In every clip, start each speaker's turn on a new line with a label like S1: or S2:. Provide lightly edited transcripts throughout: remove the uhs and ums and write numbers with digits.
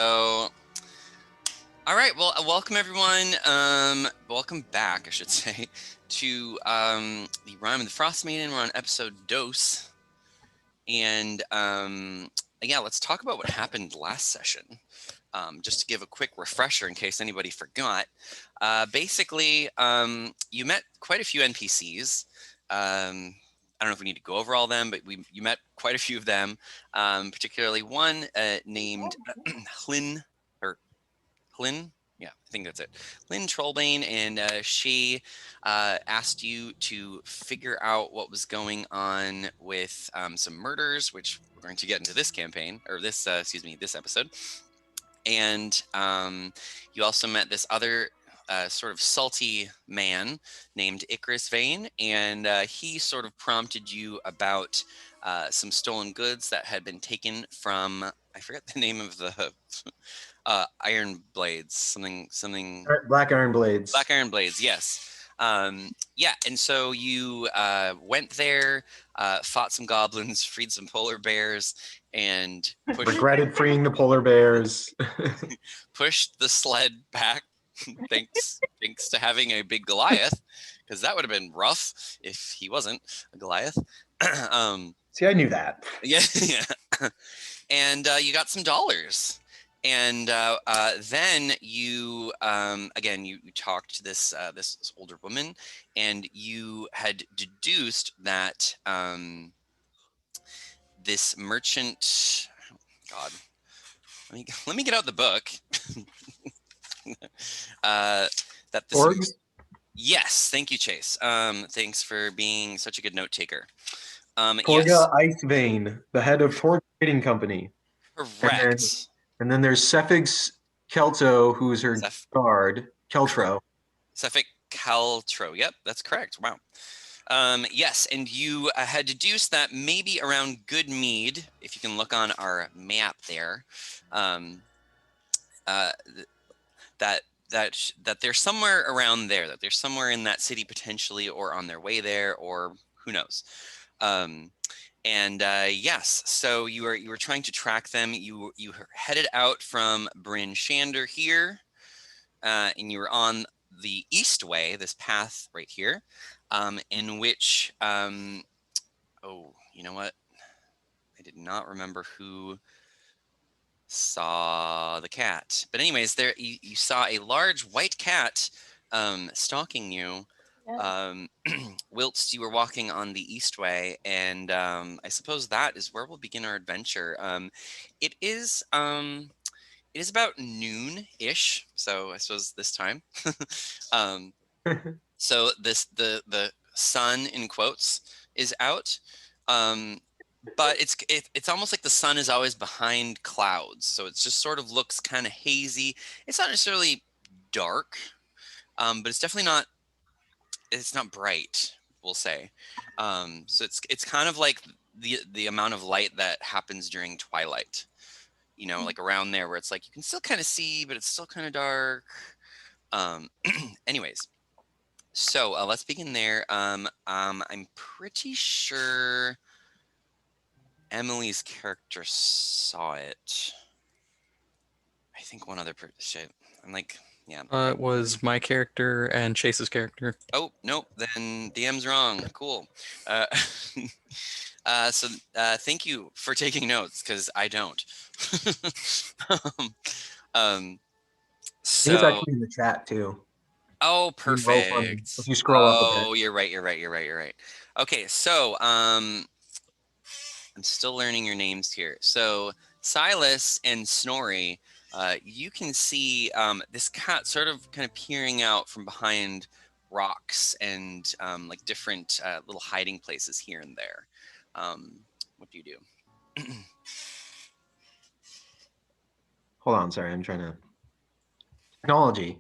S1: So, all right. Well, welcome everyone. Welcome back, I should say, to the Rime and the Frostmaiden. We're on episode Dose, and yeah, let's talk about what happened last session. Just to give a quick refresher in case anybody forgot. Basically, you met quite a few NPCs. I don't know if we need to go over all of them, but you met quite a few of them, particularly one named Hlyn, or Hlyn. Yeah, I think that's it. Lynn Trollbane, and she asked you to figure out what was going on with some murders, which we're going to get into this campaign, or this, this episode. And you also met this other sort of salty man named Icarus Vane, and he sort of prompted you about some stolen goods that had been taken from, I forget the name of the iron blades, something.
S2: Black iron blades.
S1: Black iron blades, yes. Yeah, and so you went there, fought some goblins, freed some polar bears, and
S2: regretted freeing the polar bears.
S1: pushed the sled back. thanks to having a big Goliath, because that would have been rough if he wasn't a Goliath.
S2: See, I knew that.
S1: Yeah. And you got some dollars. And then you again you talked to this this older woman, and you had deduced that this merchant, God, let me get out the book. That this
S2: Orgs?
S1: Yes, thank you, Chase. Thanks for being such a good note taker.
S2: Torga
S1: Yes.
S2: Icevane, the head of Torga Trading Company.
S1: Correct.
S2: And then there's Cephix Kelto, who's her guard. Keltro.
S1: Cephix Caltro. Yep, that's correct. Wow. Yes, and you had deduced that maybe around Goodmead, if you can look on our map there, that they're somewhere around there, that they're somewhere in that city potentially, or on their way there, or who knows. Yes, so you were trying to track them. You headed out from Bryn Shander here, and you were on the east way, this path right here, in which oh, you know what? I did not remember who saw the cat. But anyways, there you saw a large white cat stalking you. Whilst you were walking on the east way, and I suppose that is where we'll begin our adventure. It is about noon-ish, so I suppose this time. So the sun, in quotes, is out, but it's almost like the sun is always behind clouds, so it just sort of looks kind of hazy. It's not necessarily dark, but it's definitely not. It's not bright, we'll say. So it's kind of like the amount of light that happens during twilight, you know, like around there, where it's like you can still kind of see, but it's still kind of dark. Anyways, so let's begin there. I'm pretty sure Emily's character saw it. I think one other person. I'm like, yeah.
S3: It was my character and Chase's character.
S1: Oh, nope, then DM's wrong. Cool. So thank you for taking notes, because I don't.
S2: So, it's actually in the chat too.
S1: Oh, perfect.
S2: If you scroll up a bit.
S1: Oh, you're right. Okay, so I'm still learning your names here. So Silas and Snorri, you can see this cat sort of kind of peering out from behind rocks and like different little hiding places here and there. What do you do?
S2: Hold on, sorry, I'm trying to. Technology.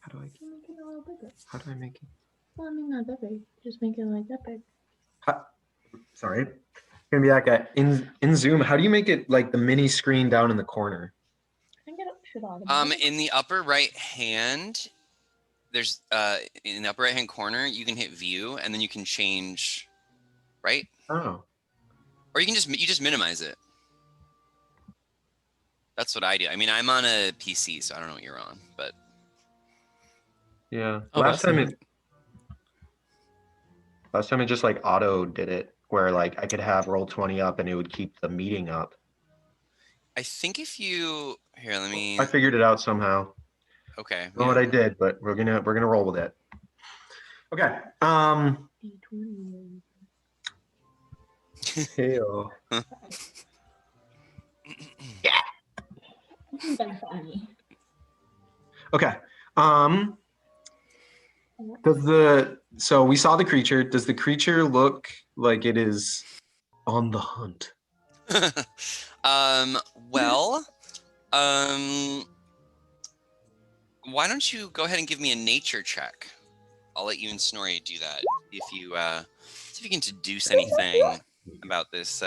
S2: How do I make it a little bigger? How do I make it?
S4: Well, I mean, not that big. Just make it like that big.
S2: Sorry. Gonna be that guy. In Zoom, how do you make it like the mini screen down in the corner?
S4: I think it should automatically.
S1: In the upper right hand, there's in the upper right hand corner, you can hit view, and then you can change, right?
S2: Oh.
S1: Or you just minimize it. That's what I do. I mean, I'm on a PC, so I don't know what you're on, but
S2: Yeah.
S3: Oh,
S2: last
S3: that's
S2: time
S3: neat.
S2: it just like auto did it, where like I could have roll 20 up and it would keep the meeting up.
S1: I think if you here, let me.
S2: I figured it out somehow.
S1: Okay.
S2: I don't know what I did, but we're gonna roll with it. Okay.
S4: D20.
S2: Heyo.
S4: You've been funny.
S2: Okay. So we saw the creature. Does the creature look like it is on the hunt?
S1: Well, why don't you go ahead and give me a nature check? I'll let you and Snorri do that. If you see if you can deduce anything about this.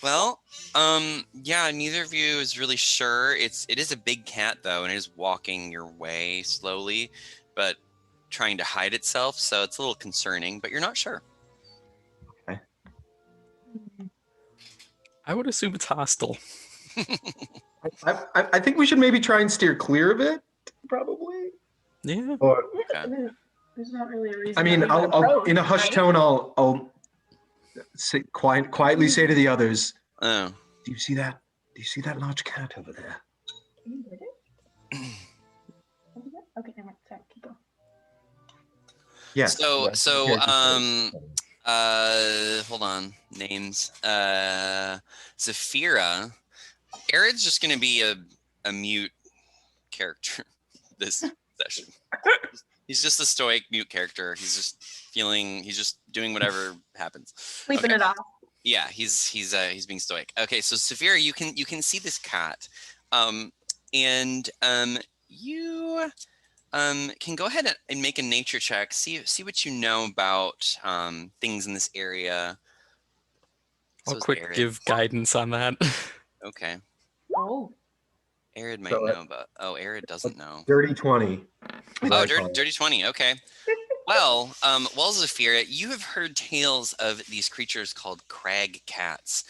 S1: Yeah, neither of you is really sure. It is a big cat though, and it is walking your way slowly, but trying to hide itself. So it's a little concerning, but you're not sure.
S3: I would assume it's hostile.
S2: I think we should maybe try and steer clear of it. Probably.
S3: Yeah.
S2: Or
S1: Okay.
S4: There's not really a reason.
S2: I mean,
S4: that we would
S2: I'll
S4: approach,
S2: in a hushed
S4: right?
S2: tone, I'll quietly say to the others,
S1: Oh.
S2: Do you see that? Do you see that large cat over there?
S4: Can you get it? Okay, never mind. Sorry, keep going.
S2: Yes.
S1: So
S2: yes,
S1: so
S2: the character
S1: um
S2: says.
S1: hold on. Names. Zafira. Arid's just gonna be a mute character this session. He's just a stoic mute character. He's just doing whatever happens.
S4: Sleeping
S1: Okay.
S4: it off.
S1: Yeah, he's being stoic. Okay, so Zafira, you can see this cat. And you can go ahead and make a nature check. See what you know about things in this area.
S3: I'll
S1: So is
S3: quick
S1: Arid.
S3: give guidance on that.
S1: Okay.
S4: Oh.
S1: Arid might
S2: So,
S1: know about. Oh, Arid doesn't know.
S2: Dirty 20.
S1: Oh, dirty 20. Okay. Well, Zafira, you have heard tales of these creatures called crag cats.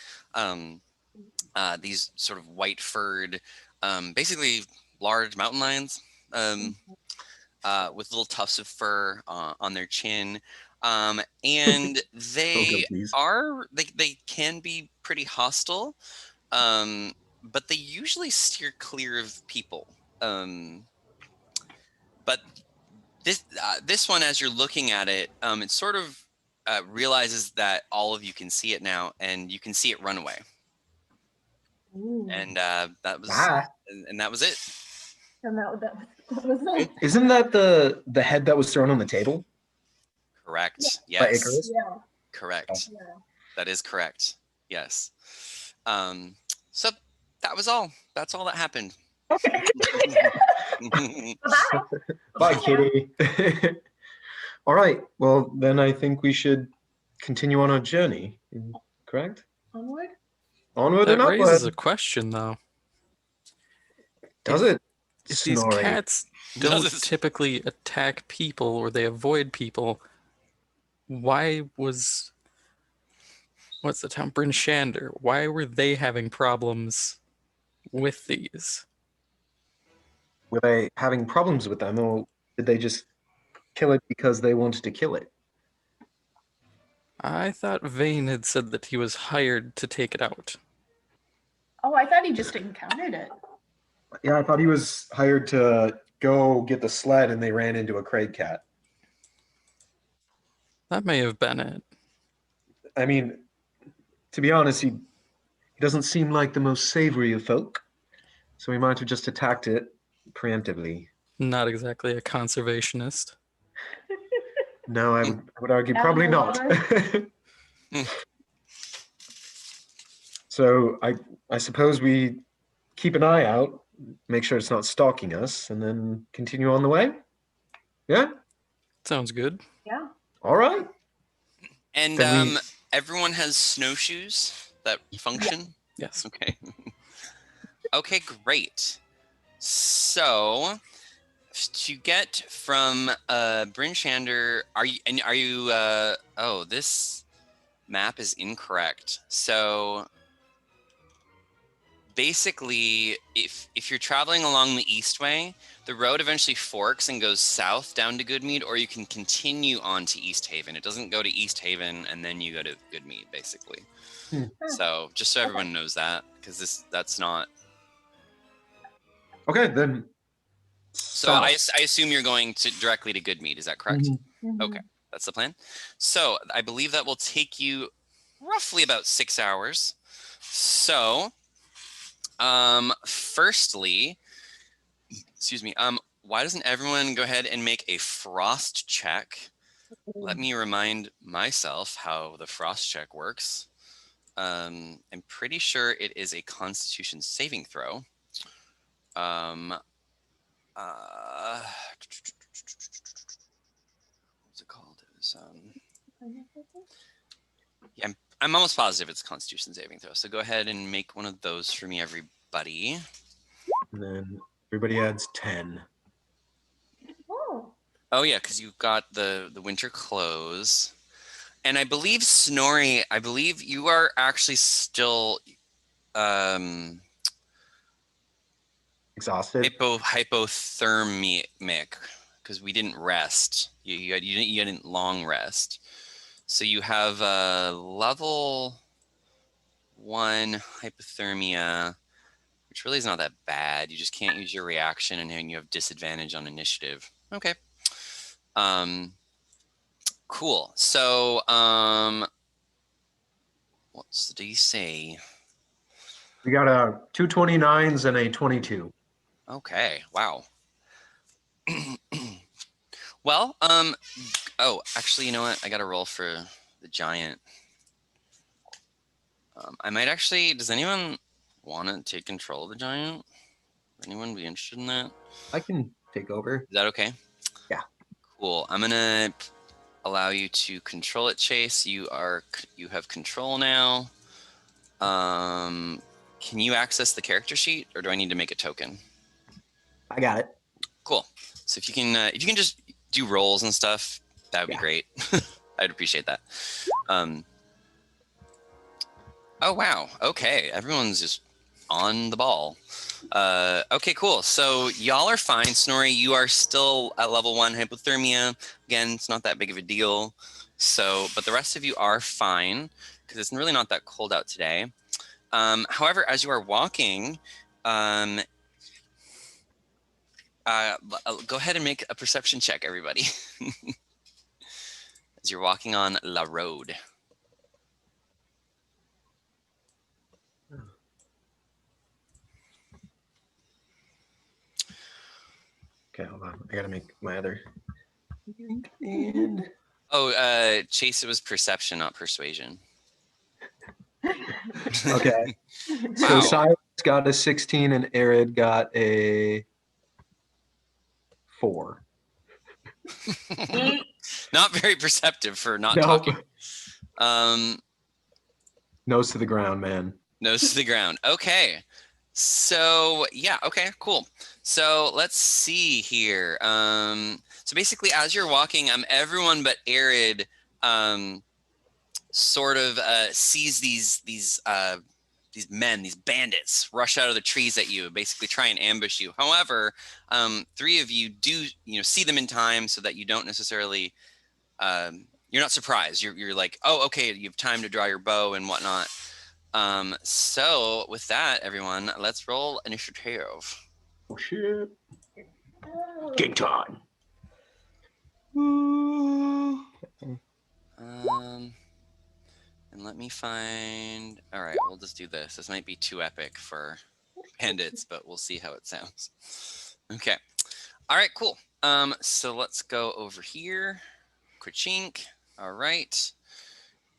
S1: These sort of white-furred, basically large mountain lions, with little tufts of fur on their chin. And they they can be pretty hostile, but they usually steer clear of people. But this one, as you're looking at it, it sort of realizes that all of you can see it now, and you can see it run away.
S4: Ooh.
S1: And that was and that was it.
S4: And that was it.
S2: Isn't that the head that was thrown on the table?
S1: Correct.
S4: Yeah.
S2: By
S1: Yes.
S2: Icarus?
S4: Yeah.
S1: Correct.
S4: Yeah.
S1: That is correct. Yes. So that was all. That's all that happened.
S4: Okay. Bye.
S2: Bye, kitty. All right. Well, then I think we should continue on our journey. Correct?
S4: Onward.
S2: Onward
S3: That
S2: and upward.
S3: raises a question, though.
S2: Does it?
S3: If these
S2: Snorri.
S3: cats don't typically attack people or they avoid people, why was what's the town? Bryn Shander. Why were they having problems with these?
S2: Were they having problems with them, or did they just kill it because they wanted to kill it?
S3: I thought Vane had said that he was hired to take it out.
S4: Oh, I thought he just encountered it.
S2: Yeah, I thought he was hired to go get the sled, and they ran into a crate cat.
S3: That may have been it.
S2: I mean, to be honest, he doesn't seem like the most savory of folk, so he might have just attacked it preemptively.
S3: Not exactly a conservationist.
S2: No, I would argue probably not. So I suppose we keep an eye out, make sure it's not stalking us, and then continue on the way. Yeah.
S3: Sounds good.
S4: Yeah.
S2: All right.
S1: And
S2: Then
S1: everyone has snowshoes that function.
S3: Yes.
S1: Okay. Okay, great. So to get from Bryn Shander, are you oh, this map is incorrect. So basically, if you're traveling along the east way, the road eventually forks and goes south down to Goodmead, or you can continue on to East Haven. It doesn't go to East Haven and then you go to Goodmead, basically. So just so everyone knows that, because that's not.
S2: Okay, then.
S1: So I assume you're going directly to Goodmead. Is that correct?
S2: Mhm.
S1: Okay, that's the plan. So I believe that will take you roughly about 6 hours. So, firstly, excuse me, why doesn't everyone go ahead and make a frost check? Let me remind myself how the frost check works. I'm pretty sure it is a Constitution saving throw. What's it called? It was, yeah, I'm almost positive it's a Constitution saving throw. So go ahead and make one of those for me, everybody.
S2: And then everybody adds 10.
S1: Oh yeah, because you've got the winter clothes. And I believe Snorri, I believe you are actually still
S2: Exhausted.
S1: hypothermic because we didn't rest. You didn't long rest. So you have a level 1 hypothermia, which really is not that bad. You just can't use your reaction, and then you have disadvantage on initiative. Okay. Cool. So what's the DC?
S2: We got a 229s and a 22.
S1: Okay. Wow. Well, oh, actually, you know what? I got to roll for the giant. I might actually. Does anyone want to take control of the giant? Would anyone be interested in that?
S2: I can take over.
S1: Is that okay?
S2: Yeah.
S1: Cool. I'm gonna allow you to control it, Chase. You have control now. Can you access the character sheet, or do I need to make a token?
S2: I got it.
S1: Cool. So if you can just do rolls and stuff, that would be great. I'd appreciate that. Oh wow. Okay, everyone's just on the ball. Okay, cool. So y'all are fine. Snorri, you are still at level 1 hypothermia. Again, it's not that big of a deal. So, but the rest of you are fine because it's really not that cold out today. However, as you are walking, go ahead and make a perception check, everybody. As you're walking on La Road.
S2: Okay, hold on. I gotta make my other. And
S1: Oh, Chase, it was perception, not persuasion.
S2: okay. So
S1: Wow.
S2: Cyrus got a 16 and Arid got a 4.
S1: Not very perceptive for not
S2: Nope.
S1: talking.
S2: Nose to the ground, man.
S1: Nose to the ground. Okay. So yeah, okay, cool. So let's see here. So basically as you're walking, everyone but Arid sort of sees these men, these bandits, rush out of the trees at you, basically try and ambush you. However, 3 of you do see them in time, so that you don't necessarily you're not surprised. You're like, oh, okay, you have time to draw your bow and whatnot. So with that, everyone, let's roll initiative.
S2: Oh shit. Game time.
S1: And let me find. All right, we'll just do this. This might be too epic for bandits, but we'll see how it sounds. Okay. All right, cool. So let's go over here. Krachink. All right.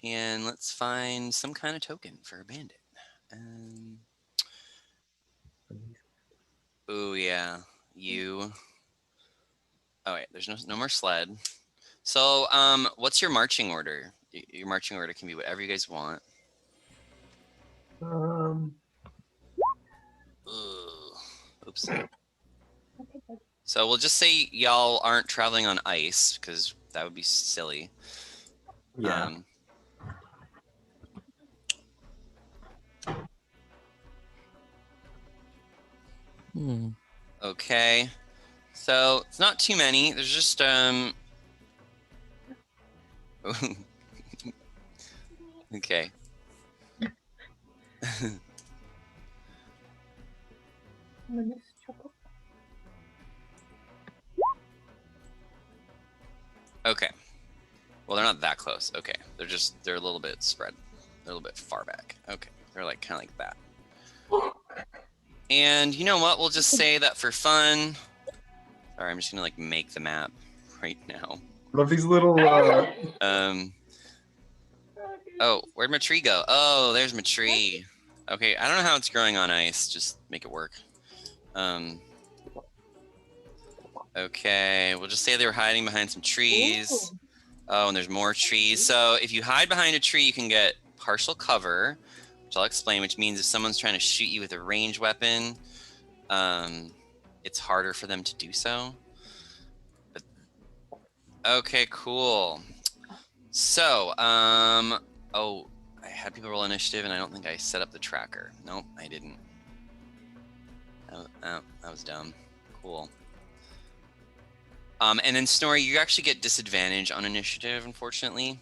S1: And let's find some kind of token for a bandit. Oh yeah, you. Oh wait, there's no more sled. So what's your marching order? Your marching order can be whatever you guys want. Oops. So we'll just say y'all aren't traveling on ice because that would be silly.
S2: Yeah.
S1: Okay. So it's not too many. There's just okay. Okay. Well, they're not that close. Okay. They're a little bit spread. They're a little bit far back. Okay. They're like kind of like that. And you know what? We'll just say that for fun. Sorry, I'm just gonna like make the map right now.
S2: Love these little.
S1: Oh, where'd my tree go? Oh, there's my tree. Okay, I don't know how it's growing on ice. Just make it work. Okay, we'll just say they were hiding behind some trees. Oh, and there's more trees. So if you hide behind a tree, you can get partial cover, which I'll explain, which means if someone's trying to shoot you with a ranged weapon, it's harder for them to do so. But, okay, cool. So, oh, I had people roll initiative, and I don't think I set up the tracker. Nope, I didn't. Oh, that was dumb. Cool. And then Snorri, you actually get disadvantage on initiative, unfortunately.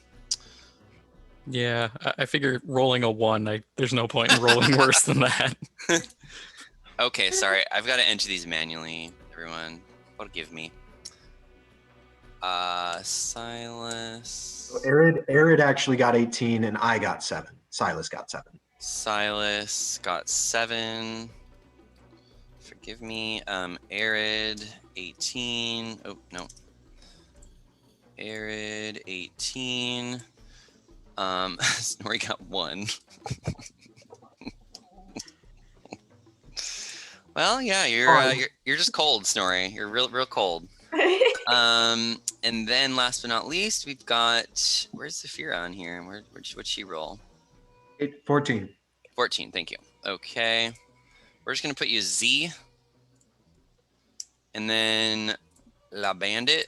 S3: Yeah, I figure rolling a 1, there's no point in rolling worse than that.
S1: Okay, sorry. I've got to enter these manually, everyone. Forgive me. Silas.
S2: Arid actually got 18 and I got 7. Silas got 7.
S1: Silas got 7. Forgive me. Arid 18. Oh no. Arid 18. Snorri got 1. Well, yeah, you're just cold, Snorri. You're real cold. And then last but not least, we've got, where's Zafira on here? What'd she roll?
S2: 14.
S1: 14, thank you. Okay. We're just gonna put you Z. And then La Bandit.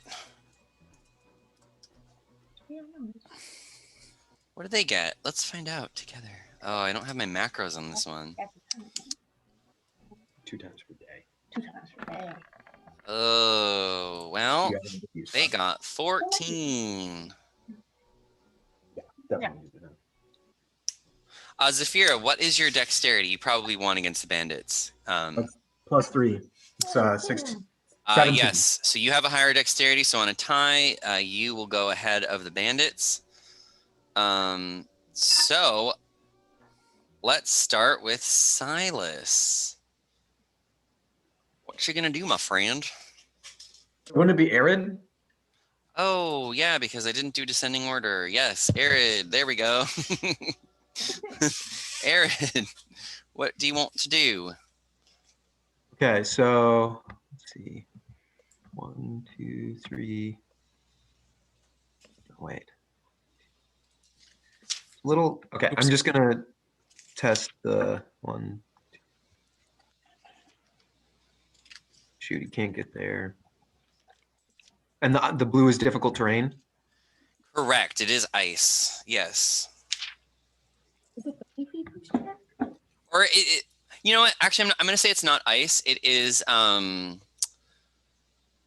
S1: What did they get? Let's find out together. Oh, I don't have my macros on this one.
S2: 2 times per day.
S4: 2 times per day.
S1: Oh, well,
S2: You gotta use
S1: they
S2: that.
S1: got 14.
S2: Definitely use that.
S1: Zafira, what is your dexterity? You probably won against the bandits.
S2: Plus 3. It's 16. 17.
S1: Yes, so you have a higher dexterity, so on a tie, you will go ahead of the bandits. So let's start with Silas. What you gonna do, my friend?
S2: Wouldn't it be Arid?
S1: Oh, yeah, because I didn't do descending order. Yes, Arid, there we go. Arid, what do you want to do?
S2: Okay, so let's see. 1, 2, 3. Oh, wait. Little. Okay,
S3: Oops.
S2: I'm just gonna test the 1. Shoot, he can't get there. And the blue is difficult terrain.
S1: Correct, it is ice. Yes.
S4: Is it 50 feet each other?
S1: Or you know what? Actually, I'm gonna say it's not ice. It is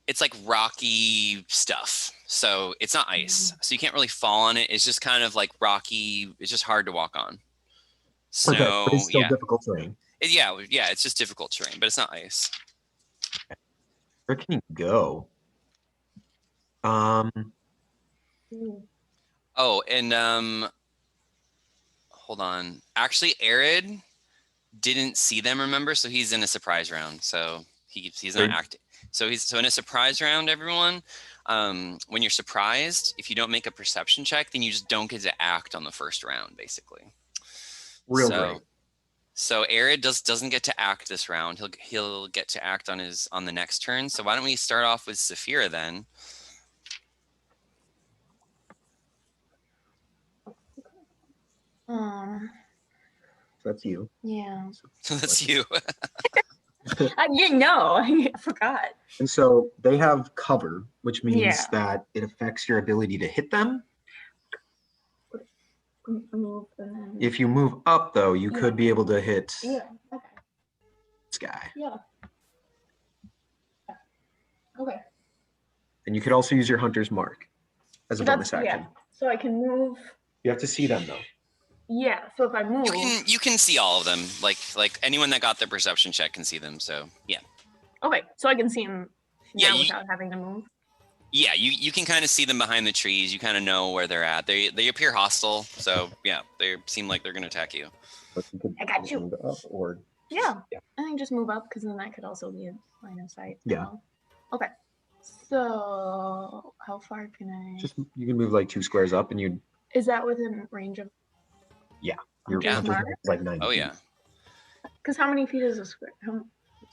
S1: it's like rocky stuff. So it's not ice. So you can't really fall on it. It's just kind of like rocky. It's just hard to walk on. So
S2: Okay, but it's still
S1: yeah,
S2: difficult terrain.
S1: yeah. It's just difficult terrain, but it's not ice.
S2: Where can he go?
S1: Oh, and hold on. Actually, Arid didn't see them. Remember, so he's in a surprise round. So he's not acting. So in a surprise round, everyone. When you're surprised, if you don't make a perception check, then you just don't get to act on the first round, basically.
S2: Real great.
S1: So Arid doesn't get to act this round. He'll get to act on the next turn. So why don't we start off with Zafira then?
S2: That's you.
S4: Yeah.
S1: So that's you.
S4: I forgot.
S2: And so they have cover, which means
S4: Yeah.
S2: that it affects your ability to hit them.
S4: Move and then.
S2: If you move up, though, you could be able to hit
S4: Yeah. Okay.
S2: this guy.
S4: Yeah. Okay.
S2: And you could also use your hunter's mark as a bonus action.
S4: Yeah. So I can move.
S2: You have to see them though.
S4: Yeah. So if I move.
S1: You can see all of them. Like anyone that got their perception check can see them. So yeah.
S4: Okay. So I can see them
S1: Yeah,
S4: now
S1: you-
S4: without having to move.
S1: Yeah, you can kind of see them behind the trees. You kind of know where they're at. They appear hostile. So yeah, they seem like they're gonna attack you.
S2: But you could
S4: I got you.
S2: move up or
S4: Yeah.
S2: Yeah.
S4: I think just move up because then that could also be a line of sight.
S2: Yeah.
S4: Okay. So how far can I?
S2: just you can move like 2 squares up, and you'd
S4: Is that within range of?
S2: your
S1: Yeah.
S2: hunter's mark is like 90
S1: Oh
S2: feet.
S1: yeah.
S4: Because how many feet is a square?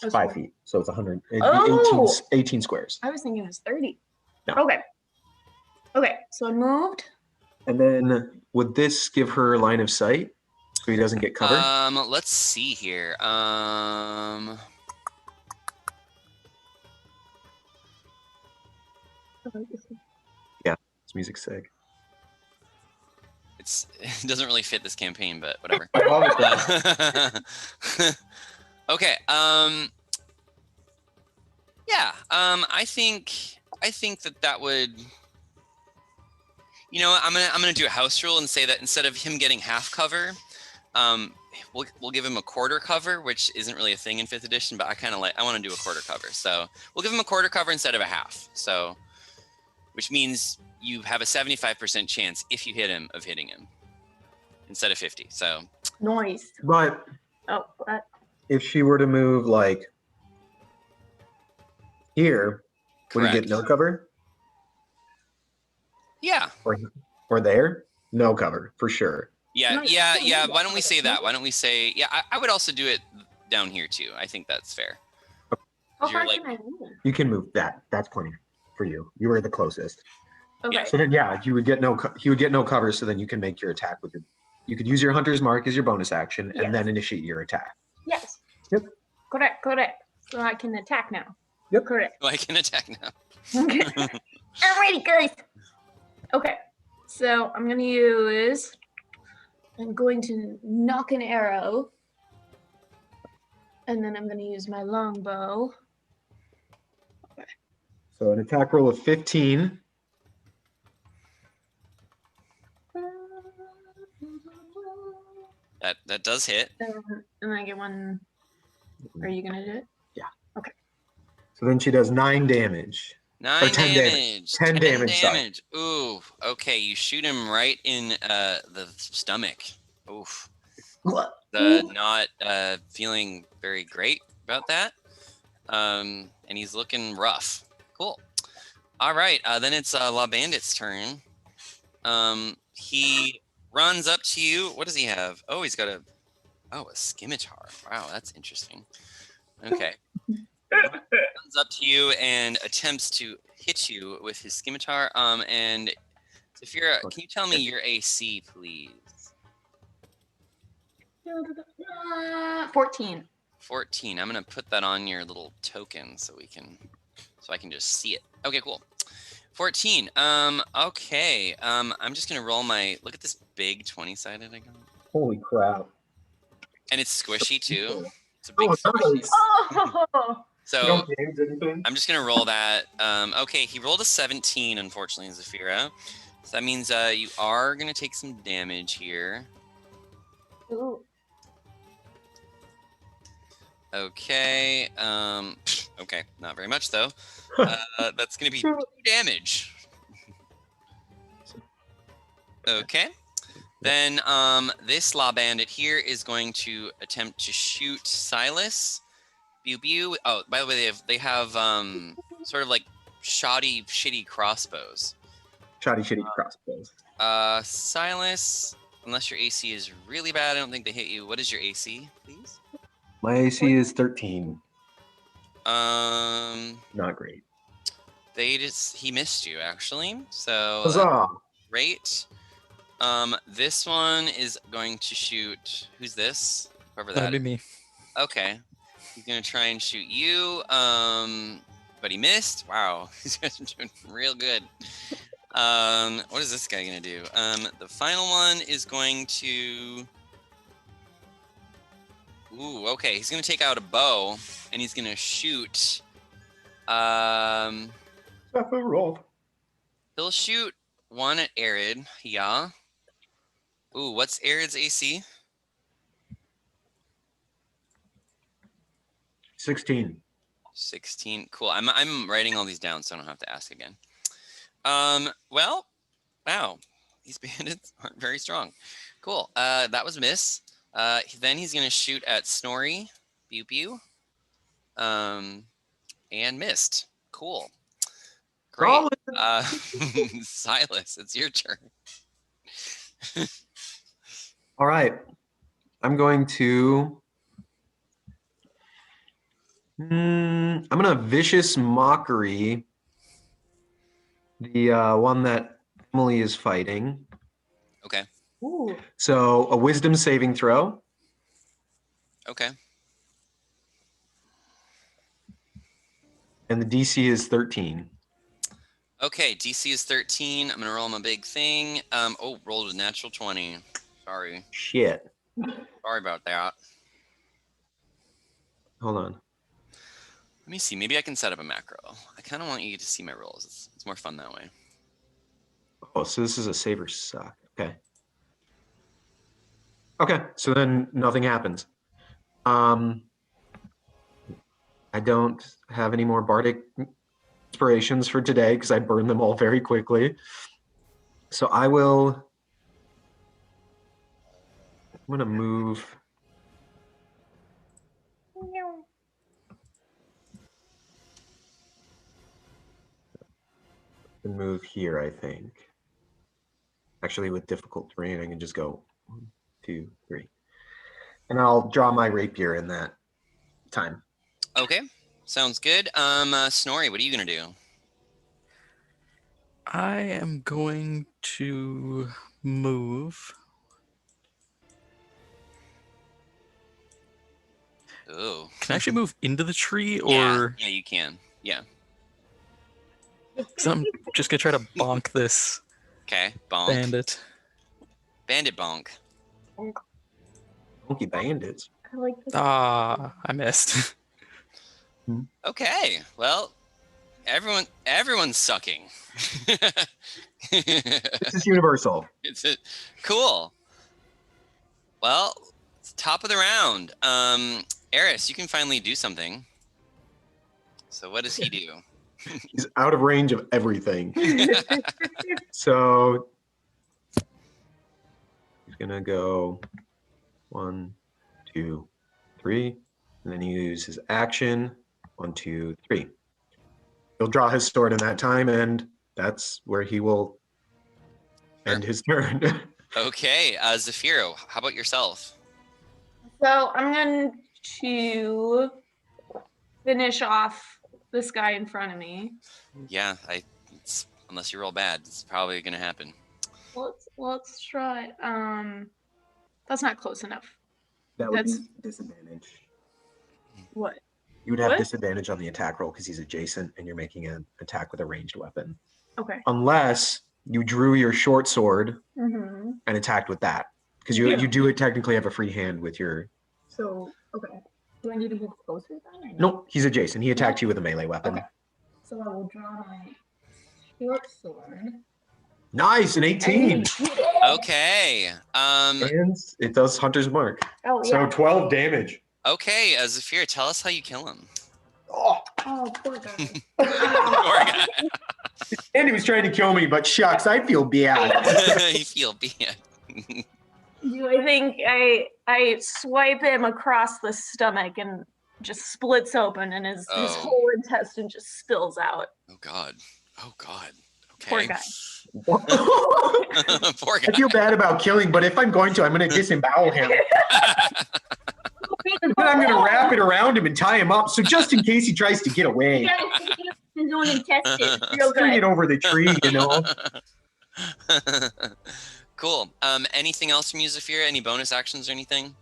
S2: It's 5 feet, so it's 100. It'd be
S4: Oh!
S2: 18 squares.
S4: I was thinking it was 30.
S2: No.
S4: Okay. Okay. So I moved.
S2: And then would this give her line of sight so he doesn't get covered?
S1: Let's see here.
S2: This music's sick.
S1: It doesn't really fit this campaign, but whatever.
S2: I love it though.
S1: Okay. Yeah. I think that would. You know what? I'm gonna do a house rule and say that instead of him getting half cover, we'll give him a quarter cover, which isn't really a thing in 5th edition, but I want to do a quarter cover. So we'll give him a quarter cover instead of a half. So, which means you have a 75% chance if you hit him of hitting him instead of 50. So
S4: Noise.
S2: But
S4: Oh, what?
S2: if she were to move like here, would he
S1: correct.
S2: get no cover?
S1: Yeah.
S2: Or there? No cover for sure.
S1: Yeah,
S4: No,
S1: yeah,
S4: you
S1: yeah.
S4: don't
S1: Why don't we
S4: need
S1: say
S4: it.
S1: that? Why don't we say, yeah, I would also do it down here too. I think that's fair.
S4: How
S1: You're
S4: far
S1: like-
S4: can I move?
S2: You can move that. That's plenty for you. You were the closest.
S4: Okay.
S2: So then, yeah, you would get he would get no cover. So then you can make your attack with it. You could use your hunter's mark as your bonus action,
S4: Yes.
S2: and then initiate your attack.
S4: Yes.
S2: Yep.
S4: Correct. So I can attack now.
S2: Yep.
S4: Correct.
S1: Oh, I can attack now.
S4: Okay. Alrighty, guys. Okay. So I'm going to knock an arrow. And then I'm gonna use my longbow.
S2: So an attack roll of 15.
S1: That does hit.
S4: And I get one. Are you gonna do it?
S2: So then she does 9 damage.
S1: 9
S2: 10
S1: damage.
S2: 10 damage, sorry.
S1: damage. Ooh. Okay, you shoot him right in the stomach. Oof. Not feeling very great about that. And he's looking rough. Cool. All right. Then it's La Bandit's turn. He runs up to you. What does he have? Oh, he's got a scimitar. Wow, that's interesting. Okay. Runs up to you and attempts to hit you with his scimitar. And Zafira, can you tell me your AC, please?
S4: 14.
S1: 14. I'm gonna put that on your little token so I can just see it. Okay, cool. 14. Okay. I'm just gonna roll look at this big 20-sided I got.
S2: Holy crap.
S1: And it's squishy too. It's a big
S2: Oh,
S1: squishy.
S2: nice.
S4: Oh!
S1: So
S2: No games, anything?
S1: I'm just gonna roll that. Okay, he rolled a 17, unfortunately, Zafira. So that means you are gonna take some damage here.
S4: Ooh.
S1: Okay. Okay, not very much though. That's gonna be 2 damage. Okay. Then this law bandit here is going to attempt to shoot Silas. Pew pew. Oh, by the way, they have sort of like shitty crossbows.
S2: Shitty crossbows.
S1: Silas, unless your AC is really bad, I don't think they hit you. What is your AC, please?
S2: My AC is 13.
S1: Not
S2: Great.
S1: he missed you actually. So
S2: Huzzah!
S1: great. This one is going to shoot. Who's this? Whoever that
S3: That'd be
S1: is.
S3: me.
S1: Okay. He's gonna try and shoot you. But he missed. Wow. These guys are doing real good. What is this guy gonna do? The final one is going to. Ooh, okay. He's gonna take out a bow and he's gonna shoot
S2: Sephiroth.
S1: He'll shoot one at Arid. Yeah. Ooh, what's Arid's AC?
S2: 16.
S1: 16. Cool. I'm writing all these down so I don't have to ask again. Well, wow. These bandits aren't very strong. Cool. That was a miss. Then he's gonna shoot at Snorri. Pew pew. And missed. Cool. Great. Silas, it's your turn.
S2: All right. I'm going to. I'm gonna vicious mockery the one that Emily is fighting.
S1: Okay.
S4: Ooh.
S2: So a wisdom saving throw.
S1: Okay.
S2: And the DC is 13.
S1: Okay, DC is 13. I'm gonna roll my big thing. Rolled a natural 20. Sorry.
S2: Shit.
S1: Sorry about that.
S2: Hold on.
S1: Let me see. Maybe I can set up a macro. I kind of want you to see my rolls. It's more fun that way.
S2: Oh, so this is a save or suck. Okay. Okay, so then nothing happens. I don't have any more bardic inspirations for today because I burned them all very quickly. So I'm gonna move. Move here, I think. Actually, with difficult terrain, I can just go 1, 2, 3. And I'll draw my rapier in that time.
S1: Okay, sounds good. Snorri, what are you gonna do?
S3: I am going to move.
S1: Oh.
S3: Can I actually move into the tree, or
S1: Yeah, you can. Yeah.
S3: because I'm just gonna try to bonk this
S1: Okay. Bonk.
S3: bandit.
S1: Bandit bonk.
S2: Monkey bandits.
S4: I like this.
S3: Ah, I missed.
S1: Okay. Well, everyone's sucking.
S2: This is universal.
S1: Cool. Well, it's top of the round. Eris, you can finally do something. So what does he do?
S2: He's out of range of everything. So he's gonna go 1, 2, 3, and then use his action. 1, 2, 3. He'll draw his sword in that time, and that's where he will end his turn.
S1: Okay, Zafiro, how about yourself?
S4: So I'm going to finish off this guy in front of me.
S1: Yeah, unless you roll bad, it's probably gonna happen.
S4: Let's try. That's not close enough.
S2: That would
S4: That's-
S2: be disadvantage.
S4: What?
S2: You would have
S4: What?
S2: disadvantage on the attack roll because he's adjacent and you're making an attack with a ranged weapon.
S4: Okay.
S2: Unless you drew your short sword
S4: Mm-hmm.
S2: and attacked with that. Because
S4: Yeah.
S2: you do technically have a free hand with your.
S4: So, okay. Do I need to move closer then? Or no?
S2: Nope, he's adjacent. He attacked you with a melee weapon.
S4: Okay. So I will draw my short sword.
S2: Nice, an 18.
S1: Okay.
S2: And it does Hunter's Mark.
S4: Oh,
S2: So
S4: yeah.
S2: 12 damage.
S1: Okay, Zafir, tell us how you kill him.
S2: Oh,
S4: Oh, poor guy.
S1: Poor guy.
S2: and he was trying to kill me, but shucks, I feel bad.
S1: You feel bad.
S4: Do I think I swipe him across the stomach and just splits open and his
S1: Oh.
S4: whole intestine just spills out.
S1: Oh God. Oh God. Okay.
S4: Poor guy.
S1: Poor guy.
S2: I feel bad about killing, but if I'm going to, I'm going to disembowel him. And then I'm going to wrap it around him and tie him up. So just in case he tries to get away,
S4: His own intestine.
S2: string it over the tree, you know.
S1: Cool. Anything else from you, Zafira? Any bonus actions or anything?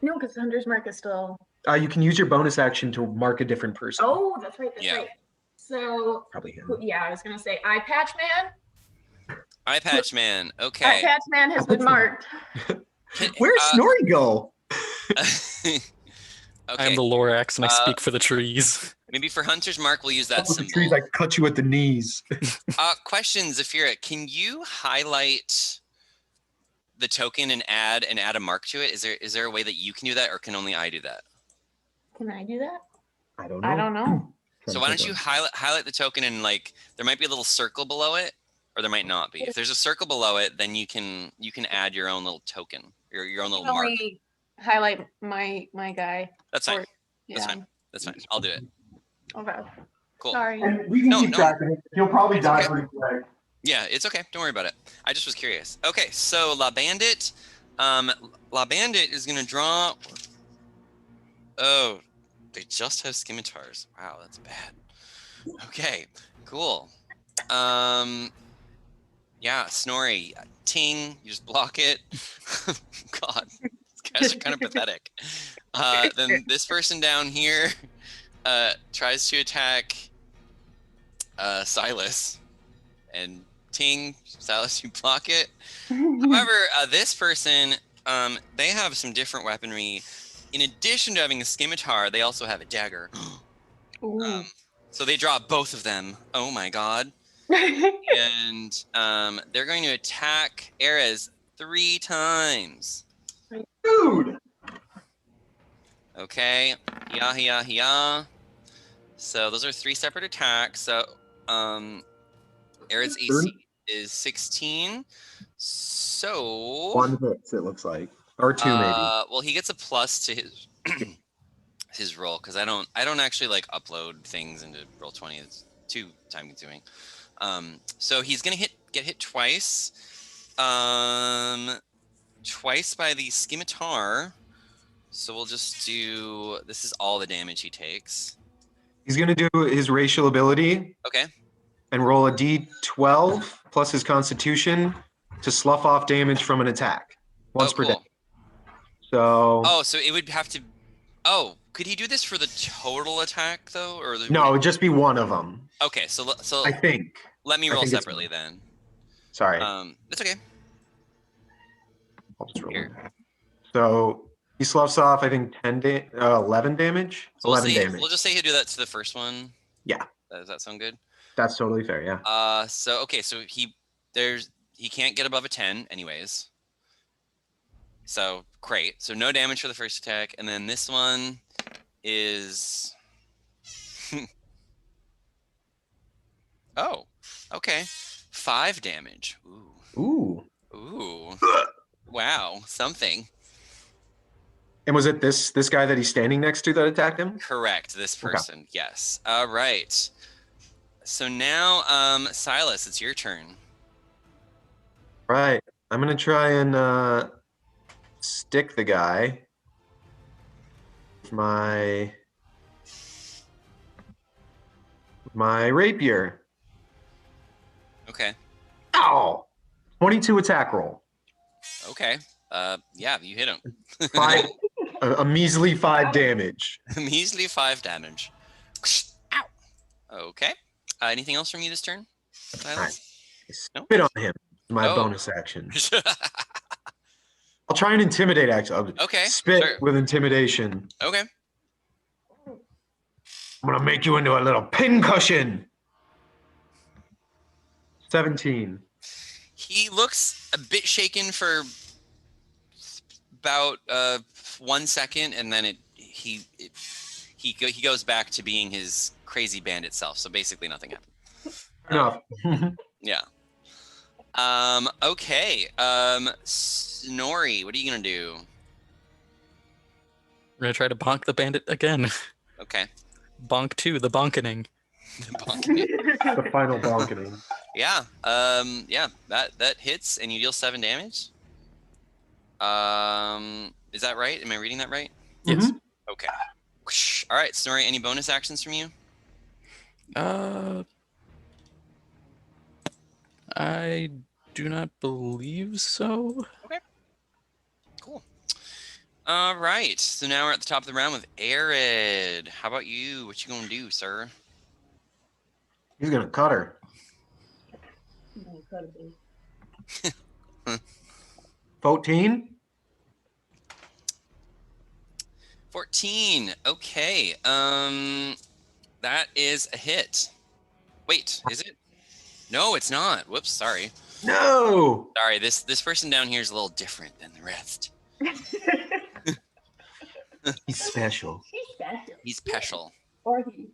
S4: No, because Hunter's Mark is still.
S2: You can use your bonus action to mark a different person.
S4: Oh, that's right. That's
S1: Yeah.
S4: right. So,
S2: Probably him.
S4: yeah, I was going to say Eye Patch Man.
S1: Eye Patch Man.
S4: Eye
S1: Okay.
S4: Patch Man has been marked.
S2: Where's Snorri go?
S1: Okay.
S3: I am the Lorax and I speak for the trees.
S1: Maybe for Hunter's Mark, we'll use that
S2: With the trees,
S1: symbol.
S2: I cut you at the knees.
S1: Question, Zafira, can you highlight the token and add a mark to it? Is there a way that you can do that, or can only I do that?
S4: Can I do that?
S2: I don't know.
S4: I don't know.
S1: So why don't you highlight the token, and like there might be a little circle below it, or there might not be. If there's a circle below it, then you can add your own little token, your own little mark.
S4: Only highlight my guy.
S1: That's fine.
S4: Or-
S1: That's
S4: yeah.
S1: fine. That's fine. I'll do it.
S4: Okay.
S1: Cool.
S4: Sorry.
S2: And we can
S1: No,
S2: keep
S1: no.
S2: track of it. He'll probably
S1: It's
S2: die
S1: okay.
S2: pretty quick.
S1: Yeah, it's okay. Don't worry about it. I just was curious. Okay, so La Bandit is gonna draw. Oh, they just have scimitars. Wow, that's bad. Okay, cool. Yeah, Snorri, Ting, you just block it. God, these guys are kind of pathetic. Then this person down here tries to attack Silas, and Ting, Silas, you block it. However, this person, they have some different weaponry. In addition to having a scimitar, they also have a dagger.
S4: Ooh.
S1: So they draw both of them. Oh my god. And they're going to attack Erez 3 times.
S2: Dude!
S1: Okay. Yeah. So those are 3 separate attacks. So Erez AC is 16. So
S2: One hits, it looks like. Or 2 maybe.
S1: well, he gets a plus to his his roll, because I don't actually like upload things into Roll20. It's too time consuming. So he's gonna get hit twice. Twice by the scimitar. So we'll just do, this is all the damage he takes.
S2: He's going to do his racial ability
S1: Okay.
S2: and roll a d12 plus his constitution to slough off damage from an attack once per day. So
S1: Oh, so it would have to. Oh, could he do this for the total attack though, or
S2: no, it would just be one of them.
S1: Okay, so
S2: I think.
S1: let me
S2: I
S1: roll
S2: think it's
S1: separately then.
S2: Sorry.
S1: That's okay.
S2: I'll just roll
S1: Here.
S2: it. So he sloughs off, I think, 11 damage.
S1: So
S2: 11 damage.
S1: We'll just say he'll do that to the first one.
S2: Yeah.
S1: Does that sound good?
S2: That's totally fair. Yeah.
S1: So okay, so he can't get above a 10 anyways. So great. So no damage for the first attack, and then this one is oh, okay. 5 damage.
S2: Ooh.
S1: Wow, something.
S2: And was it this guy that he's standing next to that attacked him?
S1: Correct. This person. Okay. Yes. All right. So now, Silas, it's your turn.
S2: Right. I'm gonna try and stick the guy with my rapier.
S1: Okay.
S2: Ow! 22 attack roll.
S1: Okay. Yeah, you hit him.
S2: 5, a measly 5 damage.
S1: Measly 5 damage. Ow. Okay. Anything else from you this turn, Silas?
S2: I spit on him. My bonus action. I'll try and intimidate. Actually,
S1: Okay.
S2: Spit
S1: sure.
S2: with intimidation.
S1: Okay.
S2: I'm gonna make you into a little pincushion. 17.
S1: He looks a bit shaken for about 1 second, and then he goes back to being his crazy bandit self. So basically, nothing happened.
S2: Enough.
S1: Yeah. Okay. Snorri, what are you gonna do?
S3: We're gonna try to bonk the bandit again.
S1: Okay.
S3: Bonk 2, the bonkening.
S2: The final balcony.
S1: Yeah. Yeah. That hits, and you deal 7 damage. Is that right? Am I reading that right?
S3: Yes.
S1: Okay. All right, Snorri. Any bonus actions from you?
S3: I do not believe so.
S1: Okay. Cool. All right. So now we're at the top of the round with Arid. How about you? What you gonna do, sir?
S2: He's gonna cut her. 14.
S1: 14. Okay. That is a hit. Wait, is it? No, it's not. Whoops, sorry.
S2: No.
S1: Sorry, this person down here is a little different than the rest.
S2: He's special.
S4: She's special.
S1: He's special.
S4: Or he.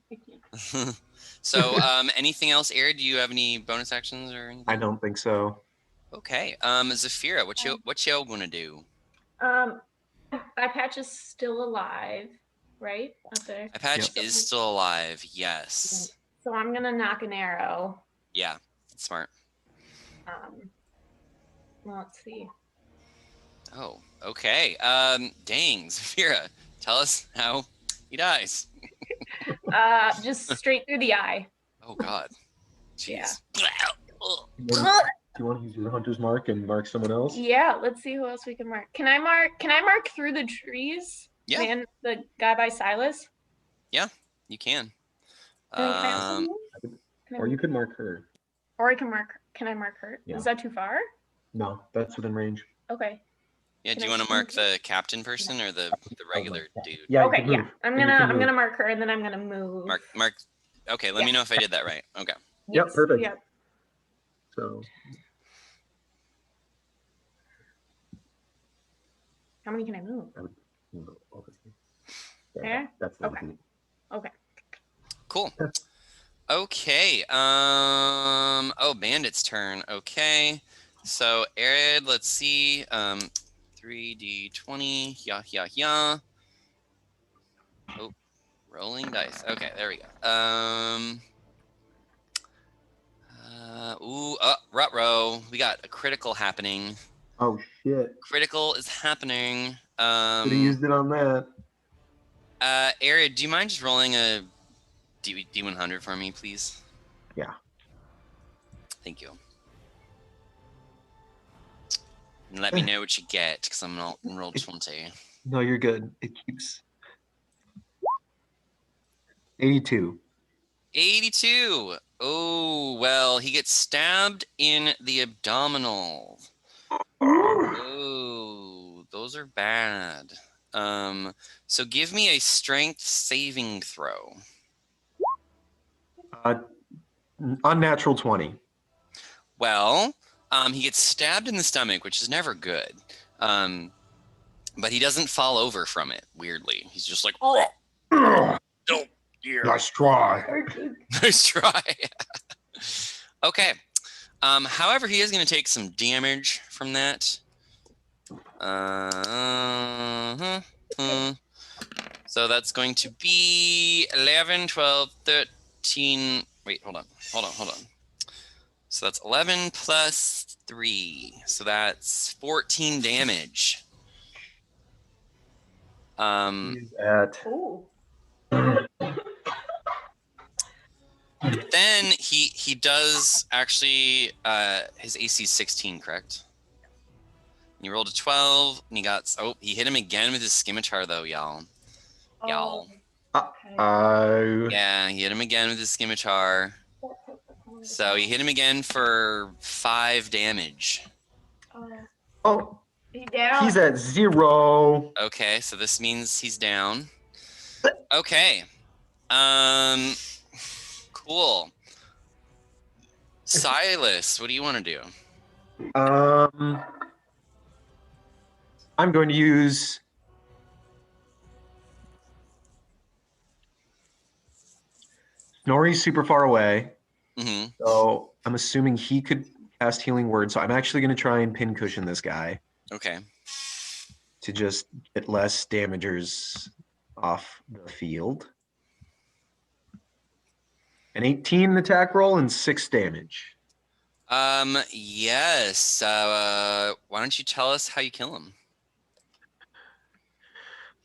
S1: So, anything else, Arid? Do you have any bonus actions or anything?
S2: I don't think so.
S1: Okay. Zafira, what you gonna do?
S4: Eye Patch is still alive, right? Up there.
S1: Eye Patch is still alive. Yes.
S4: So I'm gonna knock an arrow.
S1: Yeah. Smart.
S4: Well, let's see.
S1: Oh. Okay. Dang, Zafira, tell us how he dies.
S4: Just straight through the eye.
S1: Oh God. Jeez.
S2: Do you want to use your hunter's mark and mark someone else?
S4: Yeah, let's see who else we can mark. Can I mark through the trees?
S1: Yeah.
S4: Man, the guy by Silas.
S1: You can.
S4: Or
S2: Or you could mark her.
S4: Or I can mark. Can I mark her?
S2: Yeah.
S4: Is that too far?
S2: No, that's within range.
S4: Okay.
S1: Yeah.
S4: Can
S1: Do you
S4: I
S1: want to mark
S4: move?
S1: the captain person or the regular dude?
S2: Yeah.
S4: Okay. Yeah. I'm
S2: And you can
S4: gonna
S2: move.
S4: mark her and then I'm gonna move.
S1: Mark. Okay. Let me know if I did that right. Okay.
S2: Yep,
S4: Yes,
S2: perfect.
S4: Yep.
S2: So
S4: How many can I move?
S2: yeah, that's the
S4: Okay. Okay.
S1: Cool. Okay. Oh, Bandit's turn. Okay. So Arid, let's see. 3d20. Yeah. Oh, rolling dice. Okay, there we go. Ruh-roh. We got a critical happening.
S2: Oh shit!
S1: Critical is happening.
S2: Could have used it on that.
S1: Arid, do you mind just rolling a D100 for me, please?
S2: Yeah.
S1: Thank you. And let me know what you get, because I'm not in roll 20.
S2: No, you're good. It keeps 82.
S1: 82. Oh, well, he gets stabbed in the abdominal. Oh, those are bad. So give me a strength saving throw.
S2: Unnatural 20.
S1: Well, he gets stabbed in the stomach, which is never good. But he doesn't fall over from it, weirdly. He's just like, oh, yeah.
S2: Nice try.
S1: Nice try. Okay. However, he is going to take some damage from that. So that's going to be 11, 12, 13. Wait, hold on. So that's 11 plus 3. So that's 14 damage.
S2: He's at
S4: Oh.
S1: Then he does actually his AC is 16, correct? And he rolled a 12 and he hit him again with his scimitar though, y'all. Y'all. Yeah, he hit him again with his scimitar. So he hit him again for 5 damage.
S2: oh,
S4: He's down.
S2: he's at 0.
S1: Okay, so this means he's down. Okay. Cool. Silas, what do you want to do?
S2: I'm going to use Snorri's super far away,
S1: Mm-hmm.
S2: so I'm assuming he could cast Healing Word. So I'm actually going to try and pincushion this guy
S1: Okay.
S2: to just get less damagers off the field. An 18 attack roll and 6 damage.
S1: Yes. Why don't you tell us how you kill him?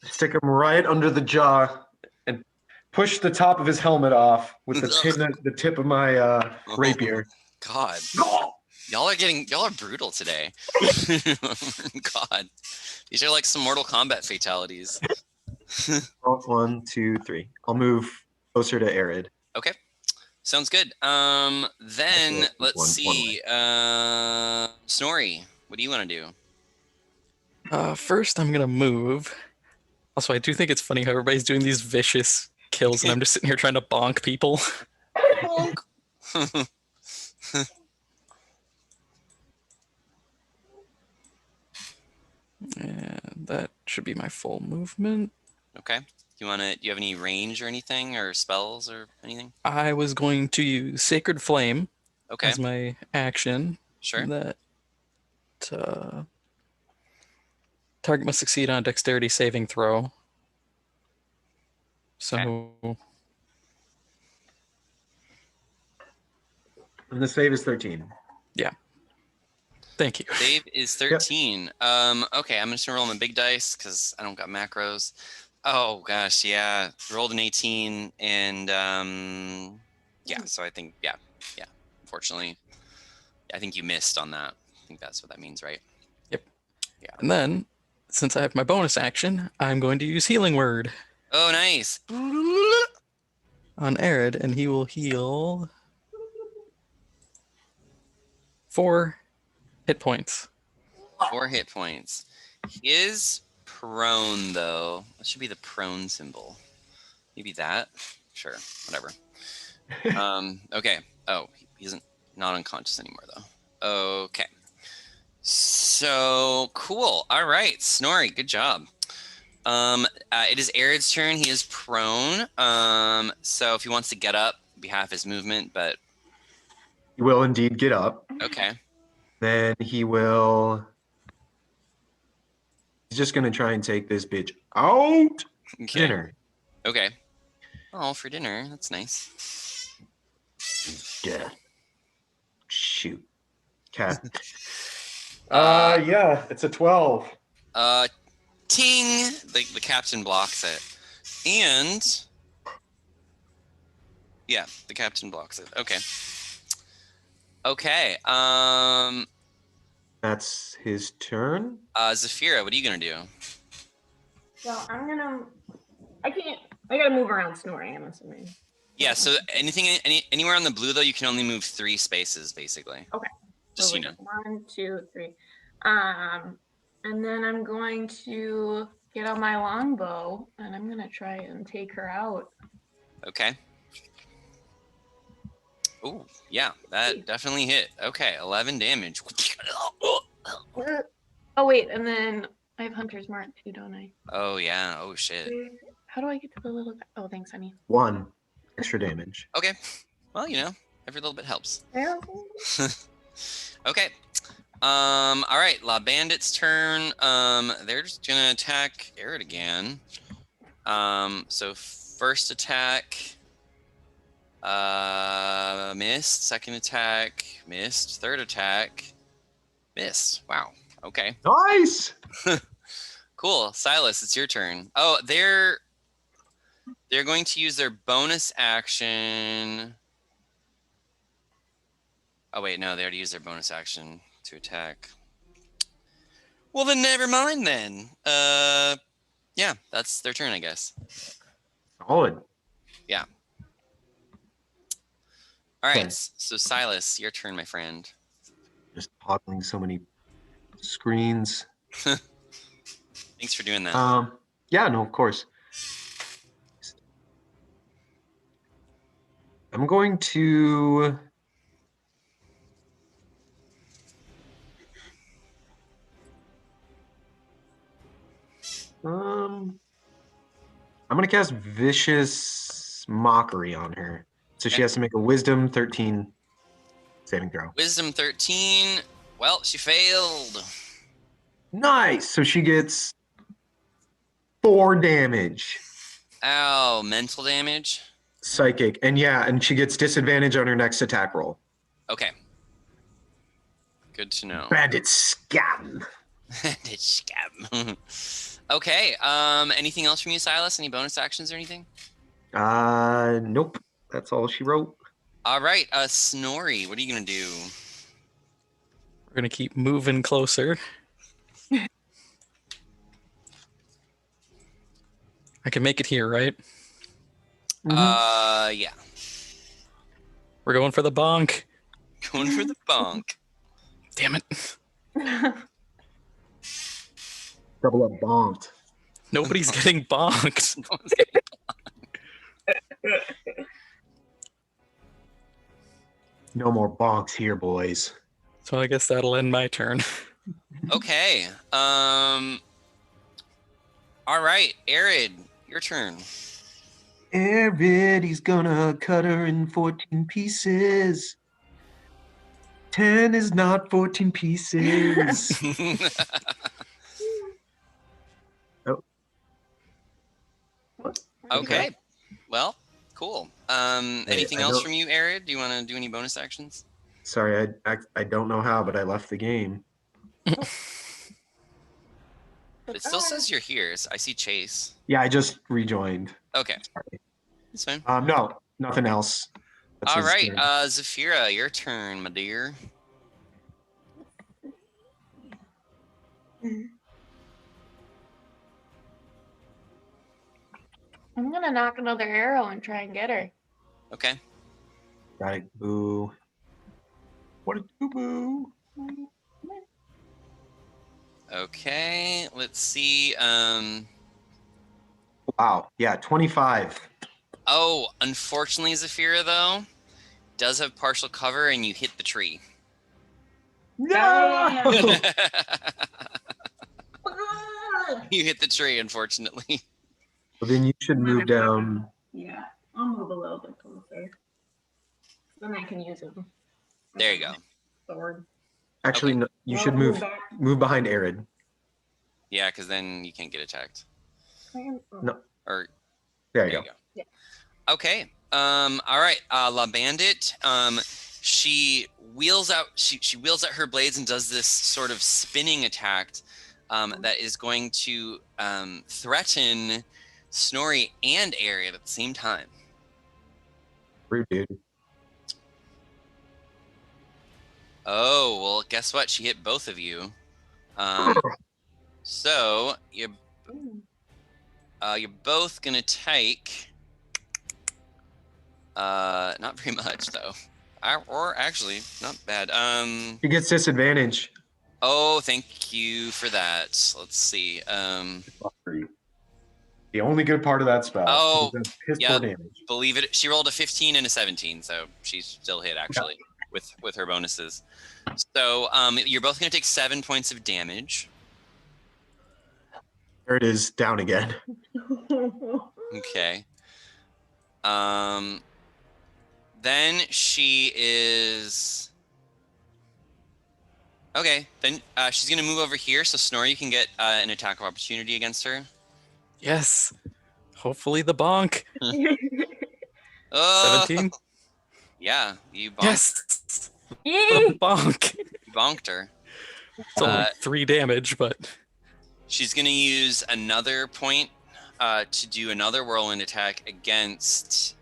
S2: Stick him right under the jaw and push the top of his helmet off with the tip of my rapier.
S1: God. Y'all are brutal today. God. These are like some Mortal Kombat fatalities.
S2: 1, 2, 3. I'll move closer to Arid.
S1: Okay. Sounds good. Then
S2: Actually,
S1: let's
S2: one
S1: see. Snorri, what do you want to do?
S3: First, I'm gonna move. Also, I do think it's funny how everybody's doing these vicious kills, and I'm just sitting here trying to bonk people.
S1: Bonk.
S3: And that should be my full movement.
S1: Okay. Do you have any range or anything, or spells or anything?
S3: I was going to use Sacred Flame
S1: Okay.
S3: as my action.
S1: Sure.
S3: That target must succeed on a dexterity saving throw. So
S2: And the save is 13.
S3: thank you.
S1: Save is 13. Okay, I'm just gonna roll my big dice because I don't got macros. Oh gosh, yeah. Rolled an 18 and yeah, so I think yeah. Unfortunately. I think you missed on that. I think that's what that means, right?
S3: Yep.
S1: Yeah.
S3: And then, since I have my bonus action, I'm going to use Healing Word
S1: Oh nice.
S3: on Arid, and he will heal 4 hit points.
S1: 4 hit points. He is prone though. That should be the prone symbol. Maybe that? Sure, whatever. Okay. Oh, he's not unconscious anymore though. Okay. So cool. All right, Snorri, good job. It is Arid's turn. He is prone. So if he wants to get up, it'd be half his movement, but
S2: He will indeed get up.
S1: okay.
S2: Then he will. He's just going to try and take this bitch out.
S1: Okay.
S2: Dinner.
S1: Okay. Oh, for dinner. That's nice.
S2: Dead. Shoot. Cat. Yeah, it's a 12.
S1: Ting! The captain blocks it. And yeah, the captain blocks it. Okay. Okay.
S2: That's his turn.
S1: Zafira, what are you gonna do?
S4: So I gotta move around Snorri, I'm assuming.
S1: Yeah, so anywhere on the blue though, you can only move 3 spaces basically.
S4: Okay.
S1: Just
S4: So
S1: so you know.
S4: 1, 2, 3. And then I'm going to get on my longbow and I'm gonna try and take her out.
S1: Okay. Ooh, yeah, that definitely hit. Okay, 11 damage.
S4: Oh wait, and then I have Hunter's Mark too, don't I?
S1: Oh yeah. Oh shit.
S4: How do I get to the little guy? Oh, thanks, honey.
S2: 1 extra damage.
S1: Okay. Well, every little bit helps.
S4: Yeah.
S1: Okay. All right, La Bandit's turn. They're just gonna attack Arid again. So first attack, missed. Second attack, missed. Third attack, missed. Wow. Okay.
S2: Nice.
S1: Cool. Silas, it's your turn. Oh, they're going to use their bonus action. Oh wait, no, they already used their bonus action to attack. Well, then never mind then. Yeah, that's their turn, I guess.
S2: Solid.
S1: Yeah. All right,
S2: Okay.
S1: so Silas, your turn, my friend.
S2: Just toggling so many screens.
S1: Thanks for doing that.
S2: Yeah, no, of course. I'm going to I'm gonna cast Vicious Mockery on her. So she
S1: Okay.
S2: has to make a Wisdom 13 saving throw.
S1: Wisdom 13. Well, she failed.
S2: Nice. So she gets 4 damage.
S1: Ow, mental damage.
S2: Psychic. And she gets disadvantage on her next attack roll.
S1: Okay. Good to know.
S2: Bandit scam.
S1: It's scam. Okay. Anything else from you, Silas? Any bonus actions or anything?
S2: Nope. That's all she wrote.
S1: All right. Snorri, what are you gonna do?
S3: We're going to keep moving closer. I can make it here, right?
S1: Yeah.
S3: We're going for the bonk.
S1: Going for the bonk.
S3: Damn it.
S2: Double up bonked.
S3: Nobody's getting bonked.
S2: No more bonks here, boys.
S3: So I guess that'll end my turn.
S1: Okay. All right, Arid, your turn.
S2: Arid, he's gonna cut her in 14 pieces. 10 is not 14 pieces. Oh. What?
S1: Okay. Well, cool. Anything
S2: I
S1: else
S2: don't-
S1: from you, Arid? Do you want to do any bonus actions?
S2: Sorry, I don't know how, but I left the game.
S1: But it still says you're here. I see Chase.
S2: Yeah, I just rejoined.
S1: Okay,
S2: Sorry.
S1: that's fine.
S2: No, nothing else. That's
S1: All
S2: his
S1: right,
S2: turn.
S1: Zafira, your turn, my dear.
S4: I'm gonna knock another arrow and try and get her.
S1: Okay.
S2: Right, boo. What a boo.
S1: Okay, let's see.
S2: Wow, yeah, 25.
S1: Oh, unfortunately, Zafira, though, does have partial cover and you hit the tree.
S2: No!
S1: You hit the tree, unfortunately.
S2: Well, then you should move down.
S4: Yeah, I'll move a little bit closer. Then I can use them.
S1: There you go.
S4: Sword.
S2: Actually,
S1: Okay.
S2: no, you
S4: Well,
S2: should
S4: I'll
S2: move
S4: back.
S2: behind Arid.
S1: Yeah, because then you can't get attacked.
S2: No.
S1: Or
S2: There you go.
S4: Yeah.
S1: Okay. All right. La Bandit. She wheels out. She wheels out her blades and does this sort of spinning attack, that is going to threaten Snorri and Arid at the same time.
S2: Rude, dude.
S1: Oh well, guess what? She hit both of you. So you're both gonna take. Not very much though, or actually not bad.
S2: He gets disadvantage.
S1: Oh, thank you for that. Let's see.
S2: The only good part of that spell.
S1: Oh,
S2: is his
S1: yeah.
S2: poor damage.
S1: Believe it, she rolled a 15 and a 17, so she's still hit actually with her bonuses. So you're both gonna take 7 points of damage.
S2: There it is, down again.
S1: Okay. Then she is. Okay, then she's gonna move over here, so Snorri, you can get an attack of opportunity against her.
S3: Yes. Hopefully the bonk.
S1: Oh,
S3: 17.
S1: yeah, you bonked,
S3: Yes.
S4: Yay!
S3: Bonk.
S1: you bonked her.
S3: It's only 3 damage, but
S1: She's gonna use another point to do another whirlwind attack against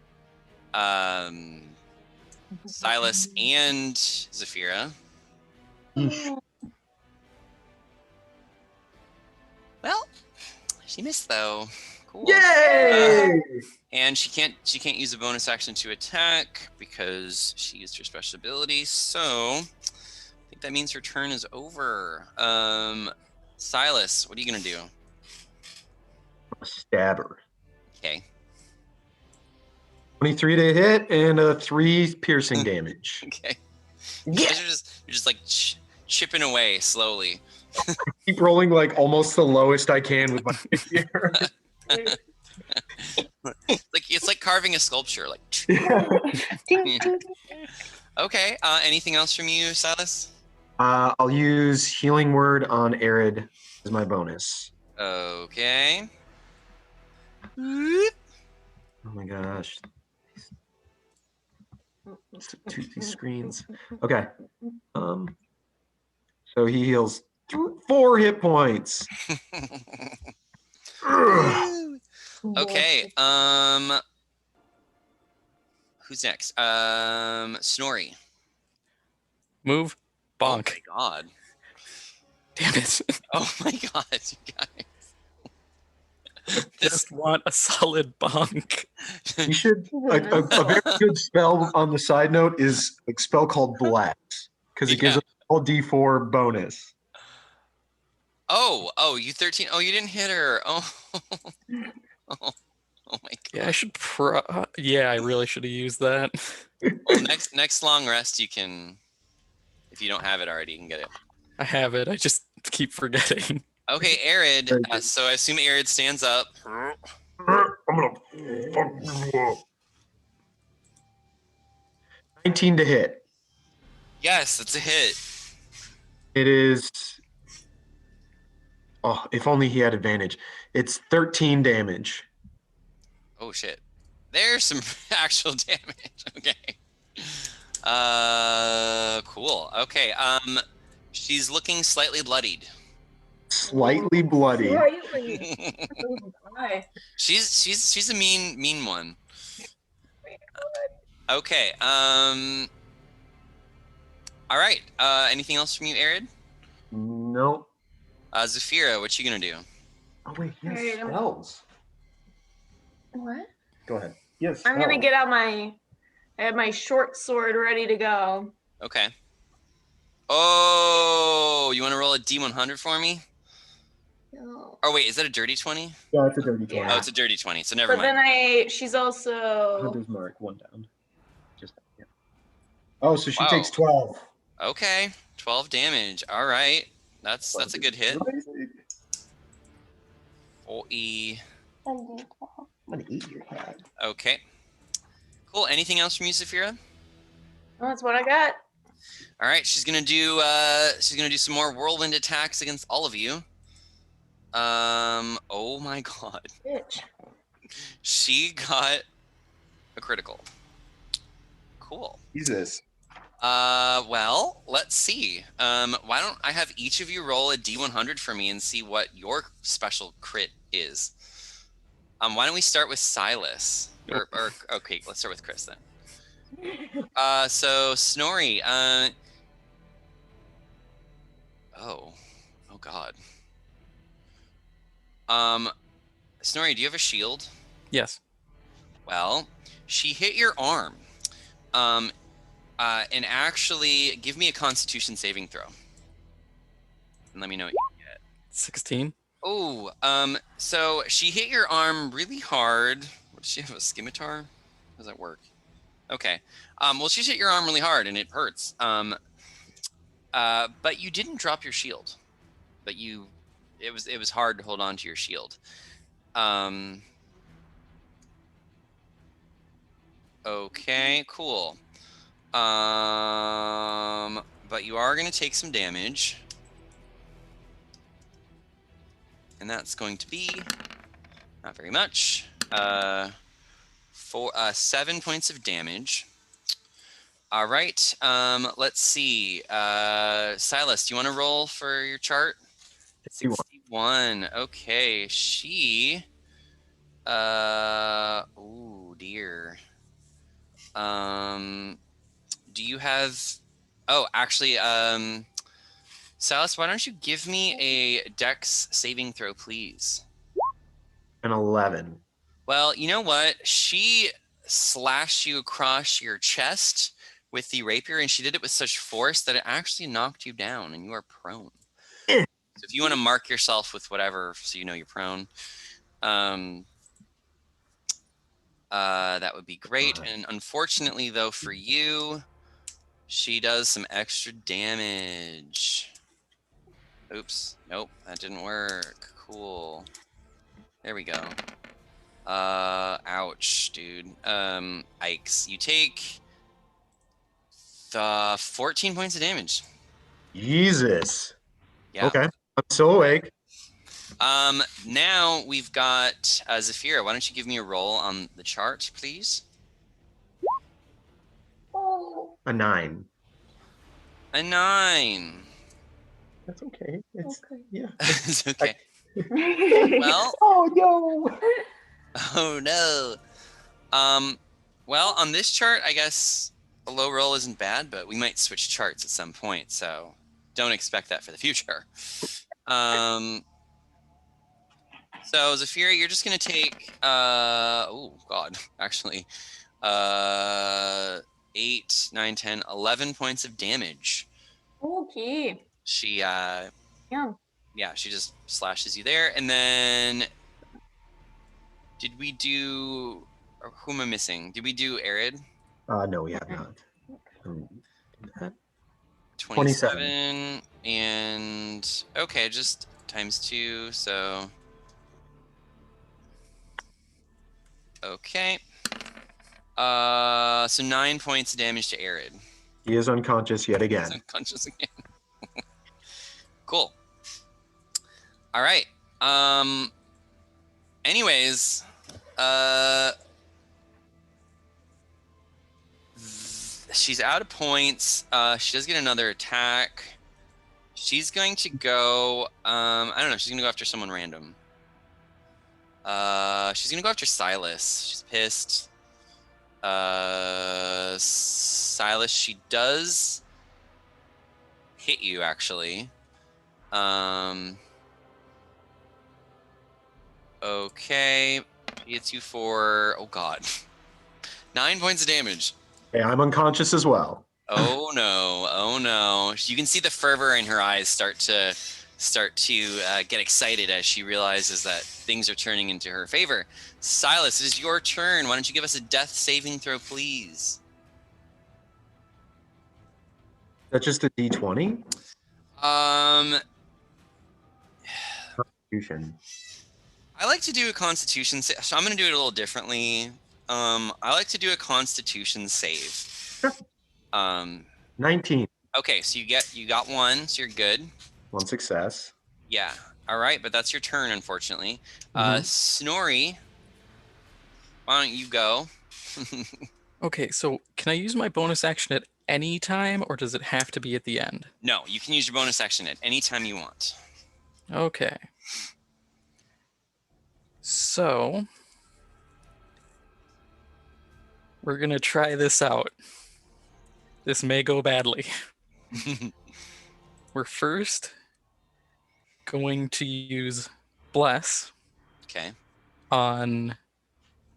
S1: Silas and Zafira. Well, she missed though. Cool.
S2: Yay!
S1: And she can't use a bonus action to attack because she used her special ability. So I think that means her turn is over. Silas, what are you gonna do?
S2: Stab her.
S1: Okay.
S2: 23 to hit and 3 piercing damage.
S1: Okay.
S2: Yeah.
S1: You're just like chipping away slowly.
S2: Keep rolling like almost the lowest I can with my figure.
S1: It's like carving a sculpture. Like. Okay. Anything else from you, Silas?
S2: I'll use Healing Word on Arid as my bonus.
S1: Okay.
S2: Oh my gosh. These screens. Okay. So he heals 4 hit points. Ugh.
S1: Okay. Who's next? Snorri.
S3: move.
S1: Oh
S3: Bonk.
S1: my god.
S3: Damn it.
S1: Oh my god, you guys.
S3: Just want a solid bonk.
S2: You should. A very good spell on the side note is a spell called Blast because it gives
S1: Yeah.
S2: a all D4 bonus.
S1: Oh, you 13. Oh, you didn't hit her. Oh. Oh my god.
S3: Yeah, I should yeah, I really should have used that.
S1: Well, next long rest you can, if you don't have it already, you can get it.
S3: I have it. I just keep forgetting.
S1: Okay, Arid.
S2: Very good.
S1: So I assume Arid stands up.
S2: I'm gonna fuck you up. 19 to hit.
S1: Yes, that's a hit.
S2: It is. Oh, if only he had advantage. It's 13 damage.
S1: Oh shit. There's some actual damage. Okay. Cool. Okay. She's looking slightly bloodied.
S2: Slightly bloody.
S4: Slightly. Hi.
S1: She's a mean one. Okay. All right. Anything else from you, Arid?
S2: No.
S1: Zafira, what you gonna do?
S2: Oh wait, he has
S4: Alright,
S2: spells.
S4: What?
S2: Go ahead. Yes.
S4: I'm gonna get out I have my short sword ready to go.
S1: Okay. Oh, you want to roll a D100 for me?
S4: No.
S1: Oh wait, is that a dirty 20?
S2: Yeah, it's a dirty 20.
S4: Yeah.
S1: Oh, it's a dirty 20. So never
S4: But
S1: mind.
S4: then she's also
S2: Hunter's mark, 1 down. Just yeah. Oh, so she
S1: Wow.
S2: takes 12.
S1: Okay, 12 damage. All right, that's a good hit. E.
S2: I'm gonna eat your head.
S1: Okay. Cool. Anything else from you, Zafira?
S4: that's what I got.
S1: All right, she's gonna do some more whirlwind attacks against all of you. Oh my god,
S4: Bitch.
S1: she got a critical. Cool.
S2: Jesus.
S1: Well, let's see. Why don't I have each of you roll a D100 for me and see what your special crit is? Why don't we start with Silas? Or okay, let's start with Chris then. So Snorri. Oh God. Snorri, do you have a shield?
S3: Yes.
S1: Well, she hit your arm. And actually, give me a Constitution saving throw. And let me know what you get.
S3: 16.
S1: Oh, so she hit your arm really hard. What, does she have a scimitar? How does that work? Okay. Well, she hit your arm really hard and it hurts. But you didn't drop your shield. But it was hard to hold on to your shield. Okay, cool. But you are going to take some damage. And that's going to be not very much. 7 points of damage. All right. Let's see. Silas, do you want to roll for your chart? 61. Okay. She. Oh dear. Do you have? Oh, actually. Silas, why don't you give me a Dex saving throw, please?
S2: An 11.
S1: Well, you know what? She slashed you across your chest with the rapier, and she did it with such force that it actually knocked you down, and you are prone. So if you want to mark yourself with whatever, so you know you're prone, that would be great. And unfortunately, though, for you, she does some extra damage. Oops. Nope, that didn't work. Cool. There we go. Ouch, dude. Ikes, you take 14 points of damage.
S2: Jesus.
S1: Yeah.
S2: Okay. I'm still awake.
S1: Now we've got Zafira. Why don't you give me a roll on the chart, please?
S2: A 9.
S1: A 9.
S2: That's okay. It's
S4: Okay.
S2: yeah.
S1: It's okay. Well.
S2: Oh no.
S1: Oh no. Well, on this chart, I guess a low roll isn't bad, but we might switch charts at some point, so don't expect that for the future. So Zafira, you're just gonna take oh god, actually 8, 9, 10, 11 points of damage.
S4: Okay.
S1: She
S4: Yeah.
S1: yeah, she just slashes you there, and then did we do, or who am I missing? Did we do Arid?
S2: No, we have not. Do that.
S1: 27 and okay, just times 2, so okay. So 9 points of damage to Arid.
S2: He is unconscious yet
S1: He's
S2: again.
S1: unconscious again. Cool. All right. Anyways, she's out of points. She does get another attack. She's going to go. I don't know. She's gonna go after someone random. She's gonna go after Silas. She's pissed. Silas, she does hit you actually. Okay. She hits you for, oh god, 9 points of damage.
S2: Hey, I'm unconscious as well.
S1: Oh no, oh no. You can see the fervor in her eyes start to get excited as she realizes that things are turning into her favor. Silas, it is your turn. Why don't you give us a death saving throw, please?
S2: That's just a D20? Constitution.
S1: I like to do a constitution save, so I'm going to do it a little differently. I like to do a constitution save.
S2: 19.
S1: Okay, so you got 1, so you're good.
S2: 1 success.
S1: Yeah. All right, but that's your turn, unfortunately. Snorri, why don't you go?
S3: Okay, so can I use my bonus action at any time, or does it have to be at the end?
S1: No, you can use your bonus action at any time you want.
S3: Okay. So we're gonna try this out. This may go badly. We're first going to use Bless.
S1: Okay.
S3: On,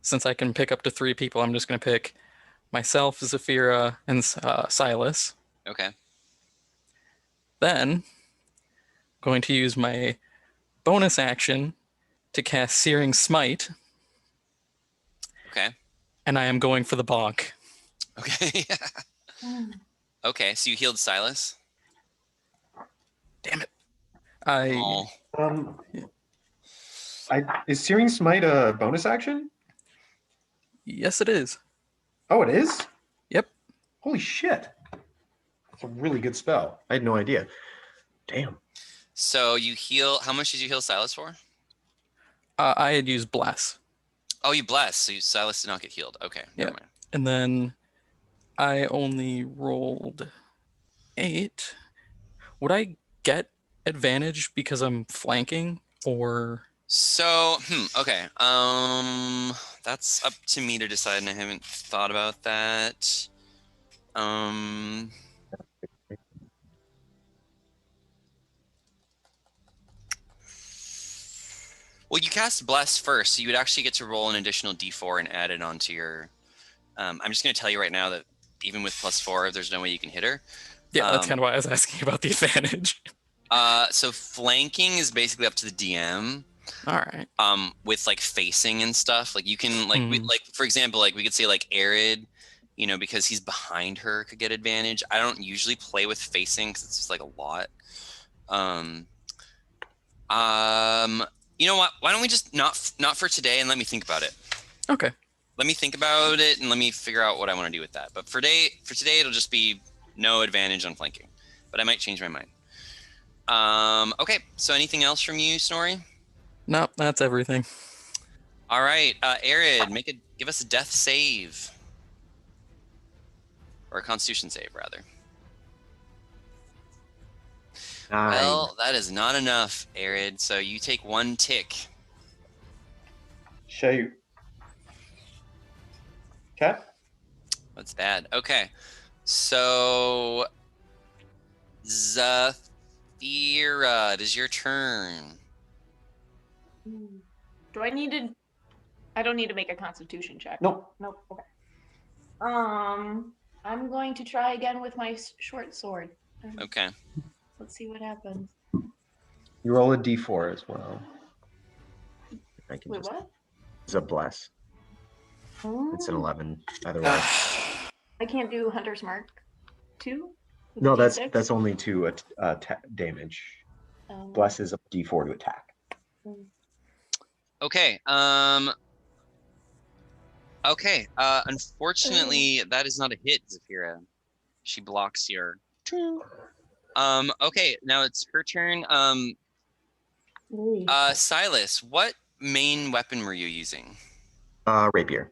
S3: since I can pick up to 3 people, I'm just gonna pick myself, Zafira, and Silas.
S1: Okay.
S3: Then going to use my bonus action to cast Searing Smite.
S1: Okay.
S3: And I am going for the bonk.
S1: Okay. Okay, so you healed Silas?
S3: Damn it.
S2: Is Searing Smite a bonus action?
S3: Yes, it is.
S2: Oh, it is?
S3: Yep.
S2: Holy shit. That's a really good spell. I had no idea. Damn.
S1: So you heal, how much did you heal Silas for?
S3: I had used Bless.
S1: Oh, you bless, so Silas did not get healed. Okay, never mind.
S3: And then I only rolled 8. Would I get advantage because I'm flanking, or?
S1: So, okay. That's up to me to decide, and I haven't thought about that. Well, you cast Bless first, so you would actually get to roll an additional D4 and add it onto your. I'm just going to tell you right now that even with +4, there's no way you can hit her.
S3: Yeah, that's kind of why I was asking about the advantage.
S1: So flanking is basically up to the DM.
S3: All right.
S1: With like facing and stuff, like you can like for example, like we could say like Arid, you know, because he's behind her could get advantage. I don't usually play with facing because it's just like a lot. You know what? Why don't we just not for today and let me think about it.
S3: Okay.
S1: Let me think about it and let me figure out what I want to do with that. But for today, it'll just be no advantage on flanking. But I might change my mind. Okay. So anything else from you, Snorri?
S3: Nope, that's everything.
S1: All right, Arid, give us a death save. Or a constitution save, rather.
S2: 9.
S1: Well, that is not enough, Arid, so you take 1 tick.
S2: Shoot. Okay.
S1: That's bad. Okay, so Zafira, it is your turn.
S4: Do I need to? I don't need to make a Constitution check.
S2: Nope.
S4: Nope. Okay. I'm going to try again with my short sword.
S1: Okay.
S4: Let's see what happens.
S2: You roll a D4 as well. I can
S4: Wait,
S2: just.
S4: what?
S2: It's a bless.
S4: Oh.
S2: It's an 11 either way.
S4: I can't do Hunter's Mark 2? With
S2: No,
S4: the
S2: that's
S4: D6?
S2: only to damage.
S4: Um,
S2: Bless is a D4 to attack.
S1: Okay. Okay. Unfortunately, that is not a hit, Zafira. She blocks your. Okay. Now it's her turn. Silas, what main weapon were you using?
S2: Rapier.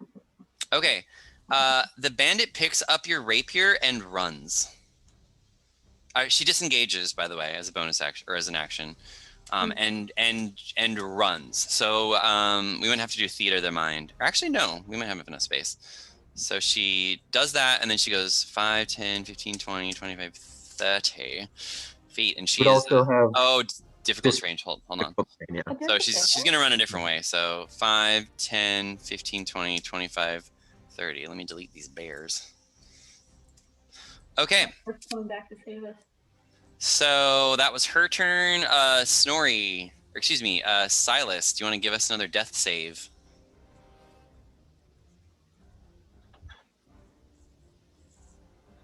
S1: Okay. The bandit picks up your rapier and runs. She disengages, by the way, as a bonus action or as an action, and runs. So we wouldn't have to do theater of the mind. Or actually, no, we might have enough space. So she does that, and then she goes 5, 10, 15, 20, 25, 30 feet, and she's
S2: also have
S1: difficult range. Hold on.
S2: Yeah.
S1: So she's gonna run a different way. So 5, 10, 15, 20, 25, 30. Let me delete these bears. Okay.
S4: We're coming back to save us.
S1: So that was her turn. Snorri, or excuse me, Silas, do you want to give us another death save?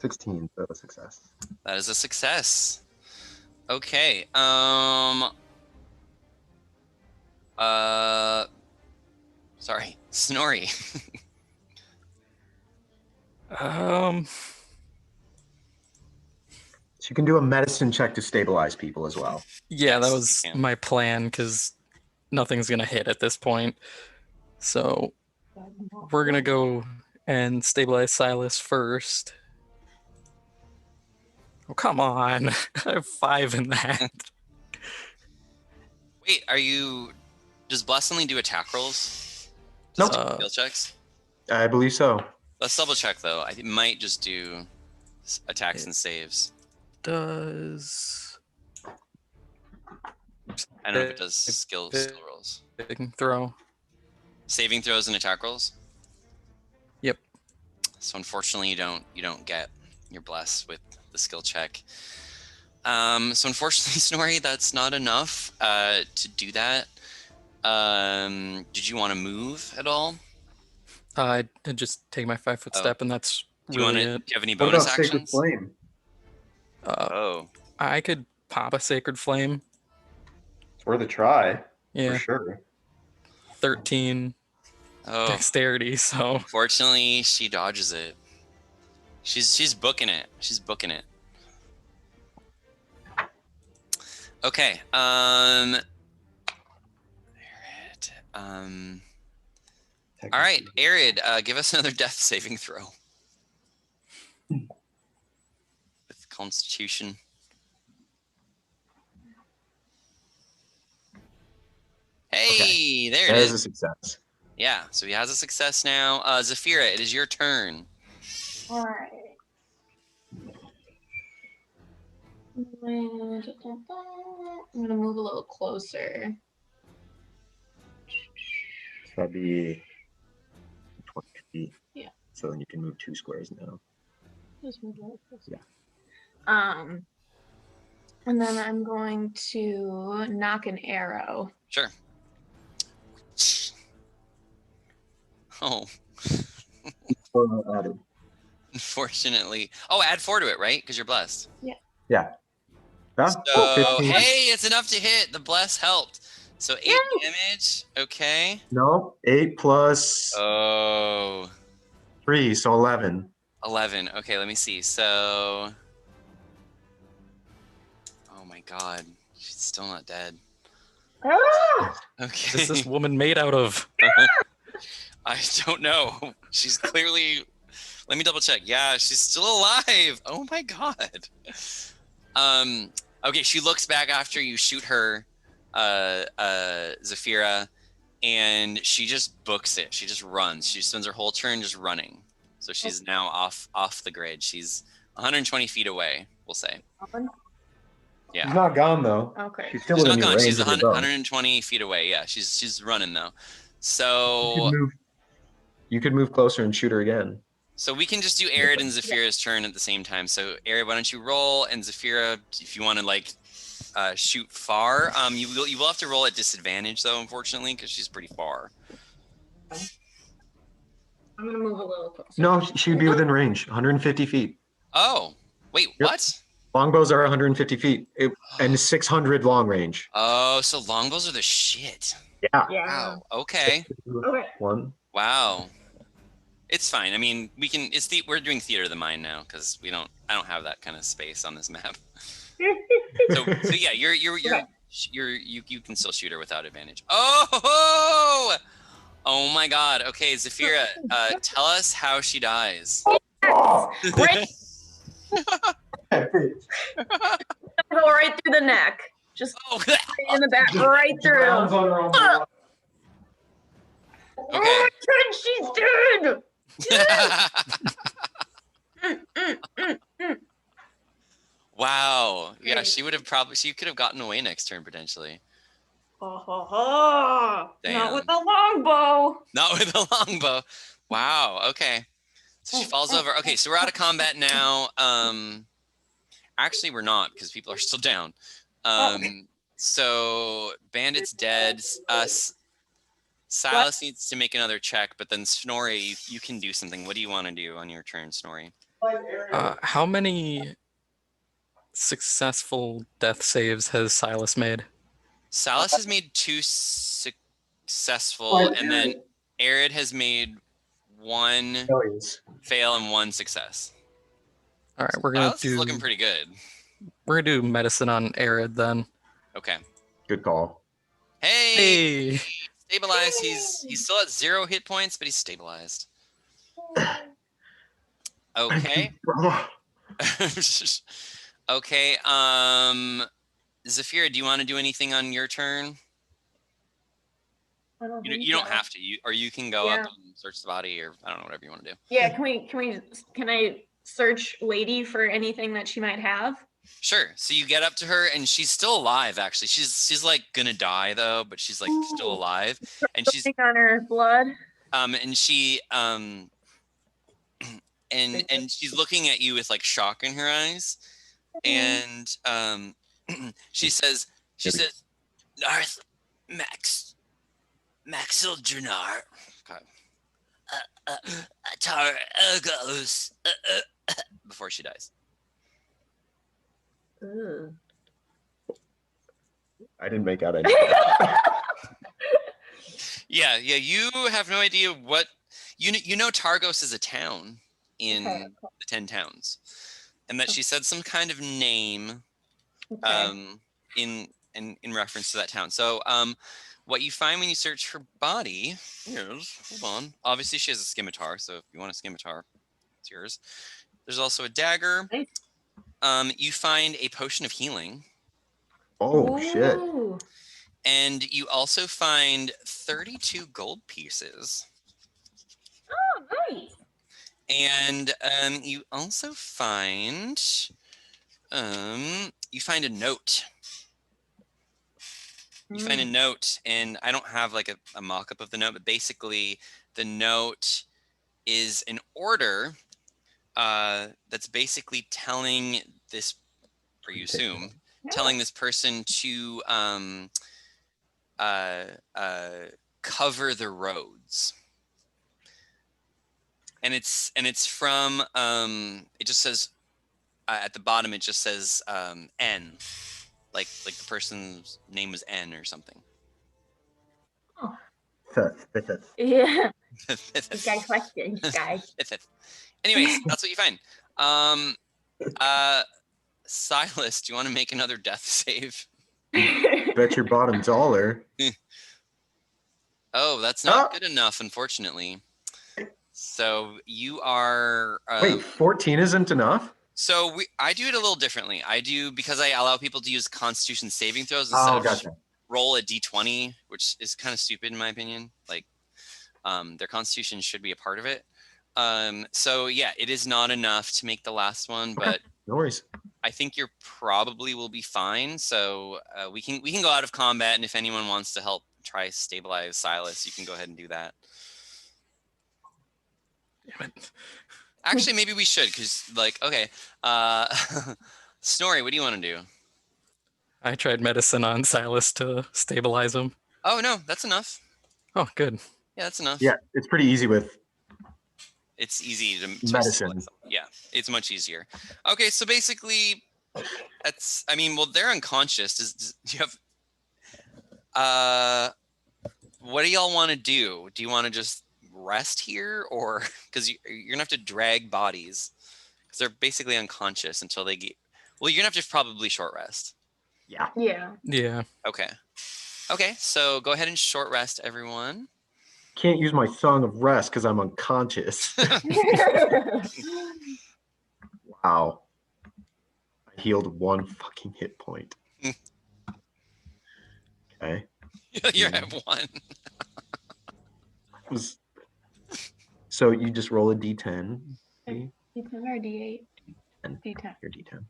S2: $16, so a success.
S1: That is a success. Okay. Sorry, Snorri.
S2: So you can do a medicine check to stabilize people as well.
S3: Yeah,
S1: Yes,
S3: that
S1: you
S3: was
S1: can.
S3: my plan because nothing's gonna hit at this point. So we're gonna go and stabilize Silas first. Oh, come on. I have 5 in that.
S1: Wait, does Bless only do attack rolls?
S2: Nope.
S1: Does it do skill checks?
S2: I believe so.
S1: Let's double check though. I might just do attacks and saves.
S3: Does
S1: I don't know if it does skill rolls.
S3: throw.
S1: Saving throws and attack rolls?
S3: Yep.
S1: So unfortunately you don't get your bless with the skill check. So unfortunately, Snorri, that's not enough to do that. Did you want to move at all?
S3: I just take my 5-foot step, and that's
S1: Do you
S3: really it.
S1: do you have any
S2: What
S1: bonus
S2: about Sacred
S1: actions?
S2: Flame?
S3: I could pop a Sacred Flame.
S2: It's worth a try,
S3: Yeah,
S2: for sure.
S3: 13 dexterity. So
S1: Fortunately, she dodges it. She's booking it. She's booking it. Okay. Arid. All right, Arid. Give us another death saving throw. With Constitution. Hey, there it
S2: That
S1: is.
S2: is a success.
S1: Yeah, so he has a success now. Zafira, it is your turn.
S4: All right. I'm gonna move a little closer.
S2: So that'd be 20 feet.
S4: Yeah.
S2: So then you can move 2 squares now.
S4: Just move a little closer.
S2: Yeah.
S4: And then I'm going to knock an arrow.
S1: Sure. Oh,
S2: Added.
S1: unfortunately. Oh, add 4 to it, right? Because you're blessed.
S2: Yeah. Ah,
S1: So,
S2: 15.
S1: hey, it's enough to hit. The bless helped. So 8 damage. Okay.
S2: No, 8 plus
S1: Oh,
S2: 3, so 11.
S1: 11. Okay, let me see. So, oh my God, she's still not dead.
S4: Ah!
S1: Okay.
S3: What is this woman made out of?
S1: I don't know. She's clearly. Let me double check. Yeah, she's still alive. Oh my God. Okay, she looks back after you shoot her, Zafira, and she just books it. She just runs. She spends her whole turn just running. So she's now off the grid. She's 120 feet away, we'll say. Yeah.
S2: She's not gone, though.
S4: Okay.
S2: She's still
S1: She's
S2: within
S1: not
S2: your
S1: gone.
S2: range
S1: She's
S2: of your bow.
S1: 120 feet away. Yeah, she's running though. So
S2: You could move closer and shoot her again.
S1: So we can just do Arid and Zafira's turn at the same time. So Arid, why don't you roll, and Zafira, if you want to like shoot far, you will have to roll at disadvantage though, unfortunately, because she's pretty far.
S4: I'm gonna move a little closer.
S2: No, she'd be within range, 150 feet.
S1: Oh, wait,
S2: Yep.
S1: what?
S2: Longbows are 150 feet and 600 long range.
S1: Oh, so longbows are the shit.
S2: Yeah.
S4: Yeah.
S1: Wow. Okay.
S4: Okay.
S2: One.
S1: Wow. It's fine. I mean, we can. We're doing theater of the mind now because I don't have that kind of space on this map. So yeah,
S4: Okay.
S1: you can still shoot her without advantage. Oh, oh my God. Okay, Zafira, tell us how she dies.
S2: Oh!
S4: Right. Go right through the neck. Just
S1: Oh,
S4: right in the back, right through.
S1: okay.
S4: Oh, she's dead.
S1: Wow. Yeah,
S4: Great.
S1: she could have gotten away next turn potentially.
S4: Not
S1: Damn.
S4: with the longbow.
S1: Not with a longbow. Wow. Okay. So she falls over. Okay, so we're out of combat now. Actually, we're not because people are still down. So Bandit's dead. Silas needs to make another check, but then Snorri, you can do something. What do you want to do on your turn, Snorri?
S3: How many successful death saves has Silas made?
S1: Silas has made 2 successful, and then Arid has made 1 fail and 1 success.
S3: All right, we're gonna
S1: Silas is looking pretty good.
S3: We're gonna do medicine on Arid then.
S1: Okay.
S2: Good call.
S1: Hey. Stabilized. He's still at 0 hit points, but he's stabilized. Okay. Okay. Zafira, do you want to do anything on your turn? You don't have to. You can go up and search the body, or I don't know, whatever you want to do.
S4: Yeah. Can I search Lady for anything that she might have?
S1: Sure. So you get up to her, and she's still alive. Actually, she's like gonna die though, but she's like still alive, and she's
S4: on her blood.
S1: And she and she's looking at you with like shock in her eyes, and she says, Narth Maxil Dranar Tar Ergos before she dies.
S2: I didn't make out anything.
S1: Yeah, you have no idea what you know Targos is a town in the 10 towns, and that she said some kind of name in reference to that town. So what you find when you search her body is, hold on, obviously she has a scimitar, so if you want a scimitar, it's yours. There's also a dagger. You find a potion of healing.
S2: Oh, shit.
S1: And you also find 32 gold pieces.
S4: Oh, nice.
S1: And you also find a note. You find a note, and I don't have like a mock-up of the note, but basically the note is an order that's basically telling this, or you assume, telling this person to cover the roads. And it's from it just says at the bottom, it just says N, like the person's name was N or something.
S4: Oh. Yeah. This guy questions, guys.
S1: Anyways, that's what you find. Silas, do you want to make another death save?
S2: Bet your bottom dollar.
S1: Oh, that's not good enough, unfortunately. So you are.
S2: Wait, 14 isn't enough?
S1: So I do it a little differently. Because I allow people to use Constitution saving throws instead of roll a d20, which is kind of stupid in my opinion. Like, their Constitution should be a part of it. So yeah, it is not enough to make the last one, but
S2: no worries.
S1: I think you probably will be fine. So we can go out of combat, and if anyone wants to help try stabilize Silas, you can go ahead and do that.
S3: Damn it.
S1: Actually, maybe we should, because okay. Snorri, what do you want to do?
S3: I tried medicine on Silas to stabilize him.
S1: Oh no, that's enough.
S3: Oh, good.
S1: Yeah, that's enough.
S2: Yeah, it's pretty easy with
S1: It's easy to
S2: Medicine.
S1: select. Yeah, it's much easier. Okay, so basically, that's. I mean, well, they're unconscious. Do you have? What do y'all want to do? Do you want to just rest here, or because you're gonna have to drag bodies because they're basically unconscious until they get. Well, you're gonna have to probably short rest.
S2: Yeah.
S4: Yeah.
S3: Yeah.
S1: Okay. Okay, so go ahead and short rest, everyone.
S2: Can't use my Song of Rest because I'm unconscious. Wow. I healed 1 fucking hit point. Okay.
S1: You're at 1.
S2: So you just roll a d10.
S4: D10 or D8?
S2: And
S4: D10.
S2: your d10.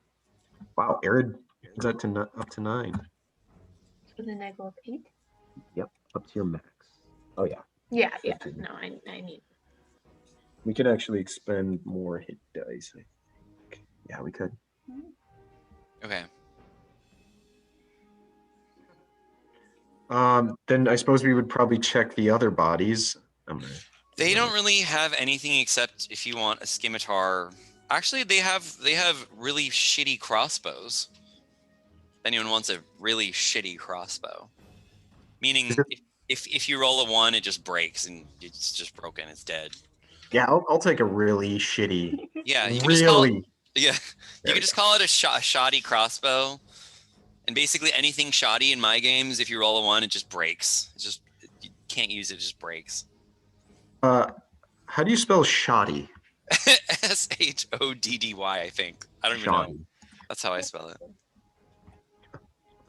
S2: Wow, Arid's up to 9.
S4: So then I go up 8?
S2: Yep, up to your max. Oh yeah.
S4: Yeah. No, I need.
S2: We could actually expend more hit dice, I think. Yeah, we could.
S1: Okay.
S2: Then I suppose we would probably check the other bodies.
S1: They don't really have anything except if you want a scimitar. Actually, they have really shitty crossbows. If anyone wants a really shitty crossbow, meaning if you roll a 1, it just breaks and it's just broken. It's dead.
S2: Yeah, I'll take a really shitty.
S1: Yeah, you can
S2: really.
S1: just call it, yeah, you can just call it a shoddy crossbow. And basically anything shoddy in my games, if you roll a 1, it just breaks. You can't use it; it just breaks.
S2: How do you spell shoddy?
S1: SHODDY, I think. I don't even know. That's how I spell it.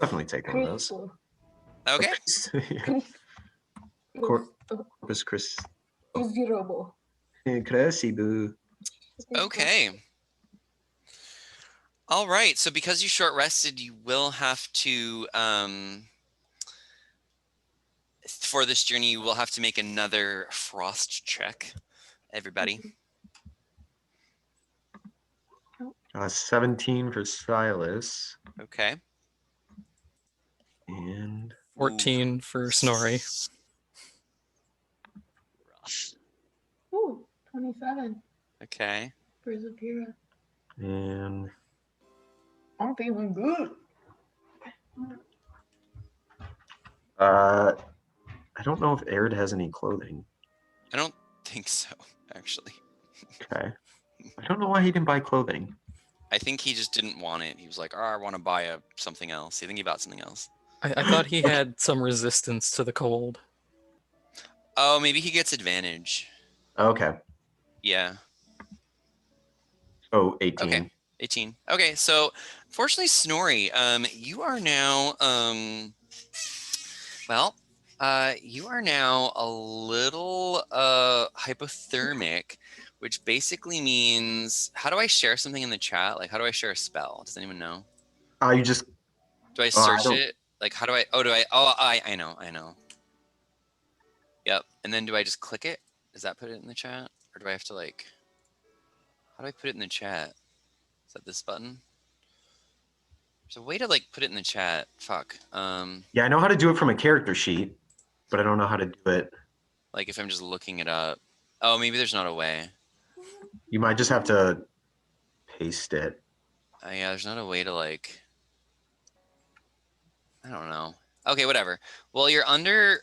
S2: Definitely take one of those.
S1: Okay.
S2: Corpus Christi.
S4: Miserable.
S1: Okay. All right. So because you short rested, you will have to for this journey, you will have to make another frost check. Everybody.
S2: 17 for Silas.
S1: Okay.
S2: And
S3: 14 for Snorri.
S4: Ooh, 27
S1: Okay.
S4: for Zafira.
S2: And
S4: I'm feeling good.
S2: I don't know if Arid has any clothing.
S1: I don't think so, actually.
S2: Okay. I don't know why he didn't buy clothing.
S1: I think he just didn't want it. He was like, "Oh, I want to buy something else." I think he bought something else.
S3: I thought he had some resistance to the cold.
S1: Oh, maybe he gets advantage.
S2: Okay.
S1: Yeah.
S2: Oh, 18.
S1: Okay. 18. Okay, so fortunately, Snorri, you are now you are now a little hypothermic, which basically means, how do I share something in the chat? Like, how do I share a spell? Does anyone know?
S2: You just
S1: do I search it? Like, how do I? I know. Yep. And then do I just click it? Does that put it in the chat, or do I have to like? How do I put it in the chat? Is that this button? There's a way to like put it in the chat. Fuck.
S2: Yeah, I know how to do it from a character sheet, but I don't know how to do it.
S1: Like if I'm just looking it up. Oh, maybe there's not a way.
S2: You might just have to paste it.
S1: Yeah, there's not a way to like. I don't know. Okay, whatever. Well, you're under.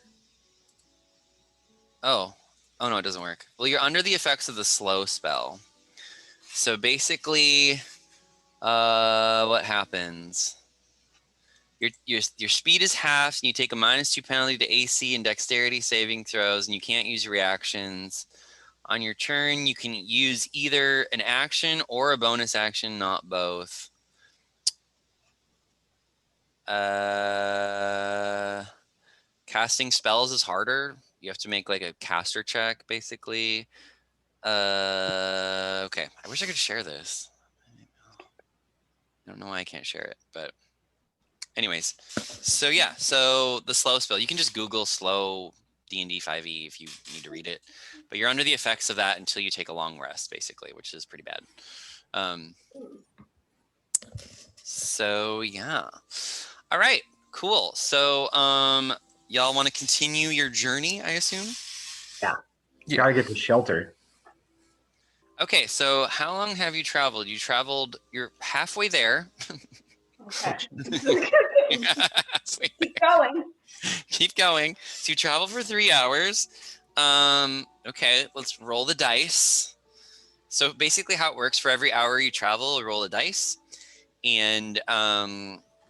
S1: Oh no, it doesn't work. Well, you're under the effects of the slow spell. So basically, what happens? Your speed is halved, and you take a -2 penalty to AC and dexterity saving throws, and you can't use reactions. On your turn, you can use either an action or a bonus action, not both. Casting spells is harder. You have to make like a caster check, basically. Okay. I wish I could share this. I don't know why I can't share it, but anyways. So yeah, so the slow spell, you can just Google slow D&D 5e if you need to read it. But you're under the effects of that until you take a long rest, basically, which is pretty bad. So yeah. All right, cool. So y'all want to continue your journey, I assume?
S2: Yeah. Gotta get to shelter.
S1: Okay, so how long have you traveled? You're halfway there.
S4: Okay.
S1: Halfway
S4: Keep
S1: there.
S4: going.
S1: Keep going. So you travel for 3 hours. Okay, let's roll the dice. So basically how it works, for every hour you travel, you roll a dice. And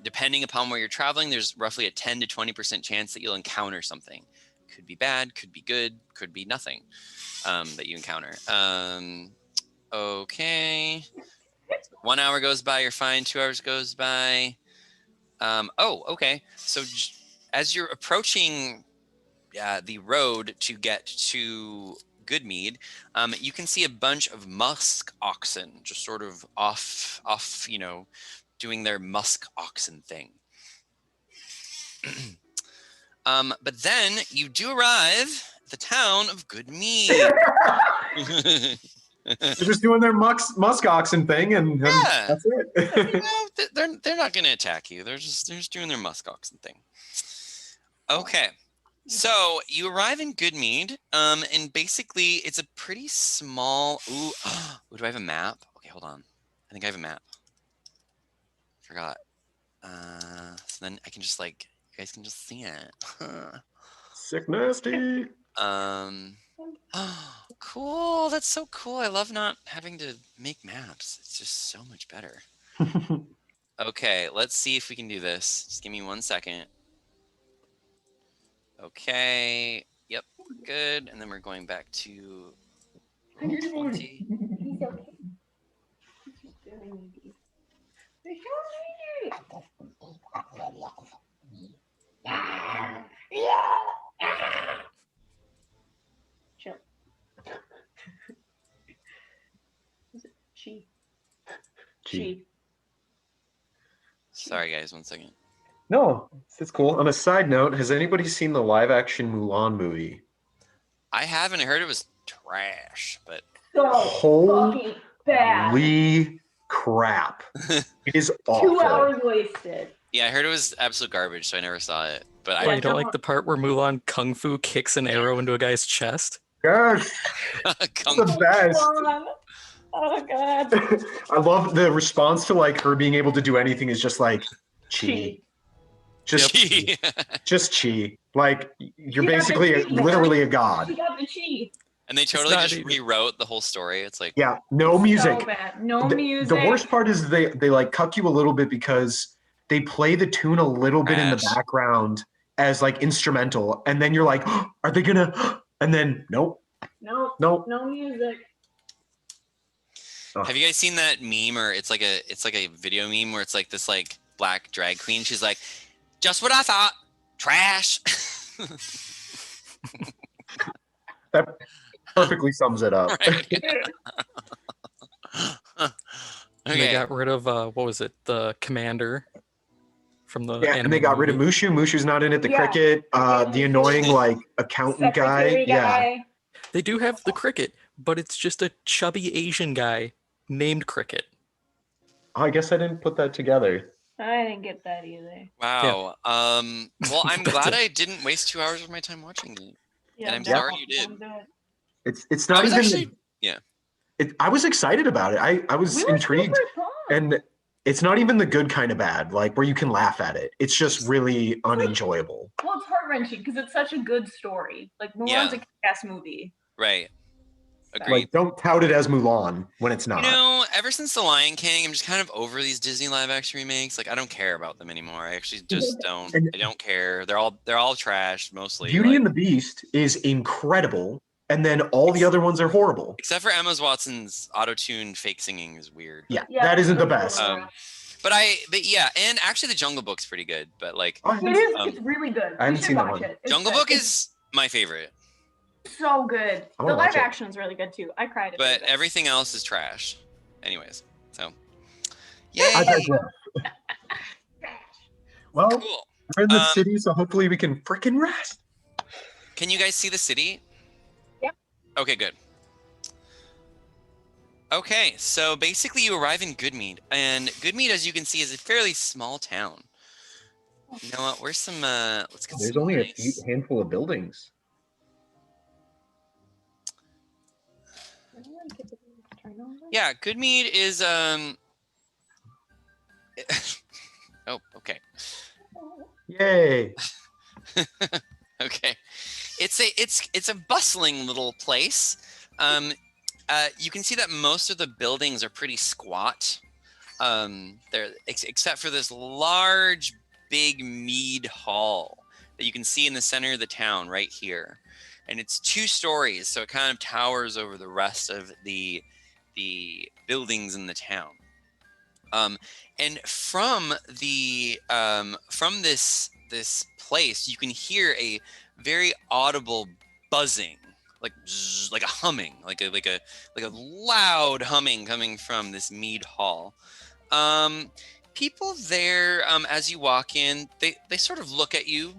S1: depending upon where you're traveling, there's roughly a 10 to 20% chance that you'll encounter something. Could be bad, could be good, could be nothing that you encounter. Okay. 1 hour goes by, you're fine. 2 hours goes by. Okay. So as you're approaching the road to get to Goodmead, you can see a bunch of musk oxen just sort of off, doing their musk oxen thing. But then you do arrive at the town of Goodmead.
S2: They're just doing their musk oxen thing, and
S1: Yeah.
S2: that's it.
S1: They're not going to attack you. They're just doing their musk oxen thing. Okay. So you arrive in Goodmead, and basically it's a pretty small. Ooh, do I have a map? Okay, hold on. I think I have a map. Forgot. So then I can just you guys can just see it.
S2: Sick nasty.
S1: Cool. That's so cool. I love not having to make maps. It's just so much better. Okay, let's see if we can do this. Just give me 1 second. Okay. Yep. Good. And then we're going back to Roll20.
S4: Chill. Chi.
S2: Gee.
S1: Sorry, guys. 1 second.
S2: No, it's cool. On a side note, has anybody seen the live-action Mulan movie?
S1: I haven't heard it was trash, but
S4: So fucking bad.
S2: Holy crap! It is awful.
S4: 2 hours wasted.
S1: yeah, I heard it was absolute garbage, so I never saw it. But
S3: Wait,
S1: I
S3: you don't like the part where Mulan kung fu kicks an arrow into a guy's chest?
S2: Yes,
S1: Kung
S2: the
S1: Fu.
S2: best.
S4: Oh god.
S2: I love the response to her being able to do anything is just like chi. Just
S1: Gee.
S2: just chi. Like you're
S4: She got the
S2: basically
S4: chi,
S2: literally a
S4: She
S2: god.
S4: got the chi.
S1: And they totally
S3: not
S1: just
S3: even-
S1: rewrote the whole story. It's like,
S2: Yeah, no music.
S4: So bad. No music.
S2: The worst part is they cuck you a little bit because they play the tune a little bit in the
S1: Trash.
S2: background as instrumental, and then you're like, oh, are they gonna? And then nope.
S4: Nope.
S2: Nope.
S4: No music.
S2: Oh.
S1: have you guys seen that meme, or it's like a video meme where it's like this black drag queen? She's like, just what I thought, trash.
S2: That perfectly sums it up.
S1: Right.
S3: And they
S1: Okay.
S3: got rid of what was it? The commander from the
S2: Yeah, and they
S3: animated
S2: got rid of
S3: movie.
S2: Mushu. Mushu's not in it. The
S4: Yeah.
S2: cricket, the annoying accountant guy.
S4: Secretary
S2: Yeah,
S4: guy.
S3: They do have the cricket, but it's just a chubby Asian guy named Cricket.
S2: I guess I didn't put that together.
S4: I didn't get that either.
S1: Wow. Well, I'm
S3: That's
S1: glad
S3: it.
S1: I didn't waste 2 hours of my time watching it.
S4: Yeah,
S1: And I'm
S4: no,
S1: sorry you did.
S4: don't do it.
S2: It's
S1: I
S2: not
S1: was
S2: even.
S1: actually, yeah.
S2: I was excited about it. I was
S4: We were
S2: intrigued,
S4: super fun.
S2: and it's not even the good kind of bad, where you can laugh at it. It's just really unenjoyable.
S4: Well, it's heart wrenching because it's such a good story. Mulan's
S1: Yeah.
S4: a kick-ass movie.
S1: Right.
S4: So-
S1: Agreed.
S2: Don't tout it as Mulan when it's not.
S1: Ever since The Lion King, I'm just kind of over these Disney live action remakes. I don't care about them anymore. I actually just don't.
S2: And-
S1: I don't care. They're all trash mostly.
S2: Beauty and the Beast is incredible, and then all the other ones are horrible.
S1: Except for Emma Watson's auto-tune fake singing is weird.
S2: Yeah,
S4: Yeah,
S2: that isn't the
S4: that's
S2: best.
S4: cool.
S1: But yeah, and actually the Jungle Book's pretty good. But
S2: Oh, I
S4: It
S2: haven't-
S4: is.
S1: Um,
S4: It's really good.
S2: I haven't
S4: You should
S2: seen that
S4: watch
S2: one.
S4: it. It's
S1: Jungle
S4: good.
S1: Book
S4: It's
S1: is my favorite,
S4: so good.
S2: I
S4: The
S2: wanna
S4: live
S2: watch it.
S4: action is really good too. I cried. At
S1: but
S4: the end.
S1: everything else is trash. Anyways, so
S2: I
S1: yay,
S2: digress. Well,
S1: cool.
S2: we're in the
S1: Um,
S2: city, so hopefully we can freaking rest.
S1: Can you guys see the city?
S4: Yep.
S1: Okay, good. Okay, so basically you arrive in Goodmead, and Goodmead, as you can see, is a fairly small town. You know what? Where's some? Let's get
S2: There's
S1: some
S2: only a
S1: nice-
S2: handful of buildings.
S1: Yeah, good mead is oh, okay.
S2: Yay!
S1: Okay. It's a bustling little place. You can see that most of the buildings are pretty squat. Except for this large, big mead hall that you can see in the center of the town right here, and it's 2 stories, so it kind of towers over the rest of the buildings in the town. And from this place, you can hear a very audible buzzing, like zzz, like a humming, like a loud humming coming from this mead hall. People there, as you walk in, they sort of look at you,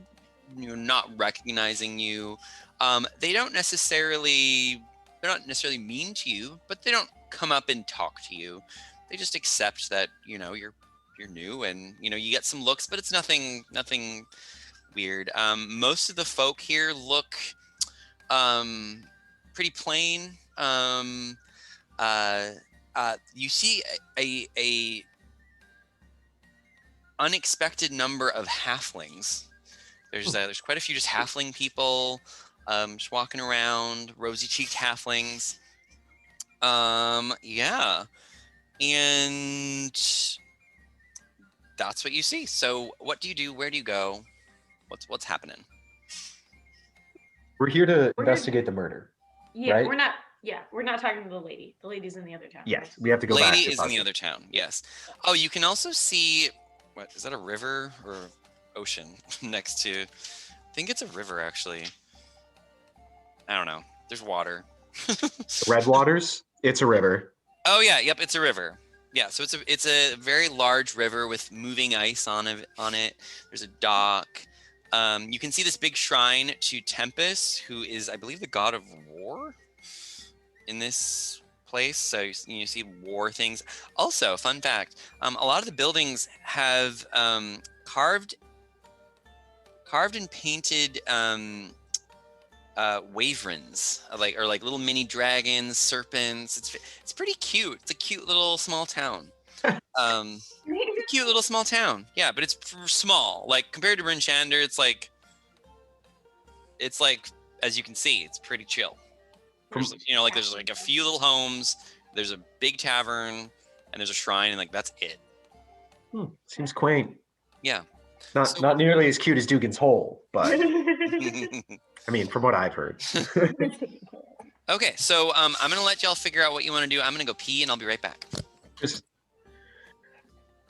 S1: not recognizing you. They're not necessarily mean to you, but they don't come up and talk to you. They just accept that you're new, and you get some looks, but it's nothing weird. Most of the folk here look pretty plain. You see a unexpected number of halflings. There's quite a few just halfling people, just walking around, rosy-cheeked halflings. Yeah, and that's what you see. So, what do you do? Where do you go? What's happening?
S2: We're here to investigate the murder.
S4: Yeah,
S2: right?
S4: we're not talking to the lady. The lady's in the other town.
S2: Yes, we have to go back.
S1: Lady
S2: to
S1: is in the
S2: Buzzard.
S1: other town. Yes. Oh, you can also see. What is that? A river or ocean next to? I think it's a river actually. I don't know. There's water.
S2: Red Waters. It's a river.
S1: Oh yeah, yep, it's a river. Yeah, so it's a very large river with moving ice on it. There's a dock. You can see this big shrine to Tempest, who is, I believe, the god of war in this place. So you see war things. Also, fun fact: a lot of the buildings have carved and painted waverns, like little mini dragons, serpents. It's pretty cute. It's a cute little small town. Cute little small town. Yeah, but it's small. Like compared to Bryn Shander, it's like as you can see, it's pretty chill. There's, there's like a few little homes. There's a big tavern, and there's a shrine, and like that's it.
S2: Seems quaint.
S1: Yeah.
S2: Not nearly as cute as Dugan's Hole, but I mean, from what I've heard.
S1: Okay, so I'm gonna let y'all figure out what you want to do. I'm gonna go pee, and I'll be right back.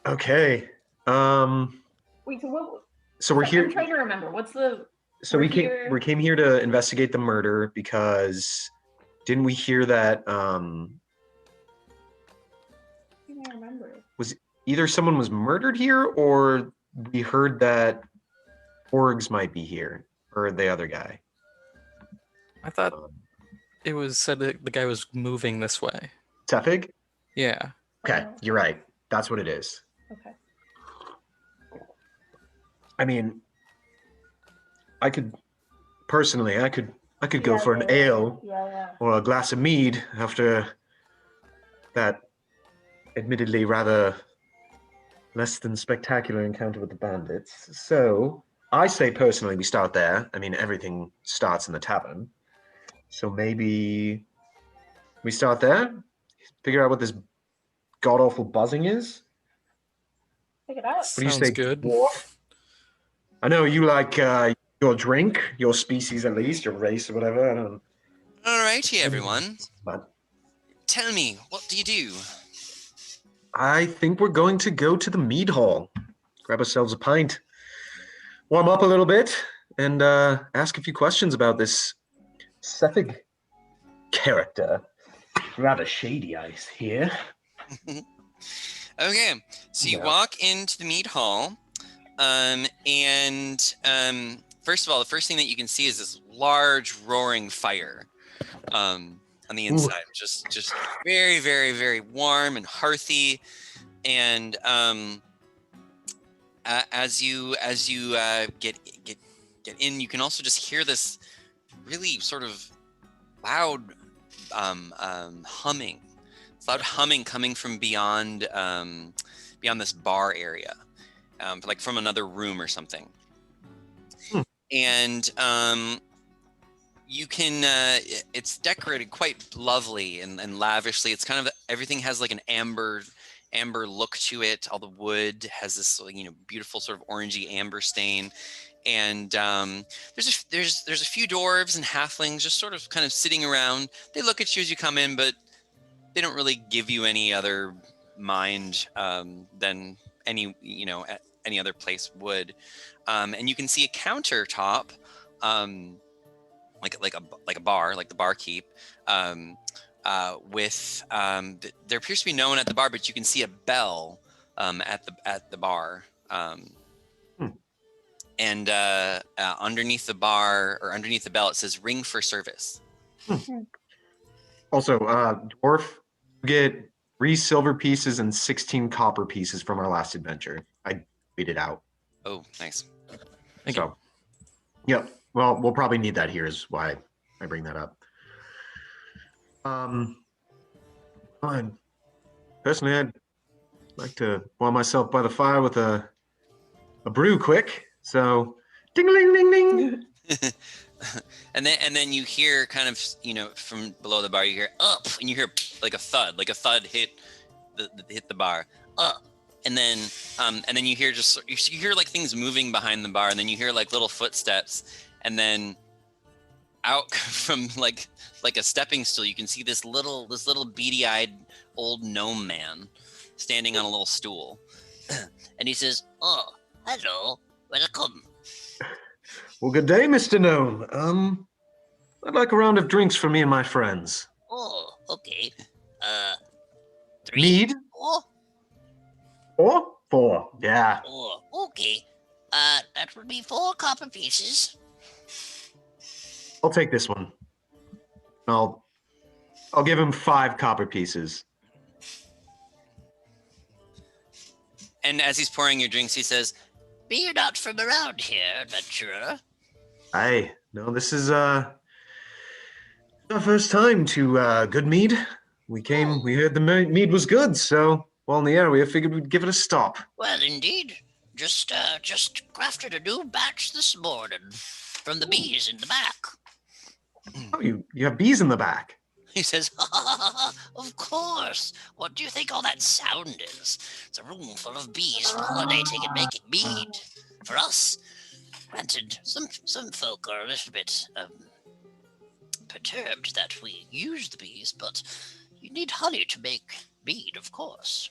S2: Okay.
S4: Wait, so what?
S2: So we're here.
S4: I'm trying to remember. What's the?
S2: So we came here to investigate the murder because didn't we hear that
S4: I think I remember.
S2: was either someone was murdered here or we heard that orgs might be here, or the other guy?
S3: I thought it was said that the guy was moving this way.
S2: Tefig?
S3: Yeah.
S2: Okay, you're right. That's what it is.
S4: Okay.
S2: I mean, I could go for an ale or a glass of mead after that admittedly rather less than spectacular encounter with the bandits. So I say personally we start there. I mean, everything starts in the tavern. So maybe we start there, figure out what this god-awful buzzing is.
S4: Check it out.
S2: What do you
S3: Sounds
S2: say,
S3: good.
S2: dwarf? I know you like your drink, your species at least, your race or whatever. I don't.
S1: All righty, everyone.
S2: But
S1: Tell me, what do you do?
S2: I think we're going to go to the mead hall, grab ourselves a pint, warm up a little bit, and ask a few questions about this Sethig character. Rather shady ice here.
S1: Okay, so you walk into the mead hall, and first of all, the first thing that you can see is this large roaring fire on the inside. Just very, very, very warm and hearthy, and as you get in, you can also just hear this really sort of loud humming. loud humming coming from beyond this bar area, like from another room or something. And you can it's decorated quite lovely and lavishly. It's kind of, everything has like an amber look to it. All the wood has this, you know, beautiful sort of orangey amber stain. And there's a few dwarves and halflings just sort of kind of sitting around. They look at you as you come in, but they don't really give you any other mind than any other place would. And you can see a countertop, like a bar, like the barkeep, with there appears to be no one at the bar, but you can see a bell at the bar. And underneath the bar, or underneath the bell, it says "Ring for service."
S2: Also, dwarf, you get 3 silver pieces and 16 copper pieces from our last adventure. I beat it out.
S1: Oh, nice.
S3: Thank you.
S2: Yep. Well, we'll probably need that here, is why I bring that up. Fine. Personally, I'd like to warm myself by the fire with a brew quick. So, ding-a-ling-ding-ding.
S1: And then you hear kind of, you know, from below the bar, you hear up, and you hear like a thud hit the bar. And then you hear you hear like things moving behind the bar, and then you hear like little footsteps, and then out from like a stepping stool, you can see this little beady-eyed old gnome man standing on a little stool, and he says, "Oh, hello, welcome."
S2: Well, good day, Mr. Gnome. I'd like a round of drinks for me and my friends.
S5: Oh, okay. 3,
S2: Mead?
S5: 4?
S2: 4? Yeah.
S5: 4, okay. That would be 4 copper pieces.
S2: I'll take this one. I'll give him 5 copper pieces.
S1: And as he's pouring your drinks, he says,
S5: "Be you not from around here, adventurer?"
S2: Aye. No, this is our first time to good mead. We heard the mead was good, so while in the area, figured we'd give it a stop.
S5: Well, indeed. Just crafted a new batch this morning from the bees in the back.
S2: Oh, you have bees in the back.
S1: he says,
S5: Of course. What do you think all that sound is? It's a room full of bees pollinating and making mead. For us, granted, some folk are a little bit perturbed that we use the bees, but you need honey to make mead, of course.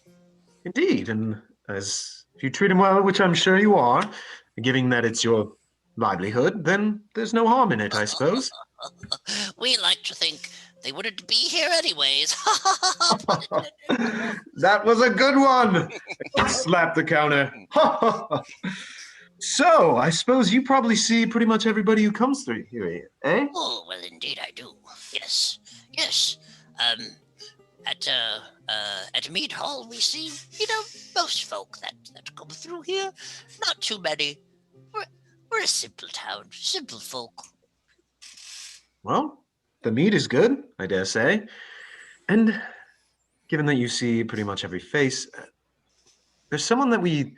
S2: Indeed, and if you treat him well, which I'm sure you are, given that it's your livelihood, then there's no harm in it, I suppose.
S5: We like to think they wouldn't be here anyways.
S2: That was a good one. Slap the counter. So, I suppose you probably see pretty much everybody who comes through here, eh?
S5: Oh, well, indeed I do. Yes. At Mead Hall, we see, most folk that come through here. Not too many. We're a simple town, simple folk.
S2: Well, the meat is good, I dare say. And given that you see pretty much every face, there's someone that we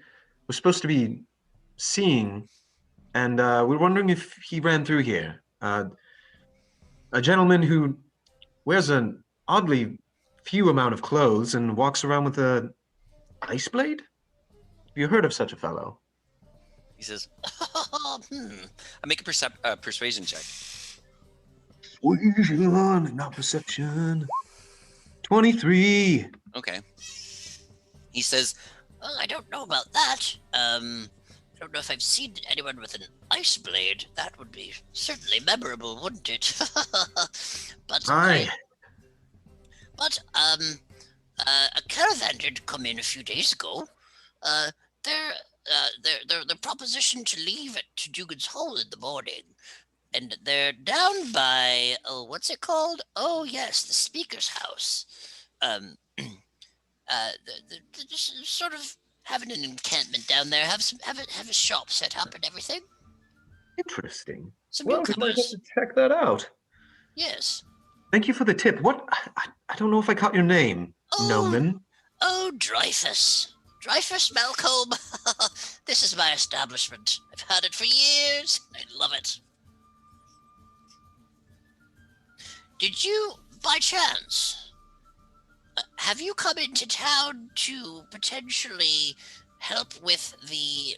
S2: were supposed to be seeing, and we're wondering if he ran through here. A gentleman who wears an oddly few amount of clothes and walks around with a ice blade? Have you heard of such a fellow?
S1: He says, I make a persuasion check.
S2: Persuasion, not perception. 23.
S1: Okay. He says,
S5: Well, I don't know about that. I don't know if I've seen anyone with an ice blade. That would be certainly memorable, wouldn't it? But
S2: Aye.
S5: A caravan did come in a few days ago. Their proposition to leave at Dugan's Hole in the morning, and they're down by what's it called? Oh yes, the Speaker's house. They're just sort of having an encampment down there. Have a shop set up and everything.
S2: Interesting.
S5: Some
S2: Well, we might have
S5: newcomers.
S2: to check that out.
S5: Yes.
S2: Thank you for the tip. What? I don't know if I caught your name. Nomen.
S5: Oh, Dreyfus. Dreyfus Malcolm. This is my establishment. I've had it for years. I love it. Did you, by chance, have you come into town to potentially help with the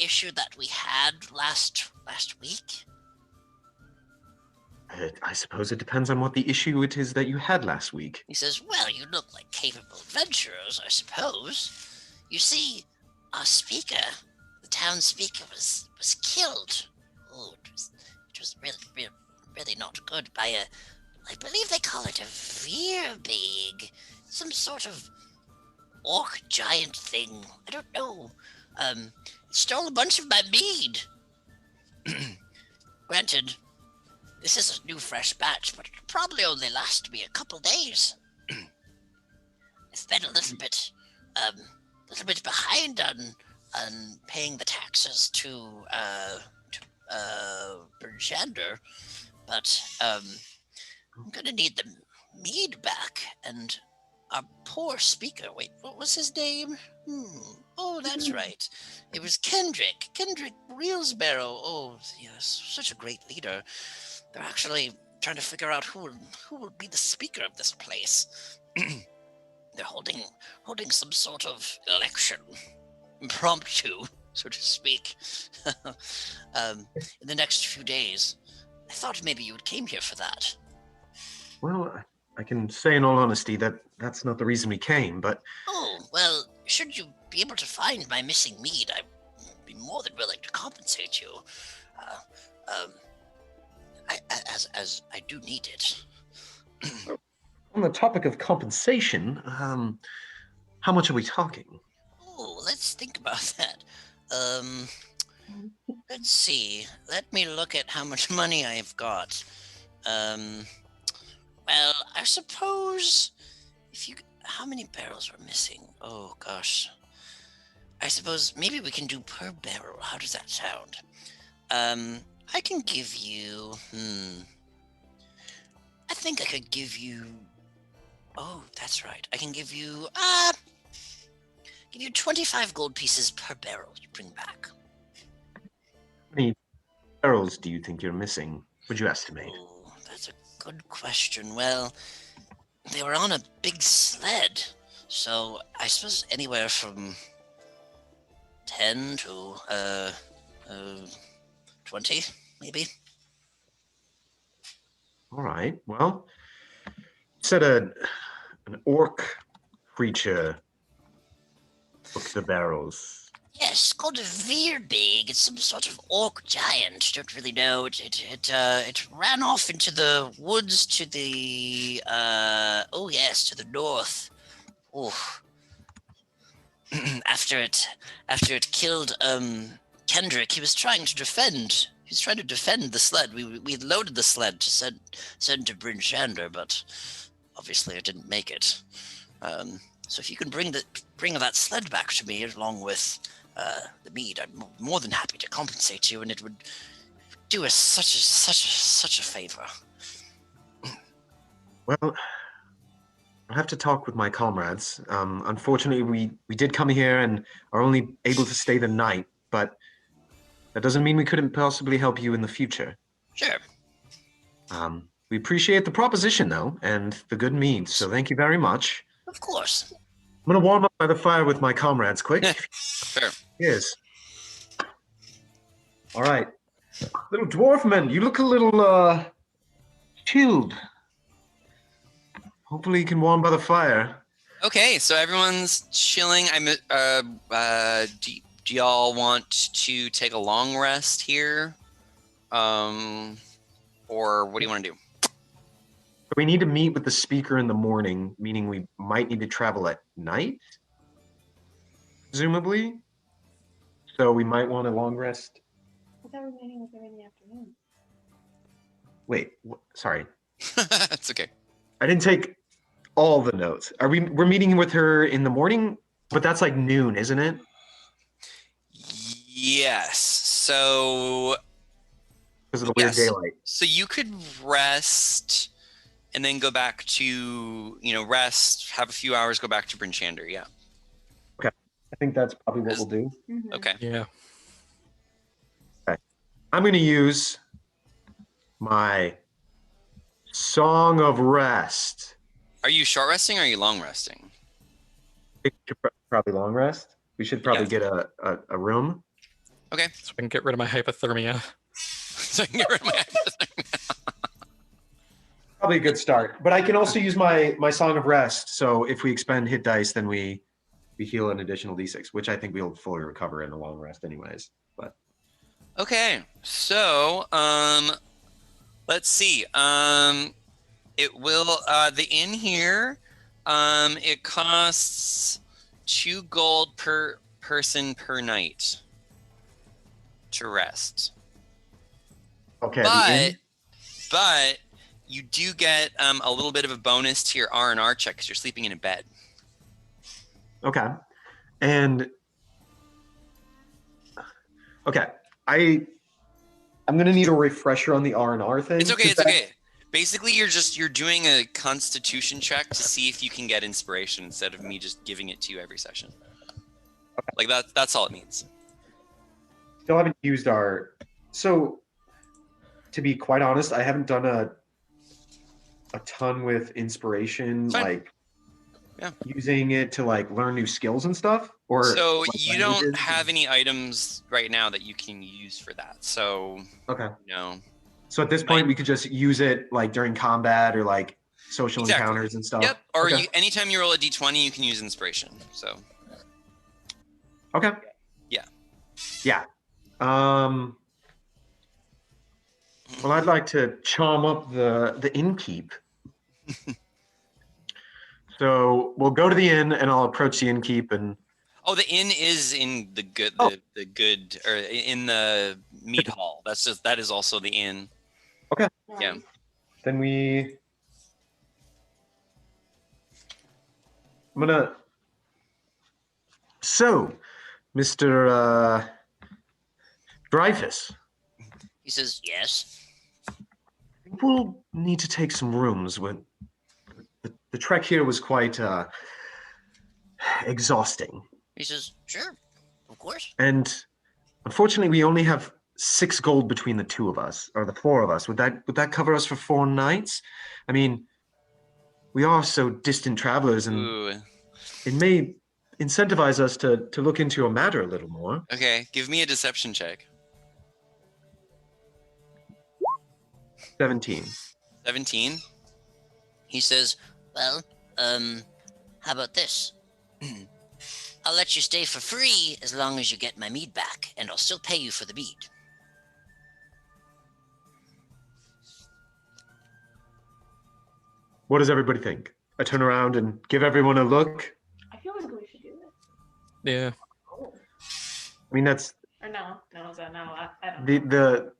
S5: issue that we had last week?
S2: I suppose it depends on what the issue it is that you had last week.
S5: He says, well, you look like capable adventurers, I suppose. You see, our speaker, the town speaker, was killed. Oh, it was really not good by I believe they call it a Veerbeeg. Some sort of orc giant thing. I don't know. It stole a bunch of my mead. Granted, this is a new fresh batch, but it'll probably only last me a couple days. I've been a little bit behind on paying the taxes to Berjander, but I'm gonna need the mead back, and our poor speaker. Wait, what was his name? Oh, that's right. It was Kendrick Reelsbarrow. Oh, yes, such a great leader. They're actually trying to figure out who will be the speaker of this place. They're holding some sort of election, impromptu, so to speak, in the next few days. I thought maybe you came here for that.
S2: Well, I can say in all honesty that that's not the reason we came, but...
S5: Oh, well, should you be able to find my missing mead, I'd be more than willing to compensate you. As I do need it.
S2: On the topic of compensation, how much are we talking?
S5: Oh, let's think about that. Let's see. Let me look at how much money I've got. Well, I suppose how many barrels are missing? Oh gosh. I suppose maybe we can do per barrel. How does that sound? I can give you I think I could give you oh, that's right. I can give you 25 gold pieces per barrel you bring back.
S2: How many barrels do you think you're missing? Would you estimate?
S5: Oh, that's a good question. Well, they were on a big sled, so I suppose anywhere from 10 to 20, maybe.
S2: All right. Well, you said an orc creature took the barrels.
S5: Yes, called a Veerbeeg. It's some sort of orc giant. Don't really know. It ran off into the woods to the to the north. Oh. after it killed Kendrick, he was trying to defend. He was trying to defend the sled. We loaded the sled to send to Bryn Shander, but obviously it didn't make it. So if you can bring that sled back to me along with the mead, I'm more than happy to compensate you, and it would do us such a favor.
S2: Well, I'll have to talk with my comrades. Unfortunately, we did come here and are only able to stay the night, but that doesn't mean we couldn't possibly help you in the future.
S5: Sure.
S2: We appreciate the proposition, though, and the good mead, so thank you very much.
S5: Of course.
S2: I'm going to warm up by the fire with my comrades, quick.
S1: Sure.
S2: Yes. All right. Little dwarfman, you look a little, chilled. Hopefully you can warm by the fire.
S1: Okay, so everyone's chilling. Do y'all want to take a long rest here? Or what do you want to do?
S2: We need to meet with the speaker in the morning, meaning we might need to travel at night, presumably. So we might want a long rest.
S4: I thought we were meeting with her in the afternoon.
S2: Wait, sorry.
S1: It's okay.
S2: I didn't take all the notes. We're meeting with her in the morning, but that's like noon, isn't it?
S1: Yes. So
S2: Because of the weird daylight.
S1: So you could rest and then go back to rest, have a few hours, go back to Bryn Shander. Yeah.
S2: I think that's probably what we'll do.
S4: Mhm.
S1: Okay.
S3: Yeah.
S2: I'm going to use my Song of Rest.
S1: Are you short resting or are you long resting?
S2: Probably long rest. We should probably get a room.
S1: Okay.
S3: So I can get rid of my hypothermia.
S1: So I can get rid of my
S2: Probably a good start. But I can also use my Song of Rest. So if we expend hit dice, then we heal an additional d6, which I think we'll fully recover in a long rest anyways. But
S1: Okay. So, let's see. It will the inn here, it costs 2 gold per person per night to rest.
S2: okay. The inn?
S1: But you do get a little bit of a bonus to your R&R check because you're sleeping in a bed.
S2: Okay. And okay, I'm gonna need a refresher on the R&R thing.
S1: It's okay.
S2: 'cause
S1: It's okay. Basically, you're doing a Constitution check to see if you can get inspiration instead of me just giving it to you every session. Like that's all it means.
S2: Still haven't used our. So, to be quite honest, I haven't done a ton with inspiration,
S1: Fine.
S2: like
S1: Yeah.
S2: using it to like learn new skills and stuff. Or
S1: So
S2: like,
S1: you don't
S2: languages.
S1: have any items right now that you can use for that. So
S2: Okay.
S1: no.
S2: So at this point, we could just use it like during combat or like social
S1: Exactly.
S2: encounters and stuff.
S1: Yep. Or
S2: Okay.
S1: anytime you roll a d20, you can use inspiration. So
S2: Okay.
S1: Yeah.
S2: Yeah. Well, I'd like to charm up the innkeep. So we'll go to the inn, and I'll approach the innkeep, and
S1: oh, the inn is in the good the good or in the mead hall. That is also the inn. Yeah.
S2: then I'm gonna. So, Mr. Dreyfus,
S5: He says, yes.
S2: we'll need to take some rooms. When the trek here was quite exhausting,
S5: He says, sure, of course.
S2: and unfortunately, we only have 6 gold between the 2 of us, or the 4 of us. Would that cover us for 4 nights? I mean, we are so distant travelers, and
S1: Ooh.
S2: it may incentivize us to look into your matter a little more.
S1: Okay. Give me a deception check.
S2: 17.
S1: 17.
S5: He says, well, how about this? I'll let you stay for free as long as you get my mead back, and I'll still pay you for the mead.
S2: What does everybody think? I turn around and give everyone a look.
S4: I feel like we should do this.
S3: Yeah.
S4: Oh.
S2: I mean, that's
S4: Or no, is that no? I don't know.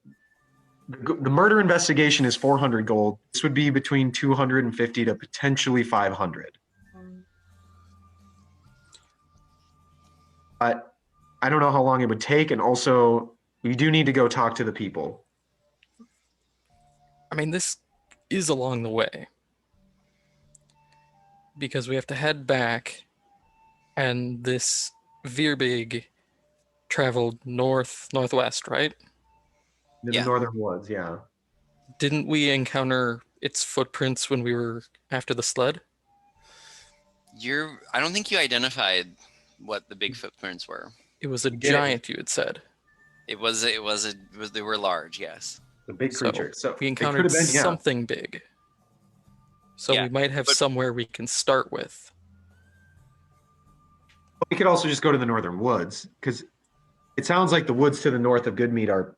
S2: the murder investigation is 400 gold. This would be between 250 to potentially 500. But I don't know how long it would take, and also we do need to go talk to the people.
S3: I mean, this is along the way. Because we have to head back, and this Veerbig traveled northwest, right?
S2: In
S1: Yeah.
S2: the northern woods, yeah.
S3: Didn't we encounter its footprints when we were after the sled?
S1: I don't think you identified what the big footprints were.
S3: It was a
S2: did.
S3: giant, you had said.
S1: They were large, yes.
S2: The big
S3: So
S2: creature. So
S3: we
S2: it could
S3: encountered
S2: have been, yeah.
S3: something big. So
S1: Yeah,
S3: we might have
S1: but-
S3: somewhere we can start with.
S2: We could also just go to the northern woods, because it sounds like the woods to the north of Goodmead are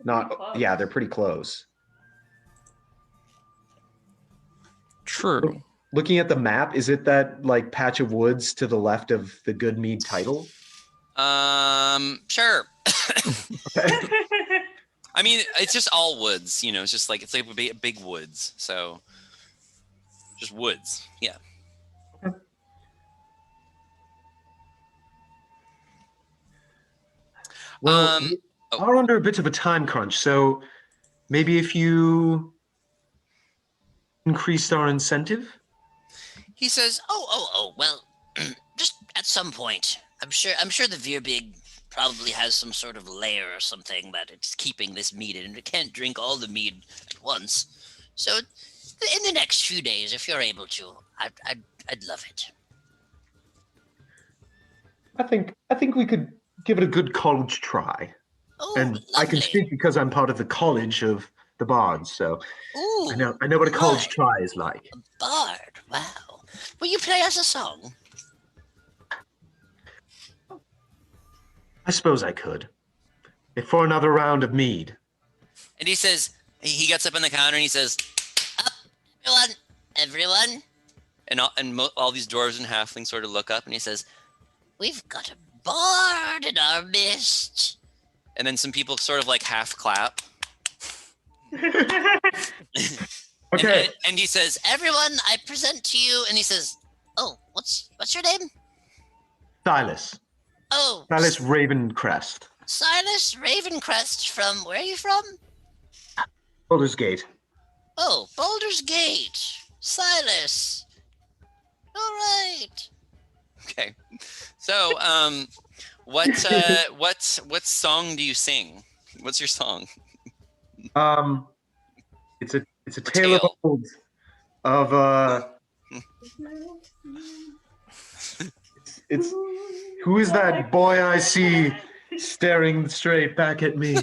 S2: not.
S4: Close.
S2: Yeah, they're pretty close.
S3: True.
S2: Looking at the map, is it that like patch of woods to the left of the Goodmead title?
S1: Sure.
S2: Okay.
S1: I mean, it's just all woods, it's just like it's like big woods. So just woods. Yeah.
S2: Well,
S1: Um,
S2: we are under a bit of a time crunch, so maybe if you increased our incentive?
S1: He says,
S5: Oh, well, just at some point. I'm sure the Veerbig probably has some sort of lair or something that it's keeping this mead in, and it can't drink all the mead at once. So, in the next few days, if you're able to, I'd love it.
S2: I think we could give it a good college try.
S5: Oh,
S2: And
S5: lovely.
S2: I can speak because I'm part of the College of the Bards, so
S5: Ooh,
S2: I know what a college
S5: my.
S2: try is like.
S5: A bard. Wow. Will you play us a song?
S2: I suppose I could. If for another round of mead.
S1: and he says, he gets up on the counter and he says,
S5: Everyone.
S1: and all these dwarves and halflings sort of look up, and he says,
S5: We've got a bard in our midst.
S1: and then some people sort of like half clap.
S2: Okay.
S1: And he says,
S5: Everyone, I present to you, and he says, "Oh, what's your name?"
S2: Silas.
S5: Oh,
S2: Silas Ravencrest.
S5: Silas Ravencrest from where are you from?
S2: Baldur's Gate.
S5: Oh, Baldur's Gate. Silas. All right.
S1: okay. So, what song do you sing? What's your song?
S2: It's a tale of old of it's who is that boy I see staring straight back at me?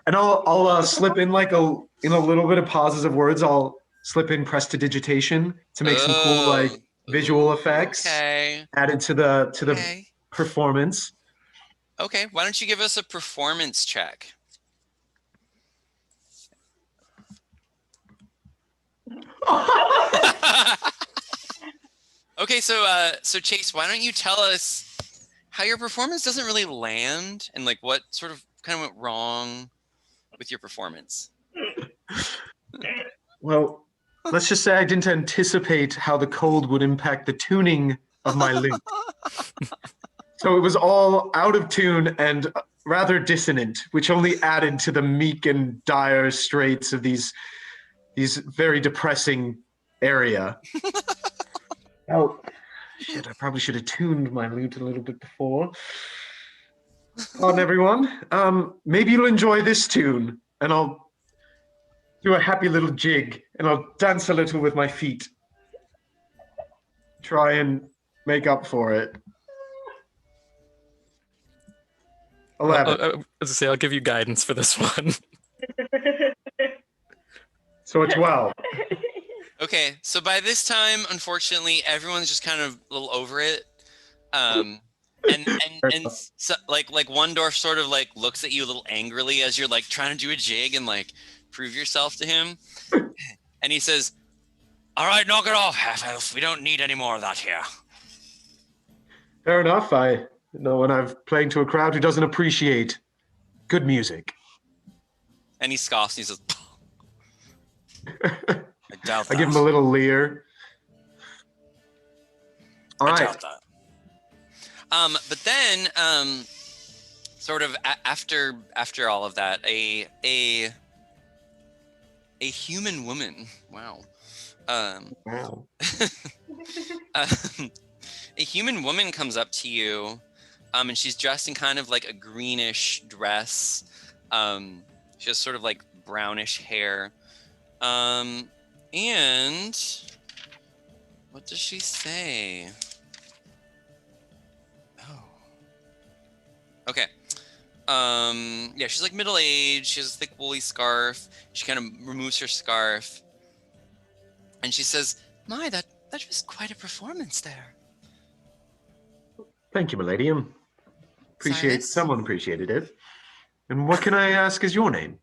S2: And I'll slip in like a little bit of pauses of words. I'll slip in prestidigitation to make some cool like visual effects added to the performance.
S1: Okay, why don't you give us a performance check? Okay, so Chase, why don't you tell us how your performance doesn't really land, and like what sort of kind of went wrong with your performance?
S2: Well, let's just say I didn't anticipate how the cold would impact the tuning of my lute. So it was all out of tune and rather dissonant, which only added to the meek and dire straits of these very depressing area. Oh, shit, I probably should have tuned my lute a little bit before. On everyone, maybe you'll enjoy this tune, and I'll do a happy little jig, and I'll dance a little with my feet. Try and make up for it. 11.
S3: As I say, I'll give you guidance for this one.
S2: So a 12.
S1: Okay, so by this time, unfortunately, everyone's just kind of a little over it. And so, like one dwarf sort of like looks at you a little angrily as you're like trying to do a jig and like prove yourself to him. And he says, "All right, knock it off, half-elf. We don't need any more of that here."
S2: Fair enough. I know when I'm playing to a crowd who doesn't appreciate good music.
S1: And he scoffs and he says, I doubt that.
S2: I give him a little leer. All
S1: I
S2: right.
S1: doubt that. But then, sort of after all of that, a human woman. Wow.
S2: Wow.
S1: A human woman comes up to you, and she's dressed in kind of like a greenish dress. She has sort of like brownish hair. And what does she say? Oh. Okay. Yeah, she's like middle-aged. She has a thick woolly scarf. She kind of removes her scarf. And she says, "My, that was quite a performance there."
S2: Thank you, milady.
S1: Silas?
S2: Someone appreciated it. And what can I ask is your name?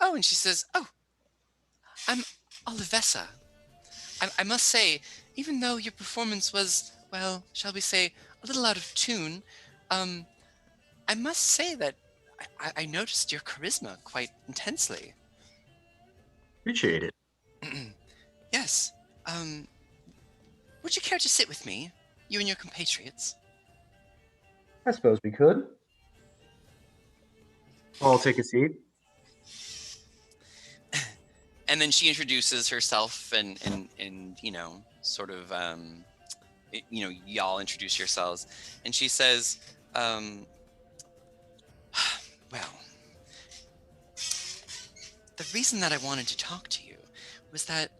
S1: Oh, and she says, "Oh, I'm Olivessa. I must say, even though your performance was, well, shall we say, a little out of tune, I must say that I noticed your charisma quite intensely."
S2: Appreciate it.
S1: Yes. Would you care to sit with me, you and your compatriots?
S2: I suppose we could. I'll take a seat.
S1: And then she introduces herself and you know, sort of you know, y'all introduce yourselves, and she says, well, the reason that I wanted to talk to you was that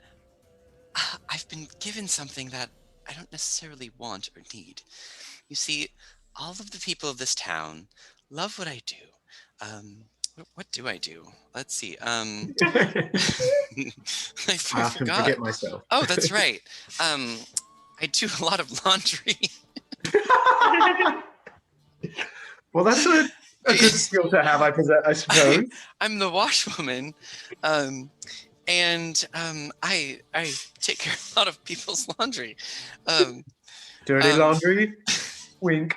S1: I've been given something that I don't necessarily want or need. You see, all of the people of this town love what I do. What do I do? Let's see. I
S2: I often
S1: forgot.
S2: forget myself.
S1: Oh, that's right. I do a lot of laundry.
S2: Well, that's a good skill to have, I suppose.
S1: I'm the washwoman, and I take care of a lot of people's laundry.
S2: Dirty laundry. Wink.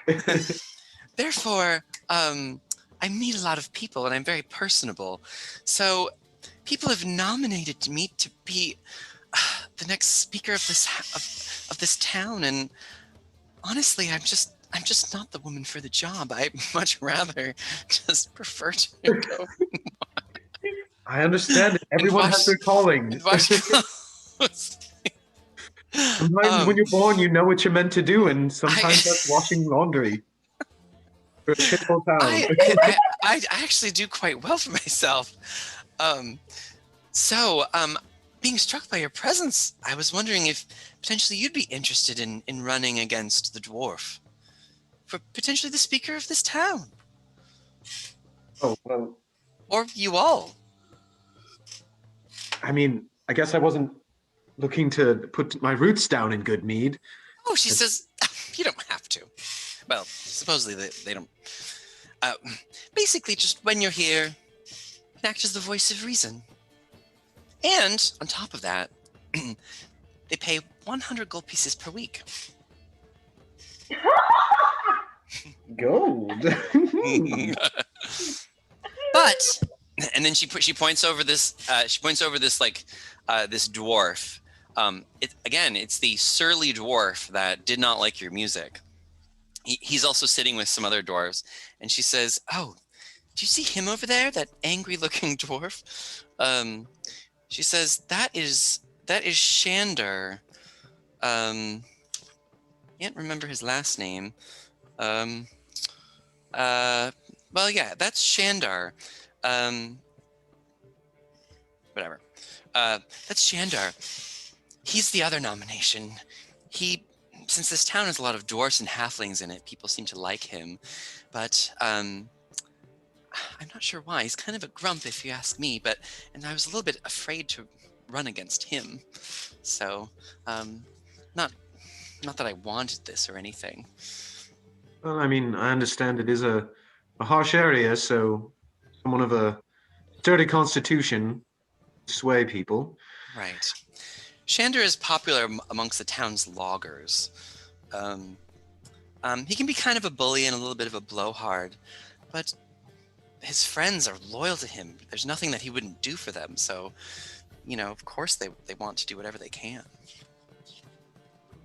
S1: Therefore, I meet a lot of people, and I'm very personable. So, people have nominated me to be the next speaker of this town, and honestly, I'm just not the woman for the job. I'd much rather just prefer to go
S2: I understand. Everyone has their calling.
S1: and wash clothes.
S2: Sometimes when you're born, you know what you're meant to do, and sometimes that's washing laundry. For a shithole town.
S1: I actually do quite well for myself. So, being struck by your presence, I was wondering if potentially you'd be interested in running against the dwarf for potentially the speaker of this town.
S2: Oh, well,
S1: Or you all.
S2: I mean, I guess I wasn't looking to put my roots down in good mead.
S1: Oh, she says, you don't have to. Well, supposedly they don't. Basically, just when you're here, act as the voice of reason. And on top of that, they pay 100 gold pieces per week.
S2: Gold.
S1: But, and then she points over this. She points over this this dwarf. It's the surly dwarf that did not like your music. He's also sitting with some other dwarves, and she says, "Oh, do you see him over there? That angry-looking dwarf?" She says, "That is Shander. Can't remember his last name. Well, yeah, that's Shandar. Whatever. That's Shandar. He's the other nomination. Since this town has a lot of dwarfs and halflings in it, people seem to like him. But I'm not sure why. He's kind of a grump, if you ask me. And I was a little bit afraid to run against him. So, not that I wanted this or anything."
S2: Well, I mean, I understand it is a harsh area, so someone of a sturdy constitution sway people.
S1: Right. Shander is popular amongst the town's loggers. He can be kind of a bully and a little bit of a blowhard, but his friends are loyal to him. There's nothing that he wouldn't do for them, so, you know, of course they want to do whatever they can.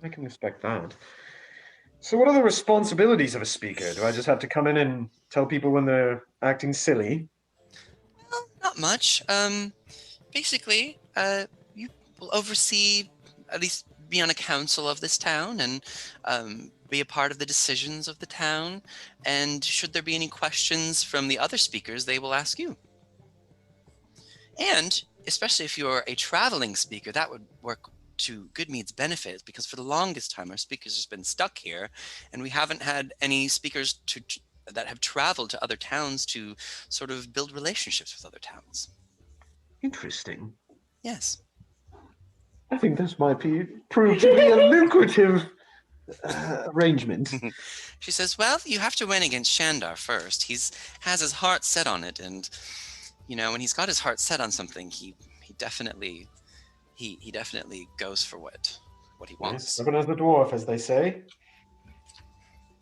S2: I can respect that. So what are the responsibilities of a speaker? Do I just have to come in and tell people when they're acting silly?
S1: Well, not much. Basically, you will oversee, at least be on a council of this town, and be a part of the decisions of the town. And should there be any questions from the other speakers, they will ask you. And especially if you're a traveling speaker, that would work to Goodmead's benefit, because for the longest time our speakers have been stuck here, and we haven't had any speakers that have traveled to other towns to sort of build relationships with other towns.
S2: Interesting.
S1: Yes.
S2: I think this might prove to be a lucrative arrangement.
S1: She says, "Well, you have to win against Shandar first. He has his heart set on it, and you know, when he's got his heart set on something, he definitely goes for what he wants."
S2: Yes, stubborn as the dwarf, as they say.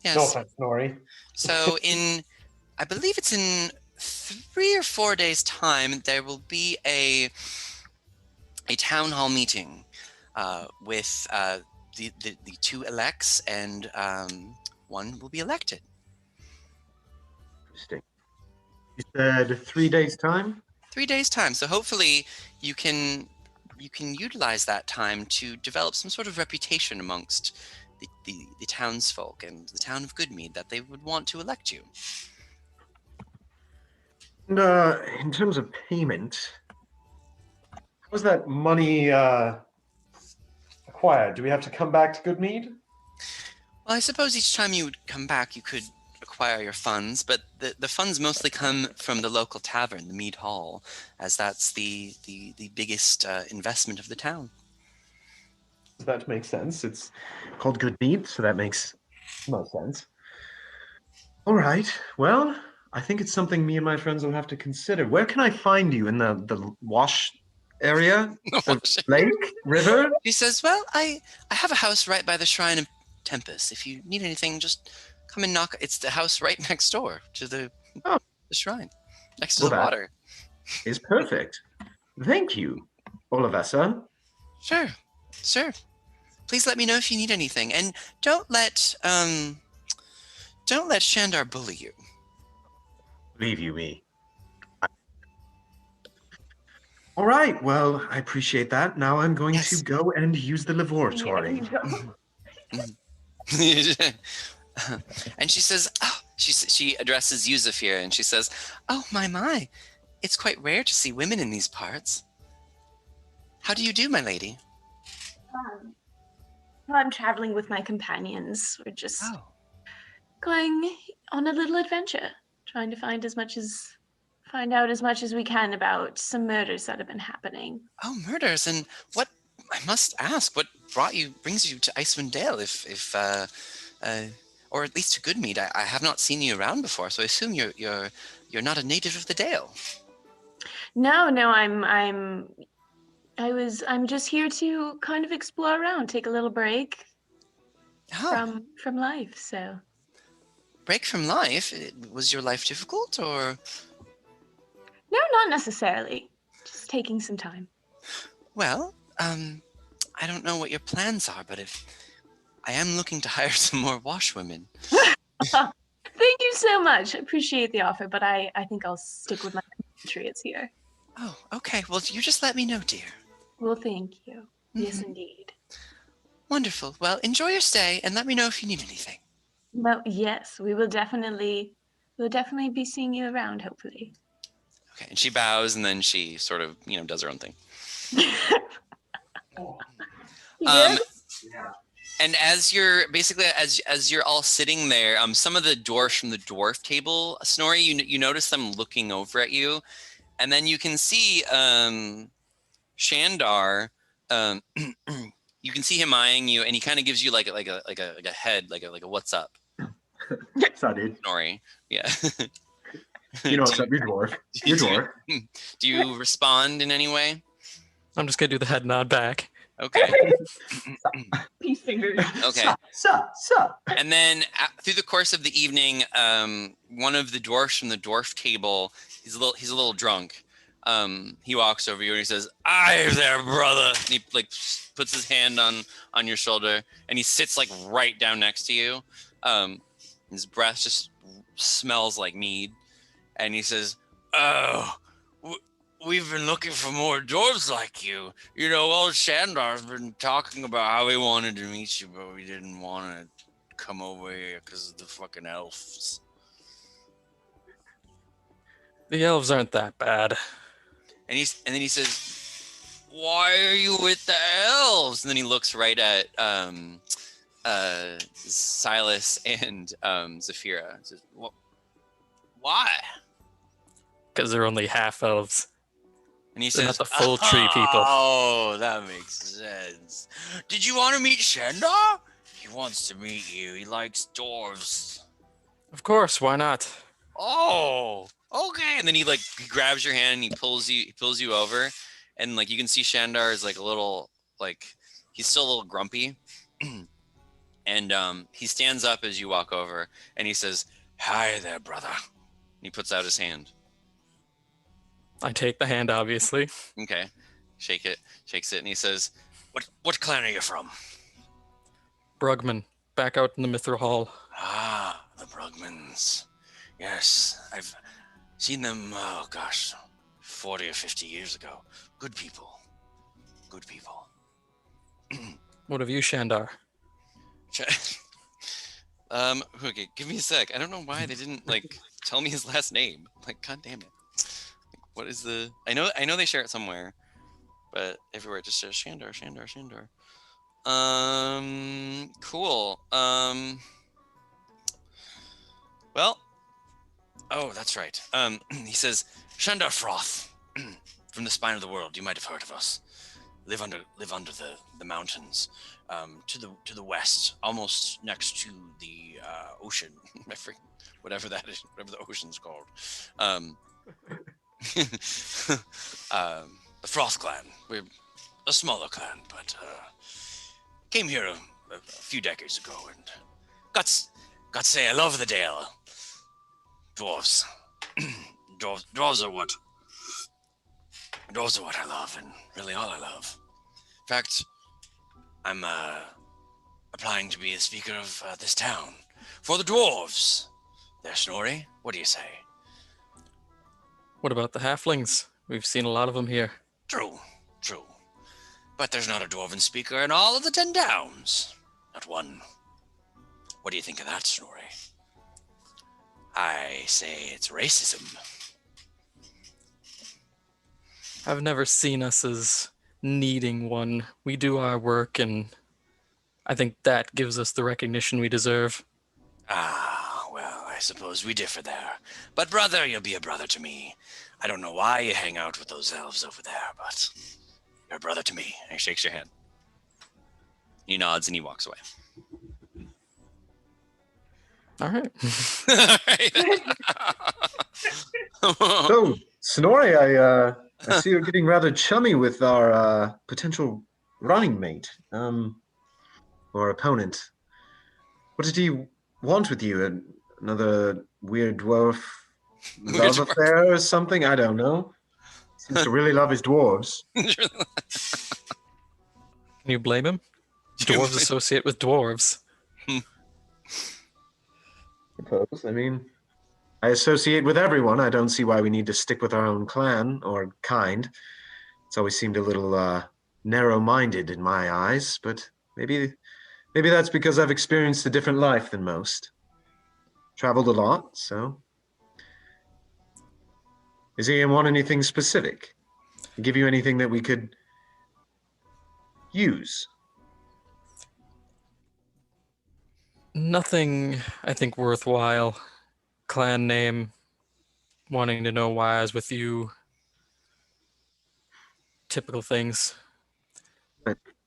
S1: Yes.
S2: No offense, Nori.
S1: So I believe it's in 3 or 4 days' time, there will be a town hall meeting with the 2 elects, and one will be elected.
S2: Interesting. You said 3 days' time?
S1: 3 days time. So hopefully you can utilize that time to develop some sort of reputation amongst the townsfolk and the town of Goodmead that they would want to elect you.
S2: And in terms of payment, how's that money acquired? Do we have to come back to Goodmead?
S1: Well, I suppose each time you would come back, you could acquire your funds, but the funds mostly come from the local tavern, the Mead Hall, as that's the biggest investment of the town.
S2: That makes sense. It's called Goodmead, so that makes most sense. All right. Well, I think it's something me and my friends will have to consider. Where can I find you? In the wash area? Lake? River?
S1: He says, well, I have a house right by the Shrine of Tempest. If you need anything, just come and knock. It's the house right next door to the shrine, next to the water.
S2: Is perfect. Thank you, Olivessa.
S1: Sure. Please let me know if you need anything, and don't let Shandar bully you.
S2: Believe you me. All right. Well, I appreciate that. Now I'm going to go and use the laboratory.
S1: And she says, she addresses Yuzafir, and she says, "Oh my, it's quite rare to see women in these parts. How do you do, my lady?"
S4: I'm traveling with my companions. We're just going on a little adventure, trying to find out as much as we can about some murders that have been happening.
S1: Oh, murders! And what? I must ask, what brings you to Icewind Dale? If or at least to Goodmead. I have not seen you around before, so I assume you're not a native of the Dale.
S4: No, I'm just here to kind of explore around, take a little break from life. So
S1: break from life? Was your life difficult, or?
S4: No, not necessarily. Just taking some time.
S1: Well, I don't know what your plans are, but if I am looking to hire some more washwomen.
S4: Thank you so much. I appreciate the offer, but I think I'll stick with my compatriots here.
S1: Oh, okay. Well, you just let me know, dear.
S4: Well, thank you. Yes, indeed.
S1: Wonderful. Well, enjoy your stay, and let me know if you need anything.
S4: Well, yes, we'll definitely be seeing you around, hopefully.
S1: Okay, and she bows, and then she sort of, does her own thing. And as you're as you're all sitting there, some of the dwarfs from the dwarf table, Snorri, you notice them looking over at you, and then you can see Shandar. You can see him eyeing you, and he kind of gives you like a head, like a what's up.
S2: What's up, dude?
S1: Snorri, yeah.
S2: You know what's up, you're dwarf. You're dwarf.
S1: Do you respond in any way?
S3: I'm just gonna do the head nod back.
S1: Okay.
S4: Peace fingers.
S1: Okay.
S2: Sup.
S1: And then through the course of the evening, one of the dwarfs from the dwarf table, he's a little drunk. He walks over you and he says, "Aye there, brother." And he puts his hand on your shoulder, and he sits right down next to you. His breath just smells like mead, and he says, "Oh, we've been looking for more dwarves like you. Old Shandar's been talking about how he wanted to meet you, but we didn't want to come over here because of the fucking elves."
S3: The elves aren't that bad.
S1: And then he says, "Why are you with the elves?" And then he looks right at Silas and Zafira. He says, "Why?"
S3: Because they're only half elves.
S1: And he
S3: They're
S1: says,
S3: not the full tree people.
S1: "Oh, that makes sense. Did you want to meet Shandar? He wants to meet you. He likes dwarves."
S3: Of course, why not?
S1: "Oh, okay." And then he grabs your hand and he pulls you over, and you can see Shandar is a little he's still a little grumpy. And he stands up as you walk over, and he says, "Hi there, brother." And he puts out his hand.
S3: I take the hand, obviously.
S1: Okay. Shakes it, and he says, What clan are you from?"
S3: Brugman, back out in the Mithril Hall.
S1: "Ah, the Brugmans. Yes, I've seen them,
S5: 40 or 50 years ago. Good people. Good people.
S3: What of you, Shandar?
S1: Okay, give me a sec. I don't know why they didn't like tell me his last name. Like, god damn it. What is the? I know they share it somewhere, but everywhere it just says Shandar, Shandar, Shandar. Cool. Well, oh, that's right. He says Shandar Froth from the spine of the world. You might have heard of us. Live under the mountains, to the west, almost next to the ocean. Whatever that is, whatever the ocean's called. The Froth clan. We're a smaller clan, but came here a few decades ago, and got to say I love the Dale. Dwarves. Dwarves are what I love, and really all I love. In fact, I'm applying to be the speaker of this town for the dwarves. There, Snorri. What do you say?
S3: What about the halflings? We've seen a lot of them here.
S5: True. But there's not a dwarven speaker in all of the 10 Downs. Not one. What do you think of that, Snorri? I say it's racism.
S3: I've never seen us as needing one. We do our work, and I think that gives us the recognition we deserve.
S5: Ah, well, I suppose we differ there. But brother, you'll be a brother to me. I don't know why you hang out with those elves over there, but you're a brother to me.
S1: And he shakes your hand. He nods and he walks away.
S3: All right.
S2: So, Snorri, I see you're getting rather chummy with our potential running mate, or opponent. What did he want with you? Another weird dwarf love affair or something? I don't know. Seems to really love his dwarves.
S3: Can you blame him? Dwarves associate with dwarves.
S2: Suppose. I mean, I associate with everyone. I don't see why we need to stick with our own clan or kind. It's always seemed a little narrow-minded in my eyes, but maybe that's because I've experienced a different life than most. Traveled a lot, so. Does he want anything specific? Give you anything that we could use?
S3: Nothing, I think, worthwhile. Clan name, wanting to know why I was with you. Typical things.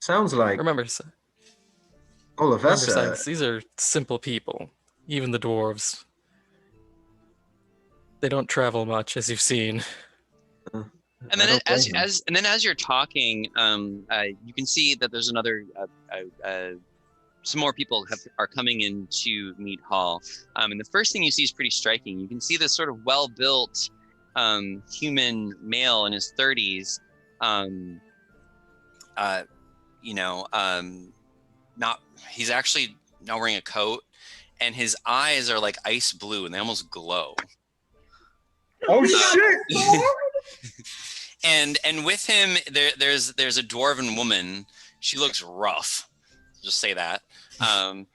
S2: Sounds like
S3: Remember,
S2: Olivessa.
S3: Silas, these are simple people. Even the dwarves. They don't travel much, as you've seen.
S1: And then as you're talking, you can see that there's another some more people are coming in to meet Hall. And the first thing you see is pretty striking. You can see this sort of well-built human male in his 30s. He's actually not wearing a coat, and his eyes are like ice blue, and they almost glow.
S2: Oh shit!
S1: And with him, there's a dwarven woman. She looks rough. Just say that. And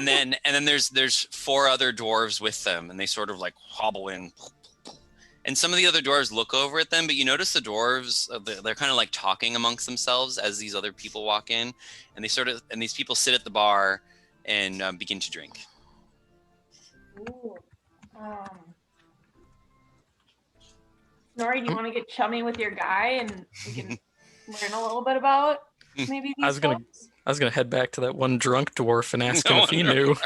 S1: then there's 4 other dwarves with them, and they sort of like hobble in. And some of the other dwarves look over at them, but you notice the dwarves, they're kind of like talking amongst themselves as these other people walk in, and these people sit at the bar and begin to drink.
S4: Ooh. Snorri, do you want to get chummy with your guy and we can learn a little bit about maybe these folks?
S3: I was gonna head back to that one drunk dwarf and ask him if he knew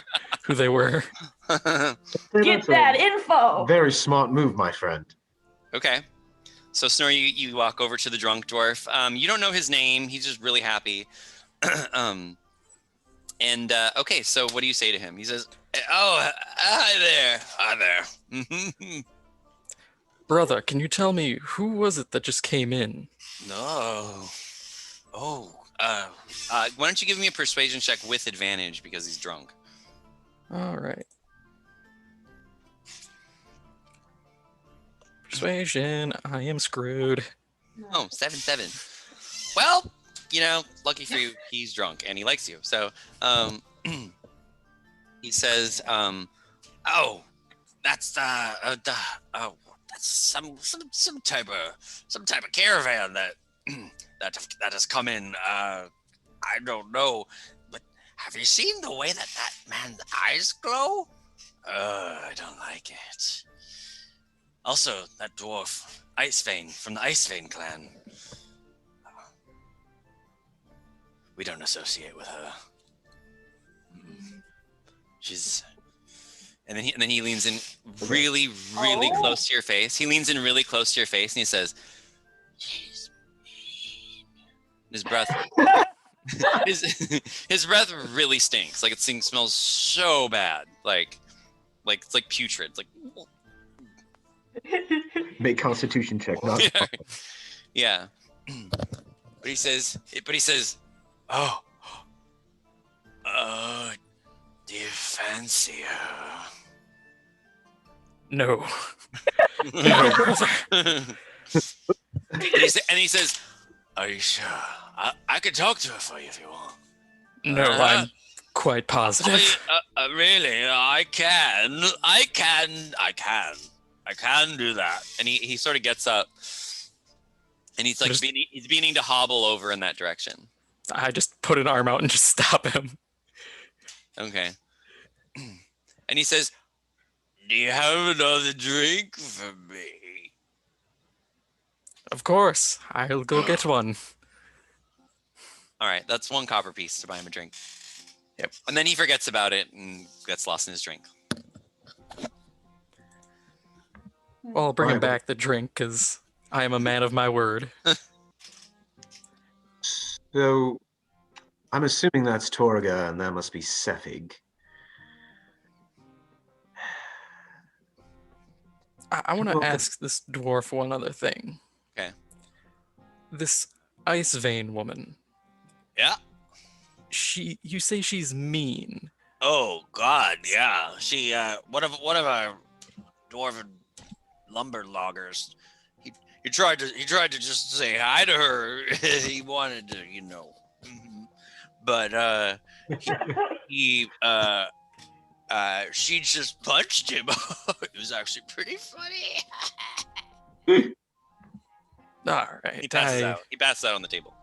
S3: who they were.
S4: Get that info.
S2: Very smart move, my friend.
S1: Okay. So Snorri, you walk over to the drunk dwarf. You don't know his name. He's just really happy. Okay, so what do you say to him? He says, "Oh, hi there.
S3: Brother, can you tell me who was it that just came in?
S1: No. Oh. Why don't you give me a persuasion check with advantage because he's drunk?"
S3: All right. Persuasion, I am screwed.
S1: Oh, 7. Well, lucky for you, he's drunk and he likes you. So, he says, "Oh, that's oh, that's some type of caravan that that has come in. I don't know, but have you seen the way that man's eyes glow? I don't like it. Also, that dwarf, Icevein, from the Icevein clan. We don't associate with her. She's..." And then he leans in really close to your face. He leans in really close to your face and he says, "She's mean." His breath, his breath really stinks. Like smells so bad. Like it's like putrid. It's like
S2: Make Constitution check. Not
S1: yeah. But he says, "Oh, do you fancy her?"
S3: No.
S1: And he says, "Are you sure? I could talk to her for you if you want."
S3: No, I'm quite positive.
S1: Really? I can do that. And he sort of gets up, and he's like he's beginning to hobble over in that direction.
S3: I just put an arm out and just stop him.
S1: Okay. And he says, "Do you have another drink for me?"
S3: Of course, I'll go get one.
S1: All right, that's 1 copper piece to buy him a drink.
S3: Yep.
S1: And then he forgets about it and gets lost in his drink.
S3: Well, I'll bring him back the drink because I am a man of my word.
S2: So, I'm assuming that's Torga, and that must be Sefig.
S3: I want to ask this dwarf one other thing.
S1: Okay.
S3: This Icevein woman.
S5: Yeah.
S3: You say she's mean.
S5: Oh God, yeah. She one of our dwarven lumber loggers. He tried to just say hi to her. He wanted to, but she just punched him. It was actually pretty funny.
S3: All right.
S1: He passes out. He passes out on the table.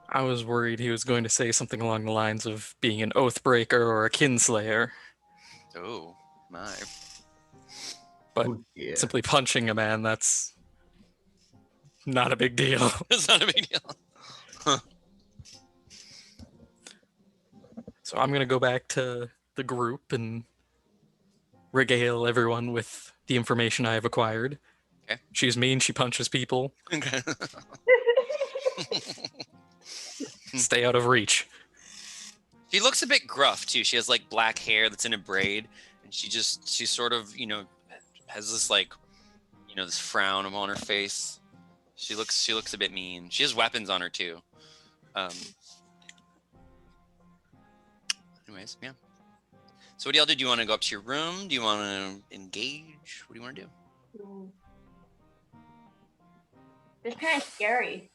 S3: I was worried he was going to say something along the lines of being an oathbreaker or a kinslayer.
S1: Oh my!
S3: But simply punching a man, that's not a big deal.
S1: It's not a big deal. Huh.
S3: So I'm going to go back to the group and regale everyone with the information I have acquired.
S1: Okay.
S3: She's mean. She punches people.
S1: Okay.
S3: Stay out of reach.
S1: She looks a bit gruff too. She has like black hair that's in a braid, and she sort of has this like this frown upon her face. She looks a bit mean. She has weapons on her too. Anyways, yeah. So what do y'all do? Do you want to go up to your room? Do you want to engage? What do you want to do?
S4: It's kind of scary.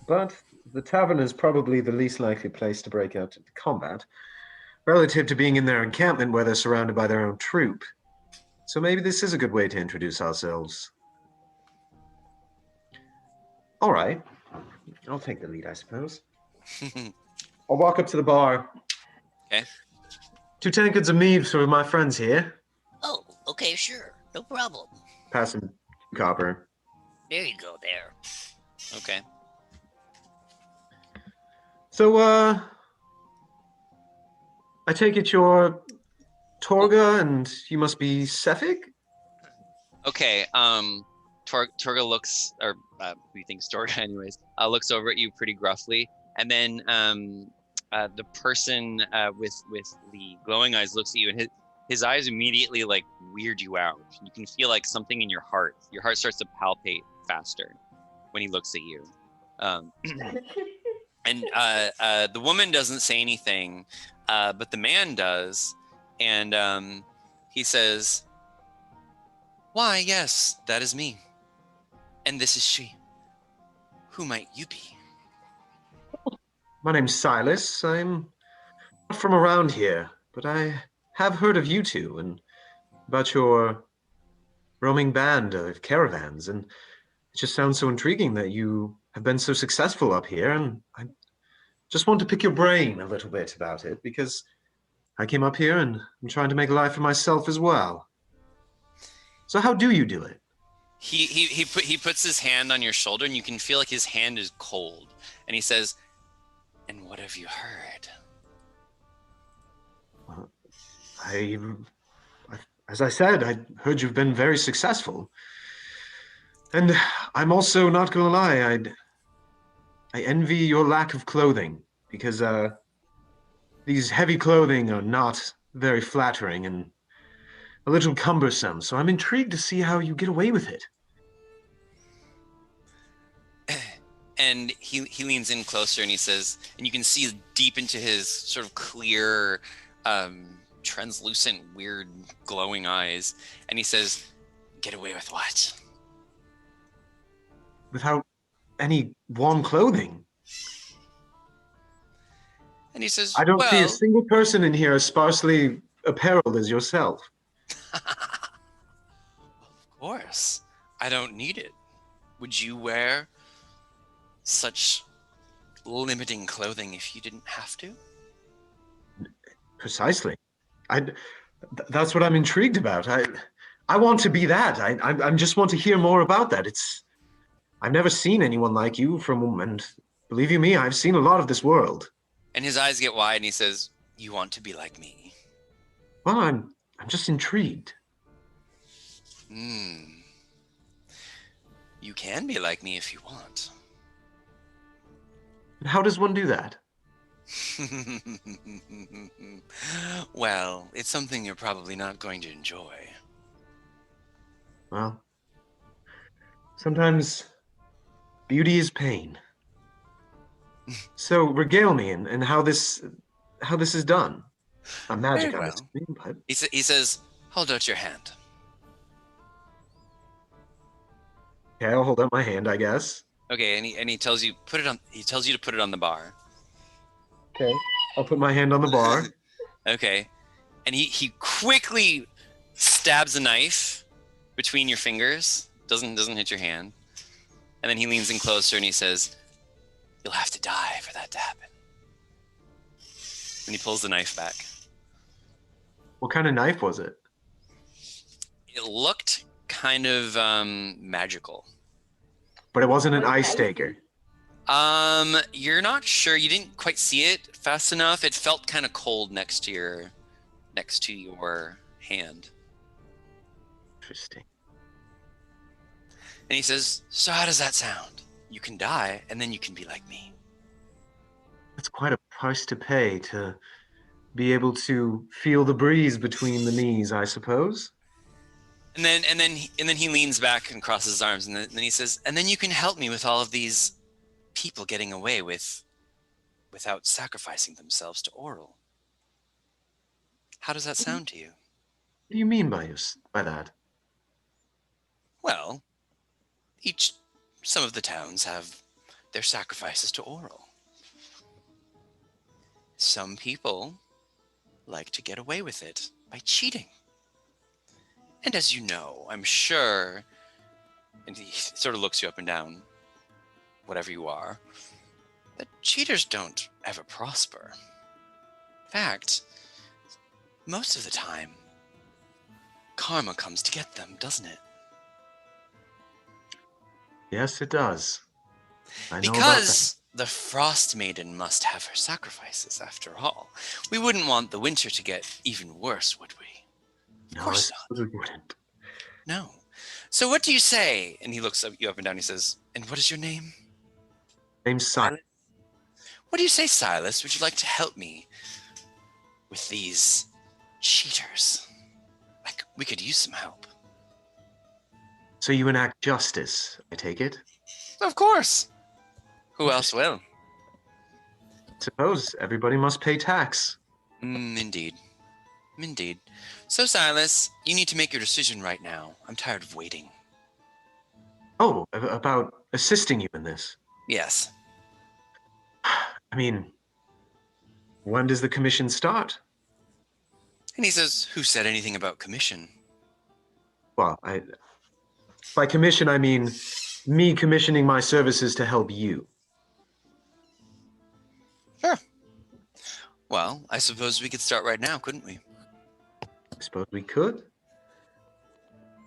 S2: But the tavern is probably the least likely place to break out into combat, relative to being in their encampment where they're surrounded by their own troop. So maybe this is a good way to introduce ourselves. All right. I'll take the lead, I suppose. I'll walk up to the bar.
S1: Okay.
S2: 2 tankards of mead for my friends here.
S5: Oh, okay, sure. No problem.
S2: Pass him copper.
S5: There you go there.
S1: Okay.
S2: So, I take it you're Torga and you must be Sefig?
S1: Okay. Torga looks, or who you think's Torga, anyways, looks over at you pretty gruffly, and then the person with the glowing eyes looks at you, and his eyes immediately like weird you out. You can feel like something in your heart. Your heart starts to palpate faster when he looks at you. And the woman doesn't say anything, but the man does, and he says, Why, yes, that is me. And this is she. Who might you be?
S2: My name's Silas. I'm not from around here, but I have heard of you two and about your roaming band of caravans, and it just sounds so intriguing that you have been so successful up here, and I just want to pick your brain a little bit about it, because I came up here and I'm trying to make a life for myself as well. So how do you do it?
S1: He puts his hand on your shoulder, and you can feel like his hand is cold. And he says, "And what have you heard?"
S2: Well, as I said, I heard you've been very successful. And I'm also not gonna lie, I envy your lack of clothing, because these heavy clothing are not very flattering and a little cumbersome, so I'm intrigued to see how you get away with it.
S1: And he leans in closer, and he says, and you can see deep into his sort of clear, translucent, weird, glowing eyes. And he says, "Get away with what?"
S2: Without any warm clothing.
S1: And he says,
S2: I don't see a
S1: "Well,
S2: single person in here as sparsely appareled as yourself.
S1: of course, I don't need it. Would you wear such limiting clothing if you didn't have to?"
S2: Precisely. That's what I'm intrigued about. I want to be that. I just want to hear more about that. I've never seen anyone like you and believe you me, I've seen a lot of this world.
S1: And his eyes get wide, and he says, "You want to be like me?"
S2: Well, I'm just intrigued.
S1: You can be like me if you want.
S2: And how does one do that?
S1: Well, it's something you're probably not going to enjoy.
S2: Well, sometimes beauty is pain. So regale me and how this is done. I'm magic,
S1: Very
S2: I'm
S1: well.
S2: assuming, but
S1: He says, "Hold out your hand."
S2: okay, I'll hold out my hand, I guess.
S1: Okay, and he tells you he tells you to put it on the bar.
S2: Okay. I'll put my hand on the bar.
S1: Okay. And he quickly stabs a knife between your fingers. Doesn't hit your hand. And then he leans in closer, and he says, "You'll have to die for that to happen." And he pulls the knife back.
S2: What kind of knife was it?
S1: It looked kind of magical.
S2: But it wasn't an
S4: What
S2: ice
S4: knife?
S2: staker.
S1: You're not sure. You didn't quite see it fast enough. It felt kind of cold next to your hand.
S2: Interesting.
S1: And he says, "So how does that sound? You can die, and then you can be like me."
S2: That's quite a price to pay to be able to feel the breeze between the knees, I suppose.
S1: And then he leans back and crosses his arms, and then he says, "And then you can help me with all of these people getting away without sacrificing themselves to oral." How does that sound to you?
S2: What do you mean by that?
S1: Well, some of the towns have their sacrifices to oral. Some people like to get away with it by cheating. And as you know, I'm sure, and he sort of looks you up and down, whatever you are, that cheaters don't ever prosper. In fact, most of the time, karma comes to get them, doesn't it?
S2: Yes, it does. I know
S1: Because the Frostmaiden must have her sacrifices, after all. We wouldn't want the winter to get even worse, would we?
S2: about that.
S1: Of course
S2: No, I suppose we wouldn't.
S1: No. So what do you say? And he looks you up and down. He says, "And what is your name?"
S2: Name's Silas.
S1: What do you say, Silas? Would you like to help me with these cheaters? Like, we could use some help.
S2: So you enact justice, I take it?
S1: Of course. Who else will?
S2: Suppose everybody must pay tax.
S1: Indeed. Indeed. So, Silas, you need to make your decision right now. I'm tired of waiting.
S2: Oh, about assisting you in this.
S1: Yes.
S2: I mean, when does the commission start?
S1: And he says, who said anything about commission?
S2: Well, by commission, I mean me commissioning my services to help you.
S1: Sure. Well, I suppose we could start right now, couldn't we?
S2: I suppose we could.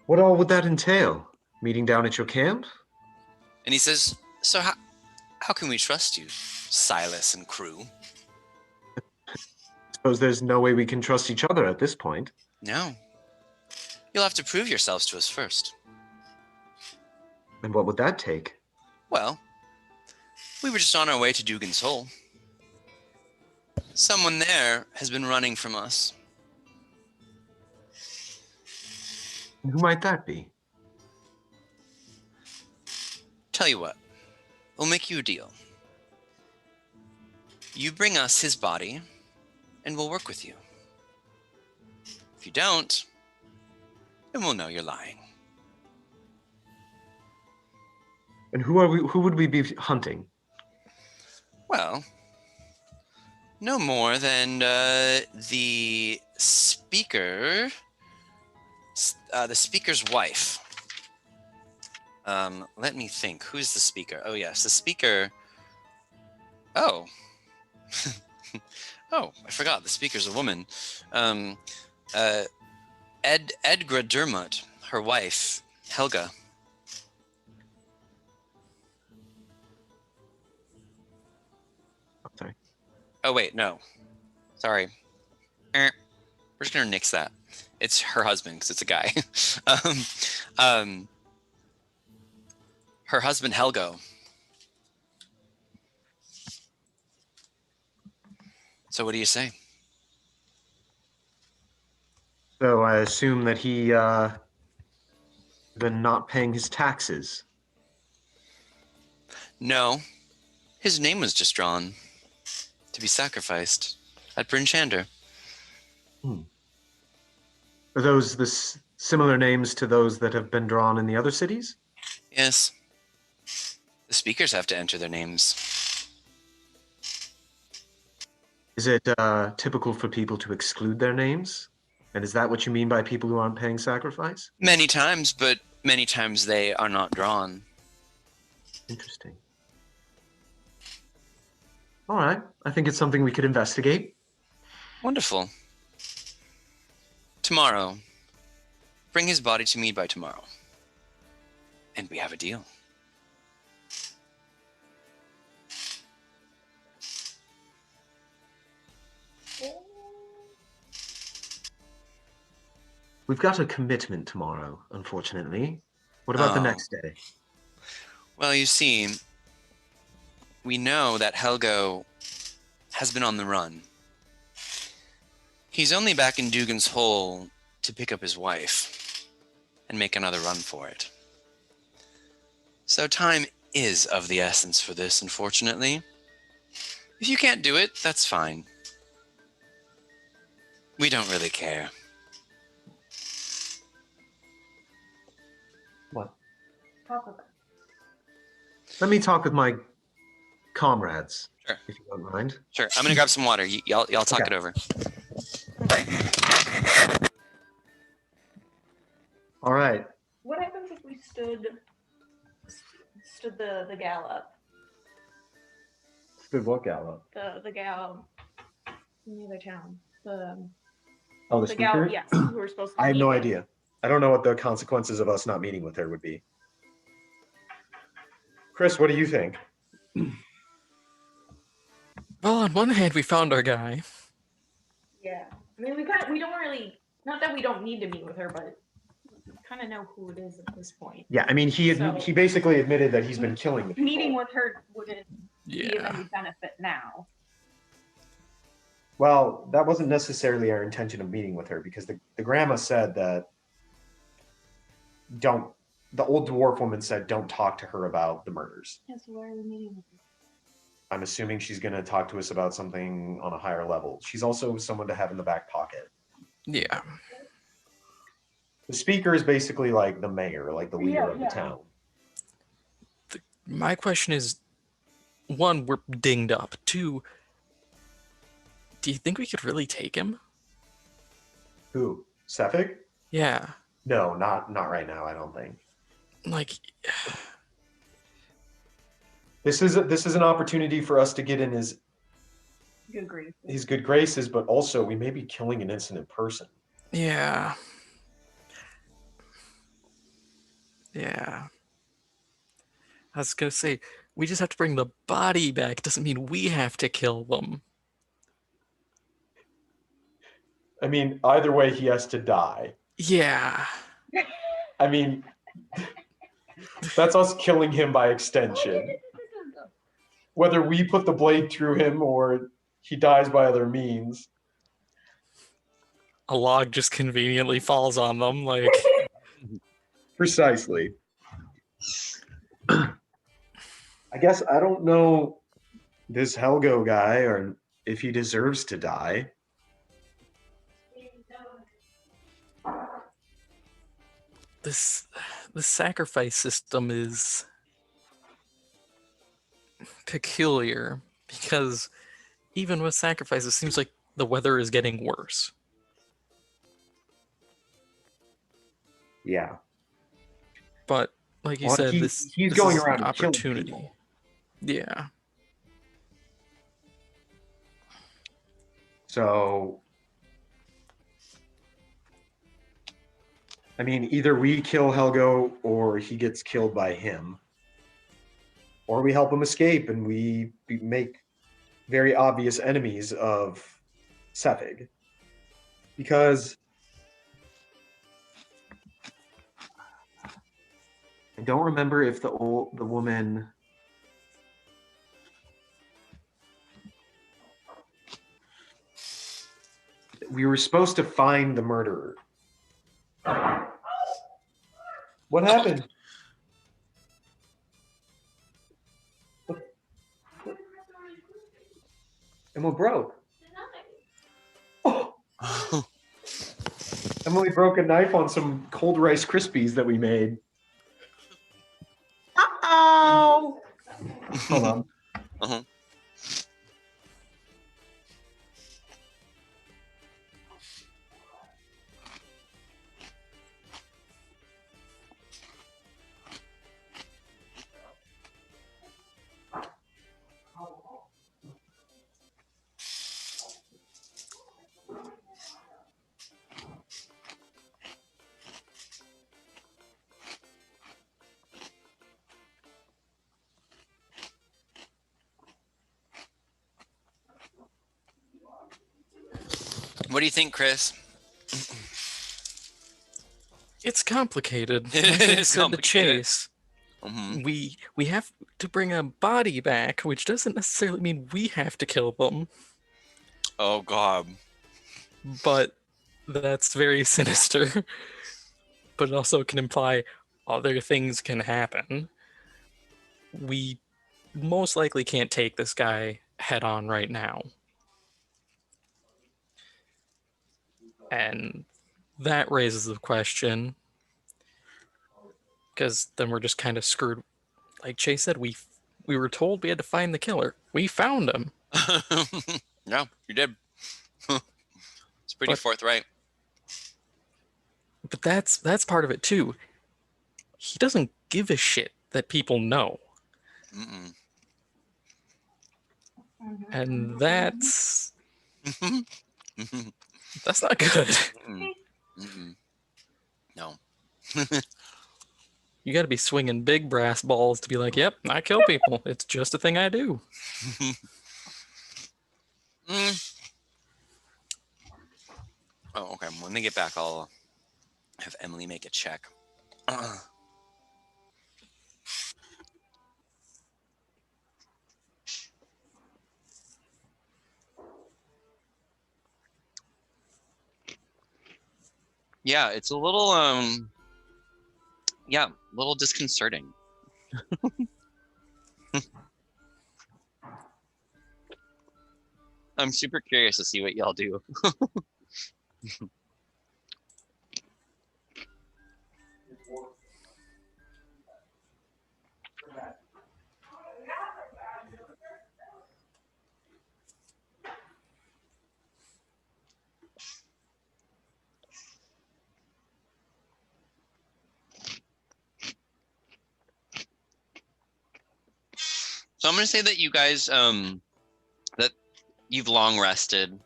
S2: What all would that entail? Meeting down at your camp?
S1: And he says, so how can we trust you, Silas and crew?
S2: I suppose there's no way we can trust each other at this point.
S1: No. You'll have to prove yourselves to us first.
S2: And what would that take?
S1: Well, we were just on our way to Dugan's Hole. Someone there has been running from us.
S2: And who might that be?
S1: Tell you what, we'll make you a deal. You bring us his body, and we'll work with you. If you don't, then we'll know you're lying.
S2: And who would we be hunting?
S1: Well, no more than the speaker, the speaker's wife. Let me think. Who's the speaker? Oh, yes, the speaker. Oh. Oh, I forgot. The speaker's a woman. Edgra Dermot, her wife, Helga.
S2: Sorry.
S1: Oh, wait, no. Sorry. We're just going to nix that. It's her husband, because it's a guy. Her husband, Helgo. So what do you say?
S2: So I assume that he been not paying his taxes.
S1: No. His name was just drawn to be sacrificed at Bryn Shander.
S2: Are those similar names to those that have been drawn in the other cities?
S1: Yes. The speakers have to enter their names.
S2: Is it typical for people to exclude their names? And is that what you mean by people who aren't paying sacrifice?
S1: Many times, but many times they are not drawn.
S2: Interesting. All right. I think it's something we could investigate.
S1: Wonderful. Tomorrow. Bring his body to me by tomorrow. And we have a deal.
S2: We've got a commitment tomorrow, unfortunately. What about the next day?
S1: Well, you see, we know that Helgo has been on the run. He's only back in Dugan's Hole to pick up his wife and make another run for it. So time is of the essence for this, unfortunately. If you can't do it, that's fine. We don't really care.
S2: What?
S4: Talk with them.
S2: Let me talk with my comrades,
S1: Sure.
S2: if you don't mind.
S1: Sure, I'm gonna grab some water. Y'all talk it over.
S2: All right.
S4: What happens if we stood the gal up?
S2: Stood what gal up?
S4: The gal in the other town.
S2: Oh, the
S4: The
S2: speaker?
S4: gal, yes, who we're supposed to
S2: I have
S4: meet
S2: no
S4: with.
S2: idea. I don't know what the consequences of us not meeting with her would be. Chris, what do you think?
S3: Well, on one hand, we found our guy.
S4: Yeah. I mean, we don't really, not that we don't need to meet with her, but we kind of know who it is at this point.
S2: Yeah, I mean, he basically admitted that he's been killing the people.
S4: Meeting with her wouldn't be of
S3: Yeah.
S4: any benefit now.
S2: Well, that wasn't necessarily our intention of meeting with her, because the grandma said that the old dwarf woman said don't talk to her about the murders.
S4: Yeah, so why are we meeting with her?
S2: I'm assuming she's going to talk to us about something on a higher level. She's also someone to have in the back pocket.
S3: Yeah.
S2: The speaker is basically like the mayor, like the leader of the town.
S3: My question is, one, we're dinged up. Two, do you think we could really take him?
S2: Who? Sefik?
S3: Yeah.
S2: No, not right now, I don't think.
S3: Like,
S2: This is an opportunity for us to get in his good graces, but also we may be killing an innocent person.
S3: yeah. Yeah. I was gonna say, we just have to bring the body back. Doesn't mean we have to kill them.
S2: I mean, either way, he has to die.
S3: Yeah.
S2: I mean, that's us killing him by extension. Whether we put the blade through him or he dies by other means.
S3: A log just conveniently falls on them, like.
S2: Precisely. I guess I don't know this Helgo guy or if he deserves to die.
S3: The sacrifice system is peculiar because even with sacrifice, it seems like the weather is getting worse.
S2: Yeah.
S3: But like you
S2: Well,
S3: said,
S2: he's
S3: this
S2: going
S3: is
S2: around
S3: an
S2: and killing
S3: opportunity.
S2: people.
S3: Yeah.
S2: So, I mean, either we kill Helgo or he gets killed by him. Or we help him escape and we make very obvious enemies of Sefig. Because I don't remember if the woman we were supposed to find the murderer. What happened? Emily broke. Oh. Emily broke a knife on some cold Rice Krispies that we made. Uh-oh. Hold on.
S1: Uh-huh. What do you think, Chris?
S3: It's complicated.
S1: It
S3: Like I
S1: is
S3: said, the
S1: complicated.
S3: chase.
S1: Mm-hmm.
S3: We have to bring a body back, which doesn't necessarily mean we have to kill them,
S1: Oh God.
S3: but that's very sinister. But it also can imply other things can happen. We most likely can't take this guy head on right now. And that raises the question, because then we're just kind of screwed. Like Chase said, we were told we had to find the killer. We found him.
S1: Yeah, you did. It's pretty forthright.
S3: But that's part of it too. He doesn't give a shit that people know.
S1: Mm-mm.
S3: And that's
S1: Mm-mm.
S3: not good.
S1: Mm-mm. Mm-mm. No.
S3: You got to be swinging big brass balls to be like, yep, I kill people. It's just a thing I do.
S1: Oh, okay. When they get back, I'll have Emily make a check. Yeah, it's a little a little disconcerting. I'm super curious to see what y'all do. I'm gonna say that you guys that you've long rested.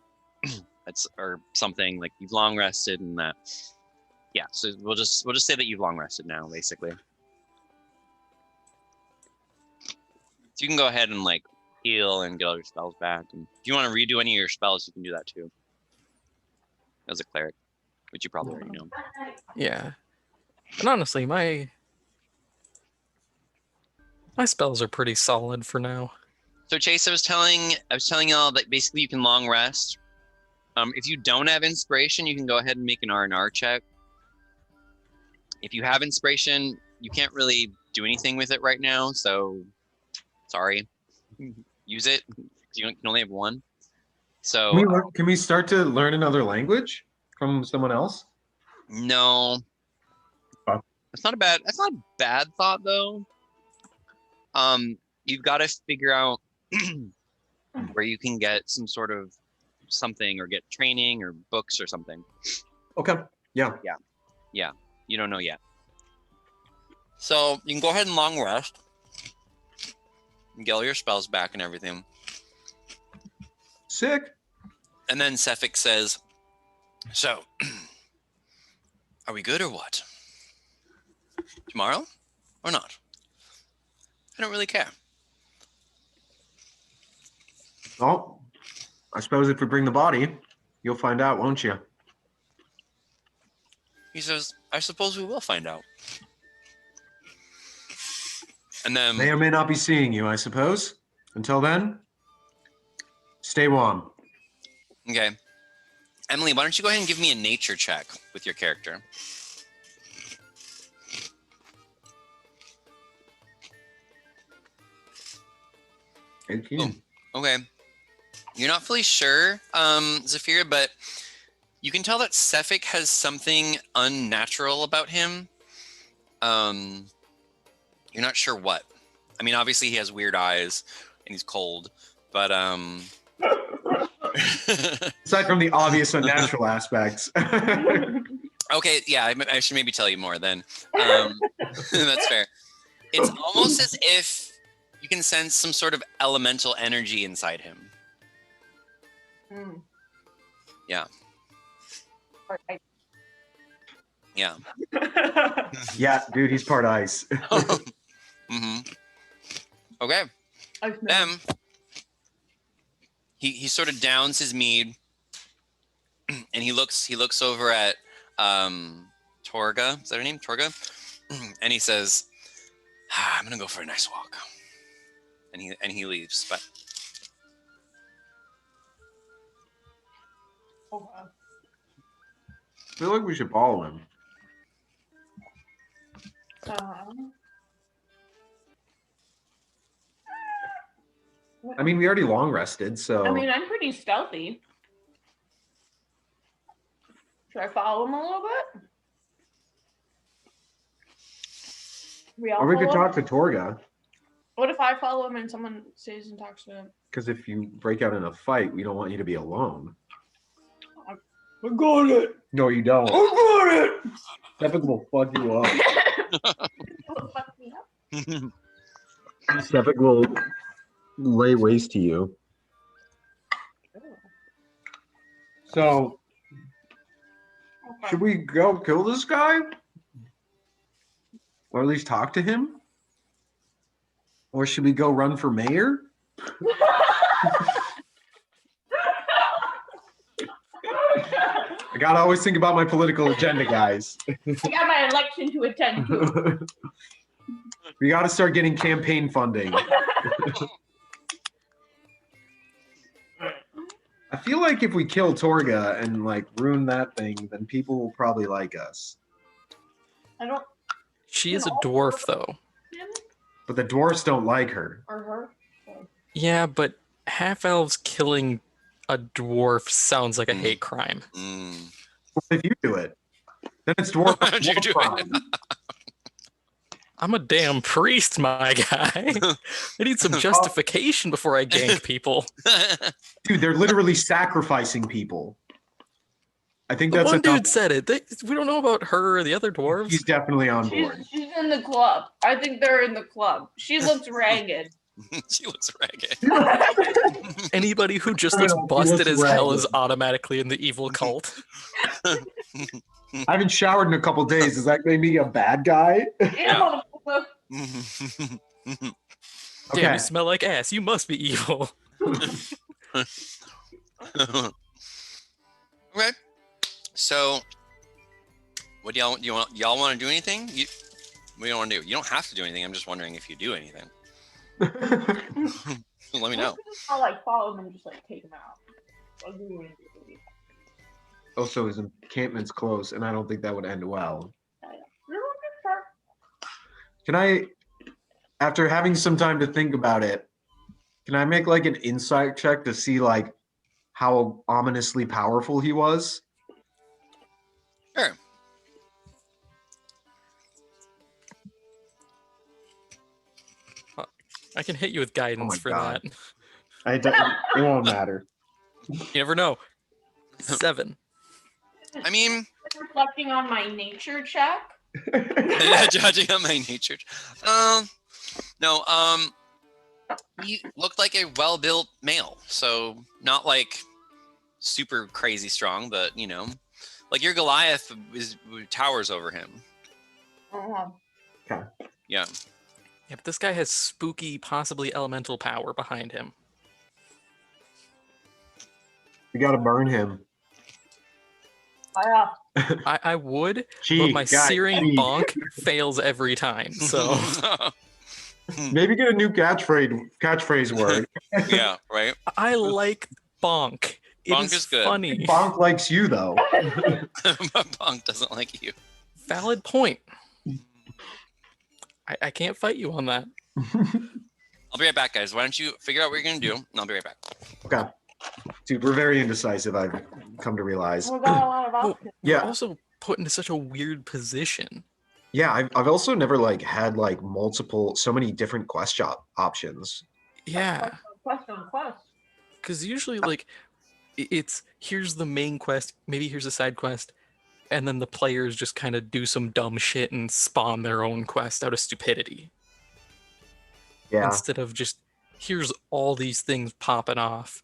S1: That's or something like you've long rested and that. Yeah, so we'll just say that you've long rested now, basically. So you can go ahead and like heal and get all your spells back. And if you want to redo any of your spells, you can do that too. As a cleric, which you probably already know.
S3: Yeah. And honestly, my spells are pretty solid for now.
S1: So Chase, I was telling y'all that basically you can long rest. If you don't have inspiration, you can go ahead and make an R&R check. If you have inspiration, you can't really do anything with it right now, so sorry. Use it. You can only have one. So
S2: Can we start to learn another language from someone else?
S1: no. That's not a bad thought though. You've got to figure out where you can get some sort of something or get training or books or something.
S2: Okay. Yeah.
S1: You don't know yet. So you can go ahead and long rest. And get all your spells back and everything.
S2: Sick.
S1: And then Cephix says, so, are we good or what? Tomorrow or not? I don't really care.
S2: Well, I suppose if we bring the body, you'll find out, won't you?
S1: He says, I suppose we will find out. And then...
S2: May or may not be seeing you, I suppose. Until then, stay warm.
S1: Okay. Emily, why don't you go ahead and give me a nature check with your character? Oh, okay. You're not fully sure, Zafira, but you can tell that Cephix has something unnatural about him. You're not sure what. I mean, obviously he has weird eyes and he's cold, but
S2: aside from the obvious unnatural aspects.
S1: Okay, yeah, I should maybe tell you more then. That's fair. It's almost as if you can sense some sort of elemental energy inside him. Yeah. Yeah.
S2: Yeah, dude, he's part ice.
S1: Mm-hmm. Okay. He sort of downs his mead, and he looks over at Torga. Is that her name? Torga? And he says, I'm gonna go for a nice walk. And he leaves. But
S2: I feel like we should follow him. I mean, we already long rested, so.
S4: I mean, I'm pretty stealthy. Should I follow him a little bit?
S2: Or we could talk to Torga.
S4: What if I follow him and someone stays and talks to him?
S2: Because if you break out in a fight, we don't want you to be alone.
S4: I got it.
S2: No, you don't.
S4: I got it.
S2: Stefan will fuck you up.
S4: Fuck me up.
S2: Stefan will lay waste to you. So, should we go kill this guy? Or at least talk to him? Or should we go run for mayor? I gotta always think about my political agenda, guys.
S4: I got my election to attend to.
S2: We gotta start getting campaign funding. I feel like if we kill Torga and like ruin that thing, then people will probably like us.
S4: I don't.
S3: She is a dwarf, though.
S2: But the dwarves don't like her.
S4: Or her.
S3: Yeah, but half-elves killing a dwarf sounds like a hate crime.
S2: Well, if you do it, then it's dwarf.
S1: How'd you do it?
S3: I'm a damn priest, my guy. I need some justification before I gank people.
S2: Dude, they're literally sacrificing people. I think
S3: The
S2: that's
S3: one
S2: enough.
S3: dude said it. We don't know about her or the other dwarves.
S2: He's definitely on board.
S4: She's in the club. I think they're in the club. She looks ragged.
S1: She looks ragged.
S3: Anybody who just looks
S2: Criminal, he
S3: busted
S2: looks
S3: as hell is
S2: ragged.
S3: automatically in the evil cult.
S2: I haven't showered in a couple days. Does that make me a bad guy?
S1: Yeah.
S3: Damn, you smell like ass. You must be evil.
S1: Okay. So, what do y'all want to do anything? What do you want to do? You don't have to do anything. I'm just wondering if you do anything. Let me know.
S4: I'll like follow them and just like take them out.
S2: Also, his encampment's close, and I don't think that would end well. Can I, after having some time to think about it, can I make like an insight check to see like how ominously powerful he was?
S1: Sure.
S3: I can hit you with guidance
S2: my
S3: for
S2: God.
S3: that.
S2: It won't matter.
S3: You never know. 7.
S1: I mean,
S4: Reflecting on my nature check.
S1: judging on my nature. No. He looked like a well-built male, so not like super crazy strong, but like your Goliath towers over him.
S2: Okay.
S1: Yeah.
S3: Yeah, but this guy has spooky, possibly elemental power behind him.
S2: We gotta burn him.
S3: I would,
S2: Gee,
S3: but my
S2: guys,
S3: searing
S2: gee.
S3: bonk fails every time. So
S2: Maybe get a new catchphrase word.
S1: Yeah. Right.
S3: I like bonk. It
S1: Bonk is good.
S3: funny.
S2: Bonk likes you though.
S1: But Bonk doesn't like you.
S3: Valid point. I can't fight you on that.
S1: I'll be right back, guys. Why don't you figure out what you're gonna do, and I'll be right back.
S2: Okay. Dude, we're very indecisive, I've come to realize.
S4: We got a lot of options.
S3: You're
S2: Yeah.
S3: also put into such a weird position.
S2: Yeah, I've also never like had like so many different quest options.
S3: Yeah,
S4: Quest on quest.
S3: because usually like it's here's the main quest, maybe here's a side quest, and then the players just kind of do some dumb shit and spawn their own quest out of stupidity.
S2: Yeah.
S3: Instead of just here's all these things popping off,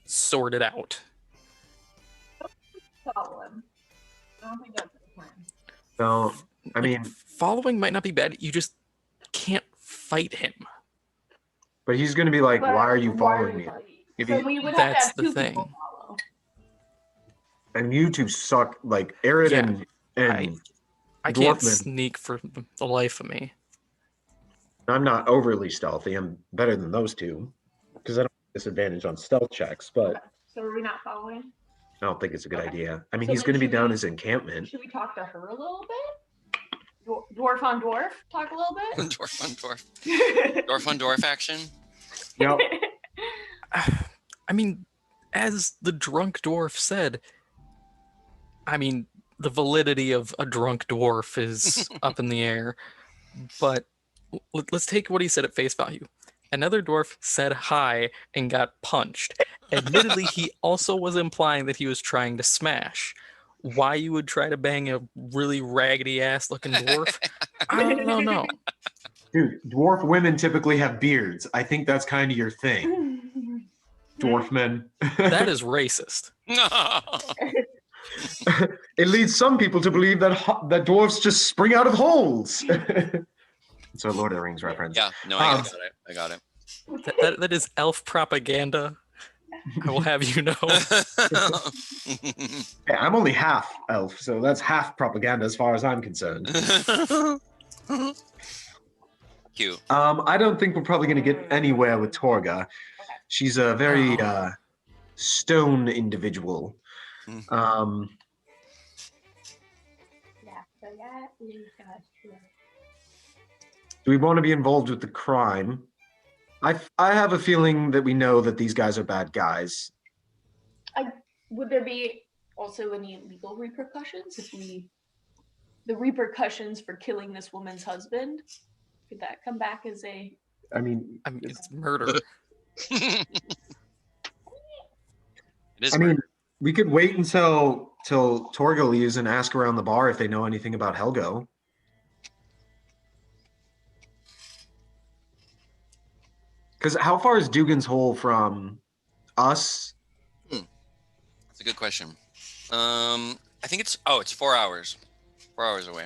S3: sort it out.
S4: Follow him. I don't think that's the plan.
S2: So I mean,
S3: Following might not be bad. You just can't fight him.
S2: but he's gonna be like,
S4: But
S2: why are you
S4: why
S2: following me?
S4: fighting?
S2: If
S4: So
S2: he-
S4: we would
S3: That's
S4: have to
S3: the
S4: have two people
S3: thing.
S4: follow.
S2: And you two suck, like Arid
S3: Yeah,
S2: and
S3: I can't
S2: Dwarfman.
S3: sneak for the life of me.
S2: I'm not overly stealthy. I'm better than those two because I don't have disadvantage on stealth checks, but
S4: So are we not following?
S2: I don't think it's a good
S4: Okay.
S2: idea. I mean,
S4: So
S2: he's
S4: then
S2: going to be
S4: should
S2: down
S4: we-
S2: his encampment.
S4: Should we talk to her a little bit? Dwarf on dwarf? Talk a little bit?
S1: Dwarf on dwarf. Dwarf on dwarf action.
S2: Yep.
S3: I mean, as the drunk dwarf said, I mean, the validity of a drunk dwarf is up in the air, but let's take what he said at face value. Another dwarf said hi and got punched. Admittedly, he also was implying that he was trying to smash. Why you would try to bang a really raggedy ass looking dwarf? I don't know.
S2: Dude, dwarf women typically have beards. I think that's kind of your thing. Dwarf men.
S3: That is racist.
S2: It leads some people to believe that dwarfs just spring out of holes. It's a Lord of the Rings reference.
S1: Yeah. No, I got it. I got it.
S3: That is elf propaganda. I will have you know.
S2: Yeah, I'm only half elf, so that's half propaganda as far as I'm concerned.
S1: Cute.
S2: I don't think we're probably going to get anywhere with Torga. She's a very stone individual.
S1: Mhm.
S4: Yeah, so that is true.
S2: Do we want to be involved with the crime? I have a feeling that we know that these guys are bad guys.
S4: Would there be also any legal repercussions if the repercussions for killing this woman's husband? Could that come back as a
S2: I mean,
S3: It's murder.
S1: It is.
S2: I mean, we could wait till Torga leaves and ask around the bar if they know anything about Helgo. Because how far is Dugan's Hole from us?
S1: That's a good question. I think it's 4 hours. 4 hours away.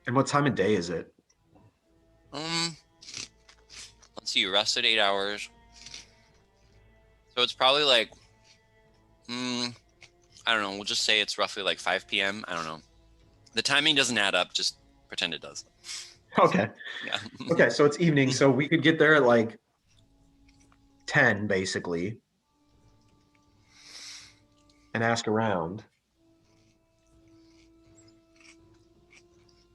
S2: And what time of day is it?
S1: Let's see, you rested 8 hours. So it's probably like, I don't know, we'll just say it's roughly like 5 p.m. I don't know. The timing doesn't add up, just pretend it does.
S2: Okay.
S1: Yeah.
S2: Okay, so it's evening, so we could get there at like 10, basically, and ask around.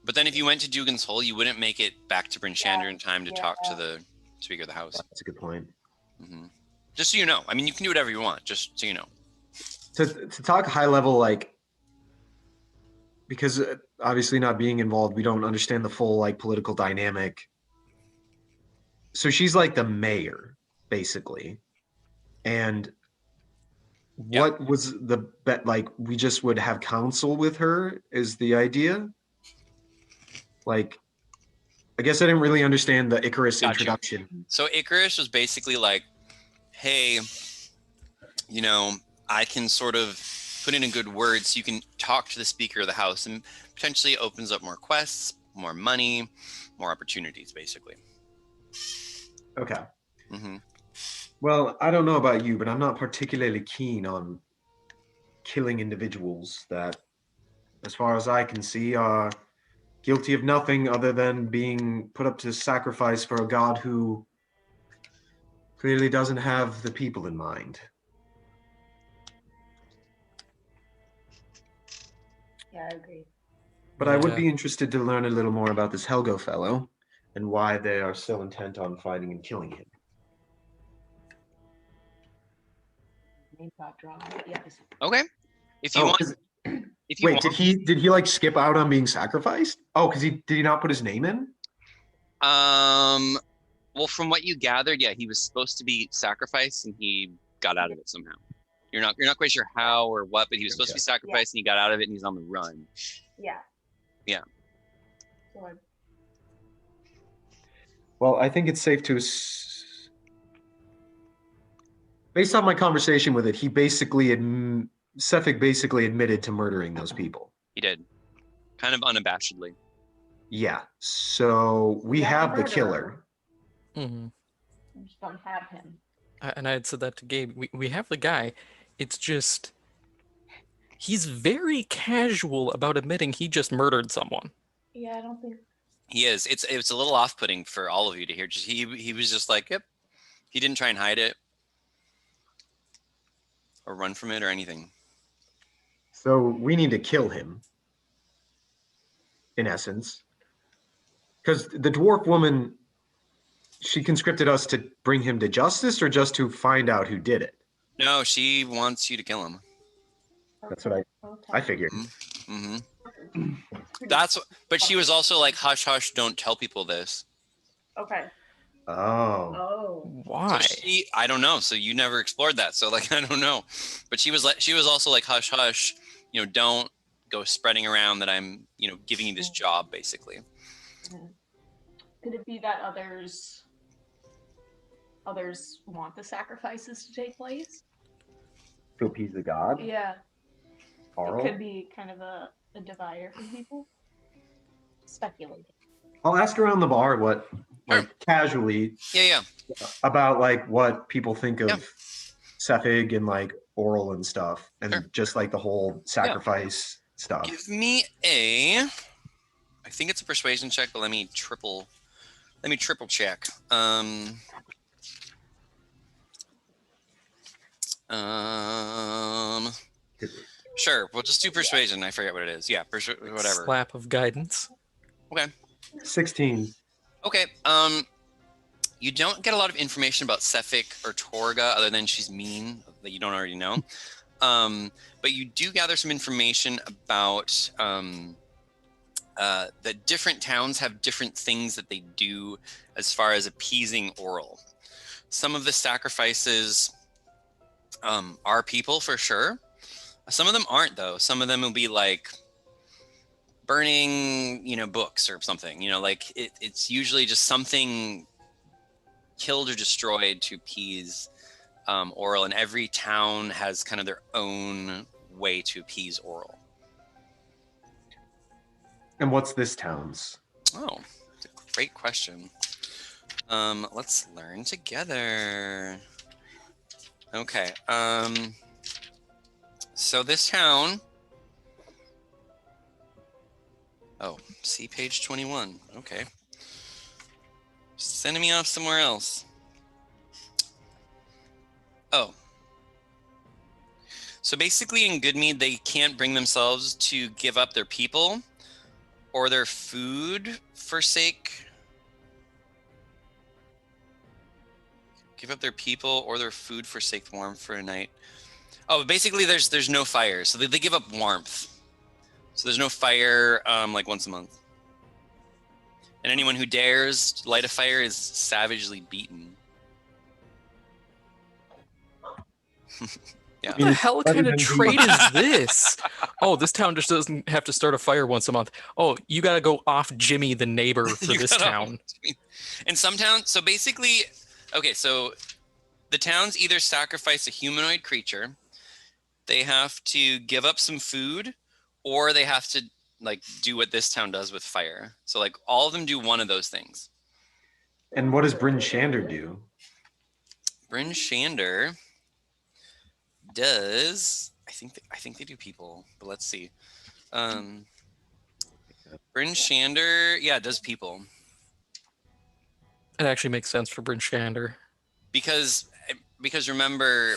S1: But then if you went to Dugan's Hole, you wouldn't make it back to Bryn Shander in time to talk to the Speaker of the House.
S2: That's a good point.
S1: Just so you know. I mean, you can do whatever you want, just so you know.
S2: To talk high level, like, because obviously not being involved, we don't understand the full like political dynamic. So she's like the mayor, basically. And what was the bet? Like, we just would have counsel with her is the idea. Like, I guess I didn't really understand the Icarus
S1: Gotcha.
S2: introduction.
S1: So Icarus was basically like, hey, you know, I can sort of put in a good word so you can talk to the Speaker of the House, and potentially opens up more quests, more money, more opportunities, basically.
S2: Okay.
S1: Mm-hmm.
S2: Well, I don't know about you, but I'm not particularly keen on killing individuals that, as far as I can see, are guilty of nothing other than being put up to sacrifice for a god who clearly doesn't have the people in mind.
S4: Yeah, I agree.
S2: But I would be interested to learn a little more about this Helgo fellow and why they are so intent on fighting and killing him.
S4: Yes.
S1: Okay. If you want, if you
S2: Wait,
S1: want,
S2: did he like skip out on being sacrificed? Oh, because did he not put his name in?
S1: well, from what you gathered, yeah, he was supposed to be sacrificed and he got out of it somehow. You're not quite sure how or what, but he was supposed to be sacrificed and he got out of it and he's on the run.
S4: Yeah.
S1: Yeah.
S4: So
S2: Well, I think it's safe to, based on my conversation with it, he basically, Sefik basically admitted to murdering those people.
S1: He did. Kind of unabashedly.
S2: Yeah, so we have the killer.
S3: Mm-hmm.
S4: we just don't have him.
S3: And I had said that to Gabe. We have the guy. It's just he's very casual about admitting he just murdered someone.
S4: Yeah, I don't think.
S1: He is. It's a little off-putting for all of you to hear. Just he was just like, yep. He didn't try and hide it or run from it or anything.
S2: So we need to kill him, in essence. Because the dwarf woman, she conscripted us to bring him to justice or just to find out who did it?
S1: No, she wants you to kill him.
S2: That's what I figured.
S1: Mm-hmm. But she was also like, hush, hush, don't tell people this.
S4: Okay.
S2: Oh.
S3: Why?
S1: So I don't know. So you never explored that. So like, I don't know. But she was also like, hush, hush, you know, don't go spreading around that I'm, you know, giving you this job, basically.
S4: Could it be that others want the sacrifices to take place?
S2: To appease the god?
S4: Yeah.
S2: Carl?
S4: It could be kind of a divider for people. Speculating.
S2: I'll ask around the bar what, like, casually.
S1: Yeah.
S2: About like what people think of Sefig and like oral and stuff, and just like the whole sacrifice stuff.
S1: Give me I think it's a persuasion check, but let me triple check. Sure, we'll just do persuasion. I forget what it is. Yeah, whatever.
S3: Slap of guidance.
S1: Okay.
S2: 16.
S1: Okay. You don't get a lot of information about Sefik or Torga other than she's mean that you don't already know. But you do gather some information about that different towns have different things that they do as far as appeasing Oral. Some of the sacrifices are people for sure. Some of them aren't though. Some of them will be like burning, books or something. Like it's usually just something killed or destroyed to appease Oral, and every town has kind of their own way to appease Oral.
S2: And what's this town's?
S1: Oh, that's a great question. Let's learn together. Okay. So this town. Oh, see page 21. Okay. Sending me off somewhere else. Oh. So basically in Goodmead, they can't bring themselves to give up their people or their food for sake. Give up their people or their food for sake warmth for a night. Oh, basically there's no fire. So they give up warmth. So there's no fire like once a month. And anyone who dares light a fire is savagely beaten. Yeah.
S3: What the hell kind of trade is this? Oh, this town just doesn't have to start a fire once a month. Oh, you got to go off Jimmy, the neighbor, for this town.
S1: In some towns, so basically, okay, so the towns either sacrifice a humanoid creature, they have to give up some food, or they have to like do what this town does with fire. So like all of them do one of those things.
S2: And what does Bryn Shander do?
S1: Bryn Shander does, I think they do people, but let's see. Bryn Shander, yeah, does people.
S3: It actually makes sense for Bryn Shander.
S1: Because remember,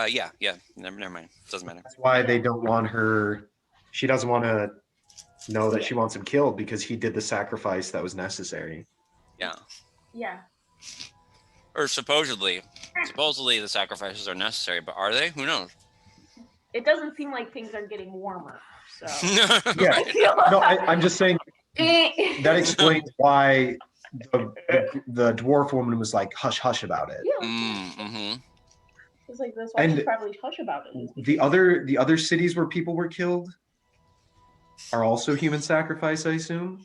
S1: yeah, never mind. Doesn't matter.
S2: That's why they don't want her. She doesn't want to know that she wants him killed because he did the sacrifice that was necessary.
S1: Yeah.
S4: Yeah.
S1: Or supposedly the sacrifices are necessary, but are they? Who knows?
S4: It doesn't seem like things are getting warmer. So
S2: Yeah. No, I'm just saying that explains why the dwarf woman was like hush hush about it.
S4: Yeah.
S1: Mm-hmm.
S4: It's like that's why
S2: And
S4: she's probably hush about it.
S2: The other cities where people were killed are also human sacrifice, I assume.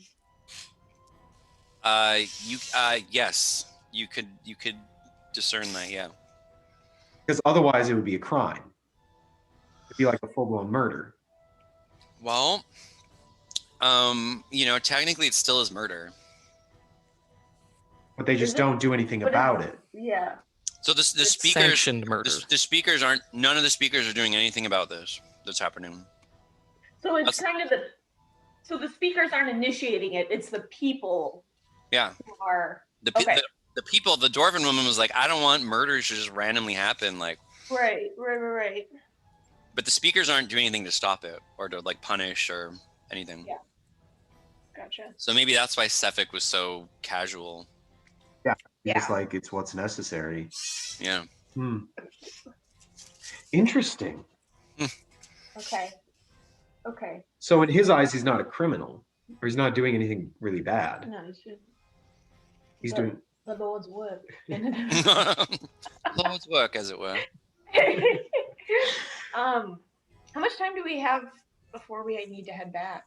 S1: Yes, you could discern that, yeah.
S2: Because otherwise it would be a crime. It'd be like a full-blown murder.
S1: Well, technically it still is murder.
S2: But they just don't do anything about it.
S4: Yeah.
S1: So the speakers,
S3: Sanctioned murder.
S1: the speakers aren't. None of the speakers are doing anything about this that's happening.
S4: So it's kind of so the speakers aren't initiating it. It's the people.
S1: Yeah.
S4: Who are
S1: the people. The dwarven woman was like, I don't want murders to just randomly happen. Like.
S4: Right.
S1: But the speakers aren't doing anything to stop it or to like punish or anything.
S4: Yeah. Gotcha.
S1: So maybe that's why Sefik was so casual.
S2: Yeah. It's like it's what's necessary.
S1: Yeah.
S2: Interesting.
S4: Okay.
S2: So in his eyes, he's not a criminal, or he's not doing anything really bad.
S4: No,
S2: He's doing
S4: the Lord's work.
S1: Lord's work, as it were.
S4: How much time do we have before we need to head back?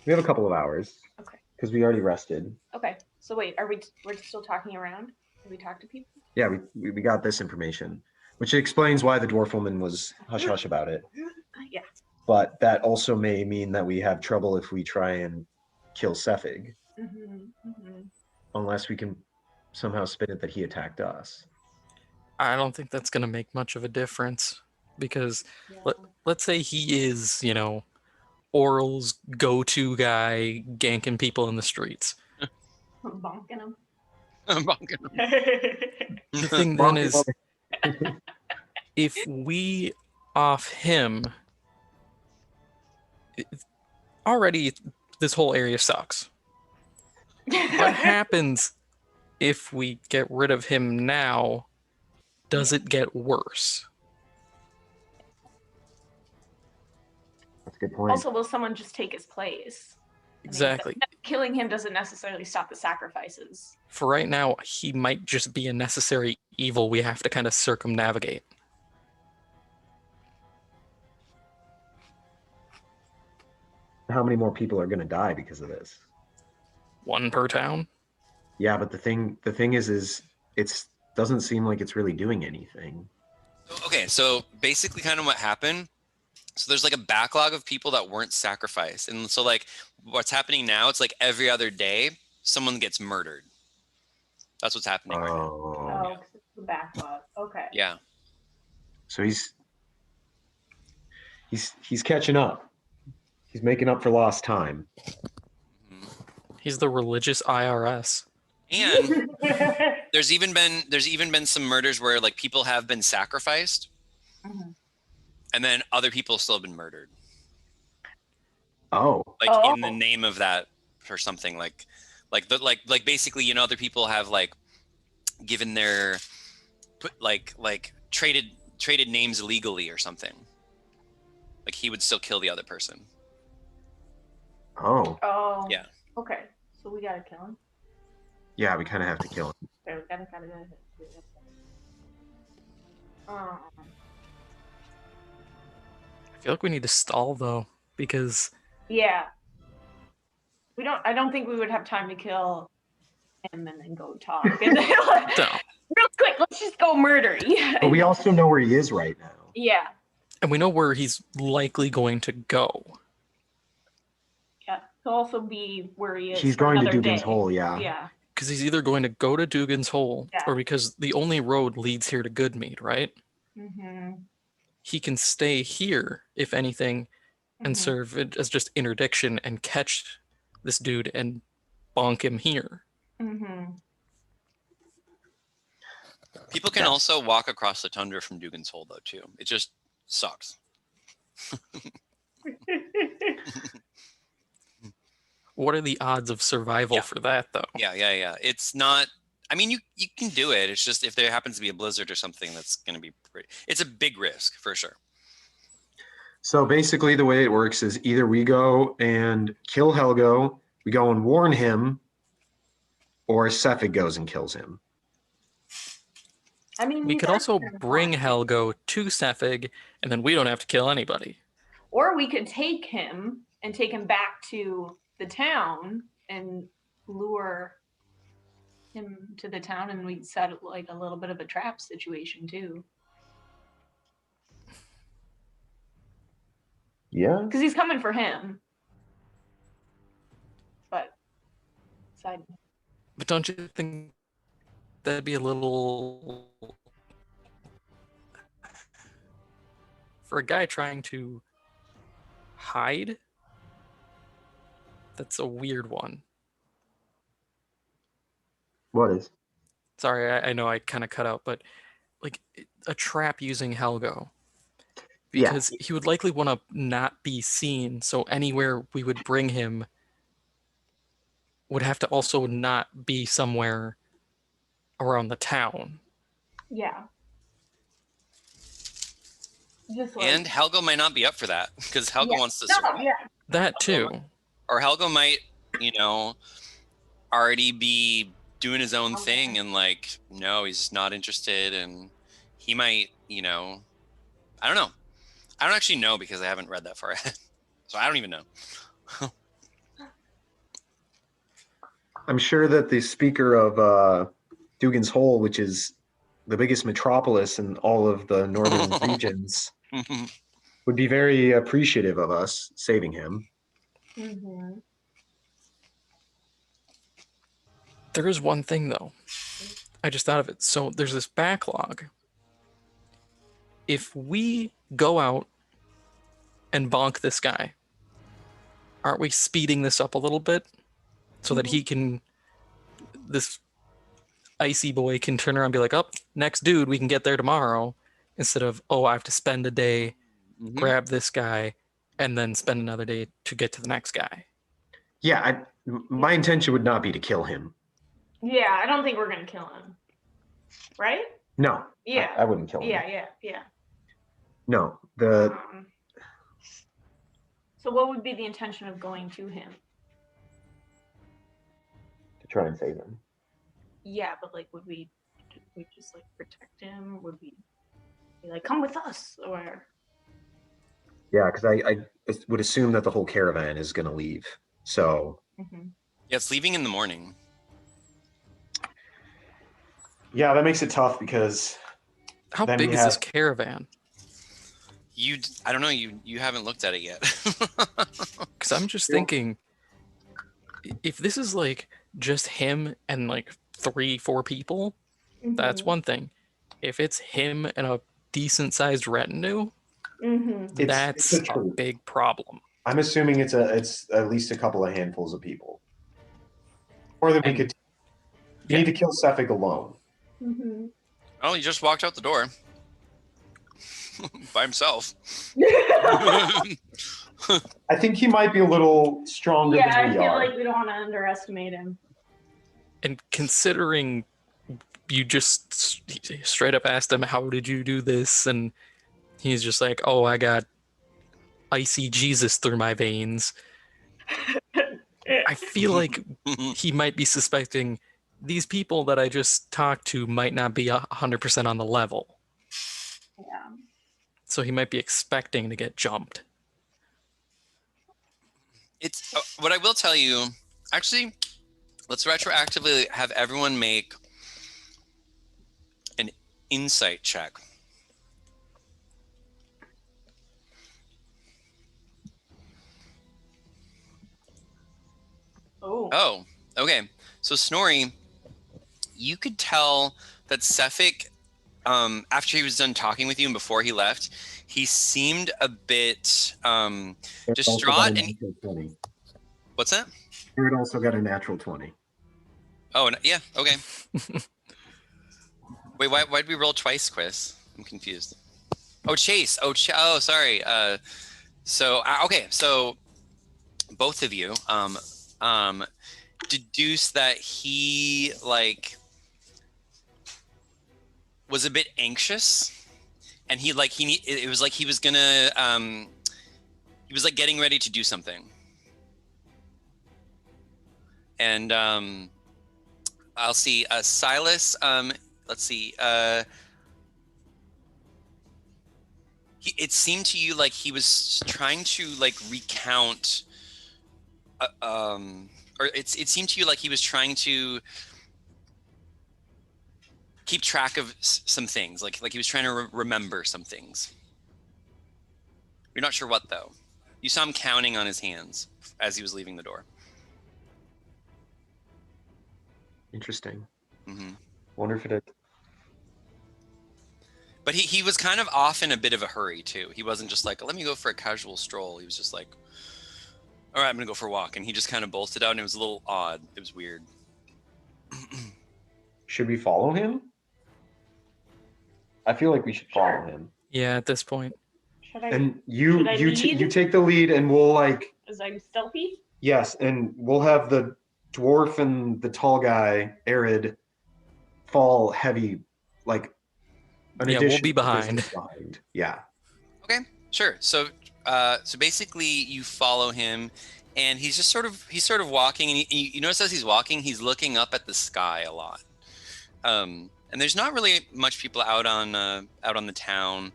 S2: We have a couple of hours.
S4: Okay.
S2: Because we already rested.
S4: Okay. So wait, we're still talking around? Did we talk to people?
S2: Yeah, we got this information, which explains why the dwarf woman was hush hush about it.
S4: Yeah.
S2: But that also may mean that we have trouble if we try and kill Sefig. Unless we can somehow spin it that he attacked us.
S3: I don't think that's going to make much of a difference because let's say he is, Oral's go-to guy ganking people in the streets.
S4: Bonking them.
S3: The thing then is, if we off him, already this whole area sucks. What happens if we get rid of him now? Does it get worse?
S2: That's a good point.
S4: Also, will someone just take his place?
S3: Exactly.
S4: Killing him doesn't necessarily stop the sacrifices.
S3: For right now, he might just be a necessary evil we have to kind of circumnavigate.
S2: How many more people are going to die because of this?
S3: One per town.
S2: Yeah, but the thing is it's doesn't seem like it's really doing anything.
S1: Okay, so basically kind of what happened. So there's like a backlog of people that weren't sacrificed. And so like what's happening now, it's like every other day someone gets murdered. That's what's happening right now.
S4: Oh, 'cause it's the backlog. Okay.
S1: Yeah.
S2: So he's catching up. He's making up for lost time.
S1: Mhm.
S3: He's the religious IRS.
S1: And there's even been some murders where like people have been sacrificed
S4: Mhm.
S1: and then other people still have been murdered.
S2: Oh.
S1: Like in the name of that or something like basically, you know, other people have like given their traded names illegally or something. Like he would still kill the other person.
S2: Oh.
S4: Oh.
S1: Yeah.
S4: Okay. So we gotta kill him.
S2: Yeah, we kind of have to kill him.
S4: Okay, we gotta do it. Um,
S3: I feel like we need to stall though, because
S4: yeah. I don't think we would have time to kill him and then go talk. And then,
S3: no.
S4: real quick, let's just go murder. Yeah.
S2: But we also know where he is right now.
S4: Yeah.
S3: And we know where he's likely going to go.
S4: Yeah. He'll also be where he is.
S2: He's
S4: for
S2: going to
S4: another
S2: Dugan's
S4: day.
S2: Hole, yeah.
S4: Yeah.
S3: Because he's either going to go to Dugan's Hole,
S4: Yeah.
S3: or because the only road leads here to Goodmead, right?
S4: Mm-hmm.
S3: He can stay here, if anything, and serve it as just interdiction and catch this dude and bonk him here.
S4: Mm-hmm.
S1: People can also walk across the tundra from Dugan's Hole though too. It just sucks.
S3: What are the odds of survival for that, though?
S1: Yeah. It's not. I mean, you can do it. It's just if there happens to be a blizzard or something, that's going to be pretty. It's a big risk for sure.
S2: So basically the way it works is either we go and kill Helgo, we go and warn him, or Cephig goes and kills him.
S4: I mean,
S3: We
S4: he's
S3: could also
S4: actually
S3: bring
S4: fine.
S3: Helgo to Cephig, and then we don't have to kill anybody.
S4: Or we could take him and take him back to the town and lure him to the town, and we'd set like a little bit of a trap situation too.
S2: Yeah.
S4: Because he's coming for him. But side.
S3: But don't you think that'd be a little... For a guy trying to hide, that's a weird one.
S2: What is?
S3: Sorry, I know I kind of cut out, but like a trap using Helgo. Because he would likely want to not be seen, so anywhere we would bring him would have to also not be somewhere around the town.
S4: Yeah. Just like,
S1: And Helgo might not be up for that because Helgo wants to survive.
S4: yeah.
S3: That too.
S1: Or Helgo might, you know, already be doing his own thing and like, no, he's just not interested, and he might, you know, I don't know. I don't actually know because I haven't read that far ahead. So I don't even know.
S2: I'm sure that the speaker of Dugan's Hole, which is the biggest metropolis in all of the northern regions, would be very appreciative of us saving him.
S4: Mm-hmm.
S3: There is one thing though. I just thought of it. So there's this backlog. If we go out and bonk this guy, aren't we speeding this up a little bit so that he can, this icy boy can turn around and be like, oh, next dude, we can get there tomorrow, instead of, oh, I have to spend a day, grab this guy, and then spend another day to get to the next guy.
S2: Yeah, my intention would not be to kill him.
S4: Yeah, I don't think we're gonna kill him. Right?
S2: No.
S4: Yeah.
S2: I wouldn't kill him.
S4: Yeah.
S2: No.
S4: So what would be the intention of going to him?
S2: To try and save him.
S4: Yeah, but like, would we just like protect him? Would we be like, come with us? Or
S2: Yeah, because I would assume that the whole caravan is going to leave. So
S4: Mm-hmm.
S1: Yeah, it's leaving in the morning.
S2: yeah, that makes it tough because
S3: How
S2: then
S3: big
S2: we
S3: is this
S2: have-
S3: caravan?
S1: I don't know. You haven't looked at it yet.
S3: Because I'm just thinking, if this is like just him and like 3-4 people, that's one thing. If it's him and a decent sized retinue,
S4: Mm-hmm.
S3: that's
S2: a
S3: a
S2: troop.
S3: big problem.
S2: I'm assuming it's at least a couple of handfuls of people. Or that we
S3: And-
S2: could. We need to kill Sefik alone.
S4: Mm-hmm.
S1: Oh, he just walked out the door by himself.
S2: I think he might be a little stronger
S4: Yeah, I
S2: than we
S4: feel
S2: are.
S4: like we don't want to underestimate him.
S3: And considering you just straight up asked him, how did you do this? And he's just like, oh, I got icy Jesus through my veins. I feel like he might be suspecting these people that I just talked to might not be 100% on the level.
S4: Yeah.
S3: So he might be expecting to get jumped.
S1: It's what I will tell you. Actually, let's retroactively have everyone make an insight check. Oh, okay. So Snorri, you could tell that Sefik, after he was done talking with you and before he left, he seemed a bit distraught. And what's that?
S2: Jared also got a natural 20.
S1: Oh, yeah. Okay. Wait, why'd we roll twice, Chris? I'm confused. Oh, Chase. Oh, sorry. Okay. So both of you deduce that he was a bit anxious, and it was like he was gonna he was like getting ready to do something. And I'll see Silas, let's see, it seemed to you like he was trying to recount or it seemed to you like he was trying to keep track of some things, like he was trying to remember some things. You're not sure what, though. You saw him counting on his hands as he was leaving the door.
S2: Interesting.
S1: Mm-hmm.
S2: Wonder if it.
S1: But he was kind of off in a bit of a hurry, too. He wasn't just like, let me go for a casual stroll. He was just like, all right, I'm going to go for a walk. And he just kind of bolted out, and it was a little odd. It was weird.
S2: Should we follow him? I feel like we should follow him.
S3: Yeah, at this point.
S4: Should I?
S2: And
S4: Should I
S2: you
S4: lead?
S2: take the lead, and we'll
S4: Is I stealthy?
S2: yes, and we'll have the dwarf and the tall guy, Arid, fall heavy, like an
S3: Yeah, we'll
S2: additional
S3: be behind.
S2: distance behind. Yeah.
S1: Okay, sure. So basically you follow him, and he's sort of walking, and you notice as he's walking, he's looking up at the sky a lot. And there's not really much people out on the town.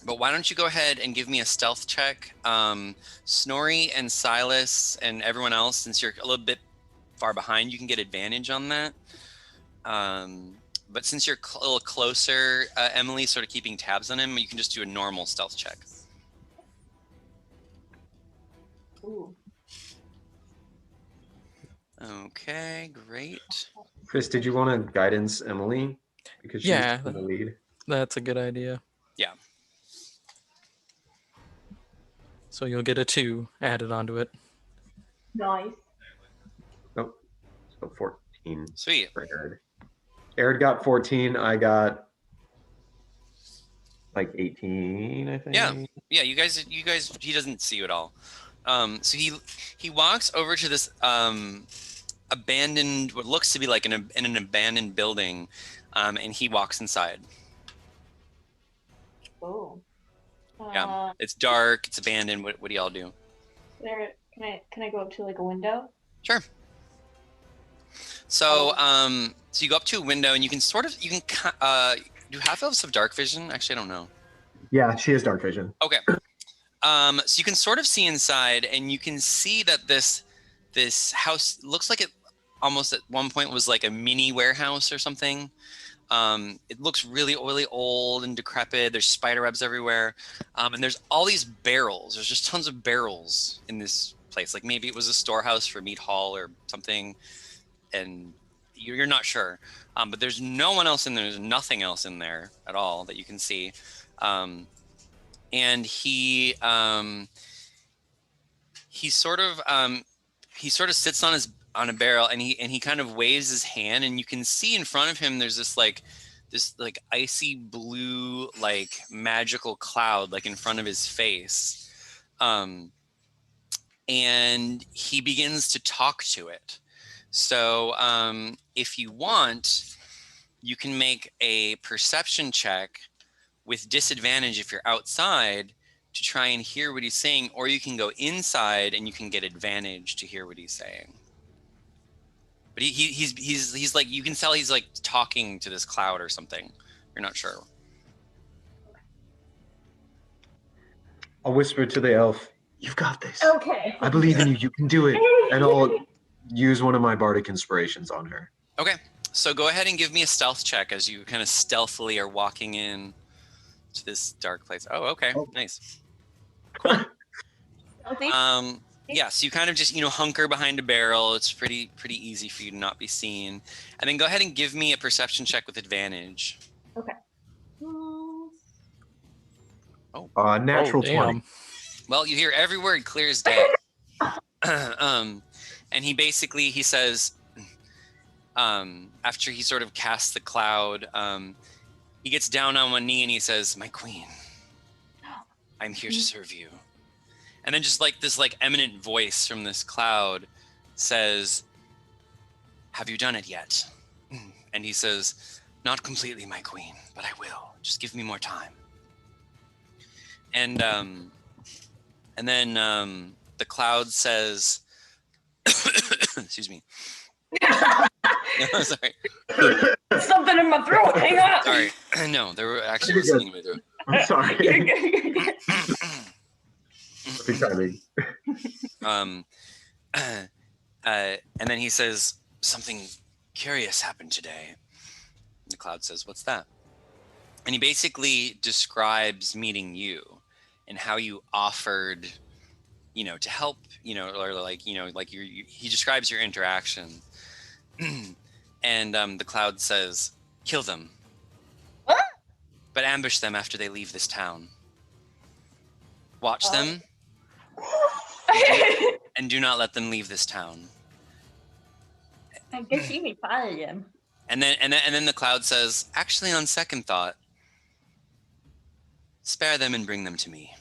S1: But why don't you go ahead and give me a stealth check? Snorri and Silas and everyone else, since you're a little bit far behind, you can get advantage on that. But since you're a little closer, Emily's sort of keeping tabs on him, you can just do a normal stealth check.
S4: Ooh.
S1: Okay, great.
S2: Chris, did you want to guidance Emily? Because she's
S3: Yeah.
S2: in the lead.
S3: That's a good idea.
S1: Yeah.
S3: So you'll get a 2 added onto it.
S4: Nice.
S2: Oh, so 14
S1: Sweet.
S2: for Arid. Arid got 14. I got like 18, I think.
S1: Yeah, you guys, he doesn't see you at all. So he walks over to this abandoned, what looks to be like in an abandoned building, and he walks inside.
S4: Oh.
S1: Yeah, it's dark, it's abandoned. What do y'all do?
S4: Can I go up to like a window?
S1: Sure. So so you go up to a window, and you can do half elves have dark vision? Actually, I don't know.
S2: Yeah, she has dark vision.
S1: Okay. So you can sort of see inside, and you can see that this house looks like it almost at one point was like a mini warehouse or something. It looks really old and decrepit. There's spider webs everywhere, and there's all these barrels. There's just tons of barrels in this place. Like maybe it was a storehouse for meat hall or something, and you're not sure. But there's no one else in there. There's nothing else in there at all that you can see. And he sort of sits on a barrel, and he kind of waves his hand, and you can see in front of him there's this icy blue like magical cloud like in front of his face, and he begins to talk to it. So if you want, you can make a perception check with disadvantage if you're outside to try and hear what he's saying, or you can go inside and you can get advantage to hear what he's saying. But he's like, you can tell he's like talking to this cloud or something. You're not sure.
S2: I'll whisper to the elf, "You've got this.
S4: Okay.
S2: I believe in you. You can do it." And I'll use one of my bardic inspirations on her.
S1: Okay, so go ahead and give me a stealth check as you kind of stealthily are walking in to this dark place. Oh, okay, nice. Cool. Yeah, so you kind of just, hunker behind a barrel. It's pretty easy for you to not be seen. And then go ahead and give me a perception check with advantage.
S4: Okay.
S2: Natural 20.
S1: Well, you hear every word clear as day. And he says, after he sort of casts the cloud, he gets down on one knee and he says, "My queen, I'm here to serve you." And then just like this eminent voice from this cloud says, "Have you done it yet?" And he says, "Not completely, my queen, but I will. Just give me more time." And then the cloud says, excuse me. No, sorry.
S4: Something in my throat. Hang on.
S1: Sorry. No, there were actually listening to me through.
S2: I'm sorry.
S1: And then he says, "Something curious happened today." And the cloud says, "What's that?" And he basically describes meeting you and how you offered, to help, or he describes your interaction. And the cloud says, "Kill them.
S4: What?
S1: But ambush them after they leave this town. Watch them and do not let them leave this town."
S6: I guess you be fired him.
S1: And then the cloud says, "Actually, on second thought, spare them and bring them to me."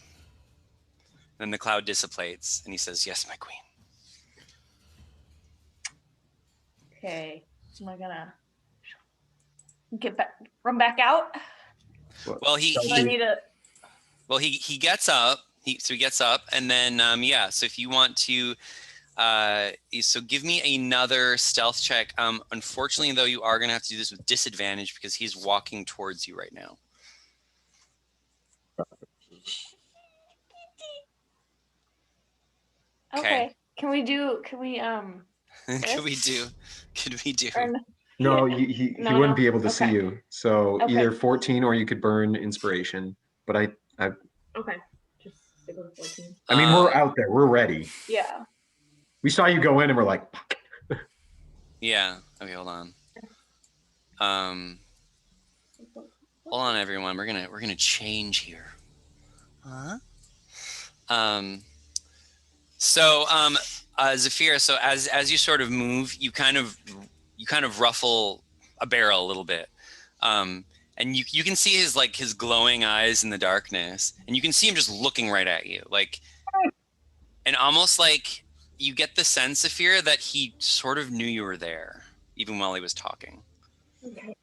S1: Then the cloud dissipates and he says, "Yes, my queen."
S6: Okay. Am I gonna run back out?
S1: Well, he gets up. He gets up, and then so if you want to, so give me another stealth check. Unfortunately, though, you are gonna have to do this with disadvantage because he's walking towards you right now.
S4: Okay. Can we
S1: Could we do?
S2: No, he
S4: No,
S2: wouldn't
S4: no.
S2: be able to see
S4: Okay.
S2: you. So
S4: Okay.
S2: either 14 or you could burn inspiration. But
S4: Okay. Just stick with 14.
S2: I mean, we're out there. We're ready.
S4: Yeah.
S2: We saw you go in and we're like,
S1: Yeah. Okay, hold on. Hold on, everyone. We're gonna change here. Huh? So Zafira, so as you sort of move, you kind of ruffle a barrel a little bit. And you can see his glowing eyes in the darkness, and you can see him just looking right at you, and almost like you get the sense, Zafira, that he sort of knew you were there, even while he was talking.
S4: Okay.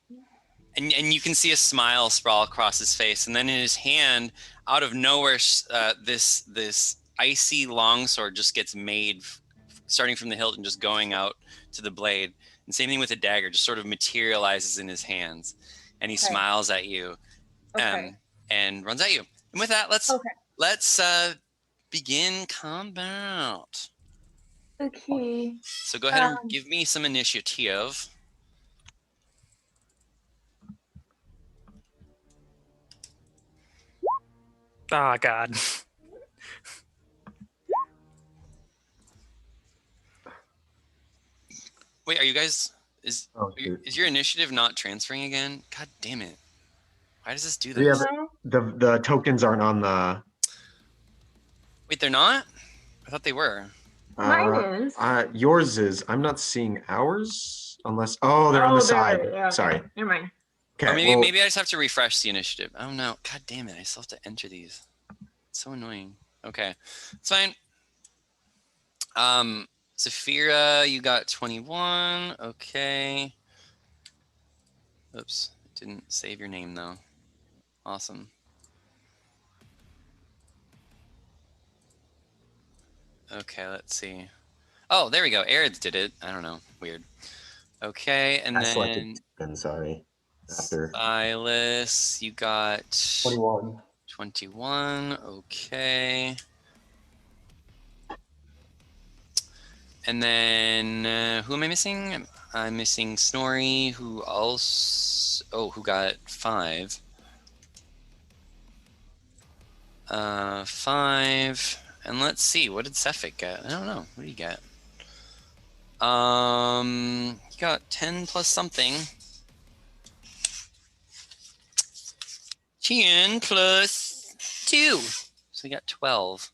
S1: And you can see a smile sprawl across his face, and then in his hand, out of nowhere, this icy longsword just gets made, starting from the hilt and just going out to the blade. And same thing with the dagger, just sort of materializes in his hands, and he smiles at you.
S4: Okay.
S1: and runs at you. And with that, let's begin combat.
S4: Okay.
S1: So go ahead and give me some initiative.
S3: Oh, God.
S1: Wait, are you guys... Is
S2: shoot.
S1: your initiative not transferring again? God damn it. Why does this do
S2: We
S1: this?
S2: have the tokens aren't on the...
S1: Wait, they're not? I thought they were.
S4: Mine is.
S2: Yours is. I'm not seeing ours unless... Oh, they're on the side.
S4: Yeah, okay.
S2: Sorry.
S4: Never mind.
S2: Okay,
S1: Or maybe I just have to refresh the initiative. Oh, no. God damn it. I still have to enter these. It's so annoying. Okay. It's fine. Zafira, you got 21. Okay. Oops. Didn't save your name, though. Awesome. Okay, let's see. Oh, there we go. Arid did it. I don't know. Weird. Okay, and then...
S2: sorry. After
S1: Silas, you got...
S2: 21.
S1: 21. Okay. And then who am I missing? I'm missing Snorri, who also... Oh, who got 5. 5. And let's see, what did Cephik get? I don't know. What did he get? He got 10 plus something. 10 plus 2. So he got 12.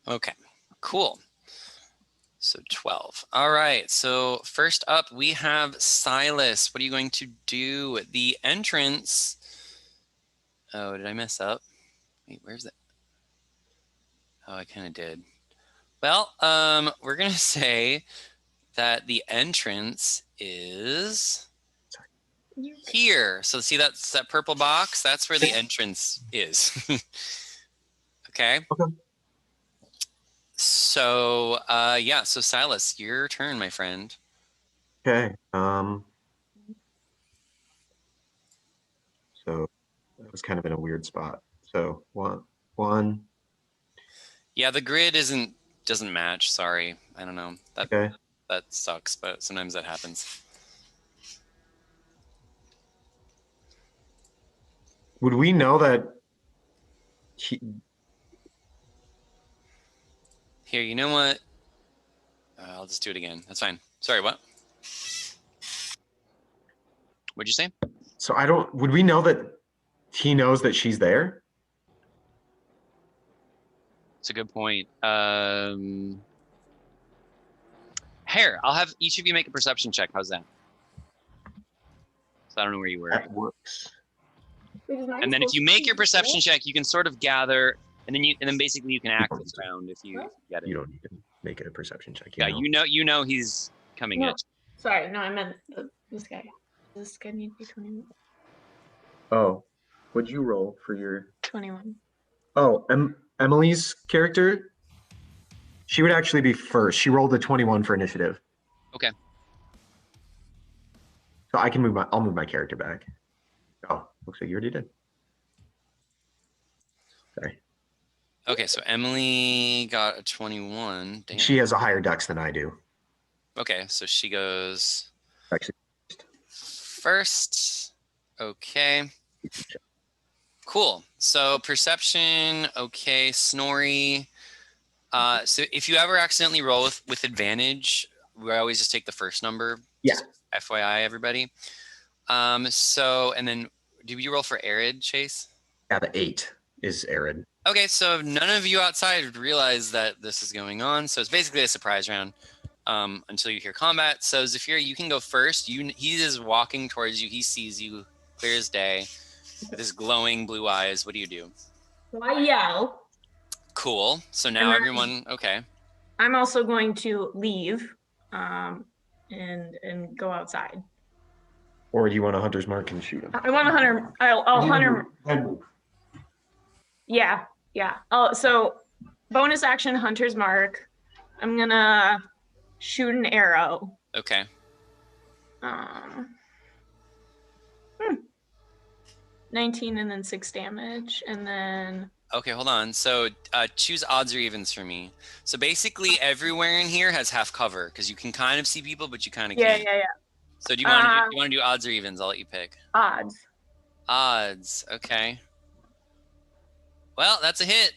S1: Okay, cool. So 12. All right, so first up we have Silas. What are you going to do? The entrance... Oh, did I mess up? Wait, where's that? Oh, I kind of did. Well, we're going to say that the entrance is here. So see that purple box? That's where the entrance is. Okay?
S2: Okay.
S1: So, yeah, so Silas, your turn, my friend.
S2: Okay. So that was kind of in a weird spot. So one.
S1: Yeah, the grid doesn't match. Sorry. I don't know.
S2: Okay.
S1: That sucks, but sometimes that happens.
S2: Would we know that
S1: Here, you know what? I'll just do it again. That's fine. Sorry, what? What'd you say?
S2: So would we know that he knows that she's there?
S1: It's a good point. Here, I'll have each of you make a perception check. How's that? So I don't know where you were.
S2: That works.
S1: And then if you make your perception check, you can sort of gather, and then basically you can act this round if you get it.
S2: You don't need to make it a perception check.
S1: Yeah, you know he's coming at you.
S4: Sorry, no, I meant this guy. Does this guy need to be 21?
S2: Oh, what'd you roll for your
S4: 21.
S2: Oh, Emily's character? She would actually be first. She rolled a 21 for initiative.
S1: Okay.
S2: So I'll move my character back. Oh, looks like you already did. Sorry.
S1: Okay, so Emily got a 21. Damn.
S2: She has a higher dex than I do.
S1: Okay, so she goes
S2: Actually,
S1: first. Okay. Cool. So perception, okay, Snorri. So if you ever accidentally roll with advantage, we always just take the first number.
S2: Yeah.
S1: Just FYI, everybody. So, and then did you roll for Arid, Chase?
S2: Yeah, the 8 is Arid.
S1: Okay, so none of you outside realize that this is going on. So it's basically a surprise round until you hear combat. So Zafira, you can go first. He is walking towards you. He sees you clear as day with his glowing blue eyes. What do you do?
S4: So I yell.
S1: Cool. So now everyone, okay.
S4: I'm also going to leave and go outside.
S2: Or do you want a hunter's mark and shoot him?
S4: I want a hunter. I'll hunter. Yeah. Oh, so bonus action hunter's mark. I'm gonna shoot an arrow.
S1: Okay.
S4: 19 and then 6 damage, and then
S1: Okay, hold on. So choose odds or evens for me. So basically, everywhere in here has half cover because you can kind of see people, but you kind of can't.
S4: yeah.
S1: So do you want to do odds or evens? I'll let you pick.
S4: Odds.
S1: Odds. Okay. Well, that's a hit.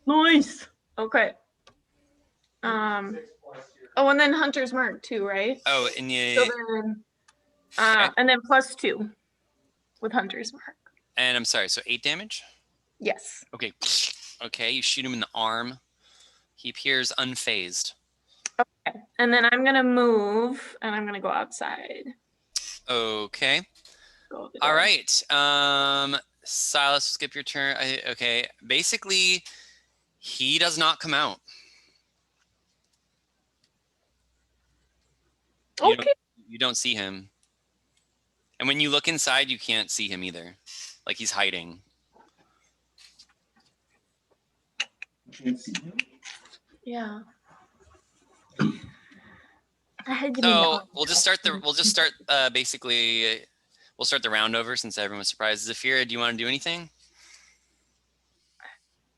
S4: Nice. Okay. Oh, and then Hunter's Mark too, right?
S1: Oh, and
S4: So then, and then +2 with Hunter's Mark.
S1: And I'm sorry. So 8 damage.
S4: Yes.
S1: Okay. Okay. You shoot him in the arm. He appears unfazed.
S4: Okay. And then I'm gonna move, and I'm gonna go outside.
S1: Okay.
S4: Go the
S1: All
S4: door.
S1: right. Silas, skip your turn. Okay. Basically, he does not come out.
S4: Okay.
S1: You don't see him. And when you look inside, you can't see him either. Like he's hiding.
S4: Yeah. I had to be
S1: So
S4: honest.
S1: we'll just start basically we'll start the round over since everyone was surprised. Zafira, do you want to do anything?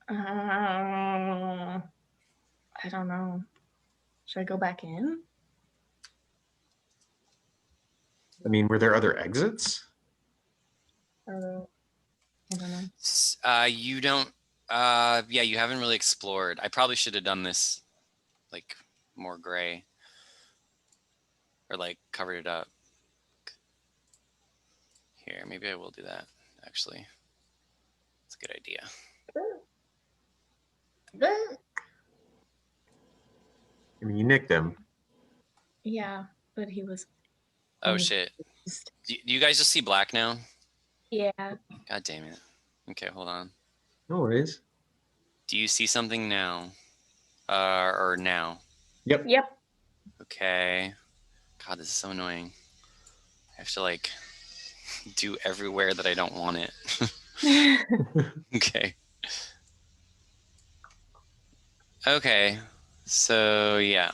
S4: I don't know. Should I go back in?
S2: I mean, were there other exits?
S4: Or I don't know.
S1: You don't yeah, you haven't really explored. I probably should have done this like more gray. Or like covered it up. Here, maybe I will do that, actually. It's a good idea.
S2: I mean, you nicked him.
S4: Yeah, but he was.
S1: Oh shit. Do you guys just see black now?
S4: Yeah.
S1: God damn it. Okay, hold on.
S2: No worries.
S1: Do you see something now? Or now?
S2: Yep.
S4: Yep.
S1: Okay. God, this is so annoying. I have to like do everywhere that I don't want it. Okay. Okay. So yeah.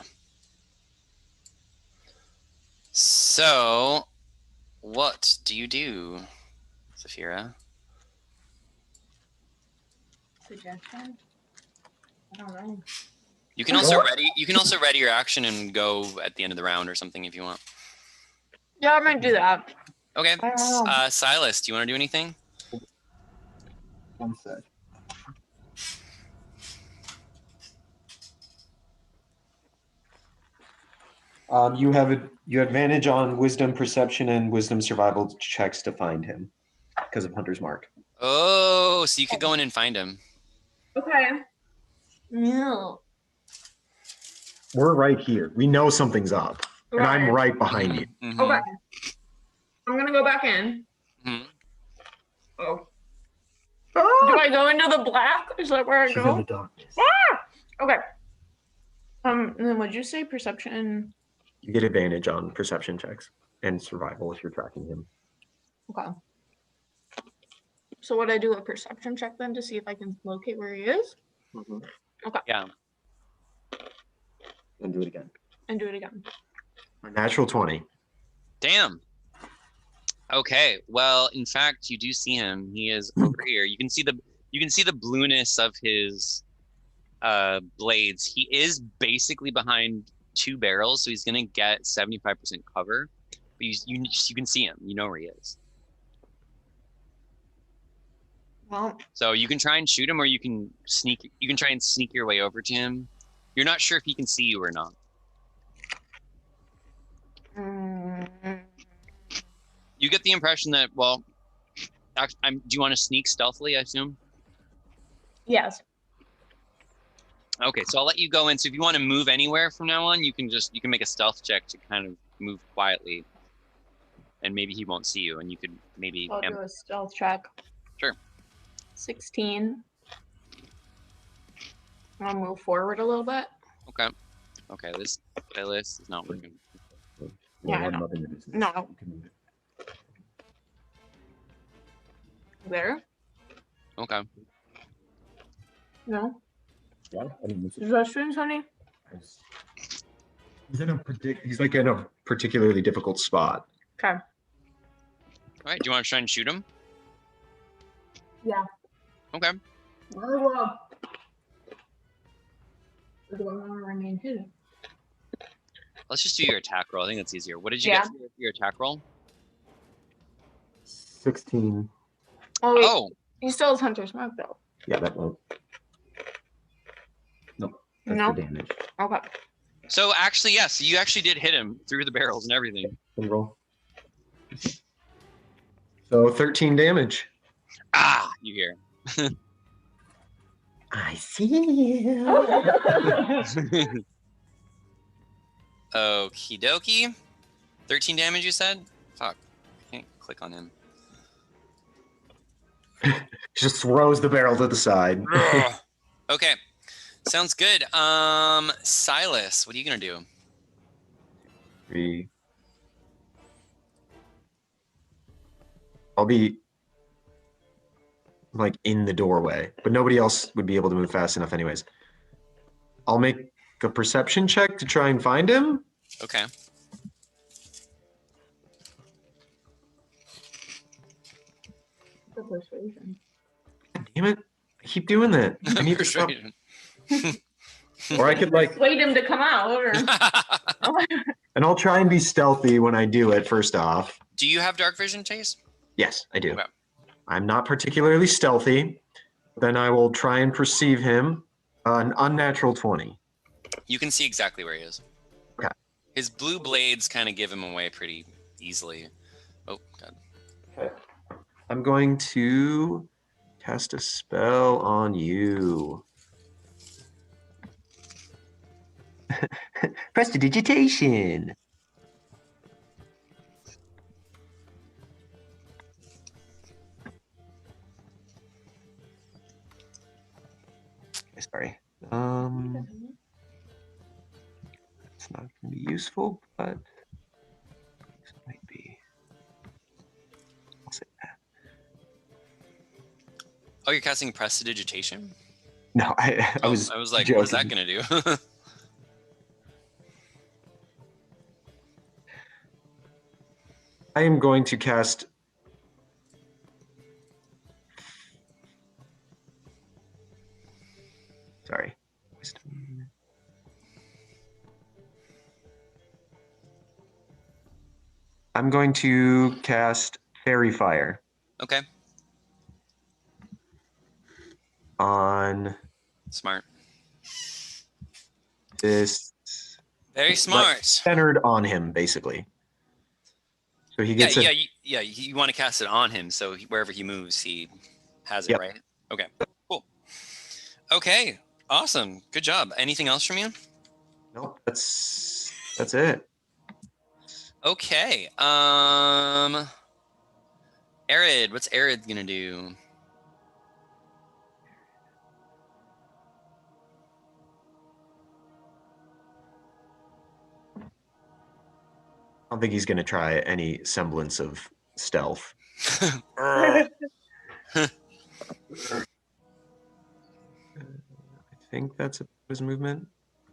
S1: So what do you do, Zafira?
S4: Suggestion? I don't know.
S1: You can also ready your action and go at the end of the round or something if you want.
S4: Yeah, I might do that.
S1: Okay.
S4: I don't know.
S1: Silas, do you want to do anything?
S7: One sec.
S2: You have advantage on wisdom, perception, and wisdom survival checks to find him because of Hunter's Mark.
S1: Oh, so you could go in and find him.
S4: Okay. No.
S2: We're right here. We know something's up, and I'm right behind you.
S1: Mhm.
S4: Okay. I'm gonna go back in.
S1: Mhm.
S4: Oh. Do I go into the black? Is that where I
S2: She's in
S4: go?
S2: the darkness.
S4: Okay. And then what'd you say? Perception.
S2: You get advantage on perception checks and survival if you're tracking him.
S4: Okay. So would I do a perception check then to see if I can locate where he is?
S1: Yeah.
S2: And do it again.
S4: And do it again.
S2: A natural 20.
S1: Damn. Okay. Well, in fact, you do see him. He is over here. You can see the blueness of his blades. He is basically behind 2 barrels, so he's gonna get 75% cover. But you can see him. You know where he is.
S4: Well,
S1: So you can try and shoot him, or you can sneak. You can try and sneak your way over to him. You're not sure if he can see you or not. You get the impression that, well, do you want to sneak stealthily, I assume?
S4: yes.
S1: Okay, so I'll let you go in. So if you want to move anywhere from now on, you can make a stealth check to kind of move quietly, and maybe he won't see you, and you could maybe.
S4: I'll do a stealth check.
S1: Sure.
S4: 16. I'll move forward a little bit.
S1: Okay. Okay, this playlist is not working.
S4: Yeah, I know. No. There?
S1: Okay.
S4: No?
S7: Yeah, I mean,
S4: Is that strange, honey?
S2: He's like in a particularly difficult spot.
S4: Okay.
S1: All right. Do you want to try and shoot him?
S6: Yeah.
S1: Okay.
S6: Very well. Or do I want to remain hidden?
S1: Let's just do your attack roll. I think that's easier. What did you
S4: Yeah.
S1: get for your attack roll?
S2: 16.
S4: Oh, wait.
S1: Oh,
S4: He still has Hunter's Mark, though.
S7: Yeah, that won't. Nope. That's
S4: No.
S7: the damage.
S4: Okay.
S1: so actually, yes, you actually did hit him through the barrels and everything.
S2: And roll. So 13 damage.
S1: Ah, you hear.
S2: I see you.
S1: Okie dokie. 13 damage, you said? Fuck. I can't click on him.
S2: Just throws the barrel to the side.
S1: Ugh. Okay. Sounds good. Silas, what are you gonna do?
S2: 3. I'll be like in the doorway, but nobody else would be able to move fast enough anyways. I'll make a perception check to try and find him.
S1: Okay.
S6: The persuasion.
S2: Damn it. I keep doing that. I need to stop.
S1: Persuasion.
S2: Or I could like,
S4: Wait him to come out. Or...
S2: and I'll try and be stealthy when I do it first off.
S1: Do you have dark vision, Chase?
S2: Yes, I do.
S1: Okay.
S2: I'm not particularly stealthy. Then I will try and perceive him. An unnatural 20.
S1: You can see exactly where he is.
S2: Okay.
S1: His blue blades kind of give him away pretty easily. Oh, God.
S2: Okay. I'm going to cast a spell on you. Prestidigitation. Sorry. It's not going to be useful, but this might be. I'll say that.
S1: Oh, you're casting Prestidigitation?
S2: No, I
S1: I
S2: was.
S1: was like,
S2: joking.
S1: what is that going to do?
S2: I am going to cast. Sorry. I'm going to cast Fairy Fire
S1: Okay.
S2: on
S1: Smart.
S2: this.
S1: Very smart.
S2: Centered on him, basically. So he gets
S1: You want to cast it on him, so wherever he moves, he has it,
S2: Yep.
S1: right? Okay, cool. Okay, awesome. Good job. Anything else from you?
S2: Nope, that's it.
S1: Okay. Arid, what's Arid gonna do?
S2: I don't think he's going to try any semblance of stealth.
S1: Urgh.
S2: I think that's his movement.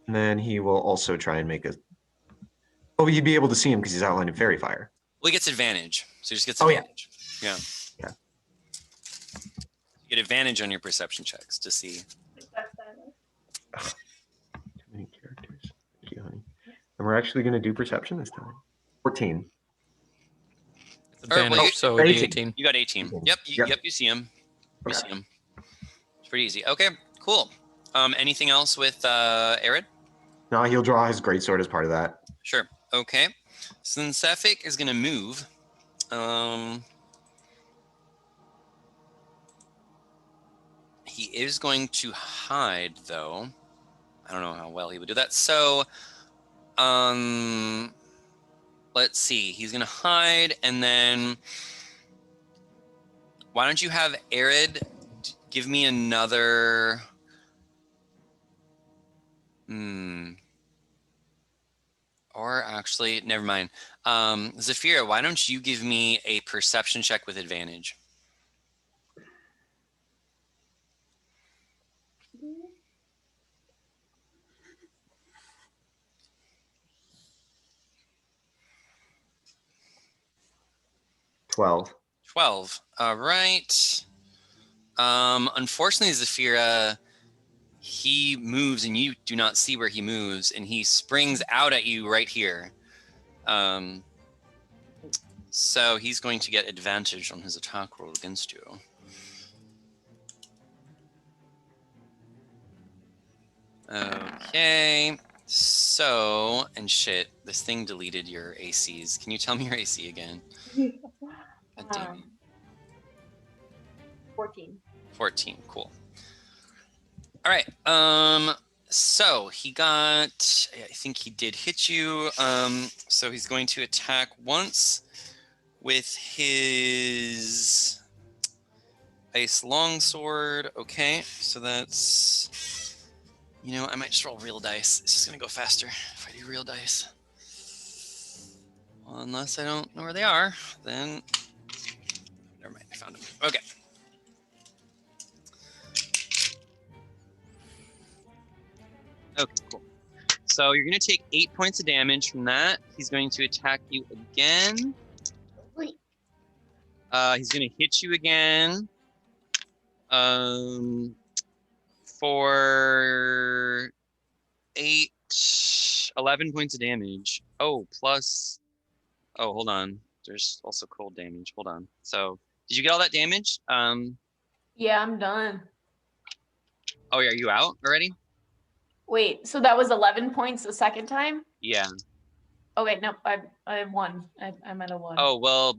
S2: And then he will also try and make a. Oh, you'd be able to see him because he's outlined in Fairy Fire.
S1: Well, he gets advantage. So he just gets
S2: Oh, yeah.
S1: advantage. Yeah.
S2: Yeah.
S1: You get advantage on your perception checks to see.
S2: Too many characters. Thank you, honey. And we're actually going to do perception this time. 14.
S3: Advantage,
S1: well,
S3: so it'd be
S2: 18.
S3: 18.
S1: You got 18. Yep.
S2: Yep.
S1: You see him. You
S2: Okay.
S1: see him. It's pretty easy. Okay, cool. Anything else with Arid?
S2: No, he'll draw his greatsword as part of that.
S1: Sure. Okay. So then Cephik is going to move. He is going to hide, though. I don't know how well he would do that. So, let's see. He's going to hide, and then why don't you have Arid give me another... Or actually, never mind. Zafira, why don't you give me a perception check with advantage?
S2: $12.
S1: 12. All right. Unfortunately, Zafira, he moves and you do not see where he moves, and he springs out at you right here. So he's going to get advantage on his attack roll against you. Okay. So, and shit, this thing deleted your ACs. Can you tell me your AC again? God damn it.
S6: 14.
S1: 14, cool. All right. So he got, I think he did hit you. So he's going to attack once with his ice longsword. Okay, so that's, you know, I might just roll real dice. It's just gonna go faster if I do real dice. Well, unless I don't know where they are, then never mind. I found them. Okay. Okay, cool. So you're going to take 8 points of damage from that. He's going to attack you again.
S6: Wait.
S1: He's going to hit you again. For 11 points of damage. Oh, plus. Oh, hold on. There's also cold damage. Hold on. So, did you get all that damage?
S4: Yeah, I'm done.
S1: Oh, yeah, are you out already?
S4: Wait, so that was 11 points the second time?
S1: Yeah.
S4: Okay, no, I won. I'm at a 1.
S1: Oh, well,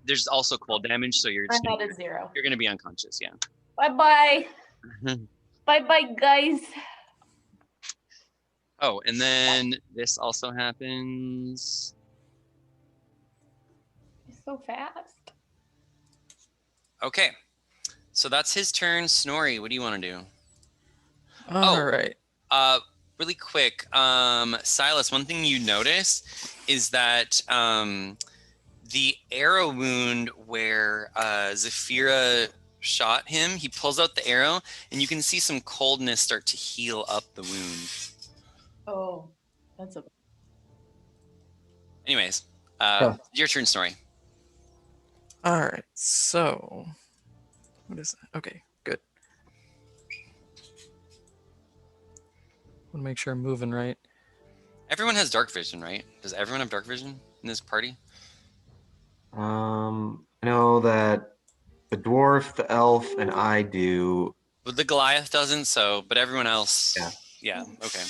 S1: there's also cold damage, so you're just
S4: I'm at a 0.
S1: you're gonna be unconscious, yeah.
S4: Bye-bye. Bye-bye, guys.
S1: Oh, and then this also happens.
S4: He's so fast.
S1: Okay. So that's his turn. Snorri, what do you want to do?
S3: All right.
S1: Really quick, Silas, one thing you notice is that the arrow wound where Zafira shot him, he pulls out the arrow, and you can see some coldness start to heal up the wound.
S4: Oh, that's a...
S1: Anyways,
S2: Yeah.
S1: your turn, Snorri.
S3: All right. So, what is that? Okay, good. Want to make sure I'm moving right.
S1: Everyone has dark vision, right? Does everyone have dark vision in this party?
S2: I know that the dwarf, the elf, and I do.
S1: But the Goliath doesn't, so, but everyone else.
S2: Yeah.
S1: Yeah, okay.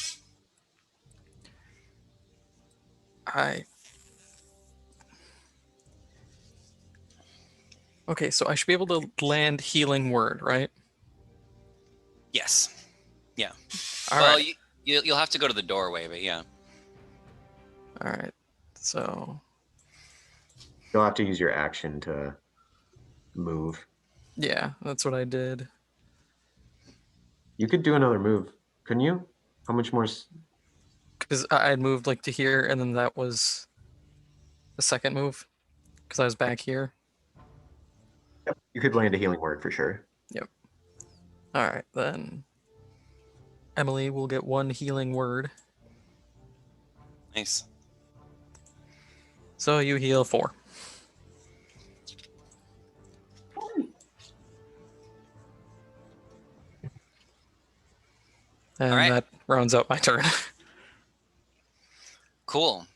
S3: Okay, so I should be able to land healing word, right?
S1: Yes. Yeah.
S3: All
S1: Well,
S3: right.
S1: you'll have to go to the doorway, but yeah.
S3: All right. So,
S2: You'll have to use your action to move.
S3: yeah, that's what I did.
S2: You could do another move, couldn't you? How much more?
S3: Because I had moved like to here, and then that was the second move. Because I was back here.
S2: Yep. You could land a healing word for sure.
S3: Yep. All right, then. Emily will get 1 healing word.
S1: Nice.
S3: So you heal 4. And
S1: right.
S3: that rounds out my turn.
S1: Cool.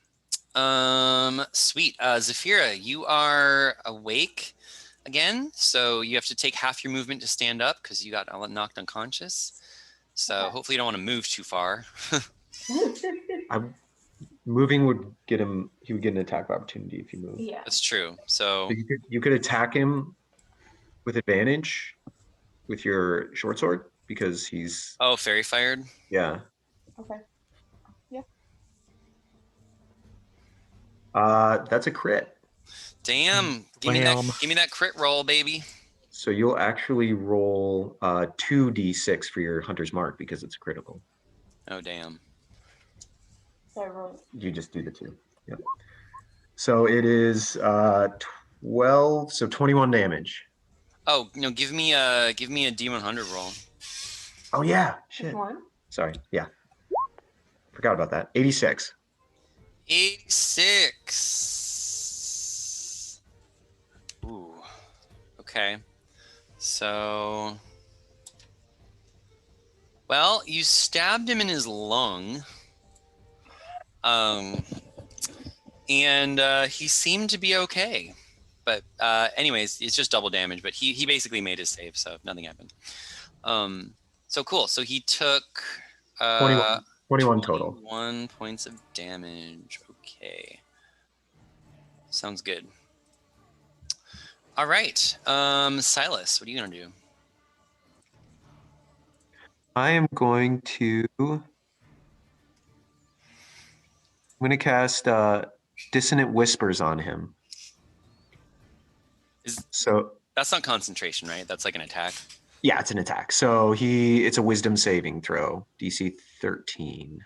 S1: Sweet. Zafira, you are awake again, so you have to take half your movement to stand up because you got knocked unconscious. So hopefully you don't want to move too far.
S2: Moving would get him. He would get an attack of opportunity if you move.
S4: Yeah.
S1: That's true. So
S2: So you could attack him with advantage with your short sword because he's.
S1: oh, fairy fired.
S2: Yeah.
S4: Okay.
S2: That's a crit.
S1: Damn. Give me that crit roll, baby.
S2: So you'll actually roll 2d6 for your hunter's mark because it's critical.
S1: Oh, damn.
S4: So I rolled.
S2: You just do the 2. Yep. So it is 12, so 21 damage.
S1: Oh, no, give me a D100 roll.
S2: Oh yeah,
S4: Just
S2: shit.
S4: 1?
S2: Sorry, yeah. Forgot about that. 86.
S1: 86. Ooh. Okay. So, well, you stabbed him in his lung. And he seemed to be okay. But anyways, it's just double damage. But he basically made his save, so nothing happened. So cool. So he took
S2: 21 total.
S1: 21 points of damage. Okay. Sounds good. All right. Silas, what are you going to do?
S2: I am going to cast Dissonant Whispers on him.
S1: That's not concentration, right? That's like an attack.
S2: Yeah, it's an attack. So it's a Wisdom saving throw, DC 13.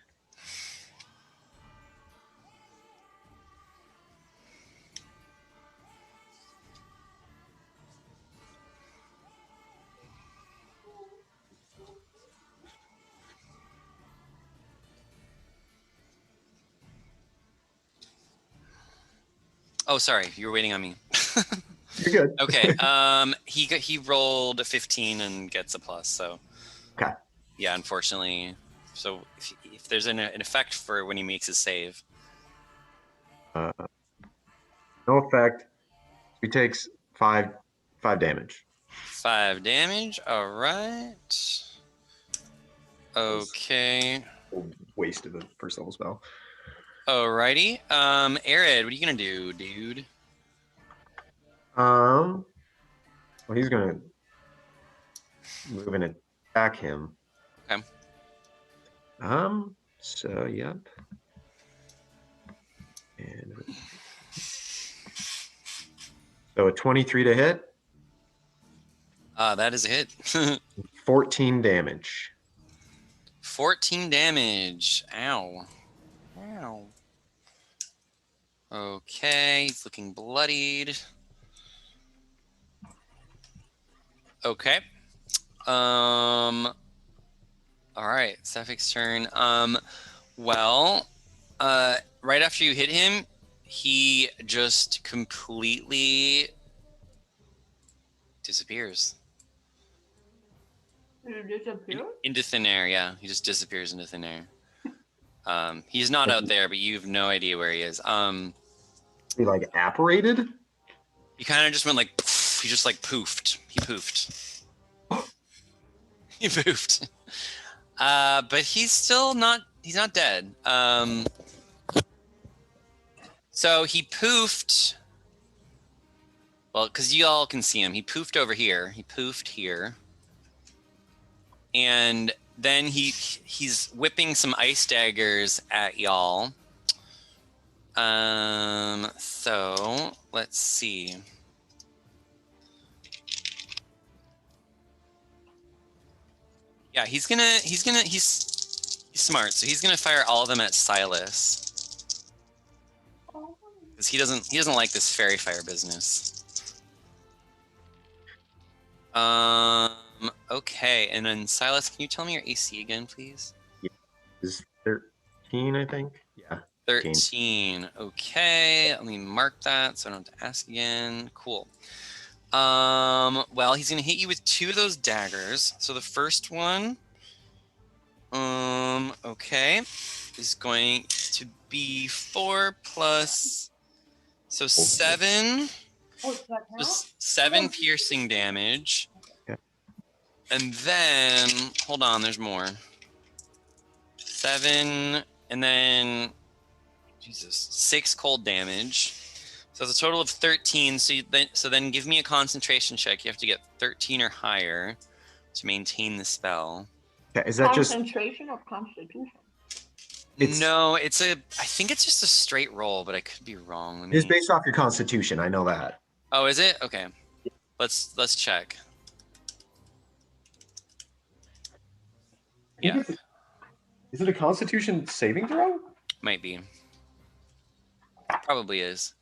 S1: Oh, sorry, you were waiting on me.
S2: You're good.
S1: Okay. He rolled a 15 and gets a plus. So.
S2: Okay.
S1: Yeah, unfortunately. So if there's an effect for when he makes his save.
S2: No effect. He takes 5 damage.
S1: 5 damage. All right. Okay.
S2: Waste of the first level spell.
S1: Alrighty. Arid, what are you gonna do, dude?
S2: Well, he's gonna move and attack him.
S1: Okay.
S2: So yep. And so a 23 to hit.
S1: That is a hit.
S2: 14 damage.
S1: 14 damage. Ow. Ow. Okay, he's looking bloodied. Okay. All right, Sapphic turn. Well, right after you hit him, he just completely disappears. Into thin air, yeah. He just disappears into thin air. He's not out there, but you have no idea where he is.
S2: He like apparated?
S1: He kind of just went like, poof. He just like poofed. He poofed. He poofed. But he's still not, he's not dead. So he poofed. Well, because you all can see him. He poofed over here. He poofed here. And then he's whipping some ice daggers at y'all. So let's see. Yeah, he's smart, so he's gonna fire all of them at Silas. Because he doesn't like this fairy fire business. Okay, and then Silas, can you tell me your AC again, please?
S2: Yeah, is 13, I think. Yeah.
S1: 13. Okay, let me mark that so I don't have to ask again. Cool. Well, he's gonna hit you with 2 of those daggers. So the first one, okay, is going to be 4 plus, so 7. Just 7 piercing damage.
S2: Okay.
S1: And then, hold on, there's more. 7, and then, Jesus, 6 cold damage. So it's a total of 13. So then give me a concentration check. You have to get 13 or higher to maintain the spell.
S2: Okay, is that just
S6: concentration or constitution?
S1: No, I think it's just a straight roll, but I could be wrong.
S2: It's based off your constitution, I know that.
S1: Oh, is it? Okay. Let's check. Yeah.
S2: Is it a constitution saving throw?
S1: Might be. Probably is.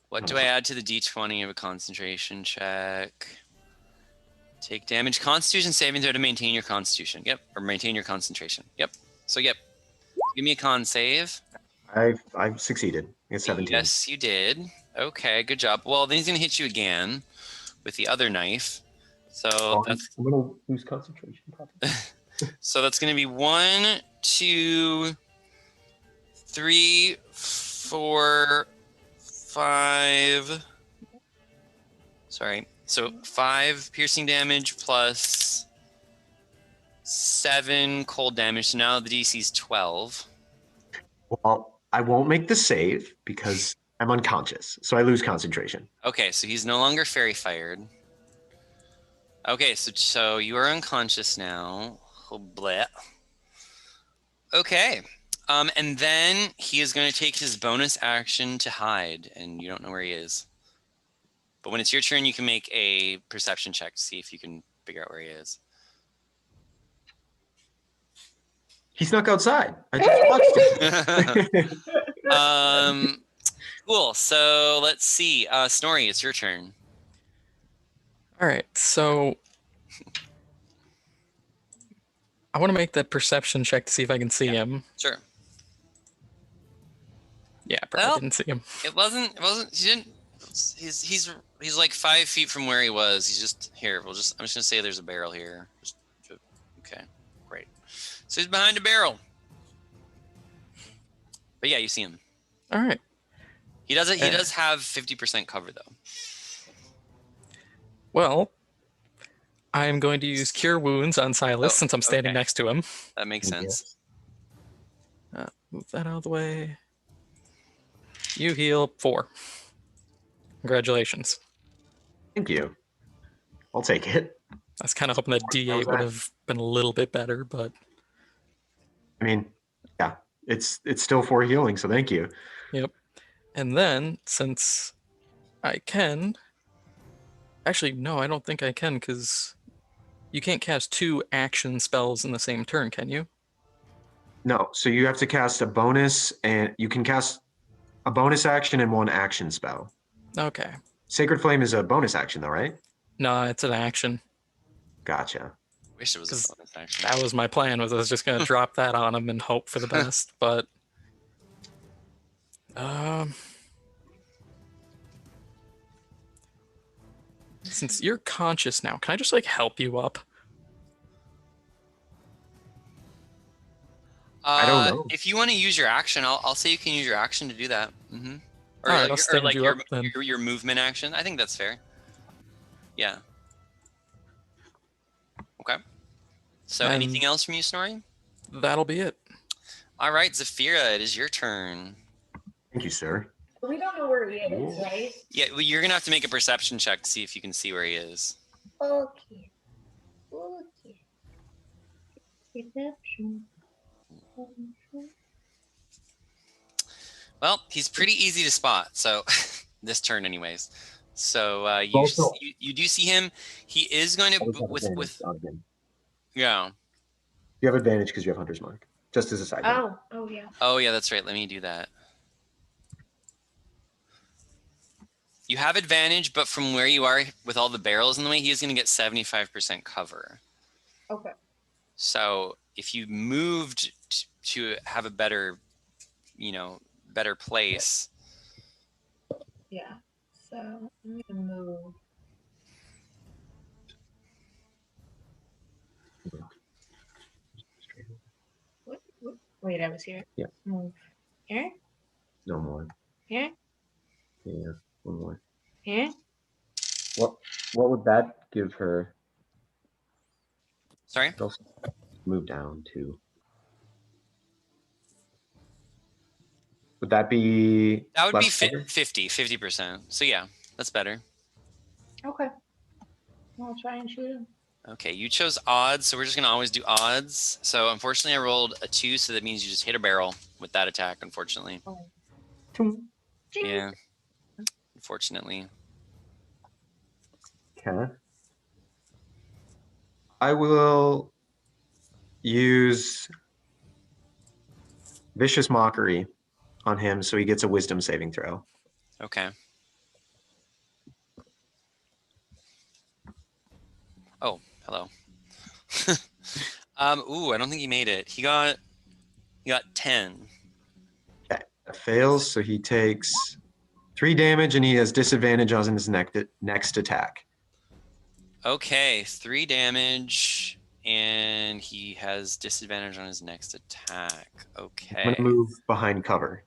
S1: What do I add to the d20 of a concentration check? Take damage. Constitution saving throw to maintain your constitution. Yep. Or maintain your concentration. Yep. So, yep. Give me a con save.
S2: I've succeeded. It's 17.
S1: Yes, you did. Okay, good job. Well, then he's going to hit you again with the other knife. So
S2: Oh,
S1: that's
S2: I'm gonna lose concentration. Probably.
S1: so that's going to be 1, 2, 3, 4, 5. Sorry. So 5 piercing damage plus 7 cold damage. So now the DC is 12.
S2: Well, I won't make the save because I'm unconscious, so I lose concentration.
S1: Okay, so he's no longer fairy fired. Okay, so you are unconscious now. Oh, bleh. Okay. And then he is going to take his bonus action to hide, and you don't know where he is. But when it's your turn, you can make a perception check to see if you can figure out where he is.
S2: He snuck outside. I just watched him.
S1: Cool. So let's see. Snorri, it's your turn.
S3: All right, so I want to make that perception check to see if I can see him.
S1: Sure.
S3: Yeah, I probably
S1: Well,
S3: didn't see him.
S1: It wasn't. He didn't. He's like 5 feet from where he was. He's just here. I'm just gonna say there's a barrel here. Okay, great. So he's behind a barrel. But yeah, you see him.
S3: All right.
S1: He does have 50% cover though.
S3: Well, I'm going to use Cure Wounds on Silas since I'm standing
S1: okay.
S3: next to him.
S1: That makes sense.
S3: Move that out of the way. You heal 4. Congratulations.
S2: Thank you. I'll take it.
S3: I was kind of hoping that D8 would have been a little bit better, but
S2: I mean, yeah, it's still 4 healing, so thank you.
S3: yep. And then, since I can... Actually, no, I don't think I can, because you can't cast 2 action spells in the same turn, can you?
S2: No, so you have to cast a bonus, and you can cast a bonus action and 1 action spell.
S3: Okay.
S2: Sacred Flame is a bonus action, though, right?
S3: No, it's an action.
S2: Gotcha.
S1: Wish it was a bonus action.
S3: That was my plan, was I was just going to drop that on him and hope for the best, but... Since you're conscious now, can I just, like, help you up?
S2: I don't know.
S1: If you want to use your action, I'll say you can use your action to do that. Mm-hmm. Or
S3: All right,
S1: like,
S3: I'll stand you up then.
S1: your movement action. I think that's fair. Yeah. Okay. So
S3: And-
S1: anything else from you, Snorri?
S3: That'll be it.
S1: All right, Zafira, it is your turn.
S2: Thank you, sir.
S6: We don't know where he is,
S2: Ooh.
S6: right?
S1: Yeah, well, you're gonna have to make a perception check to see if you can see where he is.
S6: Okay. Okay. Perception.
S1: Well, he's pretty easy to spot. So this turn, anyways. So
S2: Also-
S1: you do see him. He is going to with yeah.
S2: You have advantage because you have Hunter's Mark. Just as a side note.
S6: Oh yeah.
S1: Oh yeah, that's right. Let me do that. You have advantage, but from where you are with all the barrels in the way, he is going to get 75% cover.
S6: Okay.
S1: So if you moved to have a better, better place.
S6: Yeah. So I'm gonna move. What? Wait, I was here.
S2: Yeah.
S6: Move here.
S2: No more.
S6: Here.
S2: Yeah, one more.
S6: Here.
S2: What would that give her?
S1: Sorry?
S2: They'll move down to. Would that be?
S1: That would be
S2: less cover?
S1: 50%. So yeah, that's better.
S6: Okay. I'll try and shoot him.
S1: Okay, you chose odds, so we're just gonna always do odds. So unfortunately, I rolled a 2, so that means you just hit a barrel with that attack. Unfortunately, yeah. Unfortunately,
S2: Okay. I will use Vicious Mockery on him, so he gets a Wisdom saving throw.
S1: okay. Oh, hello. Ooh, I don't think he made it. He got 10.
S2: Okay, that fails, so he takes 3 damage, and he has disadvantage on his next attack.
S1: Okay, 3 damage, and he has disadvantage on his next attack.
S2: I'm
S1: Okay.
S2: gonna move behind cover.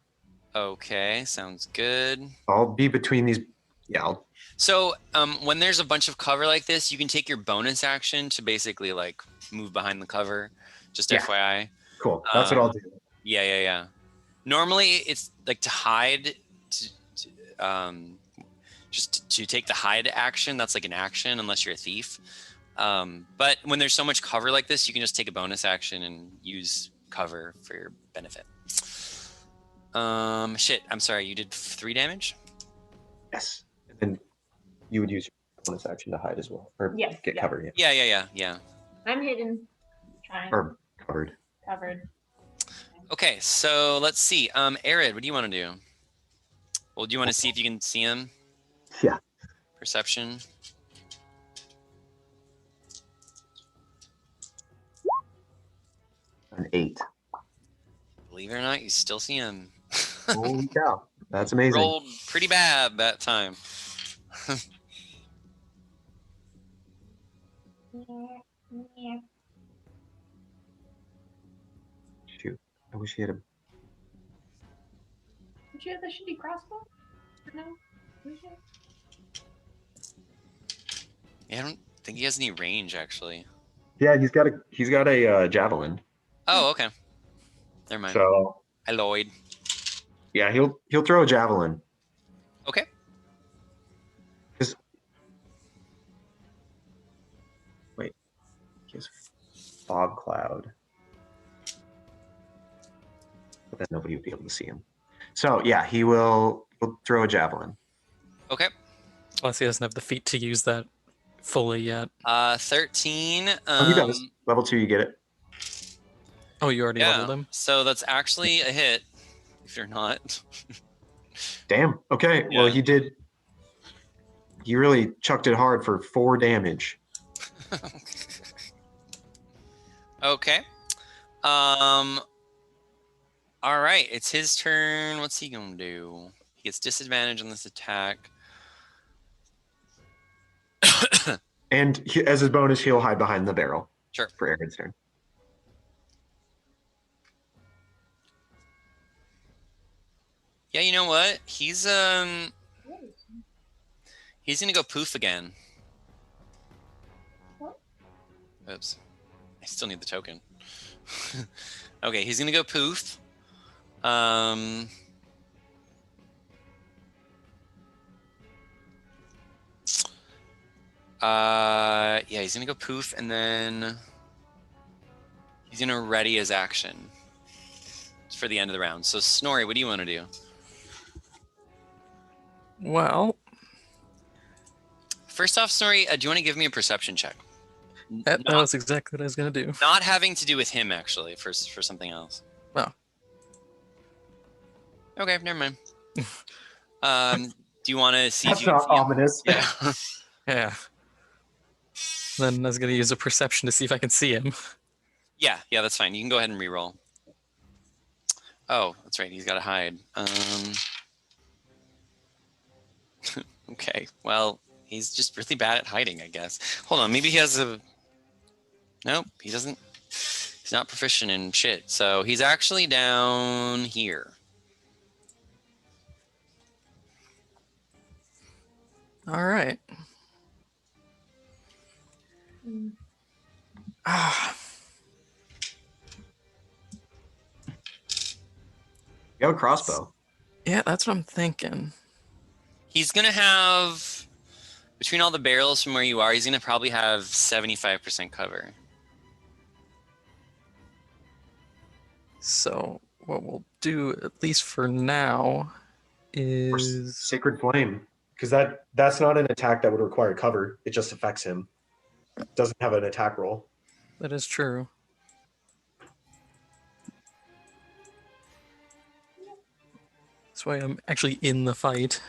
S1: Okay, sounds good.
S2: I'll be between these. Yeah,
S1: So when there's a bunch of cover like this, you can take your bonus action to basically like move behind the cover. Just
S2: Yeah.
S1: FYI.
S2: cool. That's what I'll do.
S1: Yeah. Normally, it's like to hide, just to take the hide action. That's like an action, unless you're a thief. But when there's so much cover like this, you can just take a bonus action and use cover for your benefit. Shit. I'm sorry. You did 3 damage.
S2: Yes. And then you would use your bonus action to hide as well, or
S6: Yes,
S2: get
S6: yeah.
S2: covered.
S1: Yeah.
S6: I'm hidden. Trying.
S2: Or covered.
S6: Covered.
S1: Okay, so let's see. Arid, what do you want to do? Well, do you want to see if you can see him?
S2: Yeah.
S1: Perception.
S2: An 8.
S1: Believe it or not, you still see him.
S2: Holy cow. That's amazing.
S1: Rolled pretty bad that time.
S2: Shoot. I wish he had a.
S6: Did you have the shitty crossbow? No?
S1: Yeah, I don't think he has any range actually.
S2: Yeah, he's got a javelin.
S1: Oh, okay. Never mind.
S2: So
S1: I lied.
S2: yeah, he'll throw a javelin.
S1: Okay.
S2: Wait, he has fog cloud, but then nobody would be able to see him. So yeah, he'll throw a javelin.
S1: Okay.
S3: Plus, he doesn't have the feat to use that fully yet.
S1: 13.
S2: Oh, he does. Level 2, you get it.
S3: Oh, you already
S1: Yeah.
S3: leveled him?
S1: So that's actually a hit. If you're not.
S2: Damn. Okay.
S1: Yeah.
S2: Well, he did. He really chucked it hard for 4 damage.
S1: Okay. All right, it's his turn. What's he gonna do? He gets disadvantage on this attack.
S2: And as his bonus, he'll hide behind the barrel.
S1: Sure.
S2: For Aaron's turn.
S1: Yeah, you know what? He's gonna go poof again. Oops. I still need the token. Okay, he's gonna go poof. Yeah, he's gonna go poof, and then he's gonna ready his action for the end of the round. So Snorri, what do you want to do?
S3: Well,
S1: First off, Snorri, do you want to give me a perception check?
S3: that was exactly what I was going to do.
S1: Not having to do with him, actually, for something else.
S3: Oh.
S1: Okay, never mind. Do you want to see
S2: That's
S1: if you
S2: not
S1: can see him?
S2: ominous.
S1: Yeah.
S3: Yeah. Then I was going to use a perception to see if I can see him.
S1: Yeah, that's fine. You can go ahead and re-roll. Oh, that's right. He's got to hide. Okay, well, he's just really bad at hiding, I guess. Hold on, maybe he has a... Nope, he doesn't... He's not proficient in shit, so he's actually down here.
S3: All right. Ah,
S2: You have a crossbow.
S3: yeah, that's what I'm thinking.
S1: He's going to have... Between all the barrels from where you are, he's going to probably have 75% cover.
S3: So what we'll do, at least for now,
S2: Or
S3: is...
S2: Sacred Flame. Because that's not an attack that would require cover. It just affects him. It doesn't have an attack roll.
S3: That is true. This way I'm actually in the fight.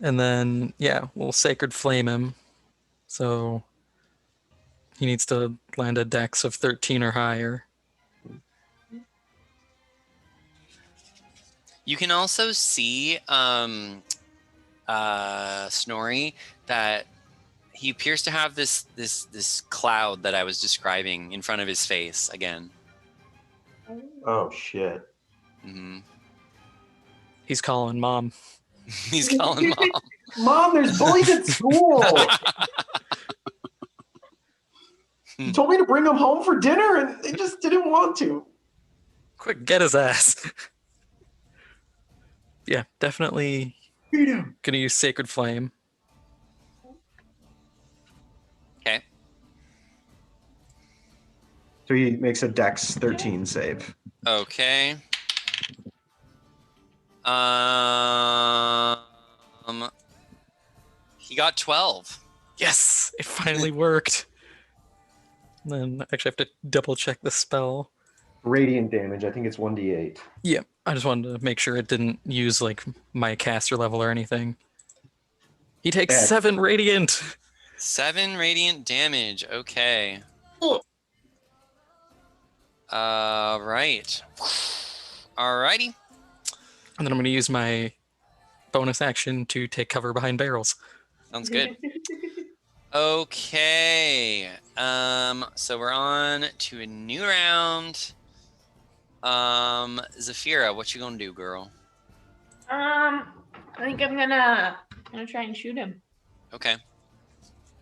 S3: And then, yeah, we'll Sacred Flame him. So he needs to land a dex of 13 or higher.
S1: You can also see Snorri that he appears to have this cloud that I was describing in front of his face again.
S2: Oh shit.
S1: Hmm.
S3: He's calling mom.
S1: He's calling mom.
S2: Mom, there's bullies at school. You told me to bring him home for dinner, and they just didn't want to.
S3: Quick, get his ass. Yeah, definitely
S2: Beat him.
S3: gonna use Sacred Flame.
S1: Okay.
S2: So he makes a Dex 13 save.
S1: Okay. He got 12.
S3: Yes, it finally worked. And then actually I have to double check the spell.
S2: Radiant damage, I think it's 1d8.
S3: Yeah, I just wanted to make sure it didn't use like my caster level or anything. He takes
S2: Bad.
S3: 7 radiant.
S1: 7 radiant damage. Okay. Right. Alrighty.
S3: And then I'm going to use my bonus action to take cover behind barrels.
S1: Sounds good. Okay. So we're on to a new round. Zafira, what you gonna do, girl?
S4: I think I'm gonna try and shoot him.
S1: Okay.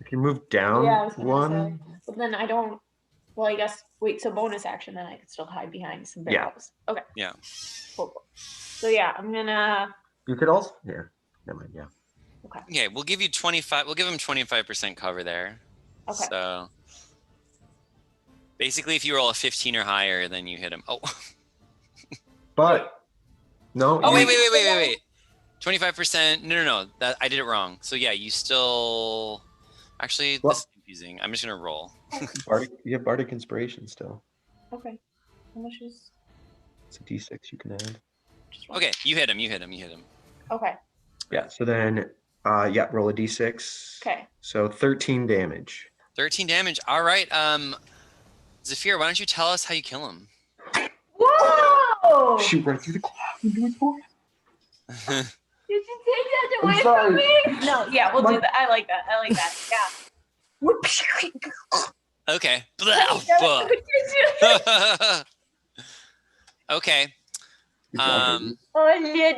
S2: If you move down
S4: Yeah, I was gonna
S2: one,
S4: say. But then I don't. Well, I guess wait. So bonus action, then I can still hide behind some
S2: Yeah.
S4: barrels. Okay.
S1: Yeah.
S4: Cool. So yeah, I'm gonna.
S2: you could also. Yeah. Never mind. Yeah.
S1: Okay, we'll give you 25. We'll give him 25% cover there.
S4: Okay.
S1: So basically, if you roll a 15 or higher, then you hit him. Oh.
S2: But no.
S1: Oh
S2: you-
S1: wait. 25%. No. That I did it wrong. So yeah, you still. Actually,
S2: Well-
S1: this is confusing. I'm just gonna roll.
S2: You have Bardic Inspiration still.
S4: Okay. How much is?
S2: It's a d6 you can add.
S4: Just one?
S1: Okay, you hit him.
S4: Okay.
S2: Yeah. So then, roll a d6.
S4: Okay.
S2: So 13 damage.
S1: 13 damage. All right. Zafir, why don't you tell us how you kill him?
S6: Whoa!
S2: Shoot right through the cloud into his voice.
S6: Did you take that
S2: I'm
S6: away
S2: sorry.
S6: from me?
S4: No. Yeah, we'll
S2: My-
S4: do that. I like that. Yeah.
S1: Okay. Okay.
S2: Good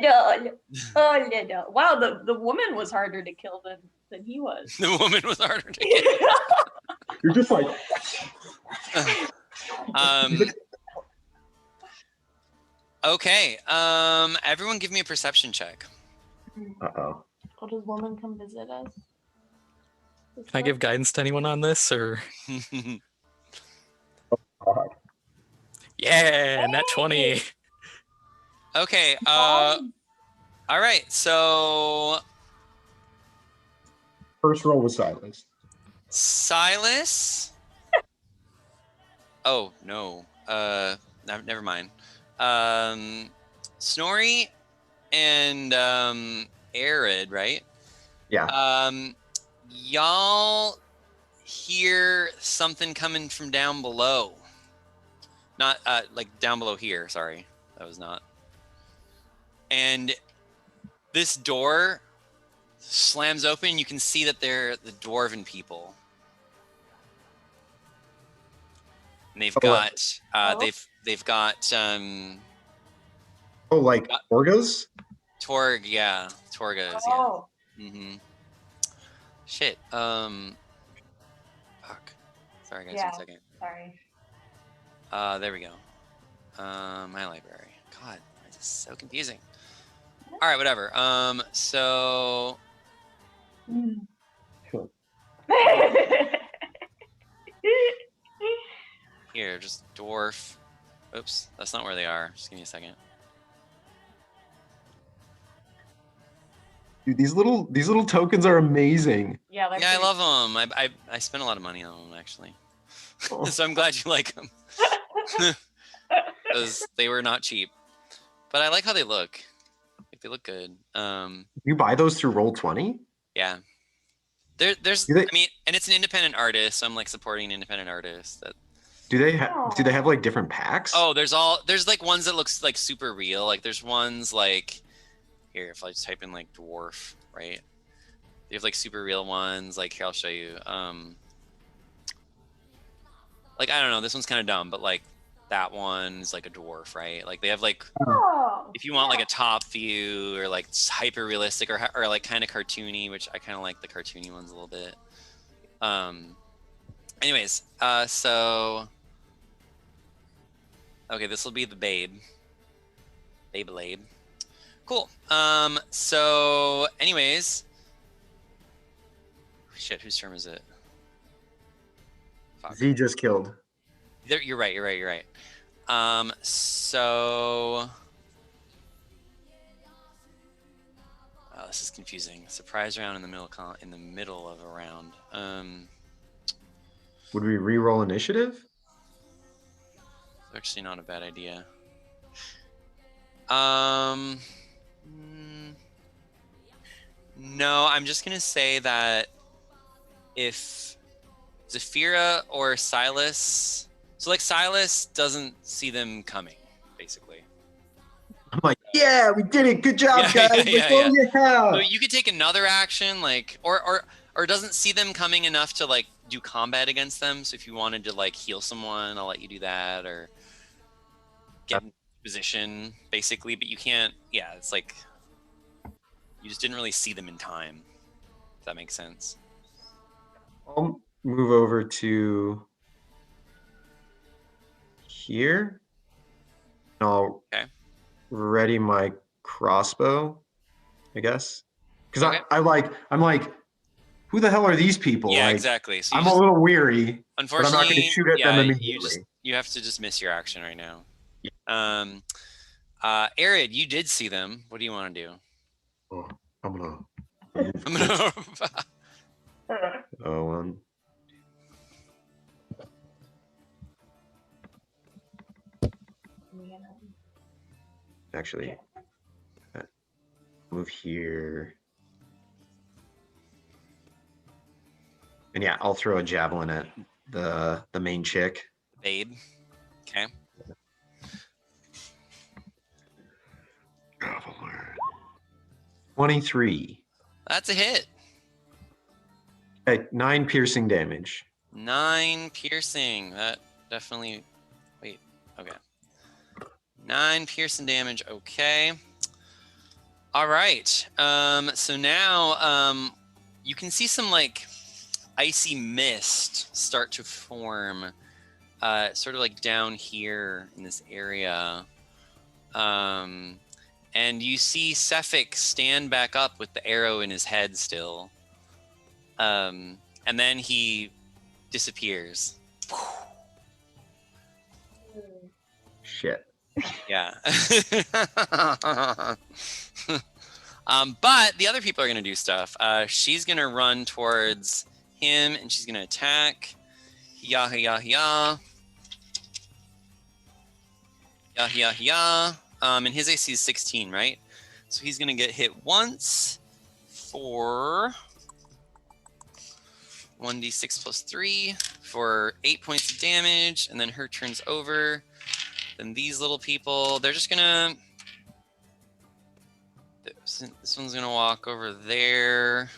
S2: job, baby.
S6: Oh, little.
S4: Wow, the woman was harder to kill than he was.
S1: The woman was harder to kill.
S2: You're just like.
S1: Okay. Everyone give me a perception check.
S2: Uh-oh.
S4: Oh, does woman come visit us?
S3: Can I give guidance to anyone on this, or?
S2: God.
S3: Yeah, nat 20.
S1: Okay. All right. So
S2: First roll was Silas.
S1: Silas. Oh no. Never mind. Snorri and Arid, right?
S2: Yeah.
S1: Y'all hear something coming from down below. Not like down below here. Sorry, that was not. And this door slams open. You can see that they're the dwarven people. And they've got they've got
S2: Oh, like Orgas?
S1: Torg, yeah, Torgas,
S4: Oh.
S1: yeah. Mm-hmm. Shit. Fuck. Sorry guys,
S4: Yeah.
S1: 1 second.
S4: Sorry.
S1: There we go. My library. God, this is so confusing. All right, whatever. So here, just dwarf. Oops, that's not where they are. Just give me a second.
S2: Dude, these little tokens are amazing.
S4: Yeah, they're
S1: Yeah, I
S4: pretty-
S1: love them. I spent a lot of money on them actually,
S2: Oh.
S1: so I'm glad you like them. Because they were not cheap, but I like how they look. Like, they look good.
S2: You buy those through Roll20?
S1: Yeah. There's
S2: Do they-
S1: I mean, and it's an independent artist, so I'm like supporting an independent artist. That
S2: Do they have like different packs?
S1: there's like ones that looks like super real. Like there's ones like here, if I just type in like dwarf, right? You have like super real ones. Like here, I'll show you. Like I don't know, this one's kind of dumb, but like that one's like a dwarf, right? Like they have like,
S6: Oh,
S1: if you want like a top view or like hyper realistic or like kind of cartoony, which I kind of like the cartoony ones a little bit. Anyways, so okay, this will be the Beyblade. Cool. So anyways, shit, whose turn is it? Fuck.
S2: Z just killed.
S1: You're right. So oh, this is confusing. Surprise round in the middle of a round.
S2: Would we re-roll initiative?
S1: Actually not a bad idea. No, I'm just gonna say that if Zafira or Silas, so like Silas doesn't see them coming, basically.
S2: I'm like, yeah, we did it. Good job,
S1: Yeah,
S2: guys.
S1: yeah,
S2: Like,
S1: yeah,
S2: oh, yeah.
S1: So you could take another action, like, or doesn't see them coming enough to like do combat against them. So if you wanted to like heal someone, I'll let you do that, or get in position, basically. But you can't. Yeah, it's like you just didn't really see them in time. If that makes sense.
S2: I'll move over to here. And I'll
S1: Okay.
S2: ready my crossbow, I guess. Because
S1: Okay.
S2: I'm like, who the hell are these people?
S1: Yeah,
S2: like,
S1: exactly. So
S2: I'm a little weary, but I'm
S1: unfortunately,
S2: not going to shoot at them
S1: yeah,
S2: immediately.
S1: you have to just miss your action right now. Arid, you did see them. What do you want to do?
S2: Oh, I'm gonna.
S1: I'm gonna.
S2: Oh, one. Actually, move here. And yeah, I'll throw a javelin at the main chick.
S1: Babe. Okay.
S2: Javelin. 23.
S1: That's a hit.
S2: Okay, 9 piercing damage.
S1: 9 piercing. That definitely. Wait. Okay. 9 piercing damage. Okay. All right. So now you can see some like icy mist start to form, sort of like down here in this area. And you see Cephik stand back up with the arrow in his head still. And then he disappears.
S2: Shit.
S1: Yeah. But the other people are going to do stuff. She's going to run towards him and she's going to attack. Yeah. And his AC is 16, right? So he's going to get hit once for 1d6 plus 3 for 8 points of damage. And then her turn's over. Then these little people, they're just gonna. This one's gonna walk over there.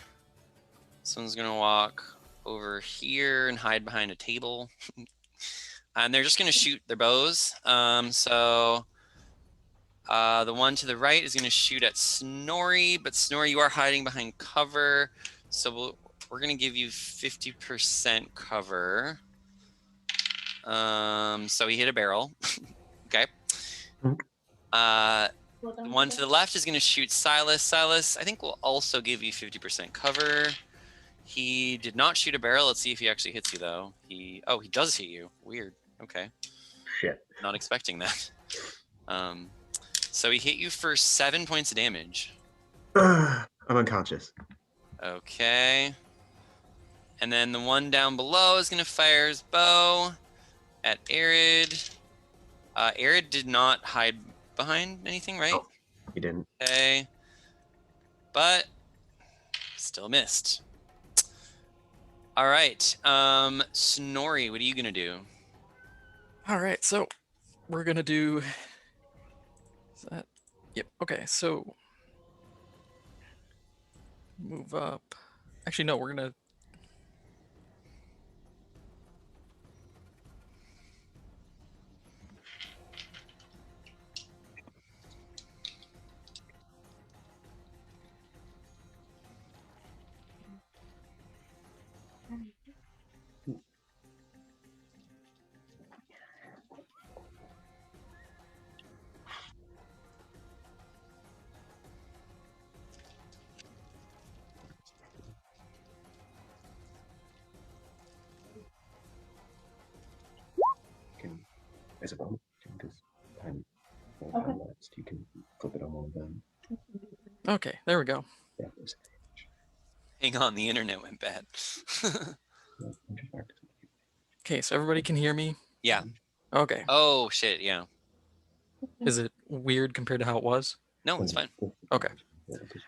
S1: This one's gonna walk over here and hide behind a table. And they're just gonna shoot their bows. So the one to the right is gonna shoot at Snorri, but Snorri, you are hiding behind cover. So we're gonna give you 50% cover. So he hit a barrel. Okay. The one to the left is going to shoot Silas. Silas, I think we'll also give you 50% cover. He did not shoot a barrel. Let's see if he actually hits you, though. He does hit you. Weird. Okay.
S2: Shit.
S1: Not expecting that. So he hit you for 7 points of damage.
S2: I'm unconscious.
S1: Okay. And then the one down below is going to fire his bow at Arid. Arid did not hide behind anything, right?
S2: No, he didn't.
S1: Okay. But still missed. All right. Snorri, what are you going to do?
S3: All right, so we're going to do... Is that... Yep, okay, so... Move up. Actually, no, we're gonna.
S2: As a bonus, because time
S6: Okay.
S2: lapsed, you can flip it on one of them.
S3: Okay, there we go.
S2: Yeah,
S1: Hang on, the internet went bad.
S3: Okay, so everybody can hear me.
S1: Yeah.
S3: Okay.
S1: Oh shit. Yeah.
S3: Is it weird compared to how it was?
S1: No, it's fine.
S3: Okay.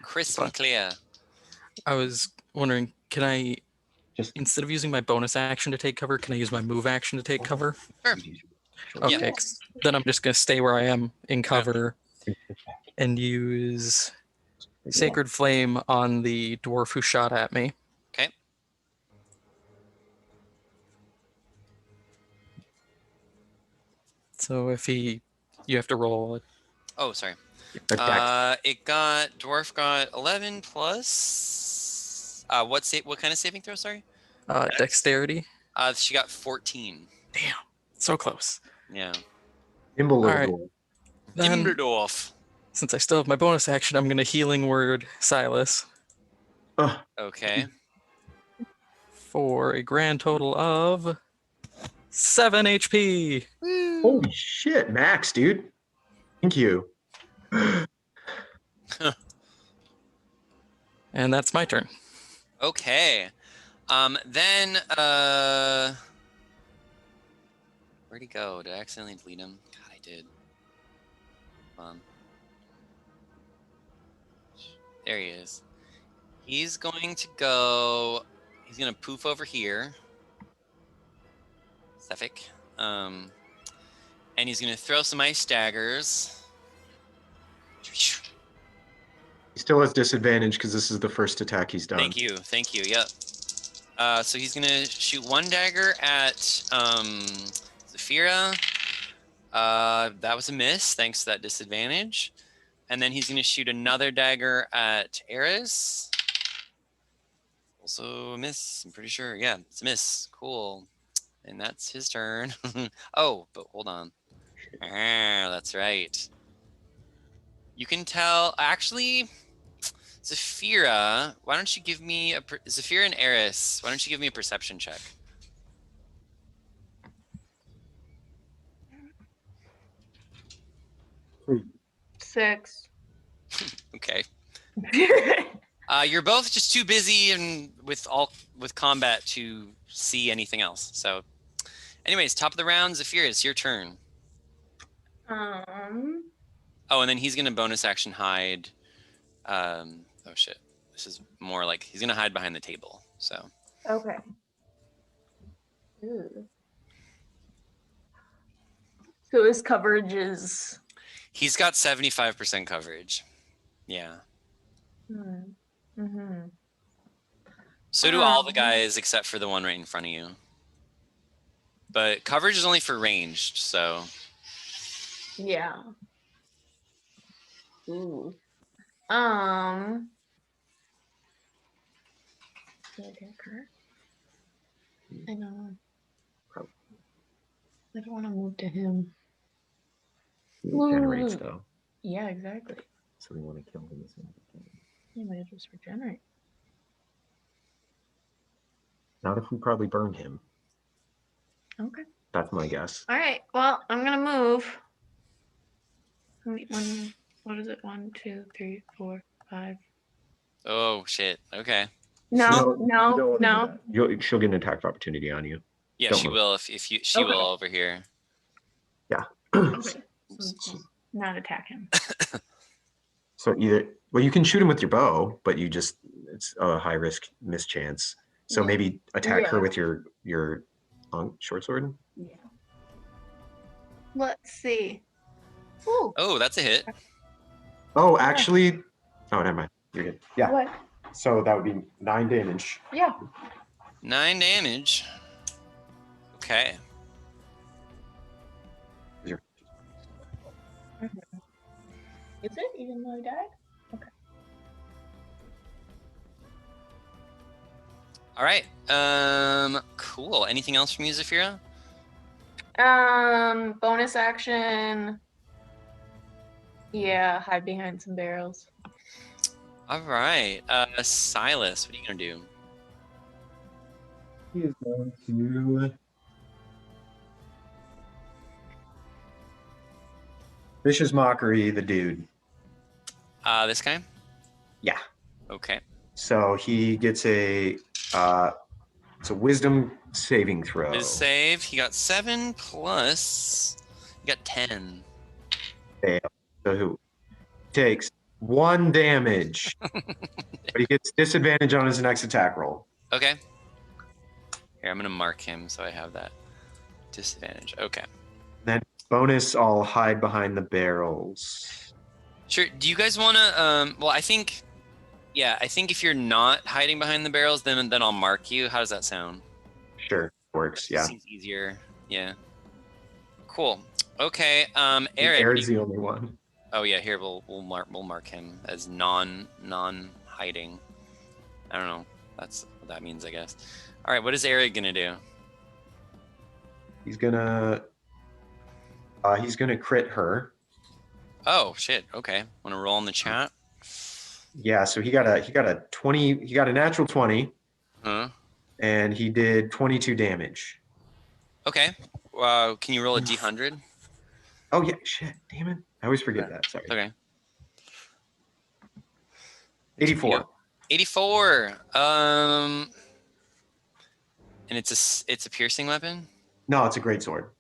S1: Crisp and clear.
S3: I was wondering, can I,
S2: Just
S3: instead of using my bonus action to take cover, can I use my move action to take cover?
S1: Sure.
S3: Okay,
S1: Yeah.
S3: 'cause then I'm just gonna stay where I am in cover and use Sacred Flame on the dwarf who shot at me.
S1: Okay.
S3: So if you have to roll.
S1: Oh, sorry.
S2: Attack.
S1: Dwarf got 11 plus. What kind of saving throw? Sorry.
S3: Dexterity.
S1: She got 14.
S3: Damn, so close.
S1: Yeah.
S2: Nimble little
S3: All right.
S2: dwarf.
S3: Then,
S1: Timberdorf.
S3: since I still have my bonus action, I'm gonna healing word Silas
S2: Oh,
S1: Okay.
S3: for a grand total of 7 HP.
S2: holy shit, Max, dude. Thank you.
S3: And that's my turn.
S1: Okay. Then where'd he go? Did I accidentally delete him? God, I did. Hold on. There he is. He's going to go. He's gonna poof over here. Suffolk. And he's gonna throw some ice daggers.
S2: He still has disadvantage because this is the first attack he's done.
S1: Thank you. Thank you. Yep. So he's gonna shoot one dagger at Zafira. That was a miss, thanks to that disadvantage. And then he's gonna shoot another dagger at Eris. Also a miss, I'm pretty sure. Yeah, it's a miss. Cool. And that's his turn. Oh, but hold on. Ah, that's right. You can tell. Actually, Zafira, why don't you give me a Zafira and Eris? Why don't you give me a perception check?
S6: Six.
S1: Okay. You're both just too busy and with combat to see anything else. So, anyways, top of the round, Zafira, it's your turn. Oh, and then he's gonna bonus action hide. Oh shit. This is more like he's gonna hide behind the table. So.
S6: Okay. Ew. So his coverage is.
S1: He's got 75% coverage. Yeah.
S6: Mm-hmm.
S1: So do all the guys except for the one right in front of you. But coverage is only for ranged, so.
S6: Yeah. Ooh. Did I attack her? I know. I don't want to move to him.
S2: He regenerates though.
S6: Yeah, exactly.
S2: So we want to kill him as soon as we can.
S6: He might just regenerate.
S2: Not if we probably burn him.
S6: Okay.
S2: That's my guess.
S4: All right. Well, I'm gonna move. What is it? 1, 2, 3, 4, 5.
S1: Oh shit. Okay.
S6: No.
S2: She'll get an attack of opportunity on you.
S1: Yeah,
S2: Don't
S1: she
S2: move.
S1: will if you she will over here.
S6: Okay. So not attack him.
S2: So you can shoot him with your bow, but it's a high risk mischance. So
S6: Yeah.
S2: maybe attack her
S6: Yeah.
S2: with your short sword.
S6: Yeah.
S4: Let's see. Ooh.
S1: Oh, that's a hit.
S2: Oh, actually, oh, never mind. You're good. Yeah.
S6: What?
S2: So that would be 9 damage.
S6: Yeah.
S1: 9 damage. Okay.
S2: Your-
S6: Is it? Even though he died?
S1: All right. Cool. Anything else from you, Zafira?
S6: Bonus action. Yeah, hide behind some barrels.
S1: All right. Silas, what are you gonna do?
S2: He is going to vicious mockery the dude.
S1: This guy?
S2: Yeah.
S1: Okay.
S2: So he gets it's a wisdom saving throw.
S1: His save, he got 7 plus. He got 10.
S2: Fail. So who takes 1 damage, but he gets disadvantage on his next attack roll.
S1: Okay. Here, I'm gonna mark him so I have that disadvantage. Okay.
S2: Then bonus, I'll hide behind the barrels.
S1: Sure. Do you guys wanna? Well, I think if you're not hiding behind the barrels, then I'll mark you. How does that sound?
S2: Sure, works. Yeah.
S1: Seems easier. Yeah. Cool. Okay. Eric.
S2: Aaron's the only one.
S1: Oh yeah. Here we'll mark him as non hiding. I don't know. That's what that means, I guess. All right. What is Eric gonna do?
S2: He's gonna crit her.
S1: Oh shit. Okay. Want to roll in the chat?
S2: Yeah, so he got a 20, he got a natural 20,
S1: Huh?
S2: and he did 22 damage.
S1: Okay. Can you roll a d100?
S2: Oh yeah, shit, damn it. I always forget that. Sorry.
S1: Okay.
S2: 84.
S1: 84. And it's a piercing weapon?
S2: No, it's a great sword.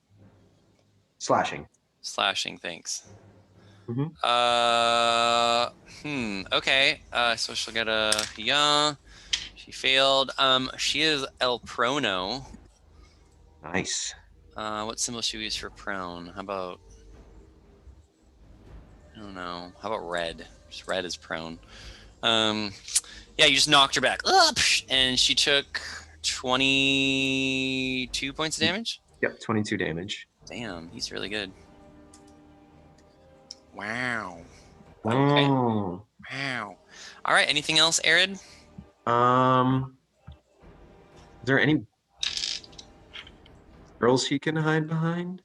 S2: Slashing.
S1: Slashing, thanks.
S2: Mhm.
S1: Okay. So she'll get a She failed. She is El Prono.
S2: Nice.
S1: What symbol should we use for prone? How about, I don't know. How about red? Just red is prone. Yeah, you just knocked her back. And she took 22 points of damage?
S2: Yep, 22 damage.
S1: Damn, he's really good. Wow.
S2: Oh.
S1: Wow. All right, anything else, Arid?
S2: Is there any girls he can hide behind?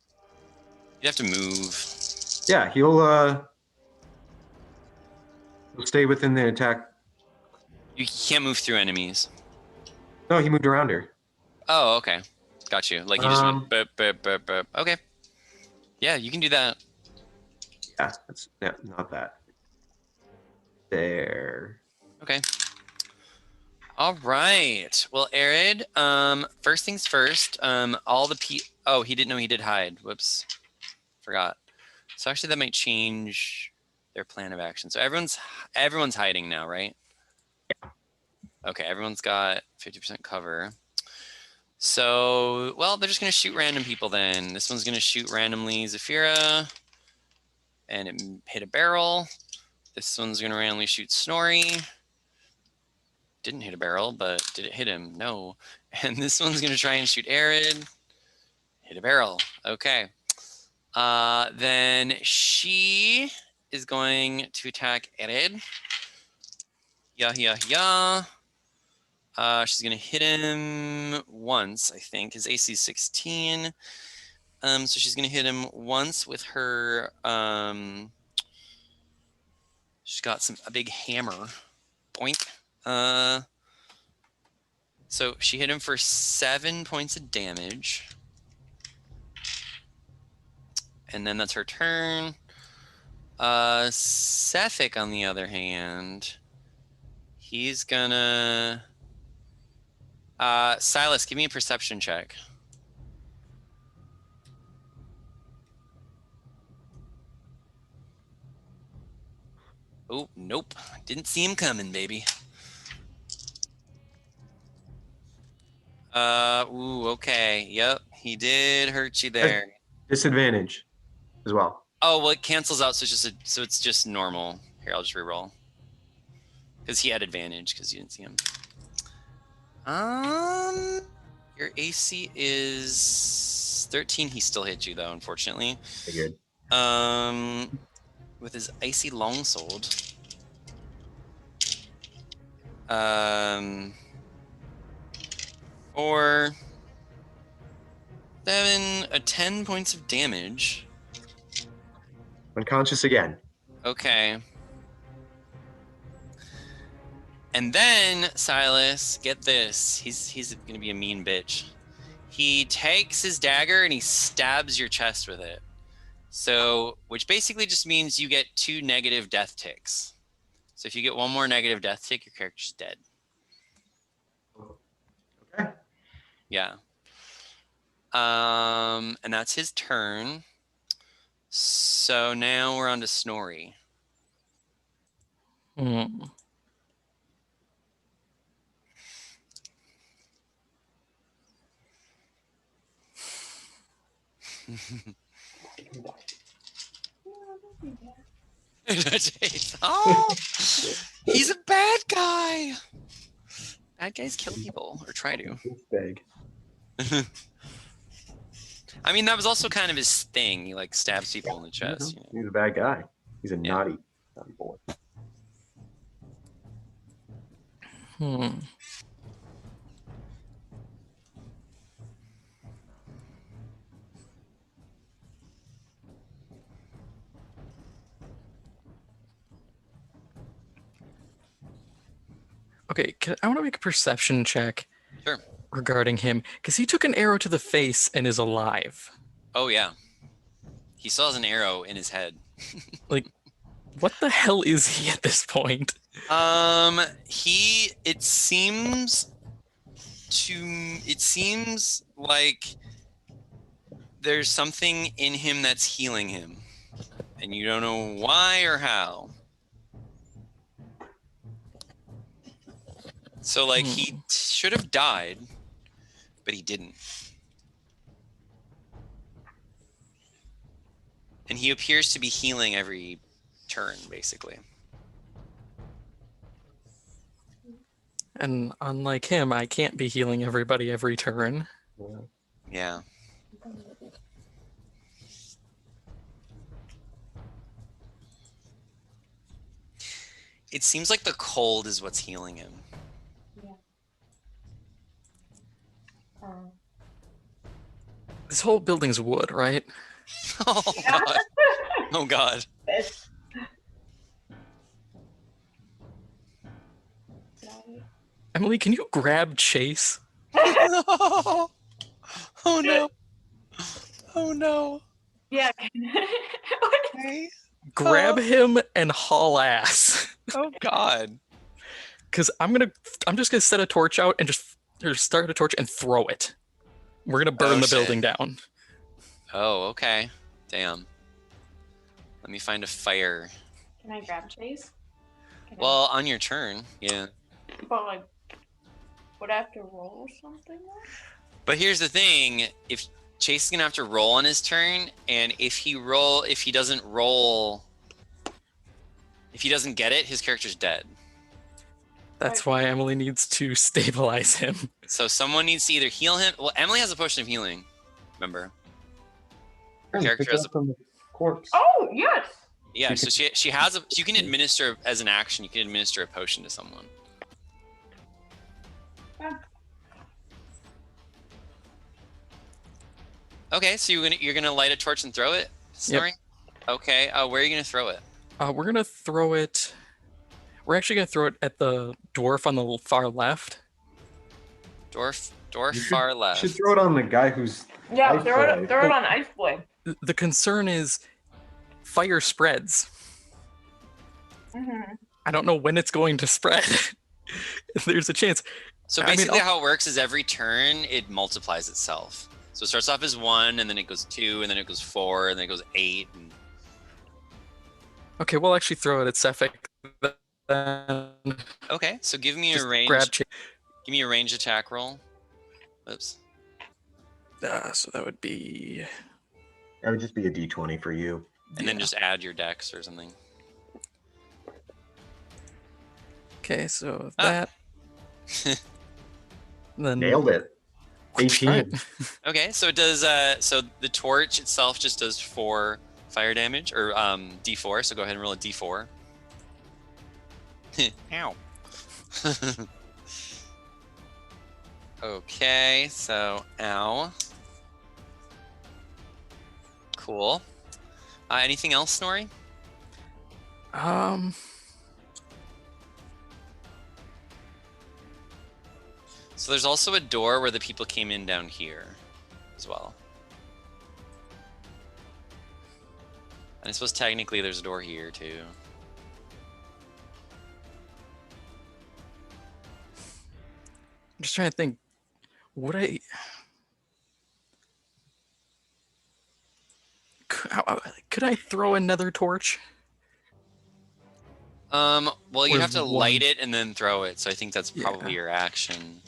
S1: You have to move.
S2: Yeah, he'll stay within the attack.
S1: You can't move through enemies.
S2: No, he moved around her.
S1: Oh, okay. Got you. Like you just went burp, burp, burp, burp. Okay. Yeah, you can do that.
S2: Yeah, that's not that. There.
S1: Okay. All right. Well, Arid, first things first, all the oh, he didn't know he did hide. Whoops. Forgot. So actually that might change their plan of action. So everyone's hiding now, right? Okay, everyone's got 50% cover. So, well, they're just going to shoot random people then. This one's going to shoot randomly Zafira, and it hit a barrel. This one's going to randomly shoot Snorri. Didn't hit a barrel, but did it hit him? No. And this one's going to try and shoot Arid. Hit a barrel. Okay. Then she is going to attack Arid. Yeah. She's going to hit him once, I think. His AC is 16. So she's going to hit him once with her... she's got a big hammer. Boink. So she hit him for 7 points of damage. And then that's her turn. Sefik, on the other hand, he's gonna... Silas, give me a perception check. Oh, nope. Didn't see him coming, baby. Ooh, okay. Yep, he did hurt you there.
S2: Disadvantage as well.
S1: Oh, well, it cancels out, so it's just normal. Here, I'll just reroll. Because he had advantage because you didn't see him. Your AC is 13. He still hit you though, unfortunately.
S2: Figured.
S1: With his icy longsword. 4, 7, 10 points of damage.
S2: Unconscious again.
S1: Okay. And then Silas, get this. He's gonna be a mean bitch. He takes his dagger and he stabs your chest with it. So, which basically just means you get 2 negative death ticks. So if you get 1 more negative death tick, your character's dead.
S2: Okay.
S1: Yeah. And that's his turn. So now we're on to Snorri.
S3: Hmm.
S1: Oh, he's a bad guy. Bad guys kill people, or try to.
S2: It's big.
S1: I mean, that was also kind of his thing. He like stabs people in the chest. You know?
S2: He's a bad guy. He's a
S1: Yeah.
S2: naughty boy.
S3: Hmm. Okay, I want to make a perception check
S1: Sure.
S3: regarding him, because he took an arrow to the face and is alive.
S1: Oh yeah. He still has an arrow in his head.
S3: What the hell is he at this point?
S1: It seems like there's something in him that's healing him. And you don't know why or how. So like he should have died, but he didn't. And he appears to be healing every turn, basically.
S3: And unlike him, I can't be healing everybody every turn.
S1: Yeah. It seems like the cold is what's healing him.
S3: This whole building's wood, right?
S1: Oh god. Oh god.
S3: Emily, can you grab Chase?
S1: Oh no. Oh no.
S6: Yeah.
S1: Okay.
S3: Grab him and haul ass.
S1: Oh god.
S3: Because I'm just gonna set a torch out and just start a torch and throw it. We're gonna burn the
S1: shit.
S3: building down.
S1: Oh, okay. Damn. Let me find a fire.
S6: Can I grab Chase?
S1: Well, on your turn, yeah.
S6: But like, would I have to roll something?
S1: But here's the thing: if Chase is gonna have to roll on his turn, and if he doesn't get it, his character's dead.
S3: That's why Emily needs to stabilize him.
S1: So someone needs to either heal him. Well, Emily has a potion of healing. Remember? Character has a
S7: from the corpse.
S6: Oh yes.
S1: Yeah, so she has a. You can administer as an action. You can administer a potion to someone.
S6: Yeah.
S1: Okay, so you're gonna light a torch and throw it, Snorri? Yep. Okay. Where are you gonna throw it?
S3: We're gonna throw it. We're actually gonna throw it at the dwarf on the far left.
S1: Dwarf far left.
S2: You should throw it on the guy who's.
S6: Yeah, throw it on Ice Boy.
S3: The concern is fire spreads.
S6: Mm-hmm.
S3: I don't know when it's going to spread. There's a chance.
S1: So basically how it works is every turn it multiplies itself. So it starts off as 1, and then it goes 2, and then it goes 4, and then it goes 8. And...
S3: Okay, we'll actually throw it at Cephik.
S1: Okay, so give me
S3: Just
S1: a range.
S3: Give
S1: me a range attack roll. Oops.
S3: So that would be.
S2: That would just be a D20 for you.
S1: And then just add your dex or something.
S3: Okay, so
S1: Ah.
S3: that. Then
S2: Nailed it. 18.
S3: Alright.
S1: Okay, so it does. So the torch itself just does 4 fire damage, or D4. So go ahead and roll a D4. Ow. Okay, so ow. Cool. Anything else, Snorri? So there's also a door where the people came in down here as well. And I suppose technically there's a door here too.
S3: I'm just trying to think. Would I? Could I throw another torch?
S1: Well, you
S3: Or
S1: have to
S3: one-
S1: light it and then throw it, so I think that's probably
S3: Yeah.
S1: your action.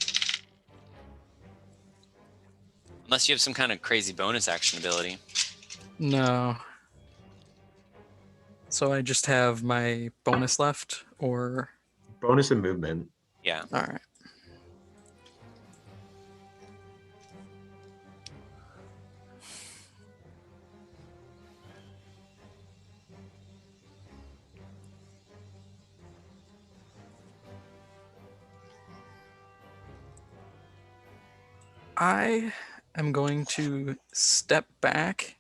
S1: Unless you have some kind of crazy bonus action ability.
S3: No. So I just have my bonus left, or
S2: Bonus and movement.
S1: Yeah.
S3: all right. I am going to step back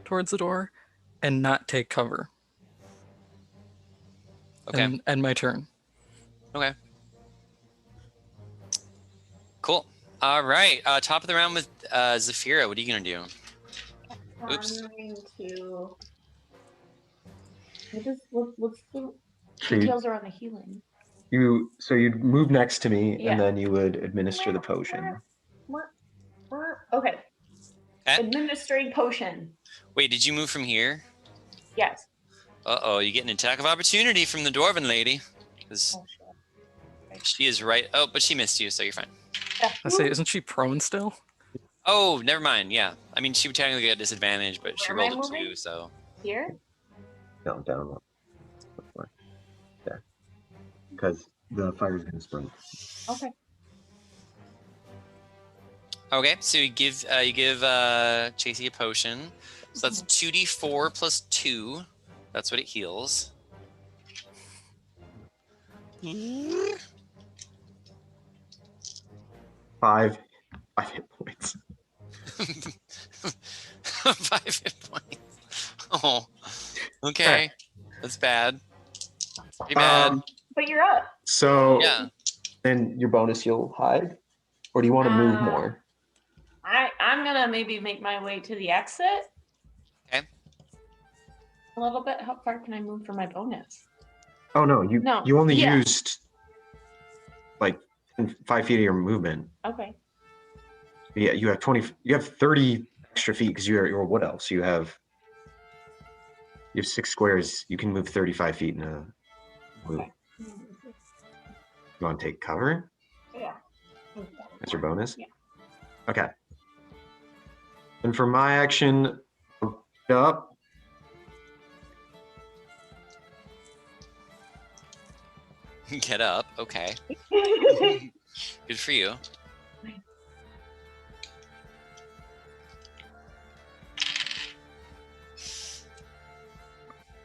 S3: towards the door and not take cover.
S1: Okay.
S3: And end my turn.
S1: Okay. Cool. All right. Top of the round with Zafira. What are you gonna do? Oops.
S6: I'm going to. What's the
S2: So you,
S6: details around the healing?
S2: so you'd move next to me,
S6: Yeah.
S2: and then you would administer the potion.
S6: Okay.
S1: Eh?
S6: Administering potion.
S1: Wait, did you move from here?
S6: Yes.
S1: Uh-oh, you get an attack of opportunity from the Dwarven lady. Because
S6: Oh, shit.
S1: she is right. Oh, but she missed you, so you're fine.
S3: I say, isn't she prone still?
S1: Oh, never mind. Yeah. I mean, she would technically get a disadvantage, but she
S6: Where am I
S1: rolled a
S6: moving?
S1: 2, so.
S6: Here?
S2: No, down. There. Because the fire's going to spread.
S6: Okay.
S1: Okay, so you give Chasey a potion. So that's 2d4 plus 2. That's what it heals.
S2: 5 hit points.
S1: 5 hit points. Oh, okay. That's bad. Pretty bad.
S6: But you're up.
S2: So
S1: Yeah.
S2: then your bonus you'll hide? Or do you want to move more?
S6: I'm gonna maybe make my way to the exit.
S1: Okay.
S6: A little bit. How far can I move for my bonus?
S2: Oh no,
S6: No,
S2: you only
S6: yeah.
S2: used like 5 feet of your movement.
S6: Okay.
S2: Yeah, you have 30 extra feet because you're a wood elf, so you have 6 squares. You can move 35 feet in a move.
S6: Okay.
S2: You want to take cover?
S6: Yeah.
S2: That's your bonus?
S6: Yeah.
S2: Okay. And for my action, I'll get up.
S1: Get up. Okay. Good for you.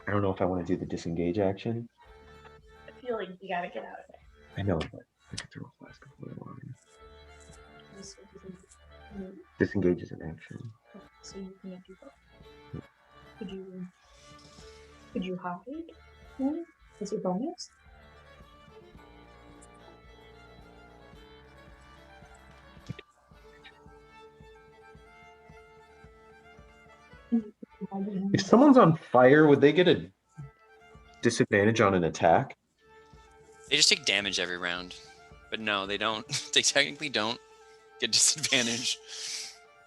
S2: I don't know if I want to do the disengage action.
S6: I feel like you gotta get out of there.
S2: I know, but I could throw a flask of oil on it.
S6: Move,
S2: Disengage is an action.
S6: so you can do both. Could you hide? As your bonus?
S2: If someone's on fire, would they get a disadvantage on an attack?
S1: They just take damage every round. But no, they don't. They technically don't get disadvantage.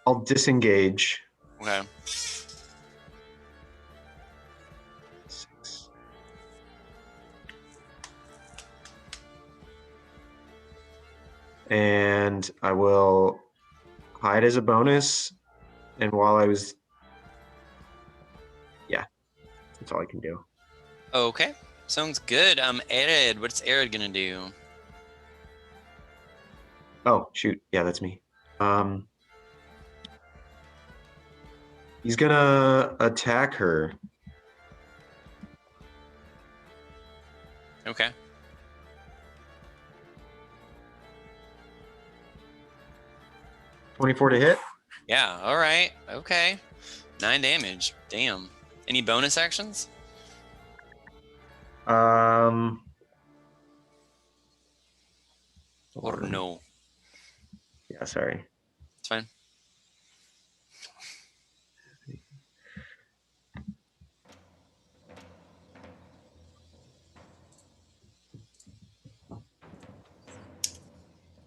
S2: I'll disengage.
S1: Okay.
S2: 6. And I will hide as a bonus. And while I was... Yeah, that's all I can do.
S1: Okay. Sounds good. Arid, what's Arid gonna do?
S2: Oh, shoot. Yeah, that's me. He's gonna attack her.
S1: Okay.
S2: $24 to hit.
S1: Yeah, all right. Okay. 9 damage. Damn. Any bonus actions?
S2: Hold
S1: Or
S2: on.
S1: no?
S2: Yeah, sorry.
S1: It's fine.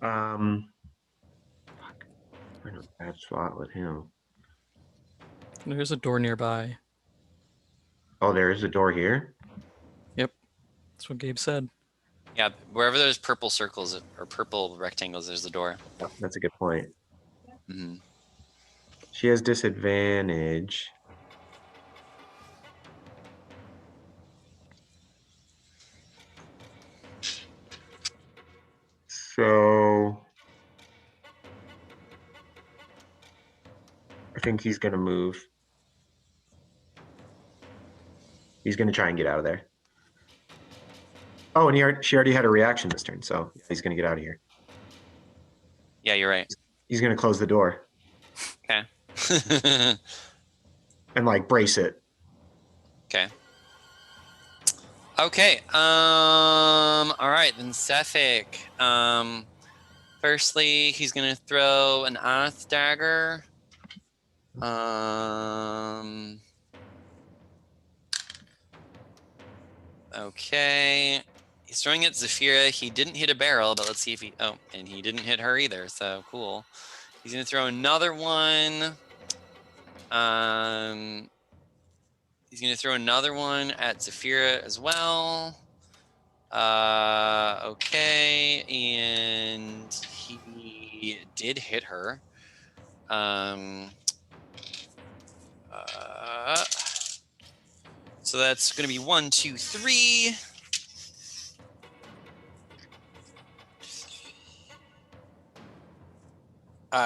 S2: Fuck. I'm in a bad spot with him.
S3: There's a door nearby.
S2: Oh, there is a door here.
S3: Yep, that's what Gabe said.
S1: Yeah, wherever there's purple circles or purple rectangles, there's the door.
S2: Oh, that's a good point.
S1: Mm-hmm.
S2: She has disadvantage. So I think he's gonna move. He's gonna try and get out of there. Oh, and she already had a reaction this turn, so he's gonna get out of here.
S1: Yeah, you're right.
S2: He's gonna close the door
S1: Okay.
S2: and like brace it.
S1: Okay. Okay. All right, then Sethik. Firstly, he's gonna throw an Oath dagger. Okay. He's throwing at Zafira. He didn't hit a barrel, but let's see if he. Oh, and he didn't hit her either. So cool. He's gonna throw another one. He's gonna throw another one at Zafira as well. Okay, and he did hit her. So that's gonna be 1, 2, 3.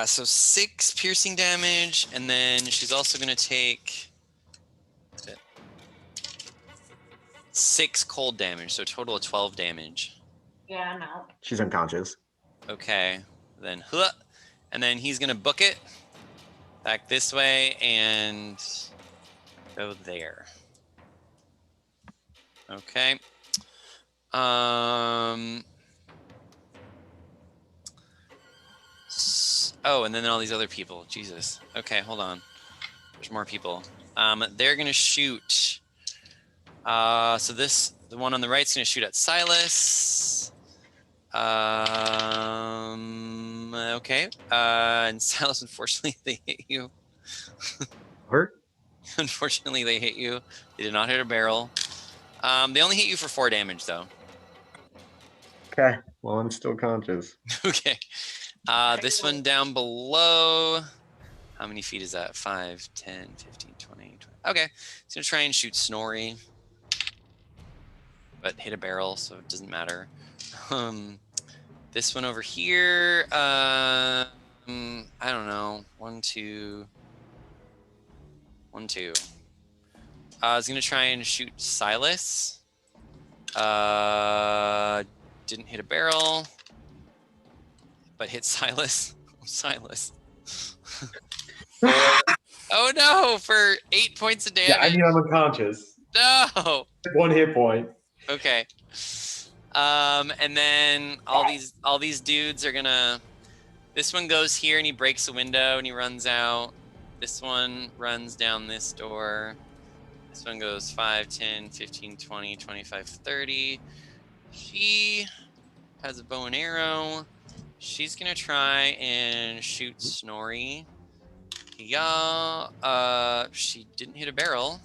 S1: So 6 piercing damage, and then she's also gonna take 6 cold damage, so a total of 12 damage.
S6: Yeah, I'm out.
S2: She's unconscious.
S1: Okay, then and then he's gonna book it back this way and go there. Okay. Oh, and then all these other people. Jesus. Okay, hold on. There's more people. They're gonna shoot. So the one on the right's gonna shoot at Silas. Okay. And Silas, unfortunately, they hit you.
S2: Hurt?
S1: Unfortunately, they hit you. They did not hit a barrel. They only hit you for 4 damage, though.
S2: Okay. Well, I'm still conscious.
S1: Okay. This one down below. How many feet is that? 5, 10, 15, 20, 20. Okay. He's going to try and shoot Snorri. But hit a barrel, so it doesn't matter. This one over here. I don't know. 1, 2. 1, 2. I was going to try and shoot Silas. Didn't hit a barrel. But hit Silas. Silas. Oh no, for 8 points of damage.
S2: Yeah, I mean, I'm unconscious.
S1: No.
S2: 1 hit point.
S1: Okay. And then all these dudes are gonna. This one goes here and he breaks a window and he runs out. This one runs down this door. This one goes 5, 10, 15, 20, 25, 30. She has a bow and arrow. She's gonna try and shoot Snorri. Yeah, she didn't hit a barrel,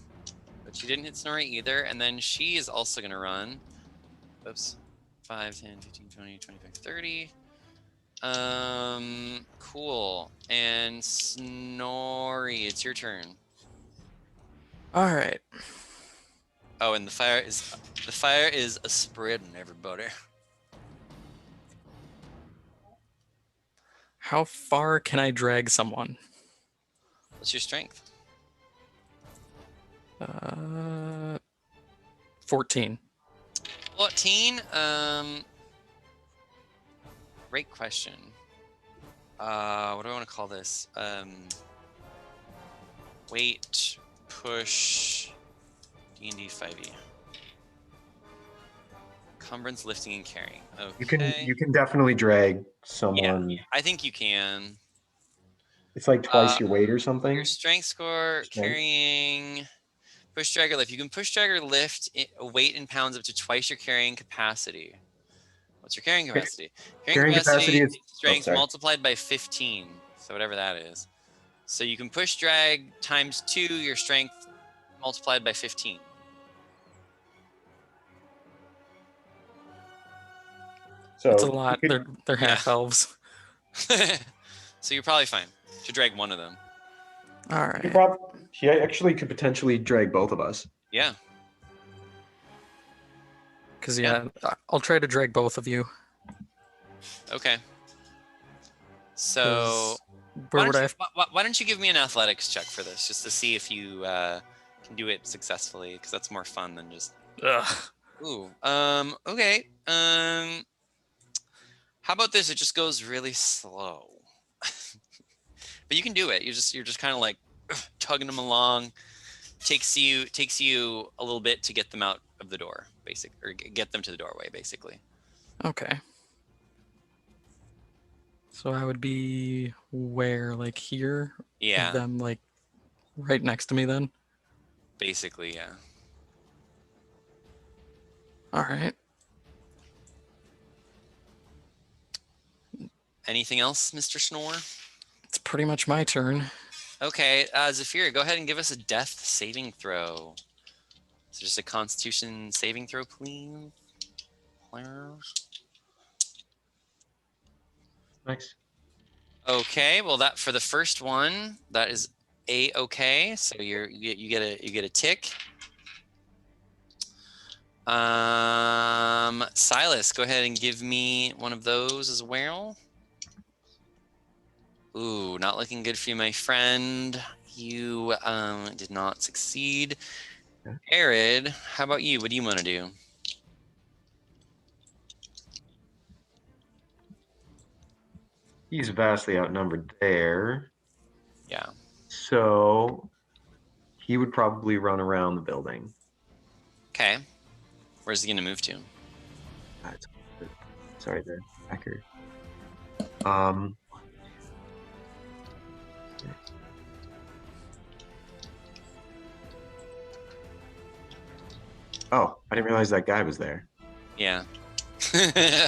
S1: but she didn't hit Snorri either. And then she is also gonna run. Oops. 5, 10, 15, 20, 25, 30. Cool. And Snorri, it's your turn.
S3: All right.
S1: Oh, and the fire is a spreading, everybody.
S3: How far can I drag someone?
S1: What's your strength?
S3: 14.
S1: 14. Great question. What do I want to call this? Weight, push, D&D 5e. Encumbrance, lifting, and carrying. Okay.
S2: You can definitely drag someone.
S1: I think you can.
S2: It's like twice your weight or something.
S1: Your strength score, carrying, push, drag, or lift. You can push, drag, or lift a weight in pounds up to twice your carrying capacity. What's your carrying capacity?
S2: Carrying capacity is
S1: strength multiplied by 15. So whatever that is. So you can push, drag times 2 your strength multiplied by 15.
S2: So
S3: it's a lot. They're half elves.
S1: So you're probably fine to drag one of them.
S3: All right.
S2: He actually could potentially drag both of us.
S1: Yeah.
S3: Because I'll try to drag both of you.
S1: Okay. So
S3: why
S1: don't you give me an athletics check for this, just to see if you can do it successfully, because that's more fun than just.
S3: Ugh.
S1: Ooh. Okay. How about this? It just goes really slow. But you can do it. You're just kind of like tugging them along. Takes you a little bit to get them out of the door, or get them to the doorway, basically.
S3: Okay. So I would be where, like here?
S1: Yeah.
S3: With them like right next to me then?
S1: Basically, yeah.
S3: All right.
S1: Anything else, Mr. Snore?
S3: It's pretty much my turn.
S1: Okay, Zafira, go ahead and give us a death saving throw. So just a Constitution saving throw, please.
S2: Nice.
S1: Okay, well that for the first one, that is A-okay. So you get a tick. Silas, go ahead and give me one of those as well. Ooh, not looking good for you, my friend. You did not succeed. Arid, how about you? What do you want to do?
S2: He's vastly outnumbered there.
S1: Yeah.
S2: So he would probably run around the building.
S1: Okay. Where's he going to move to?
S2: Sorry, the hacker. Oh, I didn't realize that guy was there.
S1: Yeah.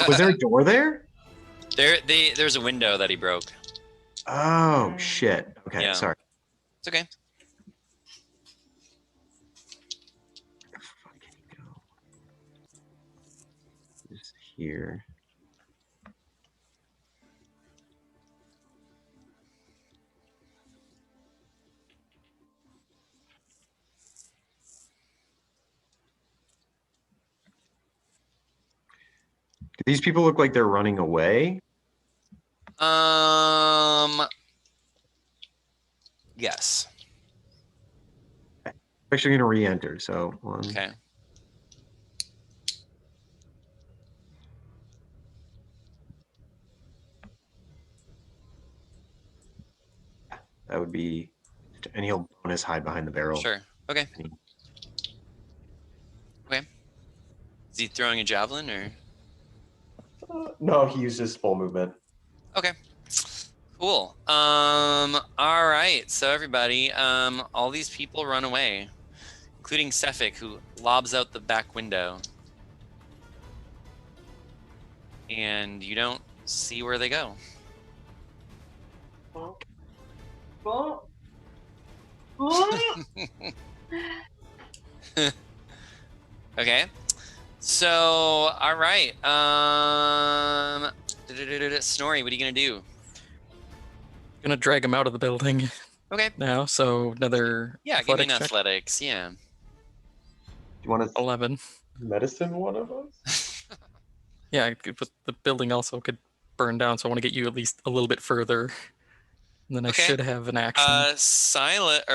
S2: Was there a door there?
S1: There's a window that he broke.
S2: Oh, shit. Okay,
S1: Yeah.
S2: sorry.
S1: It's okay.
S2: Where the fuck can he go? Just here. Do these people look like they're running away?
S1: Yes.
S2: I'm actually going to re-enter, so one.
S1: Okay.
S2: That would be, and he'll bonus hide behind the barrel.
S1: Sure. Okay. Okay. Is he throwing a javelin or?
S2: No, he uses full movement.
S1: Okay. Cool. All right. So everybody, all these people run away, including Cephik, who lobs out the back window. And you don't see where they go. Okay. So, all right. Snorri, what are you gonna do?
S3: Gonna drag him out of the building.
S1: Okay.
S3: Now, so another.
S1: Yeah, give me an
S3: check.
S1: athletics. Yeah.
S2: you want to
S3: 11.
S2: medicine one of us?
S3: Yeah, but the building also could burn down, so I want to get you at least a little bit further. And then I
S1: Okay.
S3: should have an action.
S1: Zafira,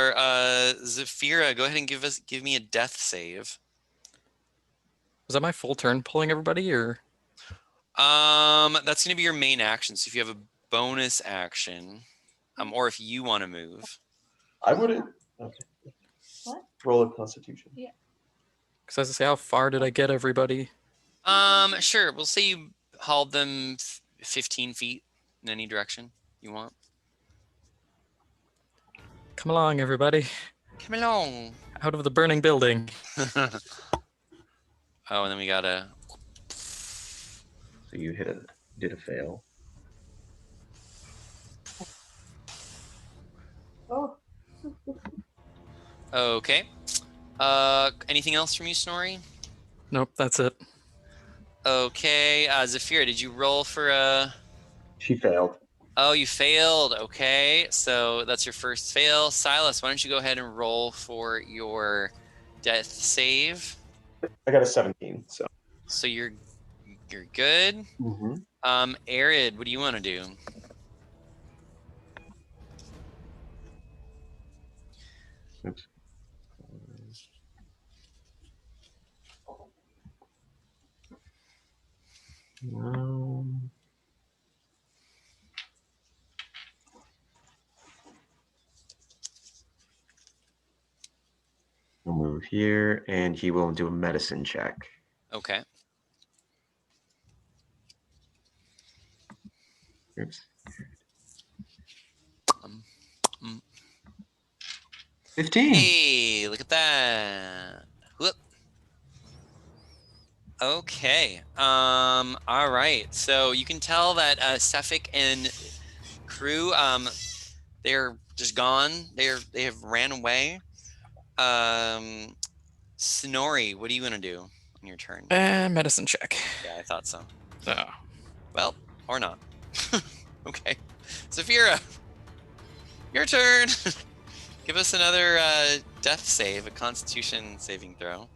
S1: go ahead and give me a death save.
S3: Was that my full turn pulling everybody, or?
S1: That's gonna be your main action. So if you have a bonus action, or if you want to move.
S2: I wouldn't. Okay.
S6: What?
S2: Roll a Constitution.
S6: Yeah.
S3: Because as I say, how far did I get everybody?
S1: Sure. We'll say you hauled them 15 feet in any direction you want.
S3: Come along, everybody.
S1: Come along.
S3: Out of the burning building.
S1: Oh, and then we gotta.
S2: So you did a fail.
S6: Oh.
S1: Okay. Anything else from you, Snorri?
S3: Nope, that's it.
S1: Okay. Zafira, did you roll for a?
S2: She failed.
S1: Oh, you failed. Okay, so that's your first fail. Silas, why don't you go ahead and roll for your death save?
S2: I got a 17.
S1: So you're good.
S2: Mm-hmm.
S1: Arid, what do you want to do?
S2: Oops. We'll move here, and he will do a medicine check.
S1: Okay.
S2: Oops.
S1: Um,
S2: 15.
S1: Hey, look at that. Whoop. Okay. All right. So you can tell that Sefik and crew, they're just gone. They have ran away. Snorri, what do you want to do on your turn?
S3: Medicine check.
S1: Yeah, I thought so.
S3: Oh.
S1: Well, or not. Okay. Zafira, your turn. Give us another death save, a Constitution saving throw.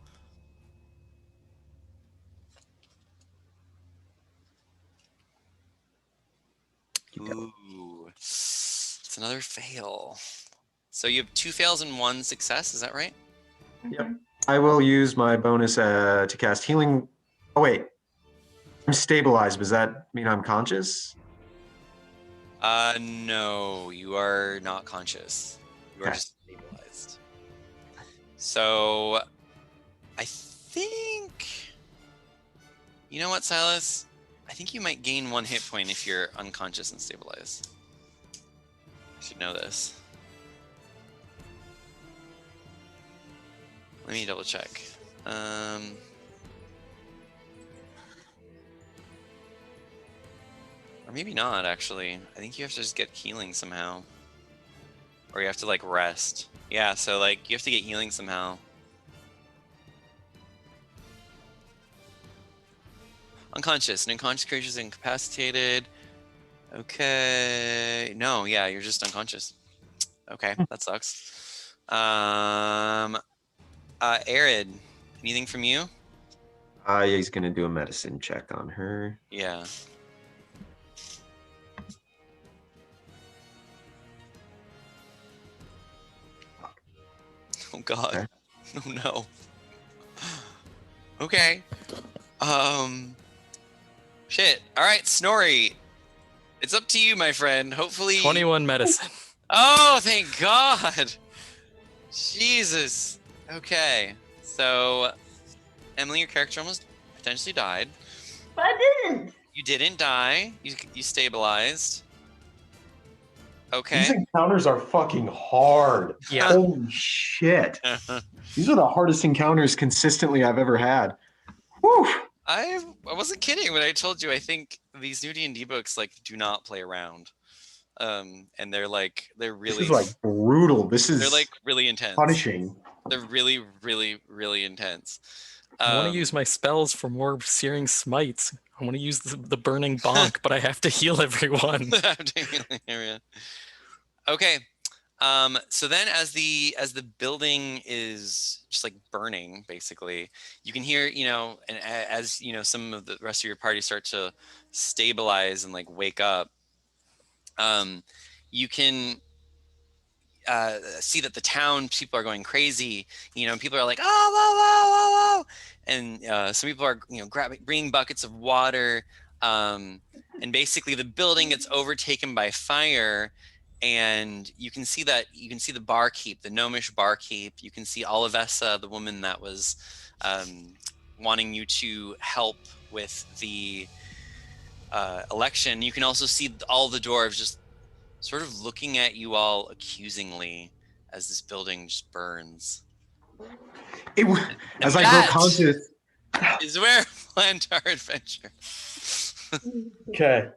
S1: Ooh, it's another fail. So you have 2 fails and 1 success. Is that right?
S2: Yep. I will use my bonus to cast healing. Oh, wait. I'm stabilized. Does that mean I'm conscious?
S1: No, you are not conscious. You are
S2: Okay.
S1: just stabilized. So I think, you know what, Silas? I think you might gain 1 hit point if you're unconscious and stabilized. I should know this. Let me double check. Or maybe not, actually. I think you have to just get healing somehow. Or you have to, like, rest. Yeah, so, like, you have to get healing somehow. Unconscious. An unconscious creature is incapacitated. Okay. No, yeah, you're just unconscious. Okay, that sucks. Arid, anything from you?
S2: He's going to do a medicine check on her.
S1: Yeah. Oh God.
S2: Okay.
S1: Oh no. Okay. Shit. All right, Snorri. It's up to you, my friend. Hopefully.
S3: 21 medicine.
S1: Oh, thank God. Jesus. Okay. So, Emily, your character almost potentially died.
S6: But I didn't.
S1: You didn't die. You stabilized. Okay.
S2: These encounters are fucking hard.
S3: Yeah.
S2: Holy shit. These are the hardest encounters consistently I've ever had. Whew.
S1: I wasn't kidding when I told you I think these new D&D books like do not play around. And they're really
S2: This is like brutal. This is
S1: they're like really intense.
S2: punishing.
S1: They're really, really, really intense.
S3: I want to use my spells for more searing smites. I want to use the burning bonk, but I have to heal everyone.
S1: Okay. So then as the building is just like burning, basically, you can hear, and as some of the rest of your party start to stabilize and like wake up, you can see that the town people are going crazy. People are like, oh, whoa, whoa, whoa, whoa. And some people are, bringing buckets of water. And basically the building gets overtaken by fire. And you can see the barkeep, the gnomish barkeep. You can see Olivessa, the woman that was wanting you to help with the election. You can also see all the dwarves just sort of looking at you all accusingly as this building just burns.
S2: As I grow conscious.
S1: Is where we planned our adventure.
S8: Okay.